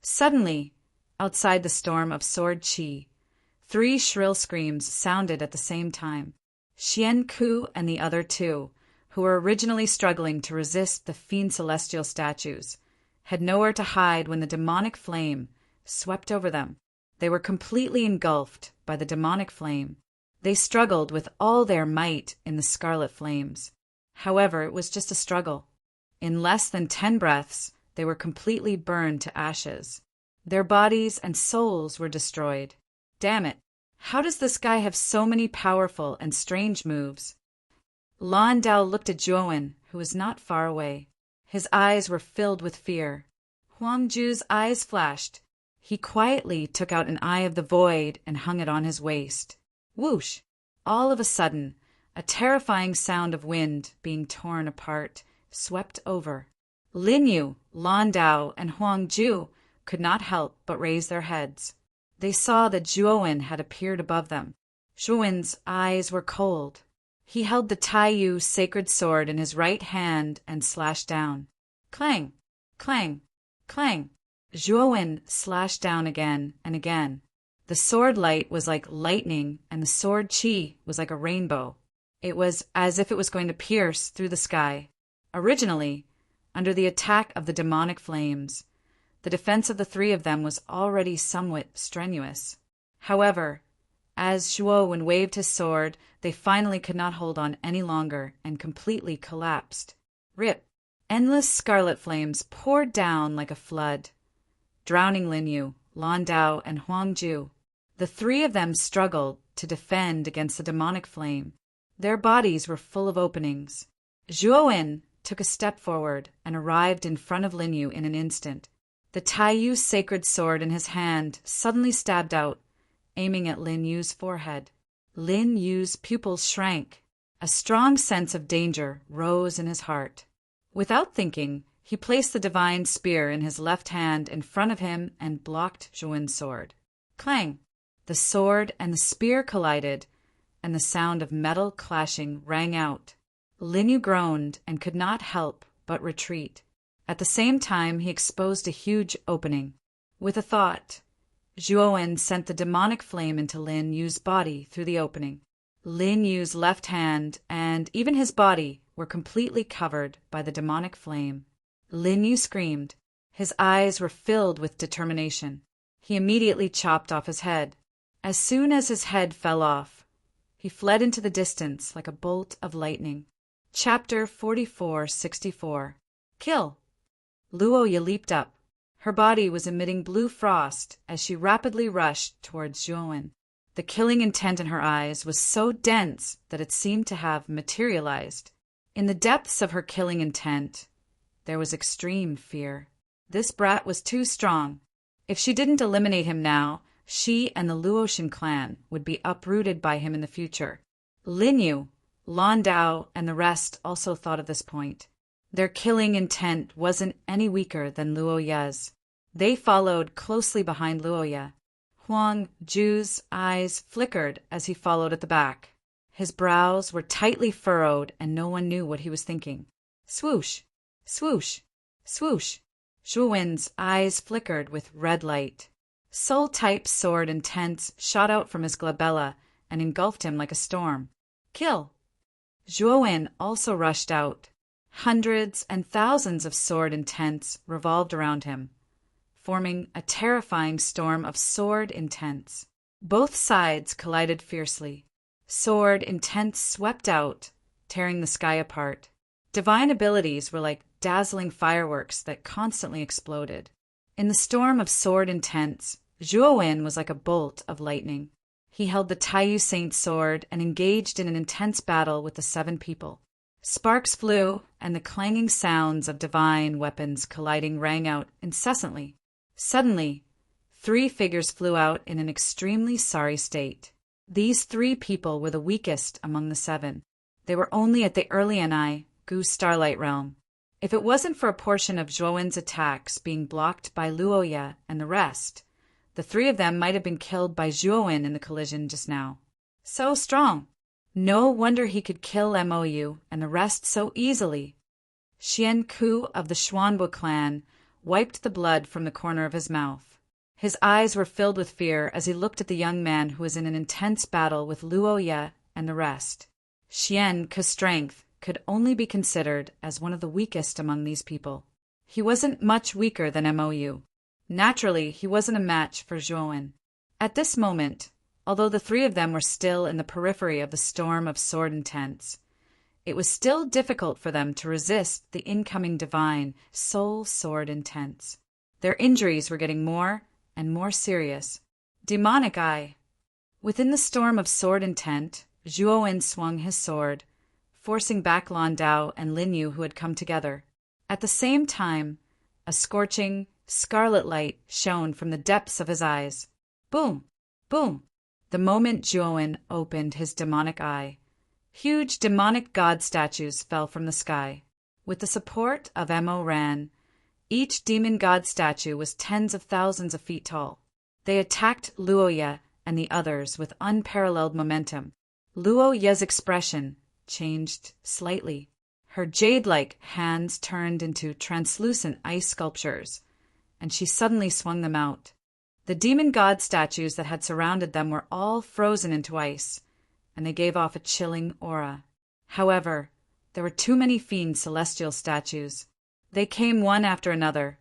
Suddenly, outside the storm of sword chi, 3 shrill screams sounded at the same time. Xian Ku and the other two, who were originally struggling to resist the fiend celestial statues, had nowhere to hide when the demonic flame swept over them. They were completely engulfed by the demonic flame. They struggled with all their might in the scarlet flames. However, it was just a struggle. In less than 10 breaths, they were completely burned to ashes. Their bodies and souls were destroyed. Damn it! How does this guy have so many powerful and strange moves? Lan Dao looked at Zhuowen, who was not far away. His eyes were filled with fear. Huang Ju's eyes flashed. He quietly took out an eye of the void and hung it on his waist. Whoosh! All of a sudden, a terrifying sound of wind being torn apart swept over. Lin Yu, Lan Dao, and Huang Ju could not help but raise their heads. They saw that Zhuowen had appeared above them. Zhuowen's eyes were cold. He held the Taiyu sacred sword in his right hand and slashed down. Clang! Clang! Clang! Zhuowen slashed down again and again. The sword light was like lightning, and the sword chi was like a rainbow. It was as if it was going to pierce through the sky. Originally, under the attack of the demonic flames, the defense of the 3 of them was already somewhat strenuous. However, as Zhuowen waved his sword, they finally could not hold on any longer and completely collapsed. Rip! Endless scarlet flames poured down like a flood, drowning Lin Yu, Lan Dao, and Huang Ju. The 3 of them struggled to defend against the demonic flame. Their bodies were full of openings. Zhuowen took a step forward and arrived in front of Lin Yu in an instant. The Taiyu sacred sword in his hand suddenly stabbed out, aiming at Lin Yu's forehead. Lin Yu's pupils shrank. A strong sense of danger rose in his heart. Without thinking, he placed the divine spear in his left hand in front of him and blocked Zhuowen's sword. Clang! The sword and the spear collided, and the sound of metal clashing rang out. Lin Yu groaned and could not help but retreat. At the same time, he exposed a huge opening. With a thought, Zhuowen sent the demonic flame into Lin Yu's body through the opening. Lin Yu's left hand and even his body were completely covered by the demonic flame. Lin Yu screamed. His eyes were filled with determination. He immediately chopped off his head. As soon as his head fell off, he fled into the distance like a bolt of lightning. Chapter 4464. Kill! Luo leaped up. Her body was emitting blue frost as she rapidly rushed towards Zhuowen. The killing intent in her eyes was so dense that it seemed to have materialized. In the depths of her killing intent, there was extreme fear. This brat was too strong. If she didn't eliminate him now, she and the Luoshan clan would be uprooted by him in the future. Lin Yu, Lan Dao, and the rest also thought of this point. Their killing intent wasn't any weaker than Luoya's. They followed closely behind Luoya. Huang Ju's eyes flickered as he followed at the back. His brows were tightly furrowed and no one knew what he was thinking. Swoosh! Swoosh! Swoosh! Zhuowen's eyes flickered with red light. Soul-type sword intense shot out from his glabella and engulfed him like a storm. Kill! Zhuowen also rushed out. Hundreds and thousands of sword intents revolved around him, forming a terrifying storm of sword intents. Both sides collided fiercely. Sword intents swept out, tearing the sky apart. Divine abilities were like dazzling fireworks that constantly exploded. In the storm of sword intents, Zhuowen was like a bolt of lightning. He held the Taiyu Saint sword and engaged in an intense battle with the 7 people. Sparks flew, and the clanging sounds of divine weapons colliding rang out incessantly. Suddenly, 3 figures flew out in an extremely sorry state. These 3 people were the weakest among the 7. They were only at the Erlianai, Gu Starlight Realm. If it wasn't for a portion of Zhuowen's attacks being blocked by Luoya and the rest, the 3 of them might have been killed by Zhuowen in the collision just now. So strong! No wonder he could kill Mou and the rest so easily. Xian Ku of the Xuanbo clan wiped the blood from the corner of his mouth. His eyes were filled with fear as he looked at the young man who was in an intense battle with Luoya and the rest. Xian Ku's strength could only be considered as one of the weakest among these people. He wasn't much weaker than Mou. Naturally, he wasn't a match for Zhuowen. At this moment, although the 3 of them were still in the periphery of the storm of sword intents, it was still difficult for them to resist the incoming divine soul sword intents. Their injuries were getting more and more serious. Demonic eye! Within the storm of sword intent, Zhuowen swung his sword, forcing back Lan Dao and Lin Yu who had come together. At the same time, a scorching, scarlet light shone from the depths of his eyes. Boom! Boom! The moment Zhuowen opened his demonic eye, huge demonic god statues fell from the sky. With the support of Mo Ran, each demon god statue was tens of thousands of feet tall. They attacked Luoya and the others with unparalleled momentum. Luoya's expression changed slightly. Her jade-like hands turned into translucent ice sculptures, and she suddenly swung them out. The demon god statues that had surrounded them were all frozen into ice, and they gave off a chilling aura. However, there were too many fiend celestial statues. They came one after another,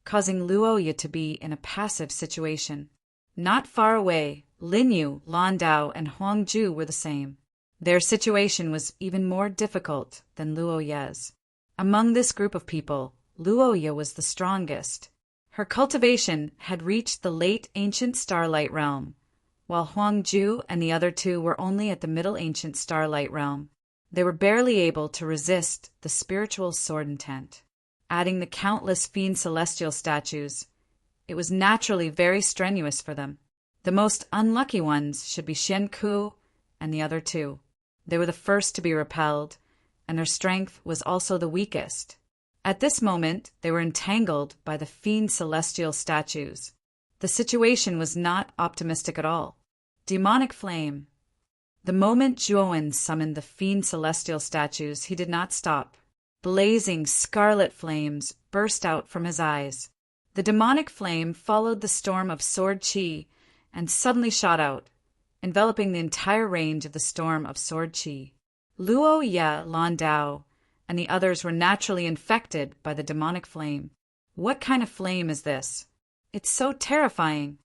causing Luoya to be in a passive situation. Not far away, Lin Yu, Lan Dao, and Huang Ju were the same. Their situation was even more difficult than Luoya's. Among this group of people, Luoya was the strongest. Her cultivation had reached the late ancient starlight realm, while Huang Ju and the other 2 were only at the middle ancient starlight realm. They were barely able to resist the spiritual sword intent. Adding the countless fiend celestial statues, it was naturally very strenuous for them. The most unlucky ones should be Xian Ku and the other 2. They were the first to be repelled, and their strength was also the weakest. At this moment, they were entangled by the fiend celestial statues. The situation was not optimistic at all. Demonic flame. The moment Zhuowen summoned the fiend celestial statues, he did not stop. Blazing scarlet flames burst out from his eyes. The demonic flame followed the storm of sword chi and suddenly shot out, enveloping the entire range of the storm of sword chi. Luoya, Lan Dao, and the others were naturally infected by the demonic flame. What kind of flame is this? It's so terrifying.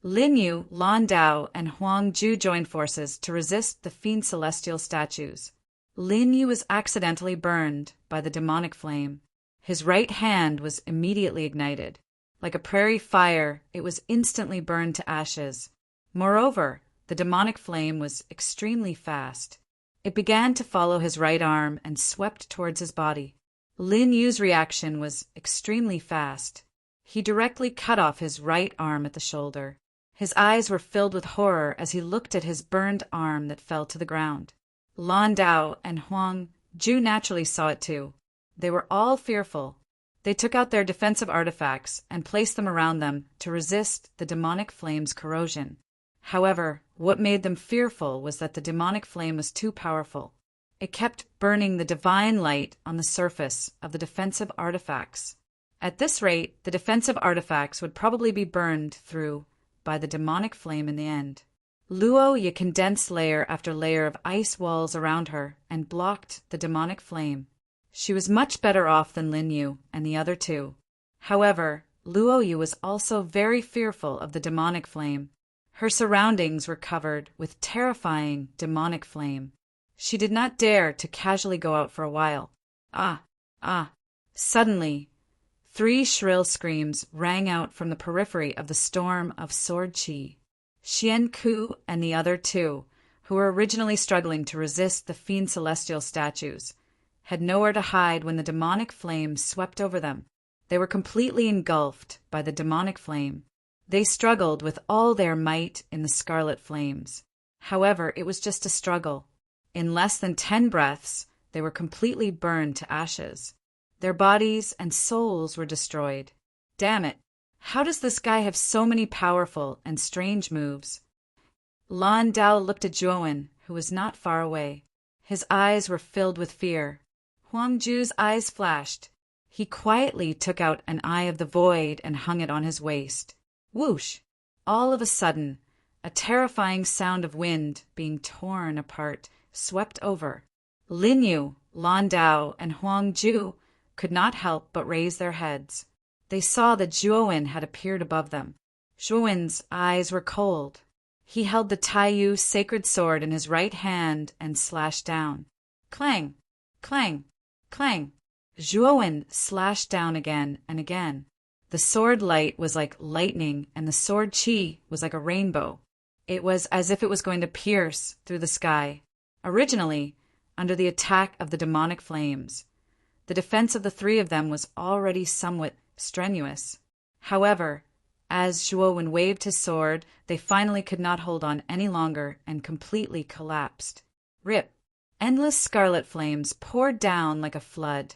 Lin Yu, Lan Dao, and Huang Ju joined forces to resist the fiend celestial statues. Lin Yu was accidentally burned by the demonic flame. His right hand was immediately ignited. Like a prairie fire, it was instantly burned to ashes. Moreover, the demonic flame was extremely fast. It began to follow his right arm and swept towards his body. Lin Yu's reaction was extremely fast. He directly cut off his right arm at the shoulder. His eyes were filled with horror as he looked at his burned arm that fell to the ground. Lan Dao and Huang Ju naturally saw it too. They were all fearful. They took out their defensive artifacts and placed them around them to resist the demonic flame's corrosion. However, what made them fearful was that the demonic flame was too powerful. It kept burning the divine light on the surface of the defensive artifacts. At this rate, the defensive artifacts would probably be burned through by the demonic flame in the end. Luoya condensed layer after layer of ice walls around her and blocked the demonic flame. She was much better off than Lin Yu and the other 2. However, Luoya was also very fearful of the demonic flame. Her surroundings were covered with terrifying demonic flame. She did not dare to casually go out for a while. Ah! Suddenly, 3 shrill screams rang out from the periphery of the storm of sword chi. Xian Ku and the other 2, who were originally struggling to resist the fiend celestial statues, had nowhere to hide when the demonic flames swept over them. They were completely engulfed by the demonic flame. They struggled with all their might in the scarlet flames. However, it was just a struggle. In less than 10 breaths, they were completely burned to ashes. Their bodies and souls were destroyed. Damn it! How does this guy have so many powerful and strange moves? Lan Dao looked at Zhuowen, who was not far away. His eyes were filled with fear. Huang Ju's eyes flashed. He quietly took out an eye of the void and hung it on his waist. Whoosh! All of a sudden, a terrifying sound of wind being torn apart swept over. Lin Yu, Lan Dao, and Huang Ju could not help but raise their heads. They saw that Zhuowen had appeared above them. Zhuowen's eyes were cold. He held the Taiyu sacred sword in his right hand and slashed down. Clang! Clang! Clang! Zhuowen slashed down again and again. The sword light was like lightning, and the sword qi was like a rainbow. It was as if it was going to pierce through the sky. Originally, under the attack of the demonic flames, the defense of the three of them was already somewhat strenuous. However, as Zhuowen waved his sword, they finally could not hold on any longer and completely collapsed. Rip! Endless scarlet flames poured down like a flood,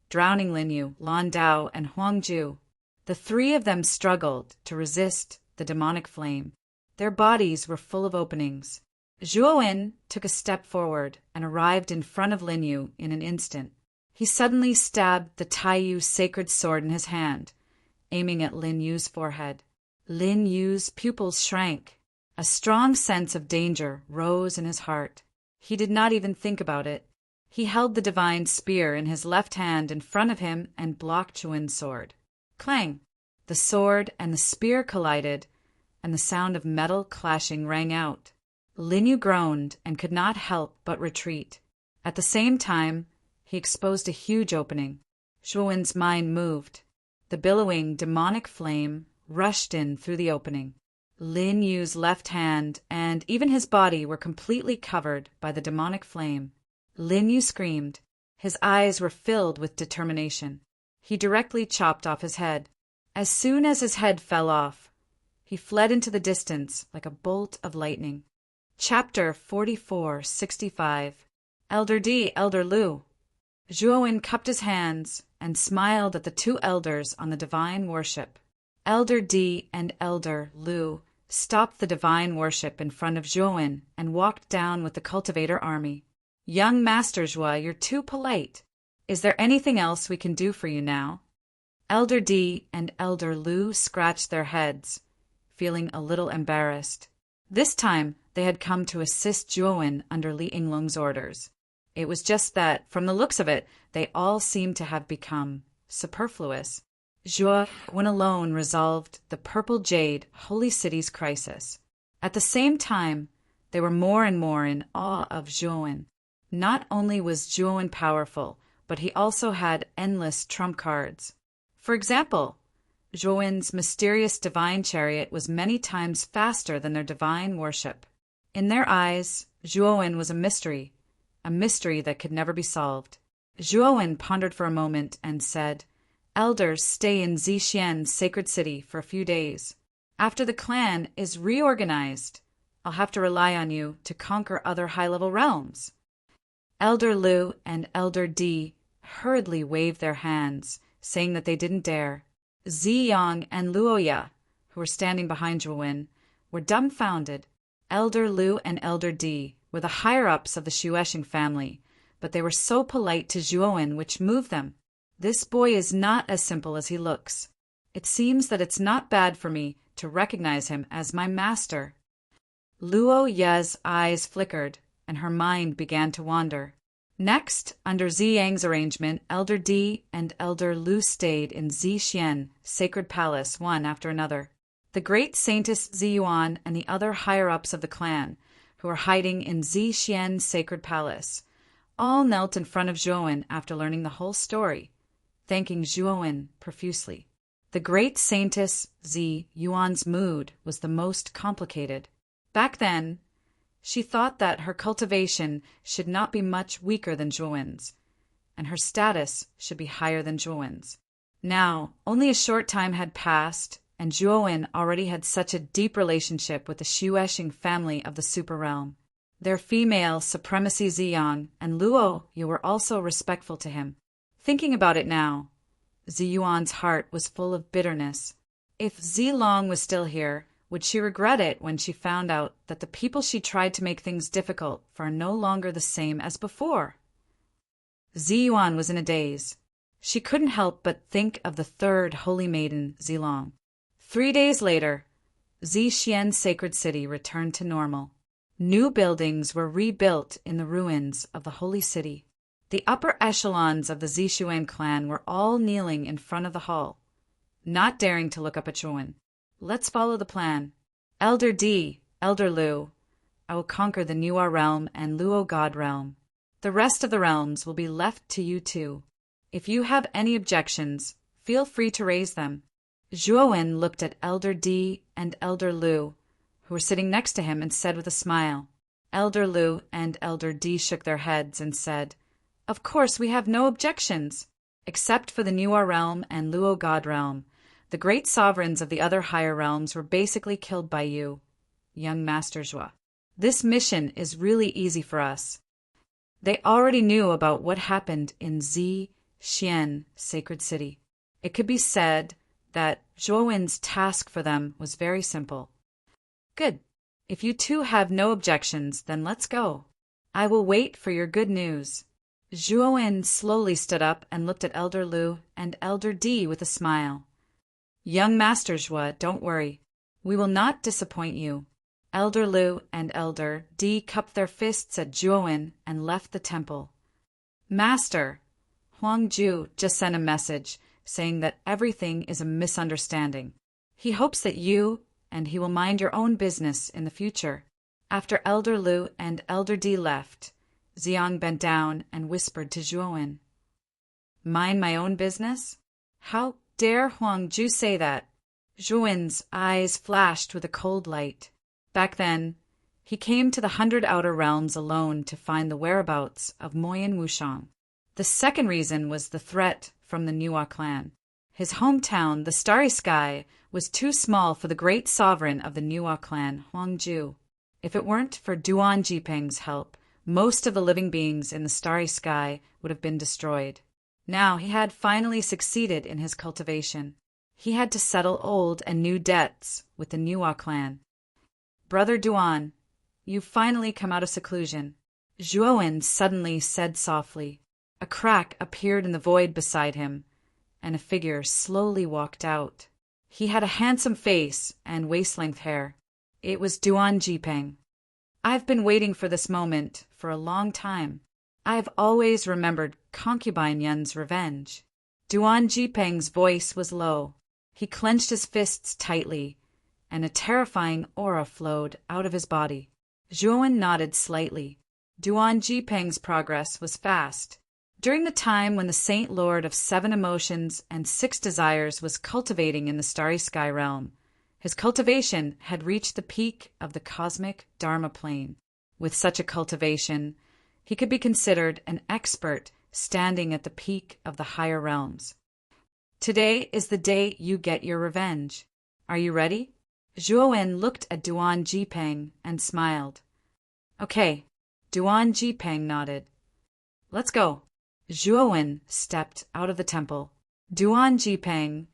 drowning Lin Yu, Lan Dao, and Huang Ju. The three of them struggled to resist the demonic flame. Their bodies were full of openings. Zhuowen took a step forward and arrived in front of Lin Yu in an instant. He suddenly stabbed the Taiyu sacred sword in his hand, aiming at Lin Yu's forehead. Lin Yu's pupils shrank. A strong sense of danger rose in his heart. He did not even think about it. He held the divine spear in his left hand in front of him and blocked Zhuowen's sword. Clang! The sword and the spear collided, and the sound of metal clashing rang out. Lin Yu groaned and could not help but retreat. At the same time, he exposed a huge opening. Zhuowen's mind moved. The billowing demonic flame rushed in through the opening. Lin Yu's left hand and even his body were completely covered by the demonic flame. Lin Yu screamed. His eyes were filled with determination. He directly chopped off his head. As soon as his head fell off, he fled into the distance like a bolt of lightning. Chapter 4465. Elder D, Elder Lu. Zhuowen cupped his hands and smiled at the two elders on the divine worship. Elder D and Elder Lu stopped the divine worship in front of Zhuowen and walked down with the cultivator army. Young Master Zhuo, you're too polite. Is there anything else we can do for you now? Elder D and Elder Lu scratched their heads, feeling a little embarrassed. This time, they had come to assist Zhuowen under Li Yinglong's orders. It was just that, from the looks of it, they all seemed to have become superfluous. Zhuowen alone resolved the Purple Jade Holy City's crisis. At the same time, they were more and more in awe of Zhuowen. Not only was Zhuowen powerful, but he also had endless trump cards. For example, Zhuowen's mysterious divine chariot was many times faster than their divine worship. In their eyes, Zhuowen was a mystery that could never be solved. Zhuowen pondered for a moment and said, "Elders stay in Zixian's sacred city for a few days. After the clan is reorganized, I'll have to rely on you to conquer other high-level realms." Elder Lu and Elder D hurriedly waved their hands, saying that they didn't dare. Ziyang and Luoya, who were standing behind Zhuowen, were dumbfounded. Elder Lu and Elder D were the higher-ups of the Shueshing family, but they were so polite to Zhuowen, which moved them. This boy is not as simple as he looks. It seems that it's not bad for me to recognize him as my master. Luoya's eyes flickered, and her mind began to wander. Next, under Ziyang's arrangement, Elder D and Elder Lu stayed in Zixian Sacred Palace one after another. The great Saintess Ziyuan and the other higher-ups of the clan, who were hiding in Zixian Sacred Palace, all knelt in front of Zhuowen after learning the whole story, thanking Zhuowen profusely. The great Saintess Ziyuan's mood was the most complicated. Back then, she thought that her cultivation should not be much weaker than Zhuowen's. and her status should be higher than Zhuowen's. Now, only a short time had passed, and Zhuowen already had such a deep relationship with the Xuexing family of the Super Realm. Their female supremacy Ziyang and Luo Yu were also respectful to him. Thinking about it now, Ziyuan's heart was full of bitterness. If Zilong was still here, would she regret it when she found out that the people she tried to make things difficult for are no longer the same as before? Ziyuan was in a daze. She couldn't help but think of the third holy maiden, Zilong. 3 days later, Zixian's sacred city returned to normal. New buildings were rebuilt in the ruins of the holy city. The upper echelons of the Zixuan clan were all kneeling in front of the hall, not daring to look up at Zhuowen. Let's follow the plan. Elder D, Elder Lu, I will conquer the Nuwa realm and Luo God realm. The rest of the realms will be left to you two. If you have any objections, feel free to raise them. Zhuowen looked at Elder D and Elder Lu, who were sitting next to him, and said with a smile. Elder Lu and Elder D shook their heads and said, "Of course we have no objections, except for the Nuwa realm and Luo God realm. The great sovereigns of the other higher realms were basically killed by you, young Master Zhua. This mission is really easy for us." They already knew about what happened in Zixian Sacred City. It could be said that Zhuowen's task for them was very simple. Good. If you two have no objections, then let's go. I will wait for your good news. Zhuowen slowly stood up and looked at Elder Lu and Elder D with a smile. Young Master Zhua, don't worry. We will not disappoint you. Elder Lu and Elder D cupped their fists at Zhuowen and left the temple. Master, Huang Ju just sent a message saying that everything is a misunderstanding. He hopes that you and he will mind your own business in the future. After Elder Lu and Elder D left, Ziyang bent down and whispered to Zhuowen. Mind my own business? How dare Huang Ju say that? Zhuowen's eyes flashed with a cold light. Back then, he came to the 100 Outer Realms alone to find the whereabouts of Moyin Wushang. The second reason was the threat from the Nuwa clan. His hometown, the Starry Sky, was too small for the great sovereign of the Nuwa clan, Huang Ju. If it weren't for Duan Jipeng's help, most of the living beings in the Starry Sky would have been destroyed. Now he had finally succeeded in his cultivation. He had to settle old and new debts with the Nuwa clan. Brother Duan, you've finally come out of seclusion. Zhuowen suddenly said softly. A crack appeared in the void beside him, and a figure slowly walked out. He had a handsome face and waist-length hair. It was Duan Jipeng. I've been waiting for this moment for a long time. I've always remembered concubine Yun's revenge. Duan Jipeng's voice was low. He clenched his fists tightly, and a terrifying aura flowed out of his body. Zhuowen nodded slightly. Duan Jipeng's progress was fast. During the time when the Saint Lord of 7 emotions and 6 desires was cultivating in the Starry Sky realm, his cultivation had reached the peak of the cosmic Dharma plane. With such a cultivation, he could be considered an expert standing at the peak of the higher realms. Today is the day you get your revenge. Are you ready? Zhuowen looked at Duan Jipeng and smiled. Okay, Duan Jipeng nodded. Let's go. Zhuowen stepped out of the temple. Duan Jipeng,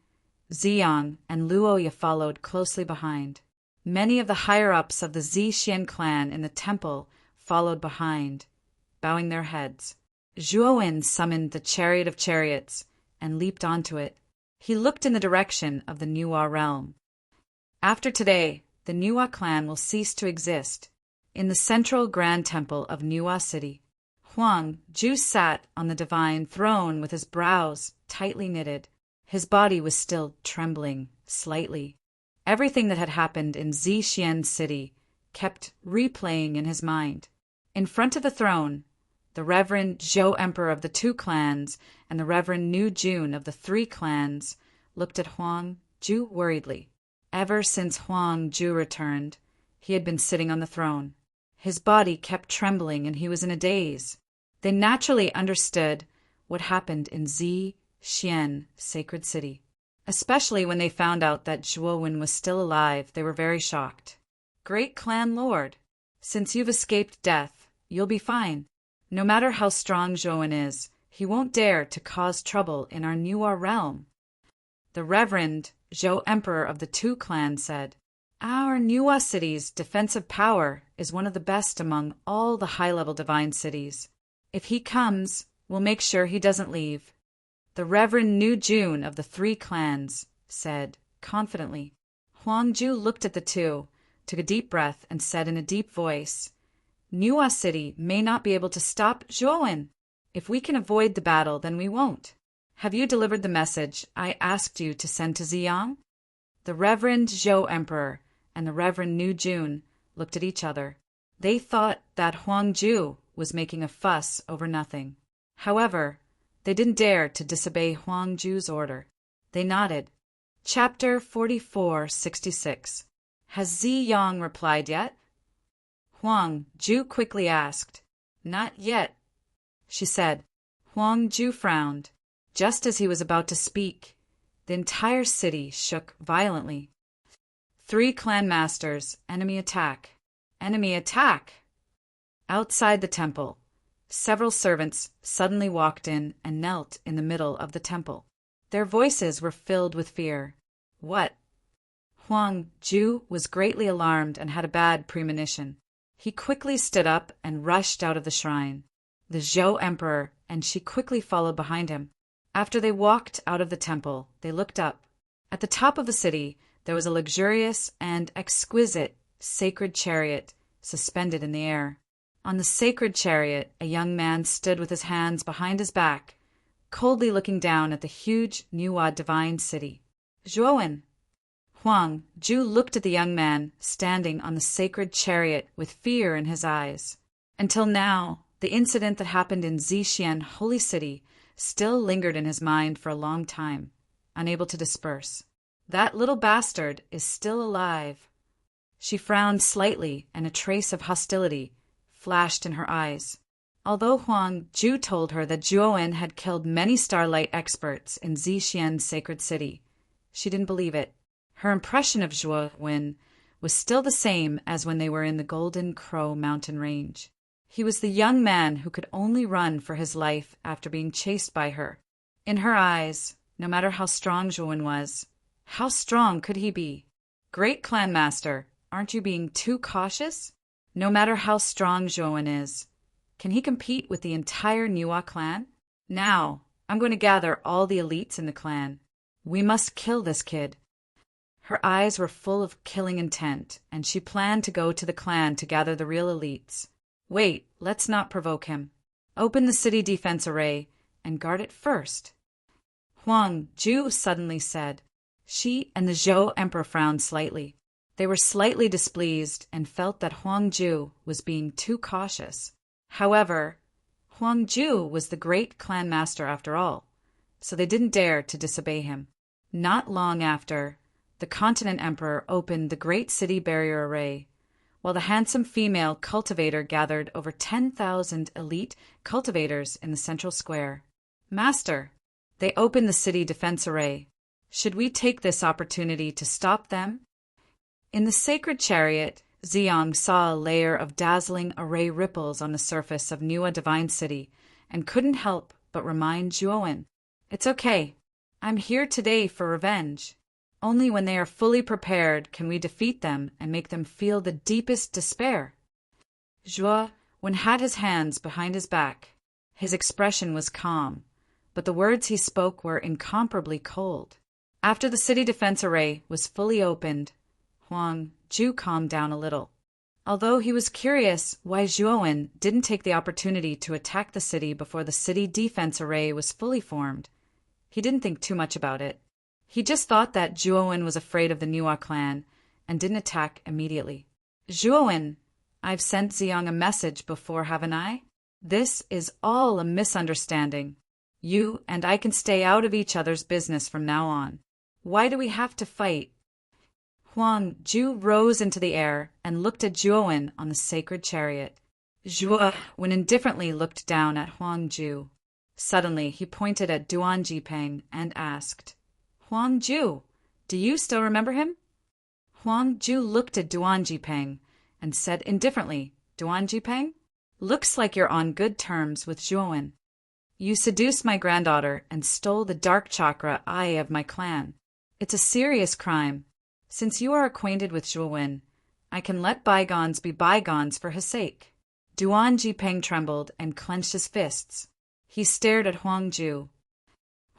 Ziyang, and Luo Yu followed closely behind. Many of the higher-ups of the Zixian clan in the temple followed behind, bowing their heads. Zhuowen summoned the Chariot of Chariots and leaped onto it. He looked in the direction of the Nuwa realm. After today, the Nuwa clan will cease to exist. In the central grand temple of Nuwa City, Huang Ju sat on the divine throne with his brows tightly knitted. His body was still trembling slightly. Everything that had happened in Zixian City kept replaying in his mind. In front of the throne, the Reverend Zhou Emperor of the 2 clans and the Reverend Nu Jun of the 3 clans looked at Huang Ju worriedly. Ever since Huang Ju returned, he had been sitting on the throne. His body kept trembling and he was in a daze. They naturally understood what happened in Xian, Sacred City. Especially when they found out that Zhuowen was still alive, they were very shocked. Great Clan Lord, since you've escaped death, you'll be fine. No matter how strong Zhuowen is, he won't dare to cause trouble in our Nuwa realm. The Reverend Zhou Emperor of the Two clans said, Our Nuwa city's defensive power is one of the best among all the high-level divine cities. If he comes, we'll make sure he doesn't leave. The Reverend Nu Jun of the Three Clans said, confidently. Huang Ju looked at the two, took a deep breath, and said in a deep voice, Nuwa City may not be able to stop Zhuowen. If we can avoid the battle, then we won't. Have you delivered the message I asked you to send to Ziyang? The Reverend Zhou Emperor and the Reverend Nu Jun looked at each other. They thought that Huang Ju was making a fuss over nothing. However, they didn't dare to disobey Huang Ju's order. They nodded. Chapter 4466. Has Ziyang replied yet? Huang Ju quickly asked. Not yet, she said. Huang Ju frowned. Just as he was about to speak, the entire city shook violently. Three clan masters, enemy attack. Enemy attack! Outside the temple, several servants suddenly walked in and knelt in the middle of the temple. Their voices were filled with fear. What? Huang Ju was greatly alarmed and had a bad premonition. He quickly stood up and rushed out of the shrine. The Zhou Emperor and she quickly followed behind him. After they walked out of the temple, they looked up. At the top of the city, there was a luxurious and exquisite sacred chariot suspended in the air. On the sacred chariot, a young man stood with his hands behind his back, coldly looking down at the huge Nuwa divine city. Zhuowen! Huang Ju looked at the young man standing on the sacred chariot with fear in his eyes. Until now, the incident that happened in Zixian Holy City still lingered in his mind for a long time, unable to disperse. That little bastard is still alive. She frowned slightly, and a trace of hostility flashed in her eyes. Although Huang Ju told her that Zhuowen had killed many starlight experts in Zixian Sacred City, she didn't believe it. Her impression of Zhuowen was still the same as when they were in the Golden Crow mountain range. He was the young man who could only run for his life after being chased by her. In her eyes, no matter how strong Zhuowen was, how strong could he be? Great Clan Master, aren't you being too cautious? No matter how strong Zhuowen is, can he compete with the entire Nuwa clan? Now, I'm going to gather all the elites in the clan. We must kill this kid. Her eyes were full of killing intent, and she planned to go to the clan to gather the real elites. Wait, let's not provoke him. Open the city defense array and guard it first. Huang Ju suddenly said. She and the Zhou Emperor frowned slightly. They were slightly displeased and felt that Huang Ju was being too cautious. However, Huang Ju was the great clan master after all, so they didn't dare to disobey him. Not long after, the Continent Emperor opened the great city barrier array, while the handsome female cultivator gathered over 10,000 elite cultivators in the central square. Master, they opened the city defense array. Should we take this opportunity to stop them? In the sacred chariot, Ziyang saw a layer of dazzling array ripples on the surface of Nuwa Divine City and couldn't help but remind Zhuowen, It's okay. I'm here today for revenge. Only when they are fully prepared can we defeat them and make them feel the deepest despair. Zhuowen had his hands behind his back. His expression was calm, but the words he spoke were incomparably cold. After the city defense array was fully opened, Huang Ju calmed down a little. Although he was curious why Zhuowen didn't take the opportunity to attack the city before the city defense array was fully formed, he didn't think too much about it. He just thought that Zhuowen was afraid of the Nuwa clan and didn't attack immediately. Zhuowen, I've sent Ziyang a message before, haven't I? This is all a misunderstanding. You and I can stay out of each other's business from now on. Why do we have to fight? Huang Ju rose into the air and looked at Zhuowen on the sacred chariot. Zhuowen indifferently looked down at Huang Ju. Suddenly, he pointed at Duan Jipeng and asked, Huang Ju, do you still remember him? Huang Ju looked at Duan Jipeng and said indifferently, Duan Jipeng? Looks like you're on good terms with Zhuowen. You seduced my granddaughter and stole the dark chakra eye of my clan. It's a serious crime. Since you are acquainted with Zhuowen, I can let bygones be bygones for his sake. Duan Jipeng trembled and clenched his fists. He stared at Huang Ju.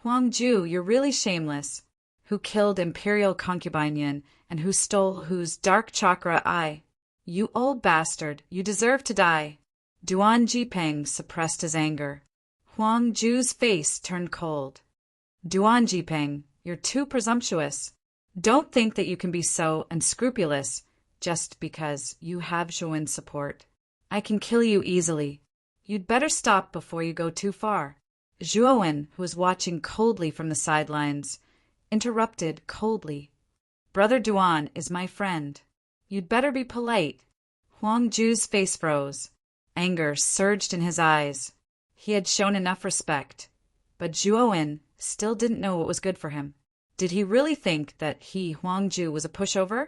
Huang Ju, you're really shameless. Who killed imperial concubine Yin and who stole whose dark chakra eye? You old bastard, you deserve to die. Duan Jipeng suppressed his anger. Huang Ju's face turned cold. Duan Jipeng, you're too presumptuous. Don't think that you can be so unscrupulous just because you have Zhuowen's support. I can kill you easily. You'd better stop before you go too far. Zhuowen, who was watching coldly from the sidelines, interrupted coldly. Brother Duan is my friend. You'd better be polite. Huang Ju's face froze. Anger surged in his eyes. He had shown enough respect, but Zhuowen still didn't know what was good for him. Did he really think that he, Huang Ju, was a pushover?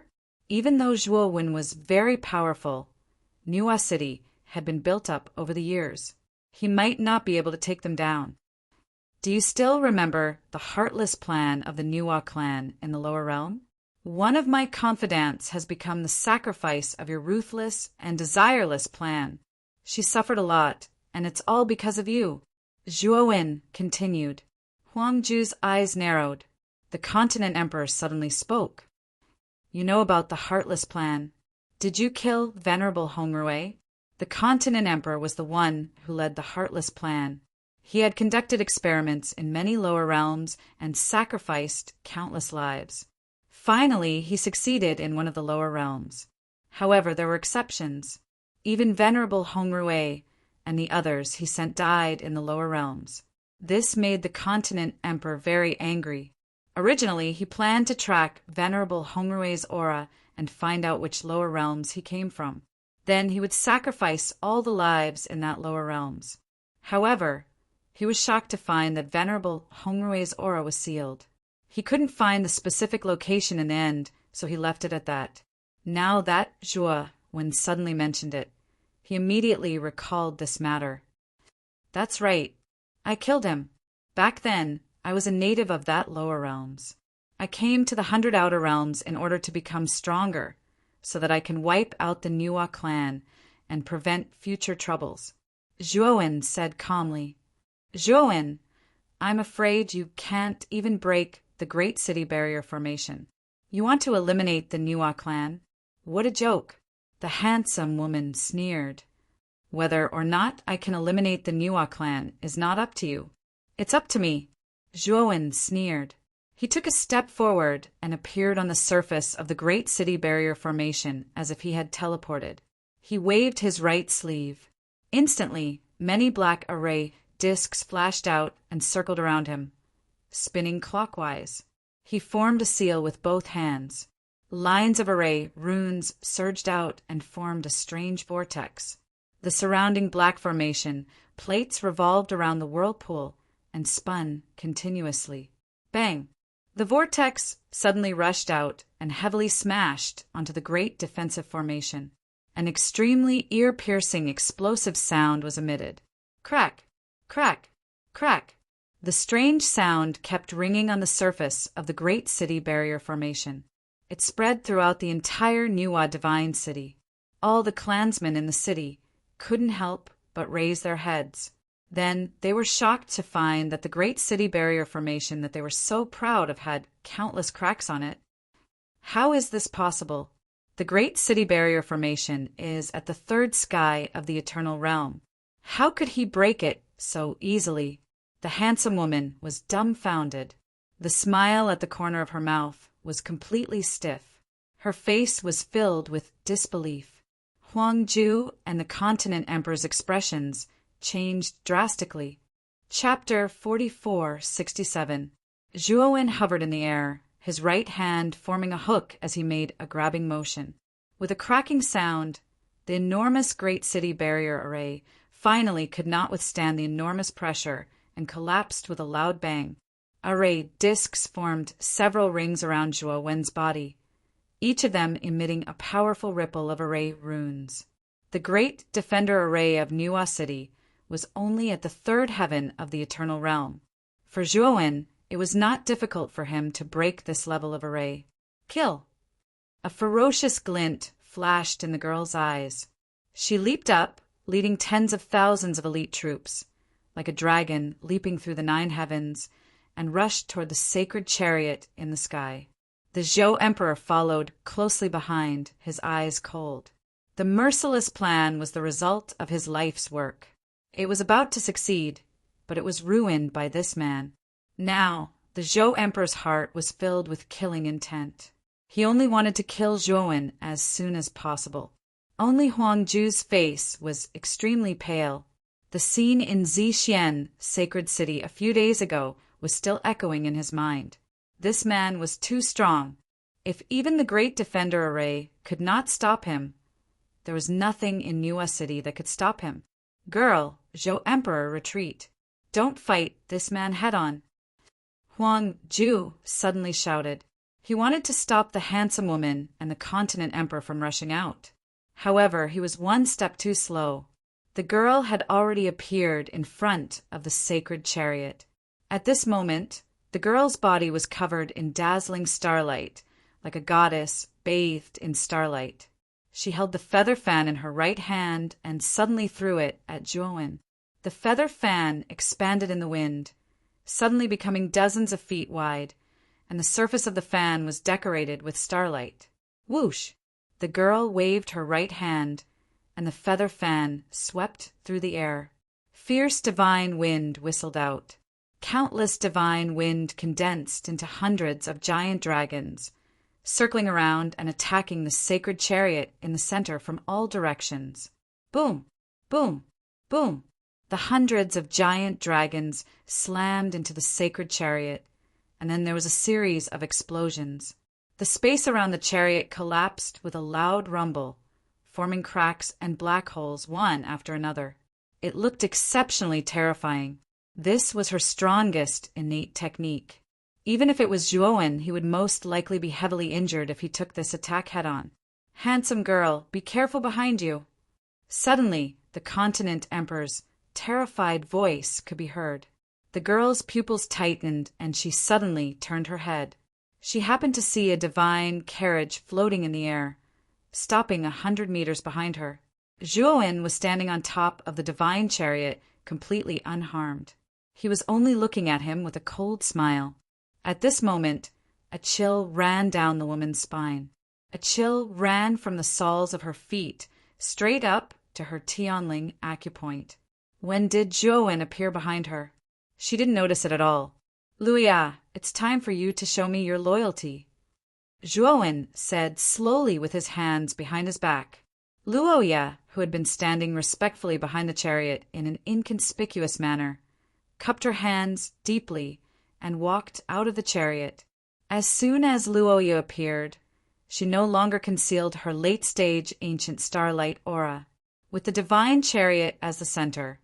Even though Zhuowen was very powerful, Nuwa City had been built up over the years. He might not be able to take them down. Do you still remember the heartless plan of the Nuwa clan in the lower realm? One of my confidants has become the sacrifice of your ruthless and desireless plan. She suffered a lot, and it's all because of you. Zhuowen continued. Huang Ju's eyes narrowed. The continent emperor suddenly spoke. You know about the heartless plan. Did you kill Venerable Hongrui? The continent emperor was the one who led the heartless plan. He had conducted experiments in many lower realms and sacrificed countless lives. Finally, he succeeded in one of the lower realms. However, there were exceptions. Even Venerable Hongrui and the others he sent died in the lower realms. This made the continent emperor very angry. Originally, he planned to track Venerable Hongrui's aura and find out which lower realms he came from. Then he would sacrifice all the lives in that lower realms. However, he was shocked to find that Venerable Hongrui's aura was sealed. He couldn't find the specific location in the end, so he left it at that. Now that Zhuowen suddenly mentioned it, he immediately recalled this matter. That's right. I killed him. Back then, I was a native of that lower realms. I came to the 100 outer realms in order to become stronger, so that I can wipe out the Nuwa clan and prevent future troubles. Zhuowen said calmly. Zhuowen, I'm afraid you can't even break the Great City Barrier Formation. You want to eliminate the Nuwa clan? What a joke. The handsome woman sneered. Whether or not I can eliminate the Nuwa clan is not up to you. It's up to me. Zhuowen sneered. He took a step forward and appeared on the surface of the Great City Barrier Formation as if he had teleported. He waved his right sleeve. Instantly, many black array discs flashed out and circled around him, spinning clockwise. He formed a seal with both hands. Lines of array runes surged out and formed a strange vortex. The surrounding black formation, plates revolved around the whirlpool and spun continuously. Bang! The vortex suddenly rushed out and heavily smashed onto the great defensive formation. An extremely ear-piercing explosive sound was emitted. Crack! Crack! Crack! The strange sound kept ringing on the surface of the Great City Barrier Formation. It spread throughout the entire Nuwa Divine City. All the clansmen in the city couldn't help but raise their heads. Then they were shocked to find that the Great City Barrier Formation that they were so proud of had countless cracks on it. How is this possible? The Great City Barrier Formation is at the third sky of the Eternal Realm. How could he break it so easily? The handsome woman was dumbfounded. The smile at the corner of her mouth was completely stiff. Her face was filled with disbelief. Huang Ju and the Continent Emperor's expressions changed drastically. Chapter 4467. Zhuowen hovered in the air, his right hand forming a hook as he made a grabbing motion. With a cracking sound, the enormous Great City Barrier Array finally could not withstand the enormous pressure and collapsed with a loud bang. Array discs formed several rings around Zhuo Wen's body, each of them emitting a powerful ripple of array runes. The great defender array of Nuwa City was only at the third heaven of the Eternal Realm. For Zhuo Wen, it was not difficult for him to break this level of array. Kill! A ferocious glint flashed in the girl's eyes. She leaped up, leading tens of thousands of elite troops, like a dragon leaping through the 9 heavens, and rushed toward the sacred chariot in the sky. The Zhou Emperor followed closely behind, his eyes cold. The merciless plan was the result of his life's work. It was about to succeed, but it was ruined by this man. Now, the Zhou Emperor's heart was filled with killing intent. He only wanted to kill Zhuo Wen as soon as possible. Only Huang Ju's face was extremely pale. The scene in Zixian, sacred city, a few days ago was still echoing in his mind. This man was too strong. If even the great defender array could not stop him, there was nothing in Nuwa City that could stop him. Girl, Zhou Emperor, retreat. Don't fight this man head-on. Huang Ju suddenly shouted. He wanted to stop the handsome woman and the continent emperor from rushing out. However, he was one step too slow. The girl had already appeared in front of the sacred chariot. At this moment, the girl's body was covered in dazzling starlight, like a goddess bathed in starlight. She held the feather fan in her right hand and suddenly threw it at Zhuo Wen. The feather fan expanded in the wind, suddenly becoming dozens of feet wide, and the surface of the fan was decorated with starlight. Whoosh! The girl waved her right hand, and the feather fan swept through the air. Fierce divine wind whistled out. Countless divine wind condensed into hundreds of giant dragons, circling around and attacking the sacred chariot in the center from all directions. Boom! Boom! Boom! The hundreds of giant dragons slammed into the sacred chariot, and then there was a series of explosions. The space around the chariot collapsed with a loud rumble, forming cracks and black holes one after another. It looked exceptionally terrifying. This was her strongest innate technique. Even if it was Zhuo Wen, he would most likely be heavily injured if he took this attack head-on. Handsome girl, be careful behind you. Suddenly, the continent emperor's terrified voice could be heard. The girl's pupils tightened, and she suddenly turned her head. She happened to see a divine carriage floating in the air, stopping 100 meters behind her. Zhuo Wen was standing on top of the divine chariot, completely unharmed. He was only looking at him with a cold smile. At this moment, a chill ran down the woman's spine. A chill ran from the soles of her feet straight up to her Tianling acupoint. When did Zhuo Wen appear behind her? She didn't notice it at all. Luya, it's time for you to show me your loyalty, Zhuo Wen said slowly with his hands behind his back. Luoya, who had been standing respectfully behind the chariot in an inconspicuous manner, cupped her hands deeply and walked out of the chariot. As soon as Luoya appeared, she no longer concealed her late-stage ancient starlight aura. With the divine chariot as the center,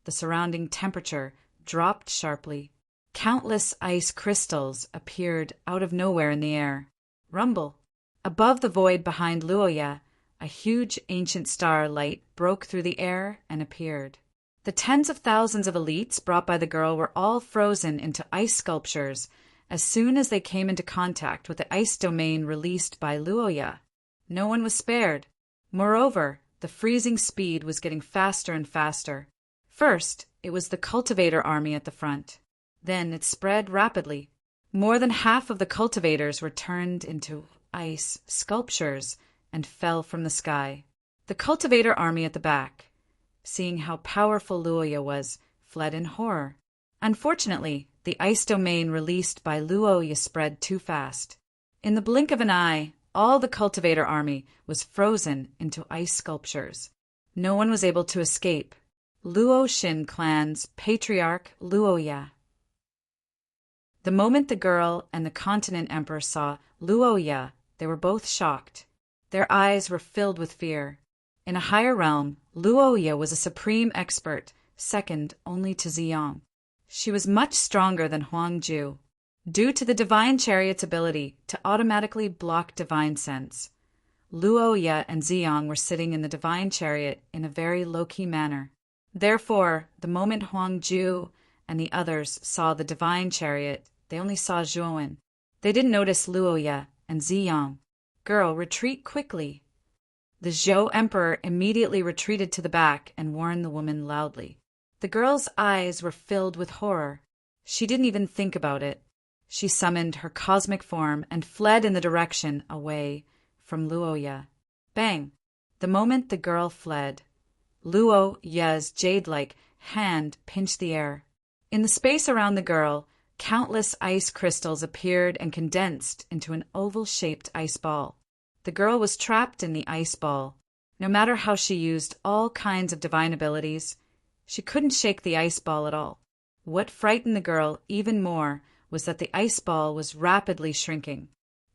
the surrounding temperature dropped sharply. Countless ice crystals appeared out of nowhere in the air. Rumble. Above the void behind Luoya, a huge ancient star light broke through the air and appeared. The tens of thousands of elites brought by the girl were all frozen into ice sculptures as soon as they came into contact with the ice domain released by Luoya. No one was spared. Moreover, the freezing speed was getting faster and faster. First, it was the cultivator army at the front. Then it spread rapidly. More than half of the cultivators were turned into ice sculptures and fell from the sky. The cultivator army at the back, seeing how powerful Luoya was, fled in horror. Unfortunately, the ice domain released by Luoya spread too fast. In the blink of an eye, all the cultivator army was frozen into ice sculptures. No one was able to escape. Luo Xin clan's patriarch Luoya. The moment the girl and the continent emperor saw Luoya, they were both shocked. Their eyes were filled with fear. In a higher realm, Luoya was a supreme expert, second only to Ziyang. She was much stronger than Huang Ju, due to the divine chariot's ability to automatically block divine sense. Luo Ye and Ziyang were sitting in the divine chariot in a very low-key manner. Therefore, the moment Huang Ju and the others saw the divine chariot, they only saw Zhuowen. They didn't notice Luo Ye and Ziyang. Girl, retreat quickly. The Zhou emperor immediately retreated to the back and warned the woman loudly. The girl's eyes were filled with horror. She didn't even think about it. She summoned her cosmic form and fled in the direction away from Luo Ye. Bang! The moment the girl fled, Luo Ye's jade-like hand pinched the air. In the space around the girl, countless ice crystals appeared and condensed into an oval-shaped ice ball. The girl was trapped in the ice ball. No matter how she used all kinds of divine abilities, she couldn't shake the ice ball at all. What frightened the girl even more was that the ice ball was rapidly shrinking.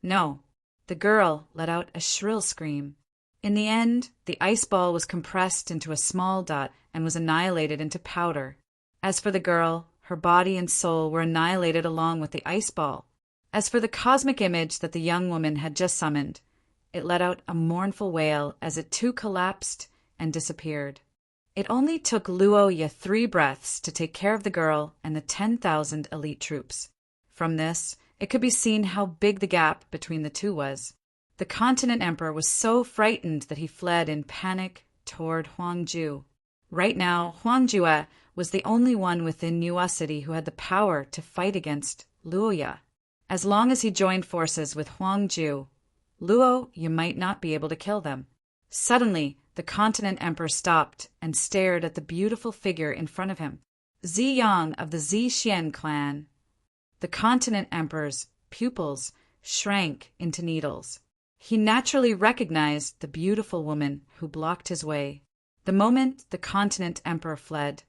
No, the girl let out a shrill scream. In the end, the ice ball was compressed into a small dot and was annihilated into powder. As for the girl, her body and soul were annihilated along with the ice ball. As for the cosmic image that the young woman had just summoned, it let out a mournful wail as it too collapsed and disappeared. It only took Luo Ye 3 breaths to take care of the girl and the 10,000 elite troops. From this, it could be seen how big the gap between the two was. The continent emperor was so frightened that he fled in panic toward Huang Ju. Right now, Huang Jue was the only one within Nuwa City who had the power to fight against Luo Ye. As long as he joined forces with Huang Ju, Luo Ye might not be able to kill them. Suddenly, the continent emperor stopped and stared at the beautiful figure in front of him. Ziyang of the Zixian clan. The continent emperor's pupils shrank into needles. He naturally recognized the beautiful woman who blocked his way. The moment the continent emperor fled,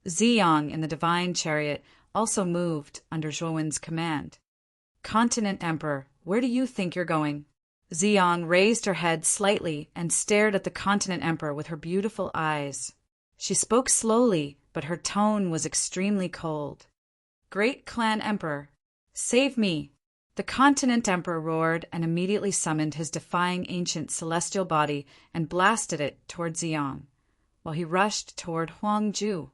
Ziyang in the divine chariot also moved under Zhuowen's command. Continent emperor, where do you think you're going? Ziyang raised her head slightly and stared at the continent emperor with her beautiful eyes. She spoke slowly, but her tone was extremely cold. Great clan emperor, save me! The continent emperor roared and immediately summoned his defying ancient celestial body and blasted it toward Ziyang, while he rushed toward Huang Ju.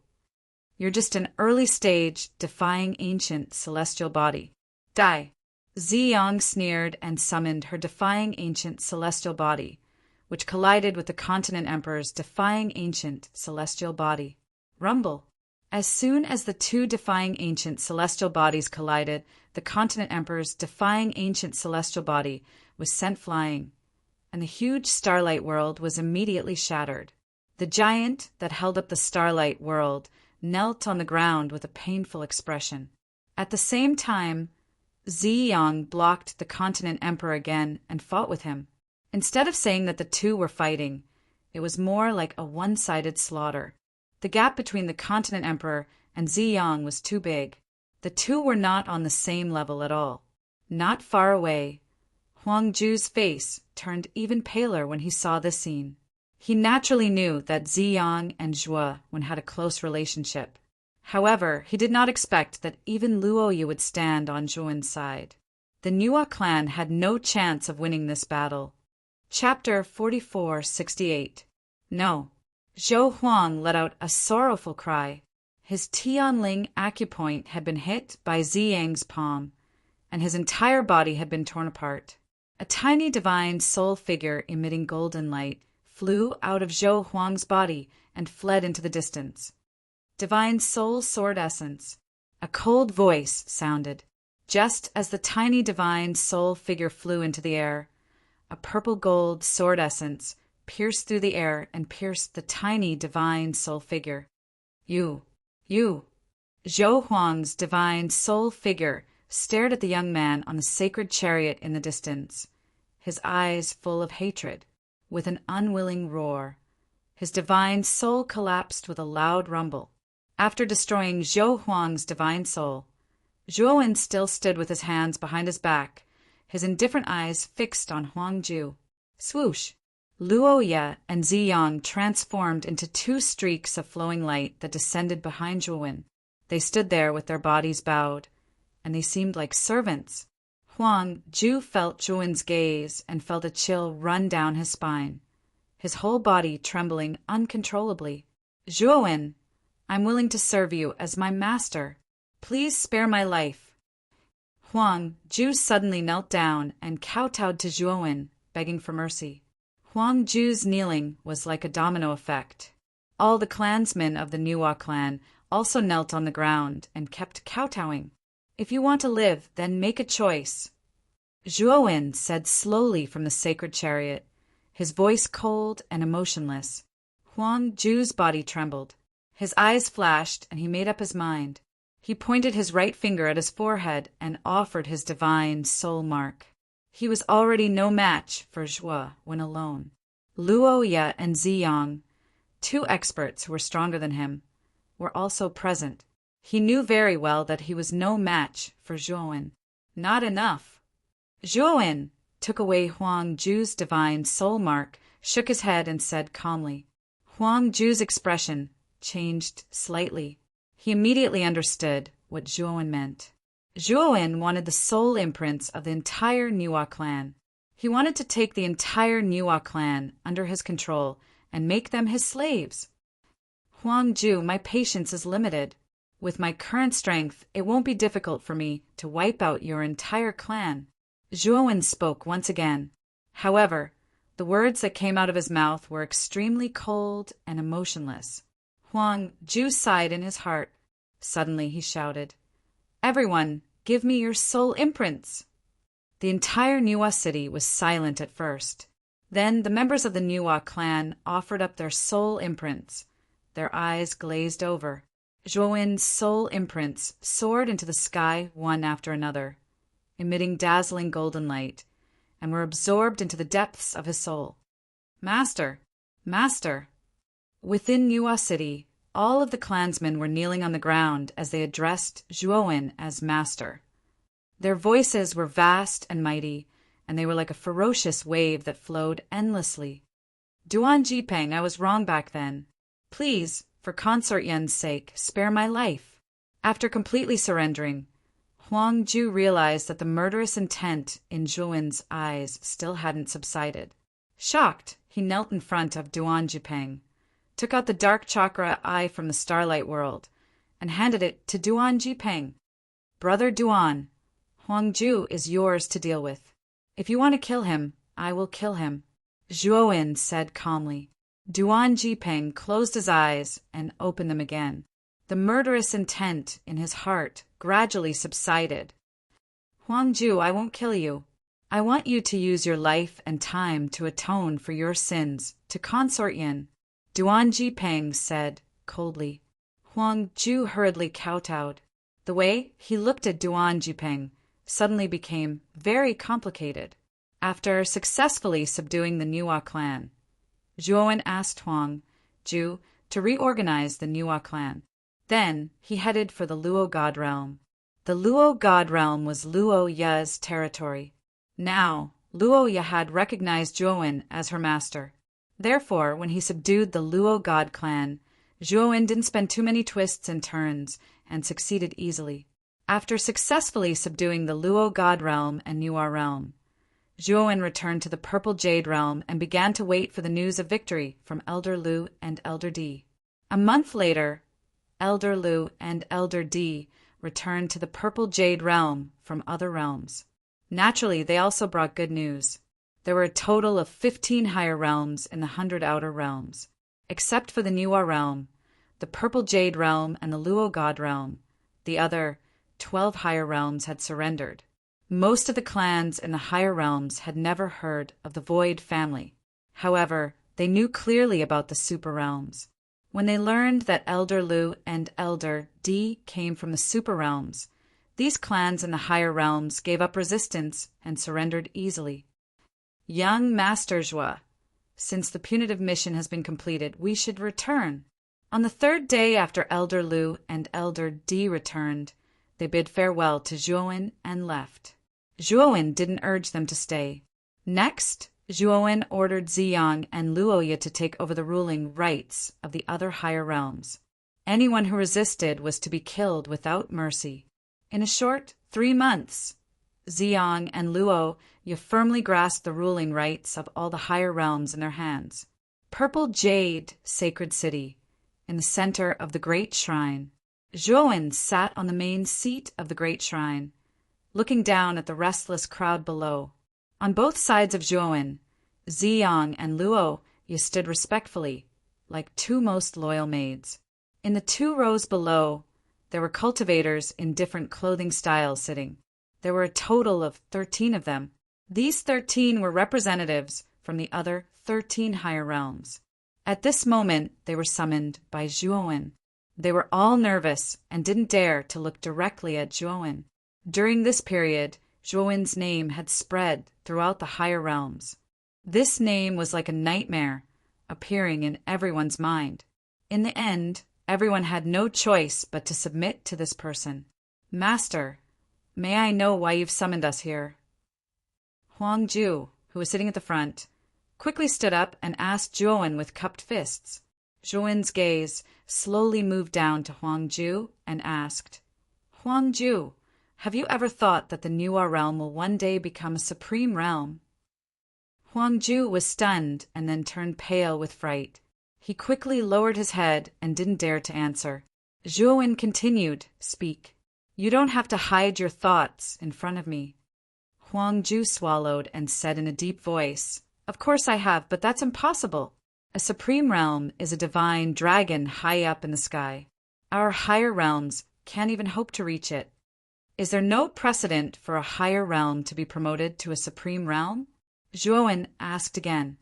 You're just an early-stage, defying ancient celestial body. Die! Ziyang sneered and summoned her defying ancient celestial body, which collided with the continent emperor's defying ancient celestial body. Rumble! As soon as the two defying ancient celestial bodies collided, the continent emperor's defying ancient celestial body was sent flying, and the huge starlight world was immediately shattered. The giant that held up the starlight world knelt on the ground with a painful expression. At the same time, Ziyang blocked the continent emperor again and fought with him. Instead of saying that the two were fighting, it was more like a one-sided slaughter. The gap between the continent emperor and Ziyang was too big. The two were not on the same level at all. Not far away, Huang Ju's face turned even paler when he saw this scene. He naturally knew that Ziyang and Zhuowen had a close relationship. However, he did not expect that even Luo Ye would stand on Zhuowen's side. The Nuwa clan had no chance of winning this battle. Chapter 4468. No. Zhou Huang let out a sorrowful cry. His Tianling acupoint had been hit by Ziyang's palm, and his entire body had been torn apart. A tiny divine soul figure emitting golden light flew out of Zhou Huang's body and fled into the distance. Divine soul sword essence. A cold voice sounded. Just as the tiny divine soul figure flew into the air, a purple-gold sword essence pierced through the air and pierced the tiny divine soul figure. You. Zhou Huang's divine soul figure stared at the young man on the sacred chariot in the distance, his eyes full of hatred. With an unwilling roar, his divine soul collapsed with a loud rumble. After destroying Zhou Huang's divine soul, Zhuowen still stood with his hands behind his back, his indifferent eyes fixed on Huang Ju. Swoosh! Luo Ye and Ziyang transformed into two streaks of flowing light that descended behind Zhuowen. They stood there with their bodies bowed, and they seemed like servants. Huang Ju felt Zhuowen's gaze and felt a chill run down his spine, his whole body trembling uncontrollably. "Zhuowen, I'm willing to serve you as my master. Please spare my life." Huang Ju suddenly knelt down and kowtowed to Zhuowen, begging for mercy. Huang Ju's kneeling was like a domino effect. All the clansmen of the Nuwa clan also knelt on the ground and kept kowtowing. "If you want to live, then make a choice," Zhuowen said slowly from the sacred chariot, his voice cold and emotionless. Huang Ju's body trembled. His eyes flashed, and he made up his mind. He pointed his right finger at his forehead and offered his divine soul mark. He was already no match for Zhuo when alone. Luo Ye and Ziyang, two experts who were stronger than him, were also present. He knew very well that he was no match for Zhuowen. Not enough. Zhuowen took away Huang Ju's divine soul mark, shook his head, and said calmly. Huang Ju's expression changed slightly. He immediately understood what Zhuowen meant. Zhuowen wanted the soul imprints of the entire Nuwa clan. He wanted to take the entire Nuwa clan under his control and make them his slaves. "Huang Ju, my patience is limited. With my current strength, it won't be difficult for me to wipe out your entire clan." Zhuowen spoke once again. However, the words that came out of his mouth were extremely cold and emotionless. Huang Ju sighed in his heart. Suddenly he shouted, "Everyone, give me your soul imprints!" The entire Nuwa city was silent at first. Then the members of the Nuwa clan offered up their soul imprints. Their eyes glazed over. Zhuowen's soul imprints soared into the sky one after another, emitting dazzling golden light, and were absorbed into the depths of his soul. "Master! Master!" Within Nuwa city, all of the clansmen were kneeling on the ground as they addressed Zhuowen as master. Their voices were vast and mighty, and they were like a ferocious wave that flowed endlessly. "Duan Jipeng, I was wrong back then. Please, for Consort Yen's sake, spare my life." After completely surrendering, Huang Ju realized that the murderous intent in Zhuowen's eyes still hadn't subsided. Shocked, he knelt in front of Duan Jipeng, took out the dark chakra eye from the starlight world, and handed it to Duan Jipeng. "Brother Duan, Huang Ju is yours to deal with. If you want to kill him, I will kill him," Zhuowen said calmly. Duan Jipeng closed his eyes and opened them again. The murderous intent in his heart gradually subsided. "Huang Ju, I won't kill you. I want you to use your life and time to atone for your sins to Consort Yin," Duan Jipeng said coldly. Huang Ju hurriedly kowtowed. The way he looked at Duan Jipeng suddenly became very complicated. After successfully subduing the Nuwa clan, Zhuowen asked Huang Ju to reorganize the Nuwa clan. Then he headed for the Luo God realm. The Luo God realm was Luo Ye's territory. Now, Luo Ye had recognized Zhuowen as her master. Therefore, when he subdued the Luo God clan, Zhuowen didn't spend too many twists and turns and succeeded easily. After successfully subduing the Luo God realm and Nuwa realm, Zhuowen returned to the Purple Jade realm and began to wait for the news of victory from Elder Lu and Elder Di. A month later, Elder Lu and Elder Di returned to the Purple Jade realm from other realms. Naturally, they also brought good news. There were a total of 15 higher realms in the 100 outer realms. Except for the Nuwa realm, the Purple Jade realm, and the Luo God realm, the other 12 higher realms had surrendered. Most of the clans in the higher realms had never heard of the Void family. However, they knew clearly about the super realms. When they learned that Elder Lu and Elder Di came from the super realms, these clans in the higher realms gave up resistance and surrendered easily. "Young Master Zhuo, since the punitive mission has been completed, we should return." On the third day after Elder Lu and Elder Di returned, they bid farewell to Zhuowen and left. Zhuowen didn't urge them to stay. Next, Zhuowen ordered Ziyang and Luoye to take over the ruling rights of the other higher realms. Anyone who resisted was to be killed without mercy. In a short 3 months, Ziyang and Luo Ye firmly grasped the ruling rights of all the higher realms in their hands. Purple jade, sacred city, in the center of the great shrine. Zhuowen sat on the main seat of the great shrine, looking down at the restless crowd below. On both sides of Zhuowen, Ziyang and Luo Ye stood respectfully, like two most loyal maids. In the 2 rows below, there were cultivators in different clothing styles sitting. There were a total of 13 of them. These 13 were representatives from the other 13 higher realms. At this moment, they were summoned by Zhuowen. They were all nervous and didn't dare to look directly at Zhuowen. During this period, Zhuowen's name had spread throughout the higher realms. This name was like a nightmare, appearing in everyone's mind. In the end, everyone had no choice but to submit to this person. Master, may I know why you've summoned us here? Huangju, who was sitting at the front, quickly stood up and asked Zhuowen with cupped fists. Zhuowen's gaze slowly moved down to Huangju and asked, Huangju, have you ever thought that the Nuwa realm will one day become a supreme realm? Huangju was stunned and then turned pale with fright. He quickly lowered his head and didn't dare to answer. Zhuowen continued, Speak. You don't have to hide your thoughts in front of me. Huangju swallowed and said in a deep voice, Of course I have, but that's impossible. A supreme realm is a divine dragon high up in the sky. Our higher realms can't even hope to reach it. Is there no precedent for a higher realm to be promoted to a supreme realm? Zhuowen asked again.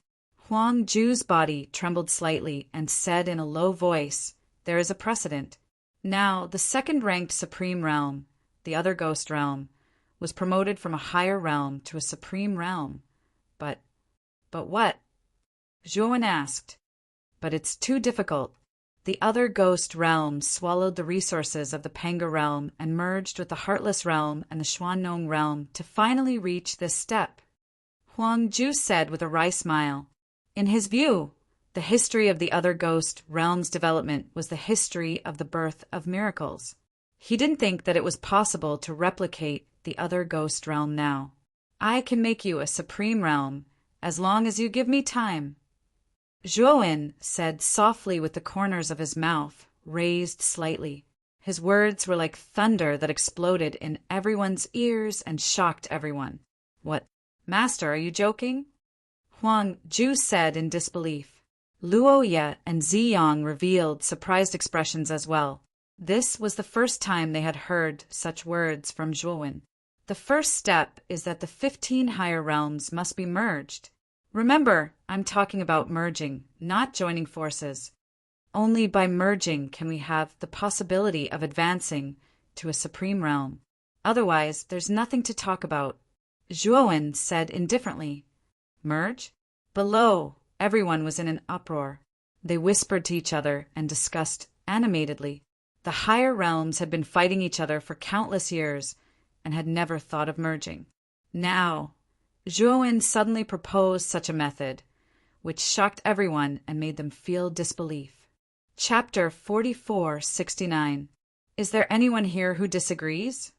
Huangju's body trembled slightly and said in a low voice, There is a precedent. Now, the second-ranked supreme realm, the other ghost realm, was promoted from a higher realm to a supreme realm. But what? Zhuowen asked. But it's too difficult. The other ghost realm swallowed the resources of the Panga realm and merged with the Heartless realm and the Xuannong realm to finally reach this step. Huangju said with a wry smile. In his view, the history of the other ghost realm's development was the history of the birth of miracles. He didn't think that it was possible to replicate the other ghost realm now. I can make you a supreme realm as long as you give me time. Zhuowen said softly with the corners of his mouth raised slightly. His words were like thunder that exploded in everyone's ears and shocked everyone. What, Master, are you joking? Huangju said in disbelief. Luo Ye and Ziyang revealed surprised expressions as well. This was the first time they had heard such words from Zhuowen. The first step is that the 15 higher realms must be merged. Remember, I'm talking about merging, not joining forces. Only by merging can we have the possibility of advancing to a supreme realm. Otherwise, there's nothing to talk about. Zhuowen said indifferently. Merge? Below, everyone was in an uproar. They whispered to each other and discussed animatedly. The higher realms had been fighting each other for countless years and had never thought of merging. Now, Zhuowen suddenly proposed such a method, which shocked everyone and made them feel disbelief. Chapter 4469. Is there anyone here who disagrees?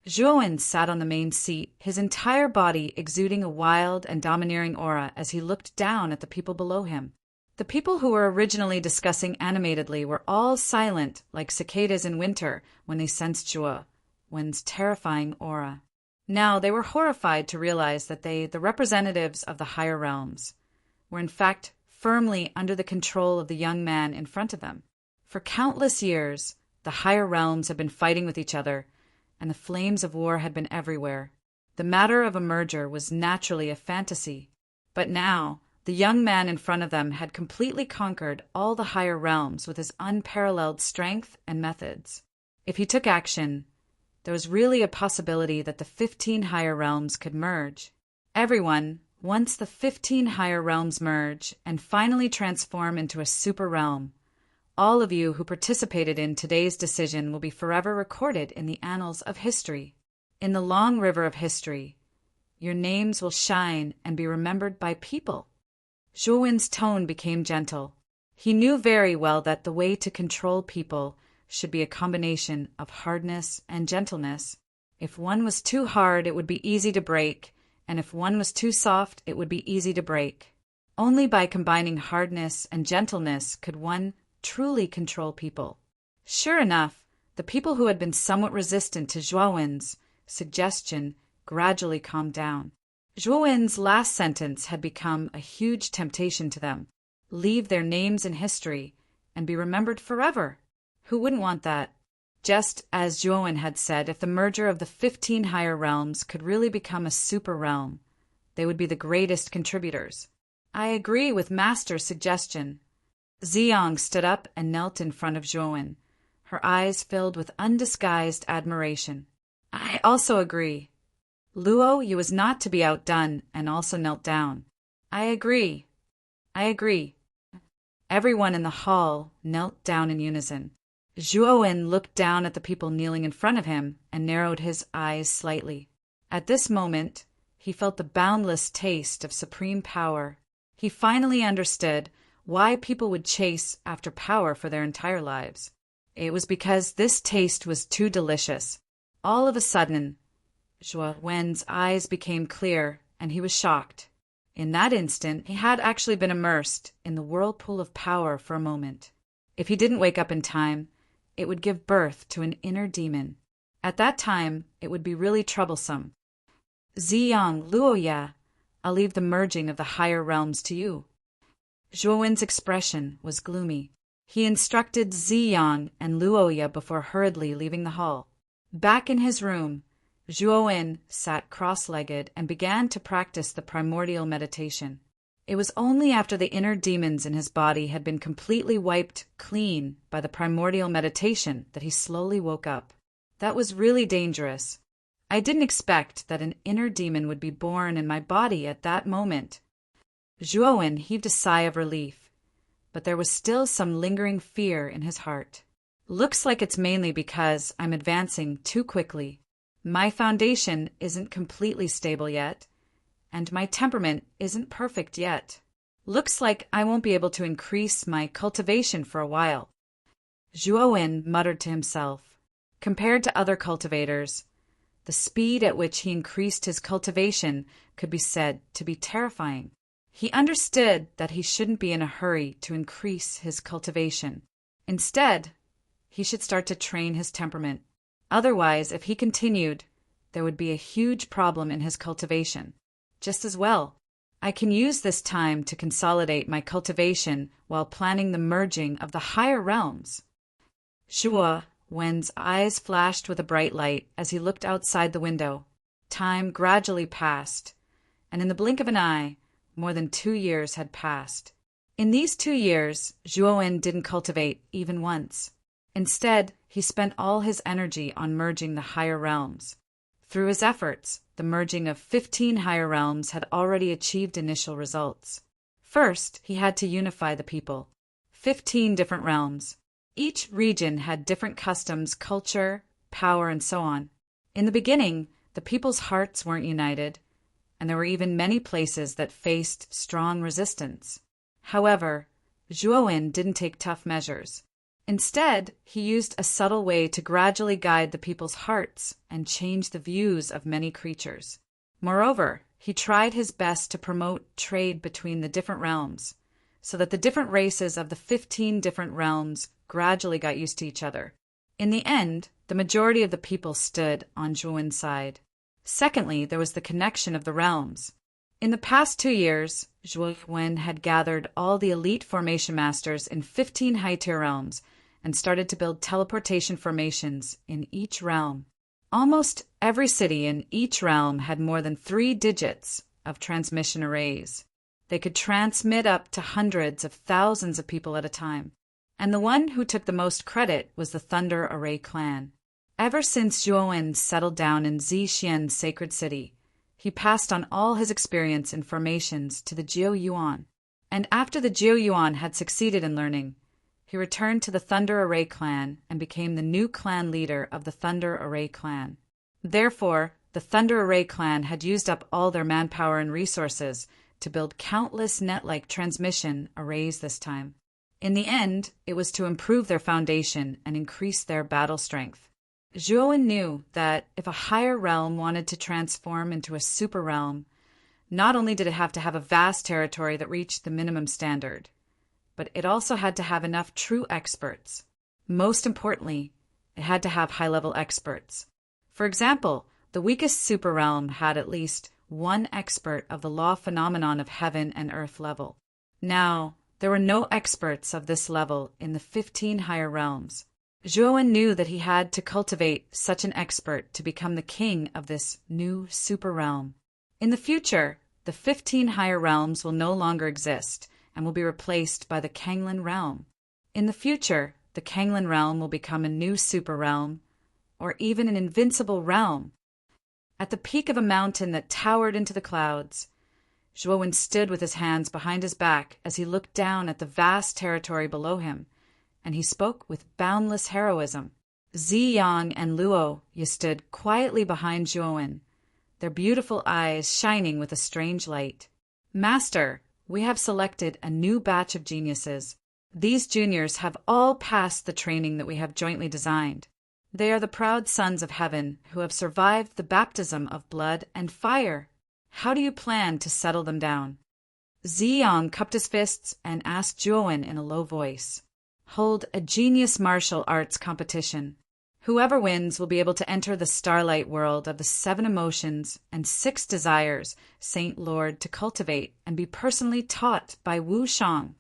Zhuowen sat on the main seat, his entire body exuding a wild and domineering aura as he looked down at the people below him. The people who were originally discussing animatedly were all silent like cicadas in winter when they sensed Zhuowen's terrifying aura. Now they were horrified to realize that they, the representatives of the higher realms, were in fact firmly under the control of the young man in front of them. For countless years, the higher realms had been fighting with each other, and the flames of war had been everywhere. The matter of a merger was naturally a fantasy. But now, the young man in front of them had completely conquered all the higher realms with his unparalleled strength and methods. If he took action, there was really a possibility that the 15 higher realms could merge. Everyone, once the 15 higher realms merge and finally transform into a super realm, all of you who participated in today's decision will be forever recorded in the annals of history. In the long river of history, your names will shine and be remembered by people. Zhuowen's tone became gentle. He knew very well that the way to control people should be a combination of hardness and gentleness. If one was too hard, it would be easy to break, and if one was too soft, it would be easy to break. Only by combining hardness and gentleness could one truly control people. Sure enough, the people who had been somewhat resistant to Zhuowen's suggestion gradually calmed down. Zhuowen's last sentence had become a huge temptation to them. Leave their names in history and be remembered forever. Who wouldn't want that? Just as Zhuowen had said, if the merger of the 15 higher realms could really become a super realm, they would be the greatest contributors. I agree with Master's suggestion. Ziyang stood up and knelt in front of Zhuowen, her eyes filled with undisguised admiration. I also agree. Luo Yu was not to be outdone and also knelt down. I agree. I agree. Everyone in the hall knelt down in unison. Zhuowen looked down at the people kneeling in front of him and narrowed his eyes slightly. At this moment, he felt the boundless taste of supreme power. He finally understood why people would chase after power for their entire lives. It was because this taste was too delicious. All of a sudden, Zhuowen's eyes became clear, and he was shocked. In that instant, he had actually been immersed in the whirlpool of power for a moment. If he didn't wake up in time, it would give birth to an inner demon. At that time, it would be really troublesome. Ziyang, Luoya, I'll leave the merging of the higher realms to you. Zhuowen's expression was gloomy. He instructed Ziyang and Luoya before hurriedly leaving the hall. Back in his room, Zhuowen sat cross-legged and began to practice the primordial meditation. It was only after the inner demons in his body had been completely wiped clean by the primordial meditation that he slowly woke up. That was really dangerous. I didn't expect that an inner demon would be born in my body at that moment. Zhuowen heaved a sigh of relief, but there was still some lingering fear in his heart. Looks like it's mainly because I'm advancing too quickly. My foundation isn't completely stable yet, and my temperament isn't perfect yet. Looks like I won't be able to increase my cultivation for a while. Zhuowen muttered to himself. Compared to other cultivators, the speed at which he increased his cultivation could be said to be terrifying. He understood that he shouldn't be in a hurry to increase his cultivation. Instead, he should start to train his temperament. Otherwise, if he continued, there would be a huge problem in his cultivation. Just as well, I can use this time to consolidate my cultivation while planning the merging of the higher realms. Zhuowen's eyes flashed with a bright light as he looked outside the window. Time gradually passed, and in the blink of an eye, more than 2 years had passed. In these 2 years, Zhuowen didn't cultivate even once. Instead, he spent all his energy on merging the higher realms. Through his efforts, the merging of 15 higher realms had already achieved initial results. First, he had to unify the people. 15 different realms. Each region had different customs, culture, power, and so on. In the beginning, the people's hearts weren't united, and there were even many places that faced strong resistance. However, Zhuowen didn't take tough measures. Instead, he used a subtle way to gradually guide the people's hearts and change the views of many creatures. Moreover, he tried his best to promote trade between the different realms, so that the different races of the 15 different realms gradually got used to each other. In the end, the majority of the people stood on Zhuowen's side. Secondly, there was the connection of the realms. In the past 2 years, Zhuowen had gathered all the elite formation masters in 15 high-tier realms and started to build teleportation formations in each realm. Almost every city in each realm had more than 3 digits of transmission arrays. They could transmit up to hundreds of thousands of people at a time. And the one who took the most credit was the Thunder Array clan. Ever since Zhuowen settled down in Zixian's sacred city, he passed on all his experience in formations to the Jiu Yuan. And after the Jiu Yuan had succeeded in learning, he returned to the Thunder Array clan and became the new clan leader of the Thunder Array clan. Therefore, the Thunder Array clan had used up all their manpower and resources to build countless net-like transmission arrays this time. In the end, it was to improve their foundation and increase their battle strength. Zhuowen knew that if a higher realm wanted to transform into a super realm, not only did it have to have a vast territory that reached the minimum standard, but it also had to have enough true experts. Most importantly, it had to have high-level experts. For example, the weakest super realm had at least one expert of the law phenomenon of heaven and earth level. Now, there were no experts of this level in the 15 higher realms. Zhuowen knew that he had to cultivate such an expert to become the king of this new super realm. In the future, the 15 higher realms will no longer exist and will be replaced by the Kanglin realm. In the future, the Kanglin realm will become a new super realm, or even an invincible realm. At the peak of a mountain that towered into the clouds, Zhuowen stood with his hands behind his back as he looked down at the vast territory below him, and he spoke with boundless heroism. Ziyang and Luo stood quietly behind Zhuowen, their beautiful eyes shining with a strange light. "Master, we have selected a new batch of geniuses. These juniors have all passed the training that we have jointly designed. They are the proud sons of heaven who have survived the baptism of blood and fire. How do you plan to settle them down?" Ziyang cupped his fists and asked Zhuowen in a low voice, "Hold a genius martial arts competition. Whoever wins will be able to enter the starlight world of the 7 emotions and 6 desires Saint Lord to cultivate and be personally taught by Wu Shang."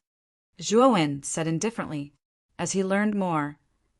Zhuowen said indifferently. As he learned more,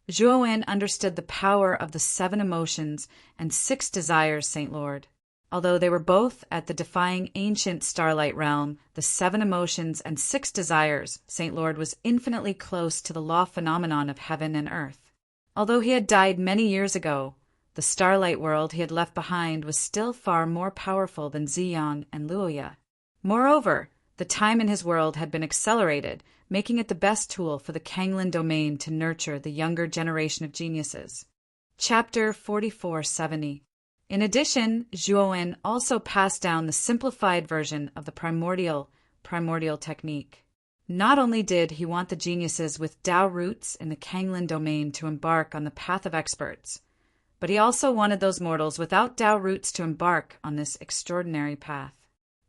Zhuowen understood the power of the 7 emotions and 6 desires Saint Lord. Although they were both at the defying ancient starlight realm, the 7 emotions and 6 desires, Saint Lord was infinitely close to the law phenomenon of heaven and earth. Although he had died many years ago, the starlight world he had left behind was still far more powerful than Ziyang and Luoya. Moreover, the time in his world had been accelerated, making it the best tool for the Kanglin domain to nurture the younger generation of geniuses. Chapter 4470. In addition, Zhuowen also passed down the simplified version of the primordial technique. Not only did he want the geniuses with Dao roots in the Kanglin domain to embark on the path of experts, but he also wanted those mortals without Dao roots to embark on this extraordinary path.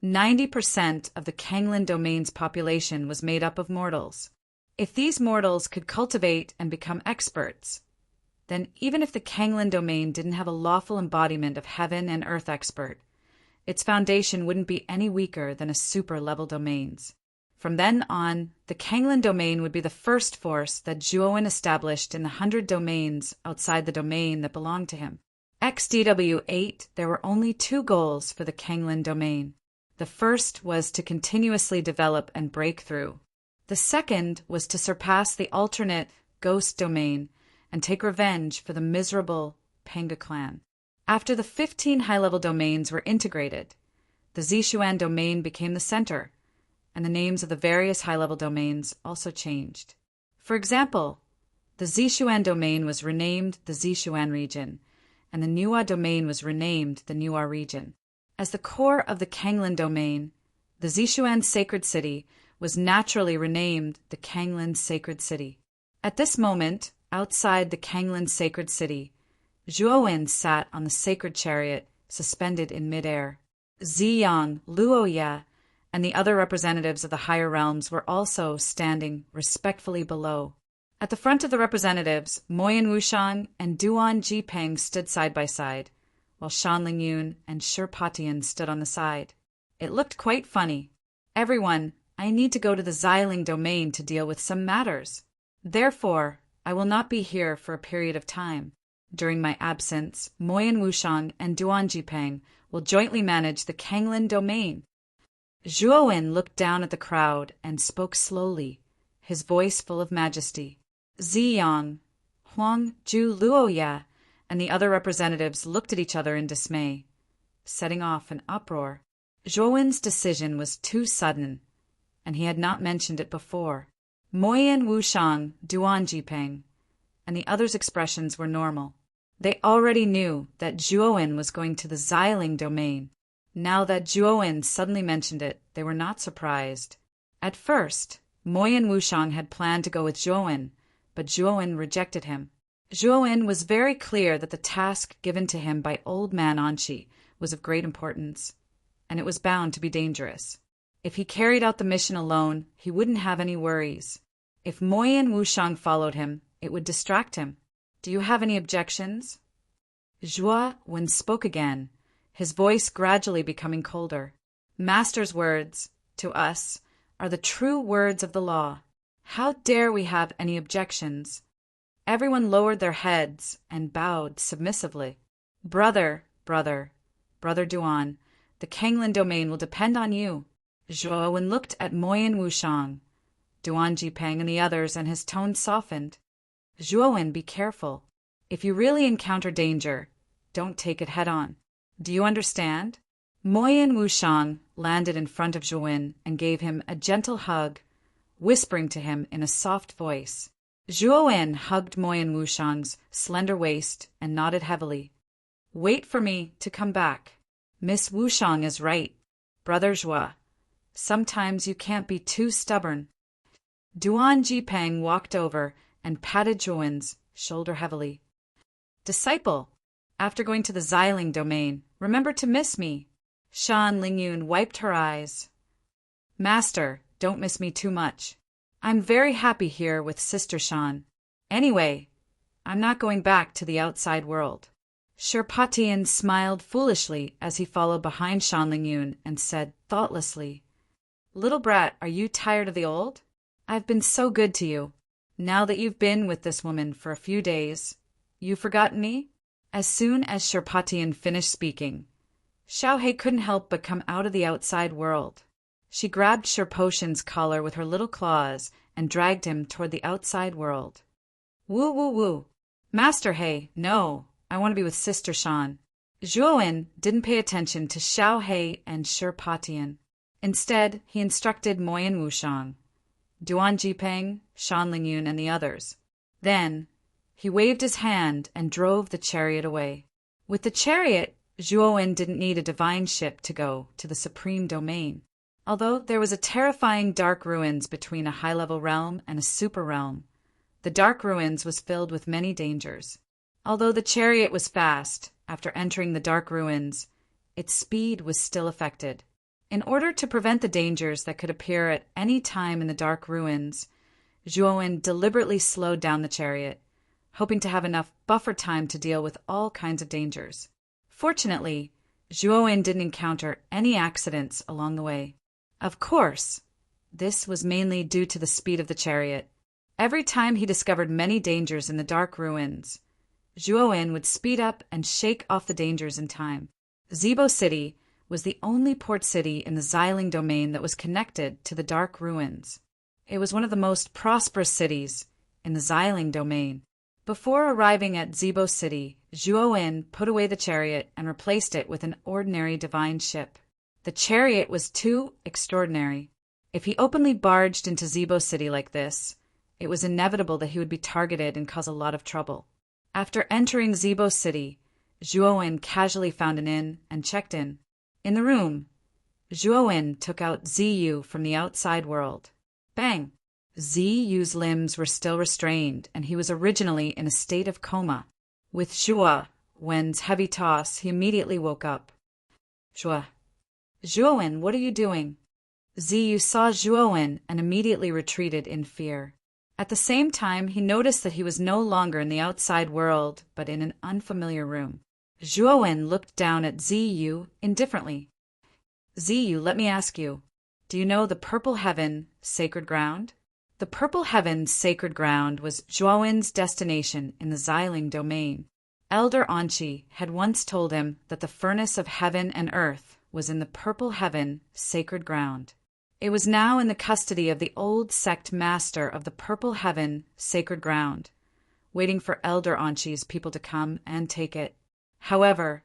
90% of the Kanglin domain's population was made up of mortals. If these mortals could cultivate and become experts, then even if the Kanglin domain didn't have a lawful embodiment of heaven and earth expert, its foundation wouldn't be any weaker than a super-level domain's. From then on, the Kanglin domain would be the first force that Zhuowen established in the 100 domains outside the domain that belonged to him. XDW8, there were only 2 goals for the Kanglin domain. The first was to continuously develop and break through. The second was to surpass the alternate ghost domain and take revenge for the miserable Panga clan. After the 15 high-level domains were integrated, the Zishuan domain became the center, and the names of the various high-level domains also changed. For example, the Zishuan domain was renamed the Zishuan region, and the Nuwa domain was renamed the Nuwa region. As the core of the Kanglin domain, the Zishuan sacred city was naturally renamed the Kanglin sacred city. At this moment, outside the Kanglin sacred city, Zhuowen sat on the sacred chariot suspended in midair. Ziyang, Luoya, and the other representatives of the higher realms were also standing respectfully below. At the front of the representatives, Moyan Wushang and Duan Jipeng stood side by side, while Shan Lingyun and Shi Patian stood on the side. It looked quite funny. "Everyone, I need to go to the Xiling domain to deal with some matters. Therefore, I will not be here for a period of time. During my absence, Moyan Wushang and Duan Jipeng will jointly manage the Kanglin domain." Zhuowen looked down at the crowd and spoke slowly, his voice full of majesty. Ziyang, Huang, Zhu, Luoya, and the other representatives looked at each other in dismay, setting off an uproar. Zhuowen's decision was too sudden, and he had not mentioned it before. Moyan Wushang, Duan Jipeng, and the others' expressions were normal. They already knew that Zhuowen was going to the Xiling domain. Now that Zhuowen suddenly mentioned it, they were not surprised. At first, Moyen Wushang had planned to go with Zhuowen, but Zhuowen rejected him. Zhuowen was very clear that the task given to him by old man Anqi was of great importance, and it was bound to be dangerous. If he carried out the mission alone, he wouldn't have any worries. If Moyen Wushang followed him, it would distract him. Do you have any objections? Zhuowen spoke again, his voice gradually becoming colder. Master's words, to us, are the true words of the law. How dare we have any objections? Everyone lowered their heads and bowed submissively. Brother Duan, the Kanglin domain will depend on you. Zhuowen looked at Moyen Wushang, Duan Jipeng and the others, and his tone softened. Zhuowen, be careful. If you really encounter danger, don't take it head-on. Do you understand? Moyen Wushang landed in front of Zhuowen and gave him a gentle hug, whispering to him in a soft voice. Zhuowen hugged Moyen Wushang's slender waist and nodded heavily. Wait for me to come back. Miss Wushang is right, Brother Zhuo. Sometimes you can't be too stubborn. Duan Jipeng walked over and patted Zhuowen's shoulder heavily. Disciple, after going to the Xiling domain, remember to miss me. Shan Lingyun wiped her eyes. Master, don't miss me too much. I'm very happy here with Sister Shan. Anyway, I'm not going back to the outside world. Sherpatian smiled foolishly as he followed behind Shan Lingyun and said thoughtlessly, Little brat, are you tired of the old? I've been so good to you. Now that you've been with this woman for a few days, you've forgotten me? As soon as Sherpatian finished speaking, Xiaohei couldn't help but come out of the outside world. She grabbed Sherpotian's collar with her little claws and dragged him toward the outside world. Woo, woo, woo. Master He, no, I want to be with Sister Shan. Zhuowen didn't pay attention to Xiaohei and Sherpatian. Instead, he instructed Moyen Wushang, Duan Jipeng, Shan Lingyun, and the others. Then, he waved his hand and drove the chariot away. With the chariot, Zhuowen didn't need a divine ship to go to the supreme domain. Although there was a terrifying dark ruins between a high-level realm and a super realm, the dark ruins was filled with many dangers. Although the chariot was fast, after entering the dark ruins, its speed was still affected. In order to prevent the dangers that could appear at any time in the dark ruins, Zhuowen deliberately slowed down the chariot, hoping to have enough buffer time to deal with all kinds of dangers. Fortunately, Zhuowen didn't encounter any accidents along the way. Of course, this was mainly due to the speed of the chariot. Every time he discovered many dangers in the dark ruins, Zhuowen would speed up and shake off the dangers in time. Zibo City was the only port city in the Xiling domain that was connected to the dark ruins. It was one of the most prosperous cities in the Xiling domain. Before arriving at Zibo City, Zhuowen put away the chariot and replaced it with an ordinary divine ship. The chariot was too extraordinary. If he openly barged into Zibo City like this, it was inevitable that he would be targeted and cause a lot of trouble. After entering Zibo City, Zhuowen casually found an inn and checked in. In the room, Zhuowen took out Ziyu from the outside world. Bang! Ziyu's limbs were still restrained, and he was originally in a state of coma. With Zhuowen's heavy toss, he immediately woke up. Zhuowen, what are you doing? Ziyu saw Zhuowen and immediately retreated in fear. At the same time, he noticed that he was no longer in the outside world, but in an unfamiliar room. Zhuowen looked down at Ziyu indifferently. Ziyu, let me ask you, do you know the Purple Heaven, Sacred Ground? The Purple Heaven, Sacred Ground was Zhuowen's destination in the Xiling domain. Elder Anqi had once told him that the furnace of heaven and earth was in the Purple Heaven, Sacred Ground. It was now in the custody of the old sect master of the Purple Heaven, Sacred Ground, waiting for Elder Anqi's people to come and take it. However,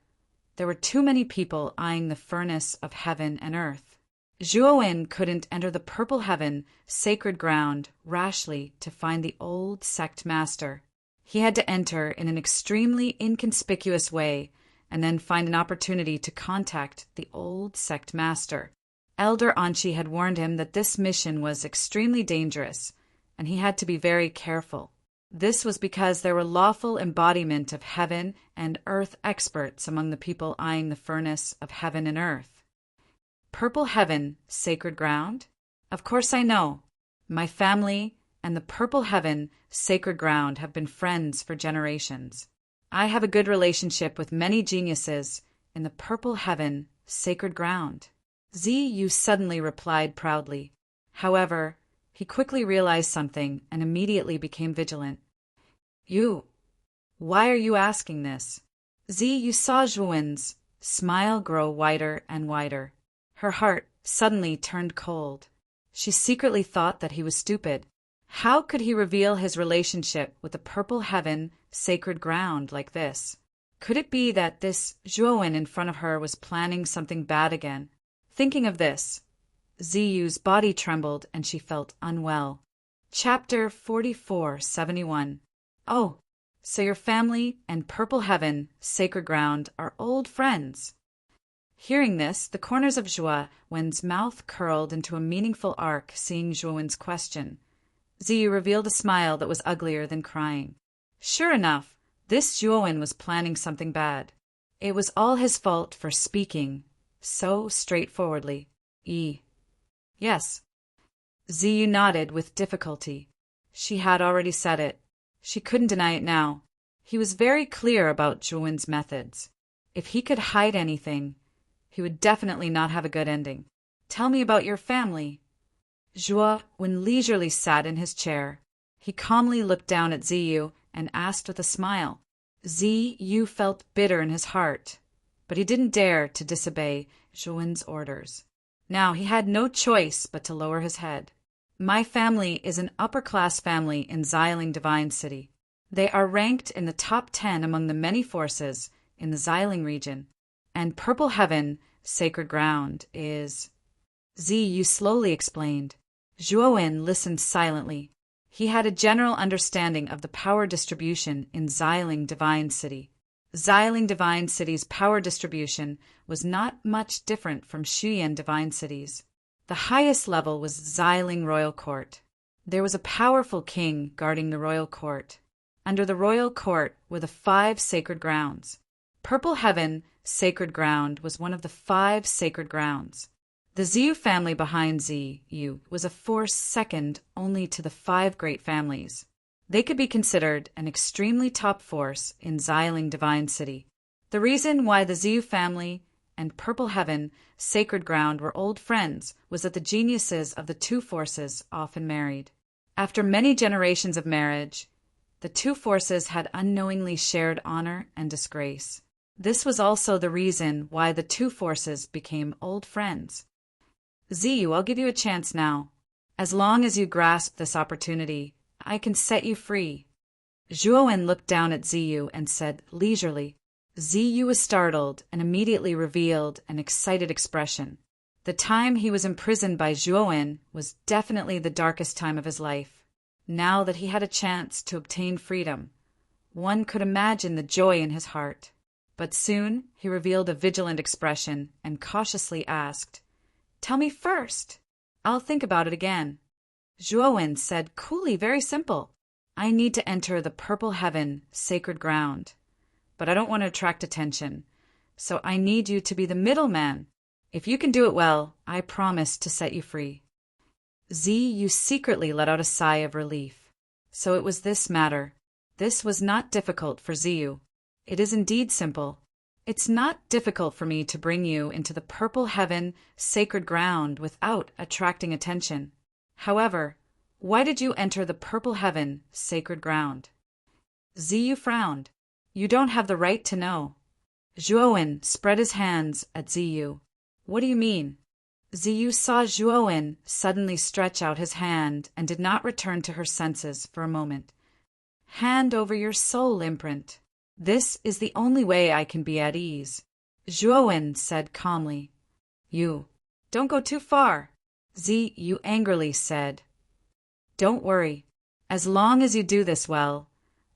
there were too many people eyeing the furnace of heaven and earth. Zhuowen couldn't enter the Purple Heaven, Sacred Ground, rashly to find the old sect master. He had to enter in an extremely inconspicuous way and then find an opportunity to contact the old sect master. Elder Anchi had warned him that this mission was extremely dangerous, and he had to be very careful. This was because there were lawful embodiment of heaven and earth experts among the people eyeing the furnace of heaven and earth. Purple heaven, sacred ground? Of course I know. My family and the purple heaven, sacred ground have been friends for generations. I have a good relationship with many geniuses in the purple heaven, sacred ground. Ziyu suddenly replied proudly. However, he quickly realized something and immediately became vigilant. Why are you asking this? Ziyu saw Zhuan's smile grow wider and wider. Her heart suddenly turned cold. She secretly thought that he was stupid. How could he reveal his relationship with the purple heaven, sacred ground like this? Could it be that this Zhuan in front of her was planning something bad again? Thinking of this, Ziyu's body trembled and she felt unwell. Chapter 4471. Oh, so your family and purple heaven, sacred ground, are old friends. Hearing this, the corners of Zhuan's mouth curled into a meaningful arc, seeing Zhuan's question. Ziyu revealed a smile that was uglier than crying. Sure enough, this Zhuan was planning something bad. It was all his fault for speaking so straightforwardly. Yes. Ziyu nodded with difficulty. She had already said it. She couldn't deny it now. He was very clear about Zhuan's methods. If he could hide anything, he would definitely not have a good ending. Tell me about your family. Zhuan leisurely sat in his chair. He calmly looked down at Ziyu and asked with a smile. Ziyu felt bitter in his heart, but he didn't dare to disobey Zhuan's orders. Now he had no choice but to lower his head. My family is an upper-class family in Xiling Divine City. They are ranked in the top 10 among the many forces in the Xiling region, and Purple Heaven, Sacred Ground, is... Ziyu slowly explained. Zhuan listened silently. He had a general understanding of the power distribution in Xiling Divine City. Xiling Divine City's power distribution was not much different from Shuyan Divine City's. The highest level was Xiling Royal Court. There was a powerful king guarding the royal court. Under the royal court were the 5 sacred grounds. Purple Heaven, Sacred Ground, was one of the 5 sacred grounds. The Ziyu family behind Ziyu was a force second only to the 5 great families. They could be considered an extremely top force in Xiling Divine City. The reason why the Ziyu family and Purple Heaven, Sacred Ground were old friends was that the geniuses of the 2 forces often married. After many generations of marriage, the 2 forces had unknowingly shared honor and disgrace. This was also the reason why the 2 forces became old friends. Ziyu, I'll give you a chance now. As long as you grasp this opportunity, I can set you free. Zhuan looked down at Ziyu and said leisurely. Ziyu was startled and immediately revealed an excited expression. The time he was imprisoned by Zhuan was definitely the darkest time of his life. Now that he had a chance to obtain freedom, one could imagine the joy in his heart. But soon he revealed a vigilant expression and cautiously asked, "Tell me first. I'll think about it again." Zhuan said coolly, very simple. "I need to enter the Purple Heaven, Sacred Ground. But I don't want to attract attention, so I need you to be the middleman. If you can do it well, I promise to set you free." Ziyu secretly let out a sigh of relief. So it was this matter. This was not difficult for Ziyu. It is indeed simple. It's not difficult for me to bring you into the Purple Heaven, Sacred Ground without attracting attention. However, why did you enter the Purple Heaven, Sacred Ground? Ziyu frowned. You don't have the right to know. Zhuan spread his hands at Ziyu. What do you mean? Ziyu saw Zhuan suddenly stretch out his hand and did not return to her senses for a moment. Hand over your soul imprint. This is the only way I can be at ease. Zhuan said calmly. You don't go too far. Ziyu angrily said. Don't worry. As long as you do this well,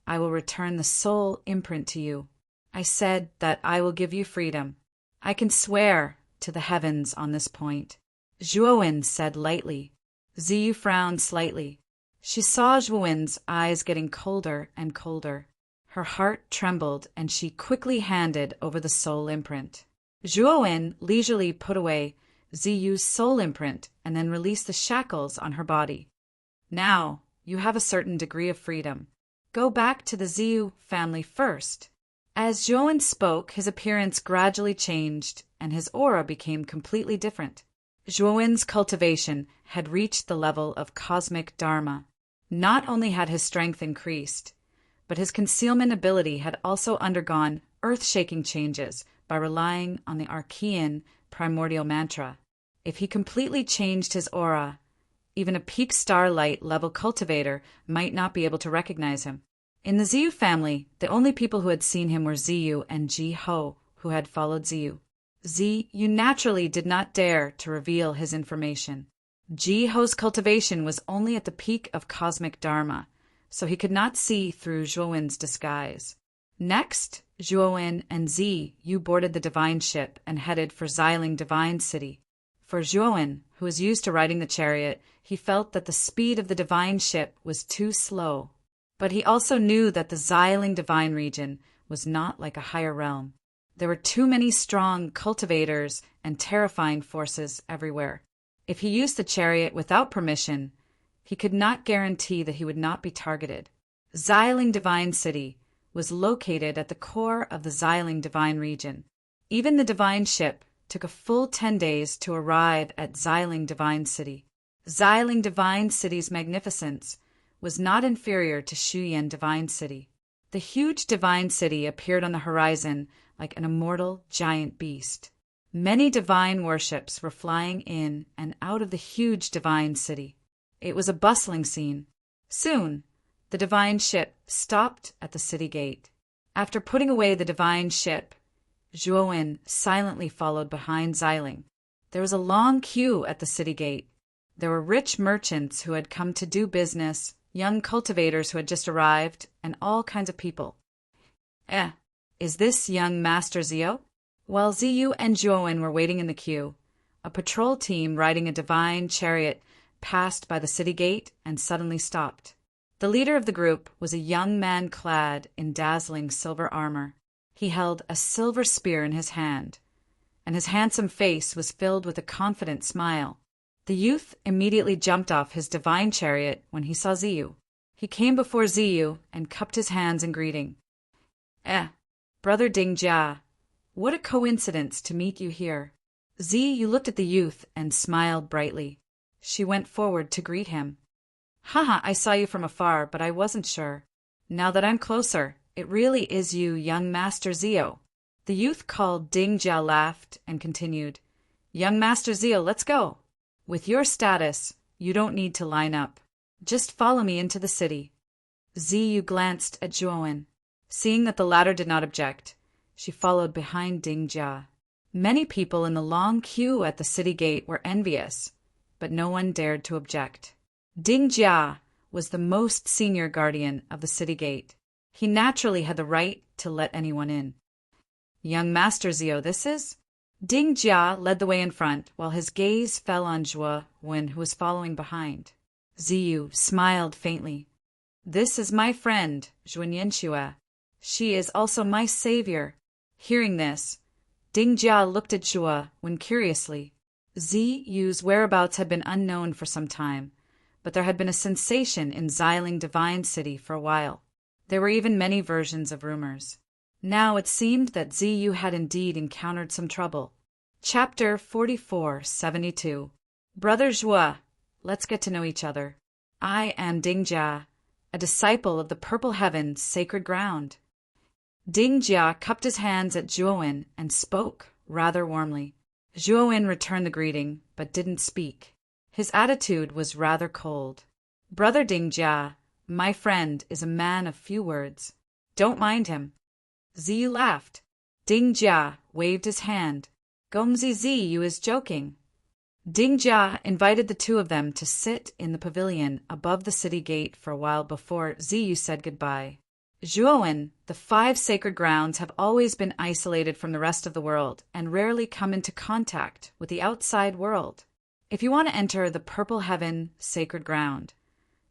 I will return the soul imprint to you. I said that I will give you freedom. I can swear to the heavens on this point. Zhuowen said lightly. Ziyu frowned slightly. She saw Zhuowen's eyes getting colder and colder. Her heart trembled, and she quickly handed over the soul imprint. Zhuowen leisurely put away Ziyu's soul imprint and then released the shackles on her body. Now, you have a certain degree of freedom. Go back to the Ziyu family first. As Zhuowen spoke, his appearance gradually changed, and his aura became completely different. Zhuowen's cultivation had reached the level of cosmic dharma. Not only had his strength increased, but his concealment ability had also undergone earth-shaking changes by relying on the Archean primordial mantra. If he completely changed his aura, even a peak starlight level cultivator might not be able to recognize him. In the Ziyu family, the only people who had seen him were Ziyu and Ji Ho, who had followed Ziyu. Ziyu naturally did not dare to reveal his information. Ji Ho's cultivation was only at the peak of cosmic dharma, so he could not see through Zhuowen's disguise. Next, Zhuowen and Ziyu boarded the divine ship and headed for Xiling Divine City. For Zhuowen, who was used to riding the chariot, he felt that the speed of the divine ship was too slow. But he also knew that the Xiling Divine region was not like a higher realm. There were too many strong cultivators and terrifying forces everywhere. If he used the chariot without permission, he could not guarantee that he would not be targeted. Xiling Divine City was located at the core of the Xiling Divine region. Even the divine ship took a full 10 days to arrive at Xiling Divine City. Xiling Divine City's magnificence was not inferior to Shuyan Divine City. The huge divine city appeared on the horizon like an immortal giant beast. Many divine warships were flying in and out of the huge divine city. It was a bustling scene. Soon, the divine ship stopped at the city gate. After putting away the divine ship, Zhuowen silently followed behind Xiling. There was a long queue at the city gate. There were rich merchants who had come to do business, young cultivators who had just arrived, and all kinds of people. Is this young Master Ziyu? While Ziyu and Zhuowen were waiting in the queue, a patrol team riding a divine chariot passed by the city gate and suddenly stopped. The leader of the group was a young man clad in dazzling silver armor. He held a silver spear in his hand, and his handsome face was filled with a confident smile. The youth immediately jumped off his divine chariot when he saw Ziyu. He came before Ziyu and cupped his hands in greeting. Brother Dingjia, what a coincidence to meet you here. Ziyu looked at the youth and smiled brightly. She went forward to greet him. I saw you from afar, but I wasn't sure. Now that I'm closer, it really is you, young Master Ziyu. The youth called Dingjia laughed and continued, Young Master Ziyu, let's go. With your status, you don't need to line up. Just follow me into the city. Ziyu glanced at Zhuowen. Seeing that the latter did not object, she followed behind Dingjia. Many people in the long queue at the city gate were envious, but no one dared to object. Dingjia was the most senior guardian of the city gate. He naturally had the right to let anyone in. Young Master Ziyu, this is? Dingjia led the way in front, while his gaze fell on Zhuowen, who was following behind. Ziyu smiled faintly. This is my friend, Zhuowen. She is also my savior. Hearing this, Dingjia looked at Zhuowen curiously. Ziyu's whereabouts had been unknown for some time, but there had been a sensation in Xiling Divine City for a while. There were even many versions of rumors. Now it seemed that Ziyu had indeed encountered some trouble. Chapter 4472. Brother Zhuo, let's get to know each other. I am Dingjia, a disciple of the Purple Heaven's sacred ground. Dingjia cupped his hands at Zhuowen and spoke rather warmly. Zhuowen returned the greeting, but didn't speak. His attitude was rather cold. Brother Dingjia, my friend is a man of few words. Don't mind him. Ziyu laughed. Dingjia waved his hand. Gomzi Ziyu is joking. Dingjia invited the two of them to sit in the pavilion above the city gate for a while before Ziyu said goodbye. Zhuowen, the 5 sacred grounds have always been isolated from the rest of the world and rarely come into contact with the outside world. If you want to enter the purple heaven sacred ground,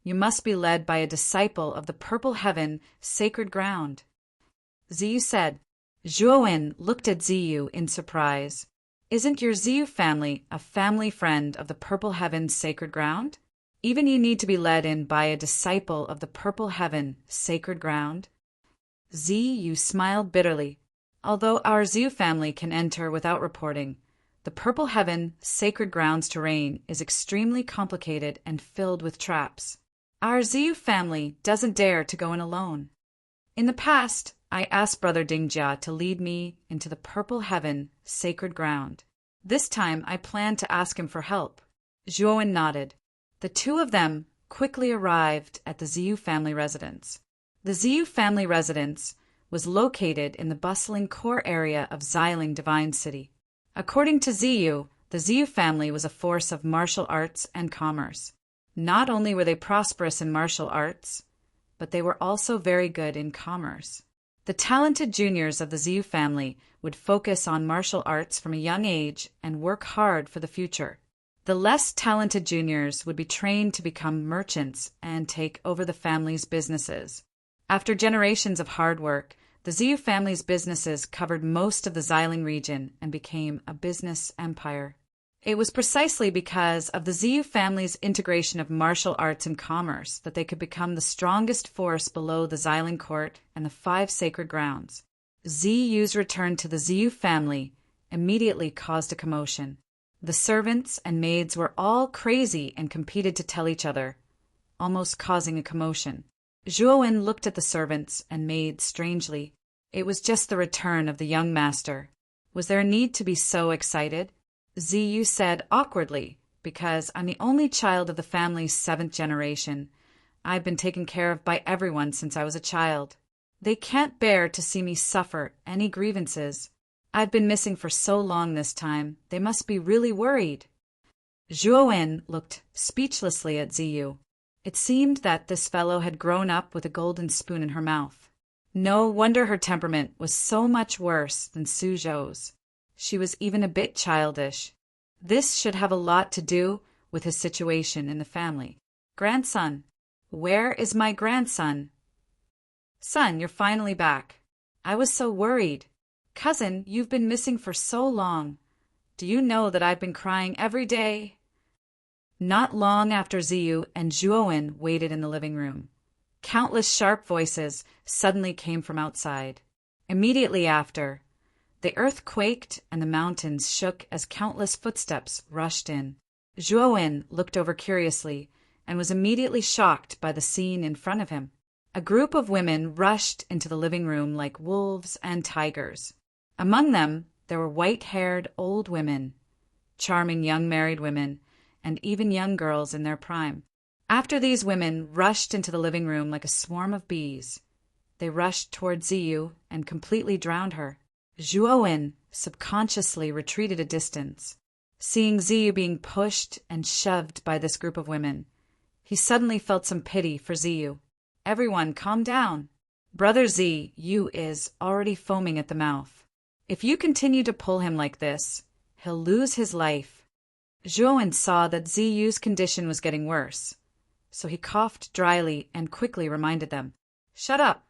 you must be led by a disciple of the purple heaven sacred ground. Ziyu said. Zhuowen looked at Ziyu in surprise. Isn't your Ziyu family a family friend of the purple heaven sacred ground? Even you need to be led in by a disciple of the purple heaven sacred ground? Ziyu smiled bitterly. Although our Ziyu family can enter without reporting, the purple heaven sacred ground's terrain is extremely complicated and filled with traps. Our Ziyu family doesn't dare to go in alone. In the past, I asked Brother Dingjia to lead me into the purple heaven sacred ground. This time I plan to ask him for help. Zhuowen nodded. The two of them quickly arrived at the Ziyu family residence. The Ziyu family residence was located in the bustling core area of Xiling Divine City. According to Ziyu, the Ziyu family was a force of martial arts and commerce. Not only were they prosperous in martial arts, but they were also very good in commerce. The talented juniors of the Ziyu family would focus on martial arts from a young age and work hard for the future. The less talented juniors would be trained to become merchants and take over the family's businesses. After generations of hard work, the Ziyu family's businesses covered most of the Xiling region and became a business empire. It was precisely because of the Ziyu family's integration of martial arts and commerce that they could become the strongest force below the Xiling court and the 5 sacred grounds. Ziyu's return to the Ziyu family immediately caused a commotion. The servants and maids were all crazy and competed to tell each other, almost causing a commotion. Zhuowen looked at the servants and maids strangely. It was just the return of the young master. Was there a need to be so excited? Ziyu said awkwardly, because I'm the only child of the family's 7th generation. I've been taken care of by everyone since I was a child. They can't bear to see me suffer any grievances. I've been missing for so long this time. They must be really worried. Zhuowen looked speechlessly at Ziyu. It seemed that this fellow had grown up with a golden spoon in her mouth. No wonder her temperament was so much worse than Suzhou's. She was even a bit childish. This should have a lot to do with his situation in the family. Grandson, where is my grandson? Son, you're finally back. I was so worried. Cousin, you've been missing for so long. Do you know that I've been crying every day? Not long after Ziyu and Zhuowen waited in the living room, countless sharp voices suddenly came from outside. Immediately after, the earth quaked and the mountains shook as countless footsteps rushed in. Zhuowen looked over curiously and was immediately shocked by the scene in front of him. A group of women rushed into the living room like wolves and tigers. Among them, there were white-haired old women, charming young married women, and even young girls in their prime. After these women rushed into the living room like a swarm of bees, they rushed toward Ziyu and completely drowned her. Zhuowen subconsciously retreated a distance. Seeing Ziyu being pushed and shoved by this group of women, he suddenly felt some pity for Ziyu. Everyone, calm down. Brother Ziyu is already foaming at the mouth. If you continue to pull him like this, he'll lose his life. Zhuowen saw that Ziyu's condition was getting worse, so he coughed dryly and quickly reminded them, "Shut up."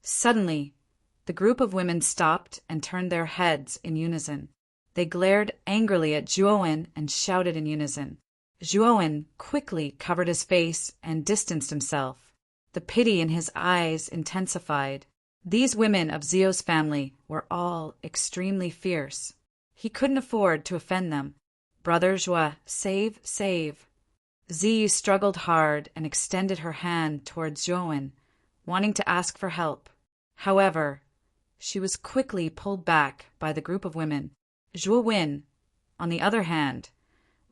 Suddenly, the group of women stopped and turned their heads in unison. They glared angrily at Zhuowen and shouted in unison. Zhuowen quickly covered his face and distanced himself. The pity in his eyes intensified. These women of Ziyu's family were all extremely fierce. He couldn't afford to offend them. Brother Zhuo, save, save. Ziyu struggled hard and extended her hand towards Zhuowen, wanting to ask for help. However, she was quickly pulled back by the group of women. Zhuowen, on the other hand,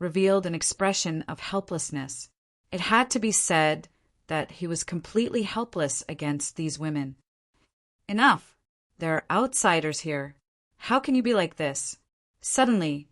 revealed an expression of helplessness. It had to be said that he was completely helpless against these women. Enough! There are outsiders here. How can you be like this? Suddenly,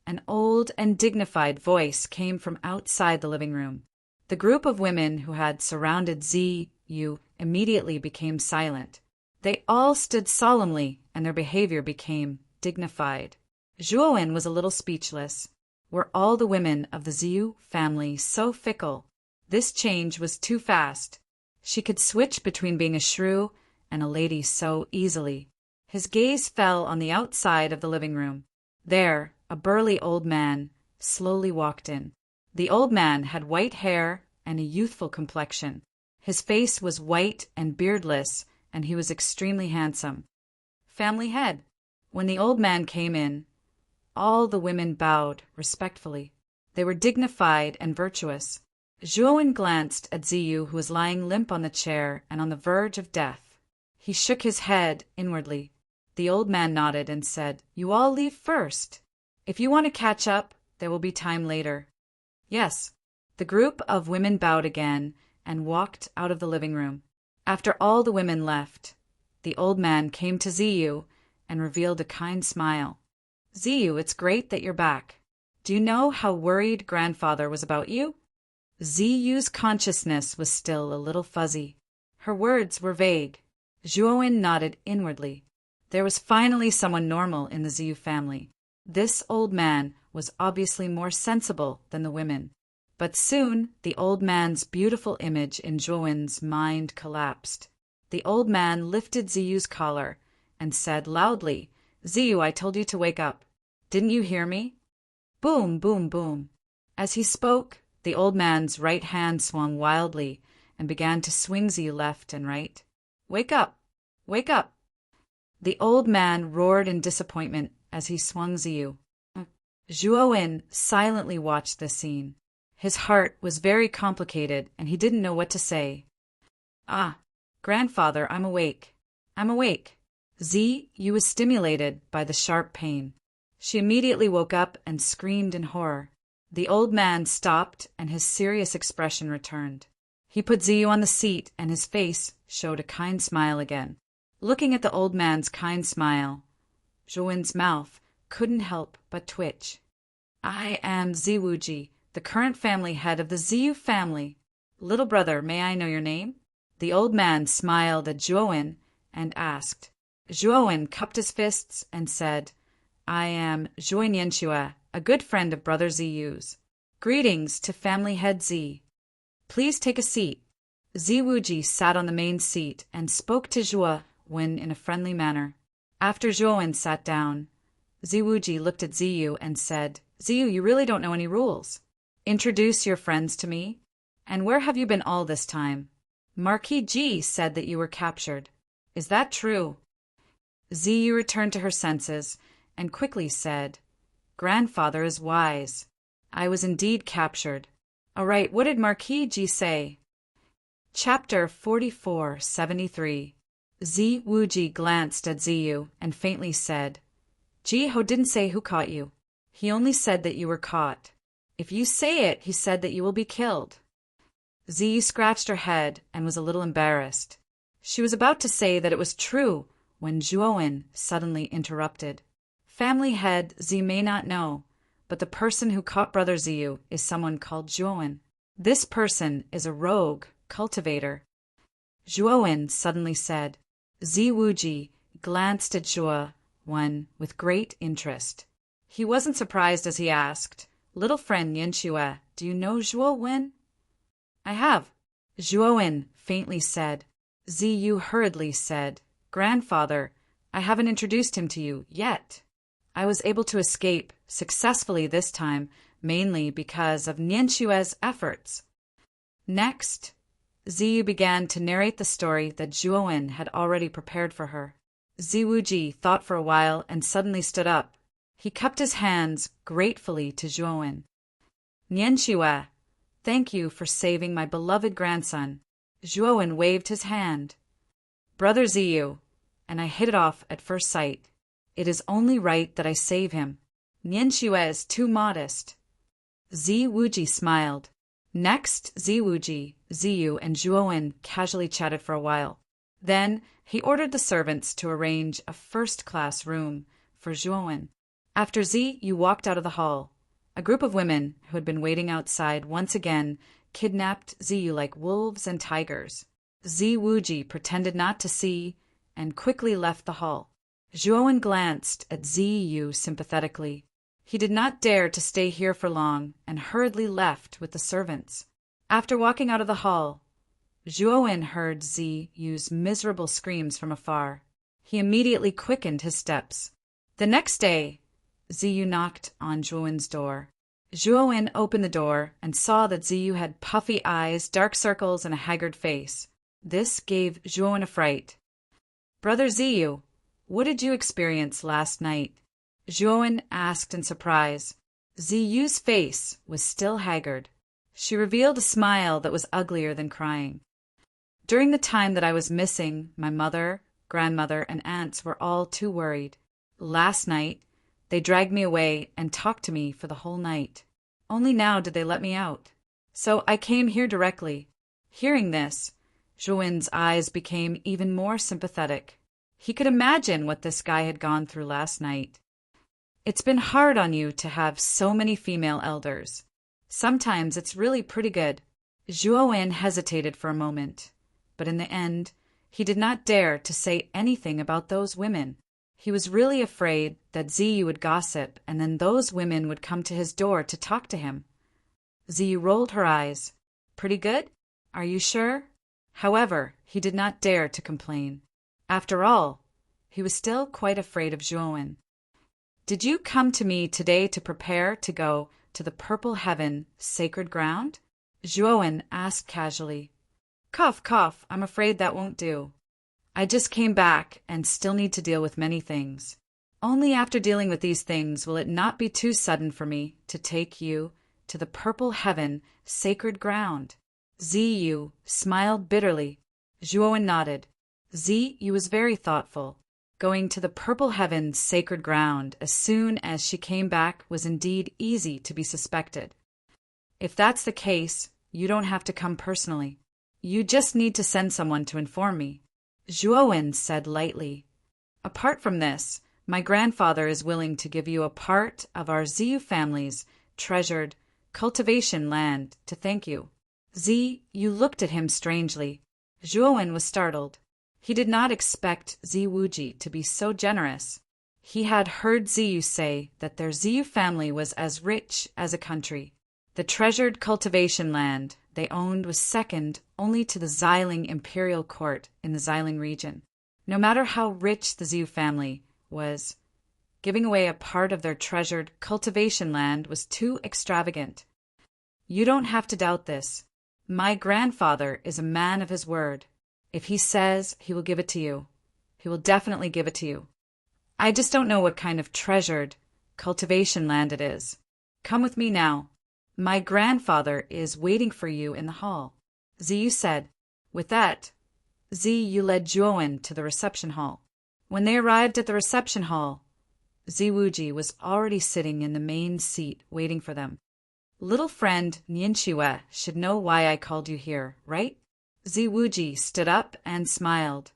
an old and dignified voice came from outside the living room. The group of women who had surrounded Ziyu immediately became silent. They all stood solemnly, and their behavior became dignified. Zhuowen was a little speechless. Were all the women of the Ziyu family so fickle? This change was too fast. She could switch between being a shrew and a lady so easily. His gaze fell on the outside of the living room. There, a burly old man slowly walked in. The old man had white hair and a youthful complexion. His face was white and beardless, and he was extremely handsome. Family head. When the old man came in, all the women bowed respectfully. They were dignified and virtuous. Zhuowen glanced at Ziyu, who was lying limp on the chair and on the verge of death. He shook his head inwardly. The old man nodded and said, "You all leave first. If you want to catch up, there will be time later." Yes. The group of women bowed again and walked out of the living room. After all the women left, the old man came to Ziyu and revealed a kind smile. "Ziyu, it's great that you're back. Do you know how worried grandfather was about you?" Ziyu's consciousness was still a little fuzzy. Her words were vague. Zhuowen nodded inwardly. There was finally someone normal in the Ziyu family. This old man was obviously more sensible than the women. But soon the old man's beautiful image in Zhuowen's mind collapsed. The old man lifted Ziyu's collar and said loudly, "Ziyu, I told you to wake up. Didn't you hear me?" Boom, boom, boom. As he spoke, the old man's right hand swung wildly and began to swing Ziyu left and right. "Wake up! Wake up!" The old man roared in disappointment as he swung Ziyu. Zhuowen silently watched this scene. His heart was very complicated and he didn't know what to say. "Ah, grandfather, I'm awake. I'm awake." Ziyu was stimulated by the sharp pain. She immediately woke up and screamed in horror. The old man stopped and his serious expression returned. He put Ziyu on the seat and his face showed a kind smile again. Looking at the old man's kind smile, Zhuowen's mouth couldn't help but twitch. "I am Ziwuji, the current family head of the Ziyu family. Little brother, may I know your name?" The old man smiled at Zhuowen and asked. Zhuowen cupped his fists and said, "I am Zhuo Nianxue, a good friend of Brother Ziyu's. Greetings to family head Zi. Please take a seat." Ziwuji sat on the main seat and spoke to Zhuowen in a friendly manner. After Zhuowen sat down, Ziwuji looked at Ziyu and said, "Ziyu, you really don't know any rules. Introduce your friends to me. And where have you been all this time? Marquis Ji said that you were captured. Is that true?" Ziyu returned to her senses and quickly said, "Grandfather is wise. I was indeed captured. All right, what did Marquis Ji say?" Chapter 4473. Ziwuji glanced at Ziyu and faintly said, "Ji-ho didn't say who caught you. He only said that you were caught. If you say it, he said that you will be killed." Ziyu scratched her head and was a little embarrassed. She was about to say that it was true when Zhuowen suddenly interrupted. "Family head Zi may not know, but the person who caught Brother Ziyu is someone called Zhuowen. This person is a rogue cultivator." Zhuowen suddenly said. Ziwuji glanced at Zhuowen with great interest. He wasn't surprised as he asked, "Little friend Nianxue, do you know Zhuowen?" "I have," Zhuowen faintly said. Ziyu hurriedly said, "Grandfather, I haven't introduced him to you yet. I was able to escape successfully this time, mainly because of Nianxue's efforts." Next, Ziyu began to narrate the story that Zhuowen had already prepared for her. Ziwuji thought for a while and suddenly stood up. He cupped his hands gratefully to Zhuowen. "Nianxue, thank you for saving my beloved grandson." Zhuowen waved his hand. "Brother Ziyu, and I hit it off at first sight. It is only right that I save him. Nianxue is too modest." Ziwuji smiled. Next, Ziwuji, Ziyu, and Zhuowen casually chatted for a while. Then he ordered the servants to arrange a first-class room for Zhuowen. After Ziyu walked out of the hall, a group of women who had been waiting outside once again kidnapped Ziyu like wolves and tigers. Ziwuji pretended not to see and quickly left the hall. Zhuowen glanced at Ziyu sympathetically. He did not dare to stay here for long and hurriedly left with the servants. After walking out of the hall, Zhuowen heard Zi Yu's miserable screams from afar. He immediately quickened his steps. The next day, Zi Yu knocked on Zhuowen's door. Zhuowen opened the door and saw that Zi Yu had puffy eyes, dark circles, and a haggard face. This gave Zhuowen a fright. "Brother Zi Yu, what did you experience last night?" Zhuowen asked in surprise. Zi Yu's face was still haggard. She revealed a smile that was uglier than crying. "During the time that I was missing, my mother, grandmother, and aunts were all too worried. Last night, they dragged me away and talked to me for the whole night. Only now did they let me out. So I came here directly." Hearing this, Zhuowen's eyes became even more sympathetic. He could imagine what this guy had gone through last night. "It's been hard on you to have so many female elders. Sometimes it's really pretty good." Zhuowen hesitated for a moment, but in the end, he did not dare to say anything about those women. He was really afraid that Zi Yu would gossip, and then those women would come to his door to talk to him. Zi Yu rolled her eyes. "Pretty good? Are you sure?" However, he did not dare to complain. After all, he was still quite afraid of Zhuowen. "Did you come to me today to prepare to go to the Purple Heaven sacred ground?" Zhuowen asked casually. "Cough, cough, I'm afraid that won't do. I just came back and still need to deal with many things. Only after dealing with these things will it not be too sudden for me to take you to the Purple Heaven sacred ground." Zi Yu smiled bitterly. Zhuowen nodded. Zi Yu was very thoughtful. Going to the Purple Heaven sacred ground as soon as she came back was indeed easy to be suspected. "If that's the case, you don't have to come personally. You just need to send someone to inform me," Zhuowen said lightly. "Apart from this, my grandfather is willing to give you a part of our Zi Yu family's treasured cultivation land to thank you." Zi Yu looked at him strangely. Zhuowen was startled. He did not expect Zi Wuji to be so generous. He had heard Zi Yu say that their Zi Yu family was as rich as a country. The treasured cultivation land they owned was second only to the Xiling imperial court in the Xiling region. No matter how rich the Zi Yu family was, giving away a part of their treasured cultivation land was too extravagant. "You don't have to doubt this. My grandfather is a man of his word. If he says he will give it to you, he will definitely give it to you. I just don't know what kind of treasured cultivation land it is. Come with me now. My grandfather is waiting for you in the hall," Zi Yu said. With that, Zi Yu led Zhuowen to the reception hall. When they arrived at the reception hall, Zi Wuji was already sitting in the main seat waiting for them. "Little friend Nianxue should know why I called you here, right?" Zi Wuji stood up and smiled.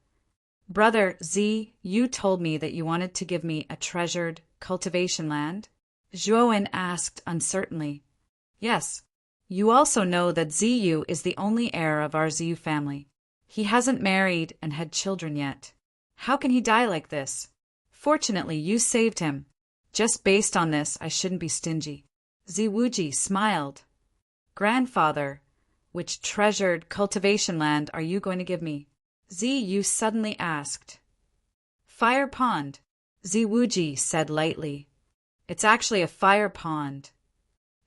"Brother Zi, you told me that you wanted to give me a treasured cultivation land?" Zhuowen asked uncertainly. "Yes. You also know that Zi Yu is the only heir of our Zi Yu family. He hasn't married and had children yet. How can he die like this? Fortunately, you saved him. Just based on this, I shouldn't be stingy." Zi Wuji smiled. "Grandfather, which treasured cultivation land are you going to give me?" Zi Yu suddenly asked. "Fire pond," Zi Wuji said lightly. "It's actually a fire pond."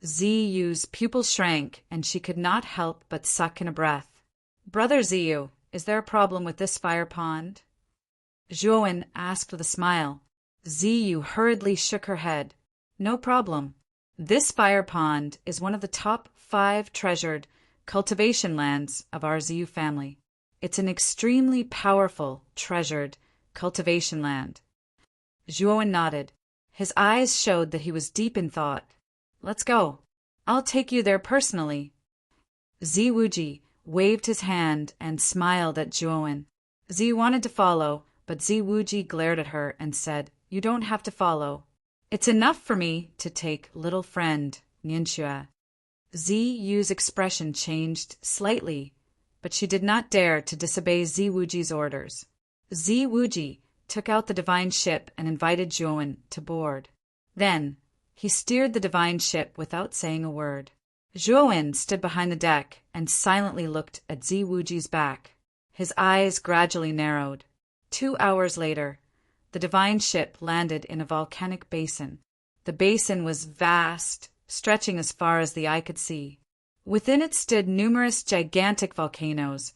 Zi Yu's pupil shrank, and she could not help but suck in a breath. "Brother Zi Yu, is there a problem with this fire pond?" Zhuowen asked with a smile. Zi Yu hurriedly shook her head. "No problem. This fire pond is one of the top 5 treasured cultivation lands of our Zi Yu family. It's an extremely powerful, treasured cultivation land." Zhuowen nodded. His eyes showed that he was deep in thought. "Let's go. I'll take you there personally." Zi Wuji waved his hand and smiled at Zhuowen. Zi wanted to follow, but Zi Wuji glared at her and said, "You don't have to follow. It's enough for me to take little friend Nianxue." Zi Yu's expression changed slightly, but she did not dare to disobey Zi Wuji's orders. Zi Wuji took out the divine ship and invited Zhuowen to board. Then, He steered the divine ship without saying a word. Zhuowen stood behind the deck and silently looked at Ziwuji's back. His eyes gradually narrowed. 2 hours later, the divine ship landed in a volcanic basin. The basin was vast, stretching as far as the eye could see. Within it stood numerous gigantic volcanoes,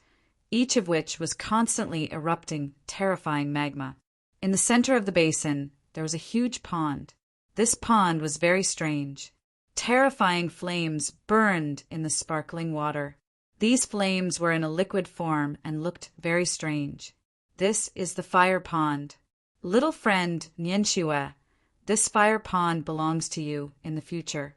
each of which was constantly erupting terrifying magma. In the center of the basin, there was a huge pond. This pond was very strange. Terrifying flames burned in the sparkling water. These flames were in a liquid form and looked very strange. This is the fire pond. Little friend Nianxue, this fire pond belongs to you in the future.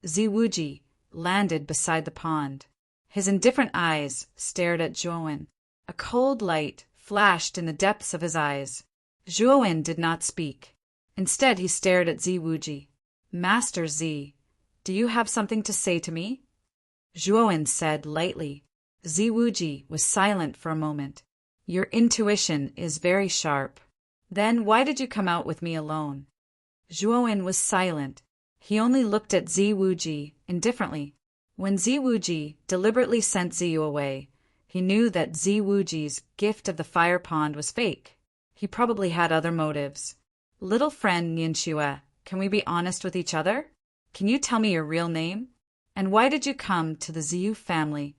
Ziwuji landed beside the pond. His indifferent eyes stared at Zhuowen. A cold light flashed in the depths of his eyes. Zhuowen did not speak. Instead, he stared at Ziwuji. Master Z, do you have something to say to me? Zhuowen said lightly. Ziwuji was silent for a moment. Your intuition is very sharp. Then why did you come out with me alone? Zhuowen was silent. He only looked at Ziwuji indifferently. When Ziwuji deliberately sent Ziyu away, he knew that Ziwuji's gift of the fire pond was fake. He probably had other motives. Little friend Nianxue, can we be honest with each other? Can you tell me your real name? And why did you come to the Ziyu family?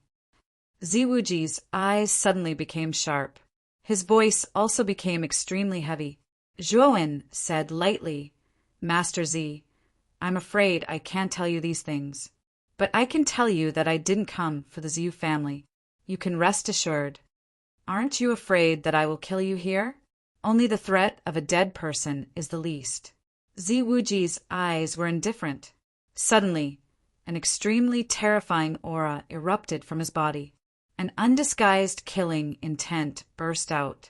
Ziwuji's eyes suddenly became sharp. His voice also became extremely heavy. Zhuowen said lightly, Master Z, I'm afraid I can't tell you these things. But I can tell you that I didn't come for the Ziyu family. You can rest assured. Aren't you afraid that I will kill you here? Only the threat of a dead person is the least. Ziwuji's eyes were indifferent. Suddenly, an extremely terrifying aura erupted from his body. An undisguised killing intent burst out.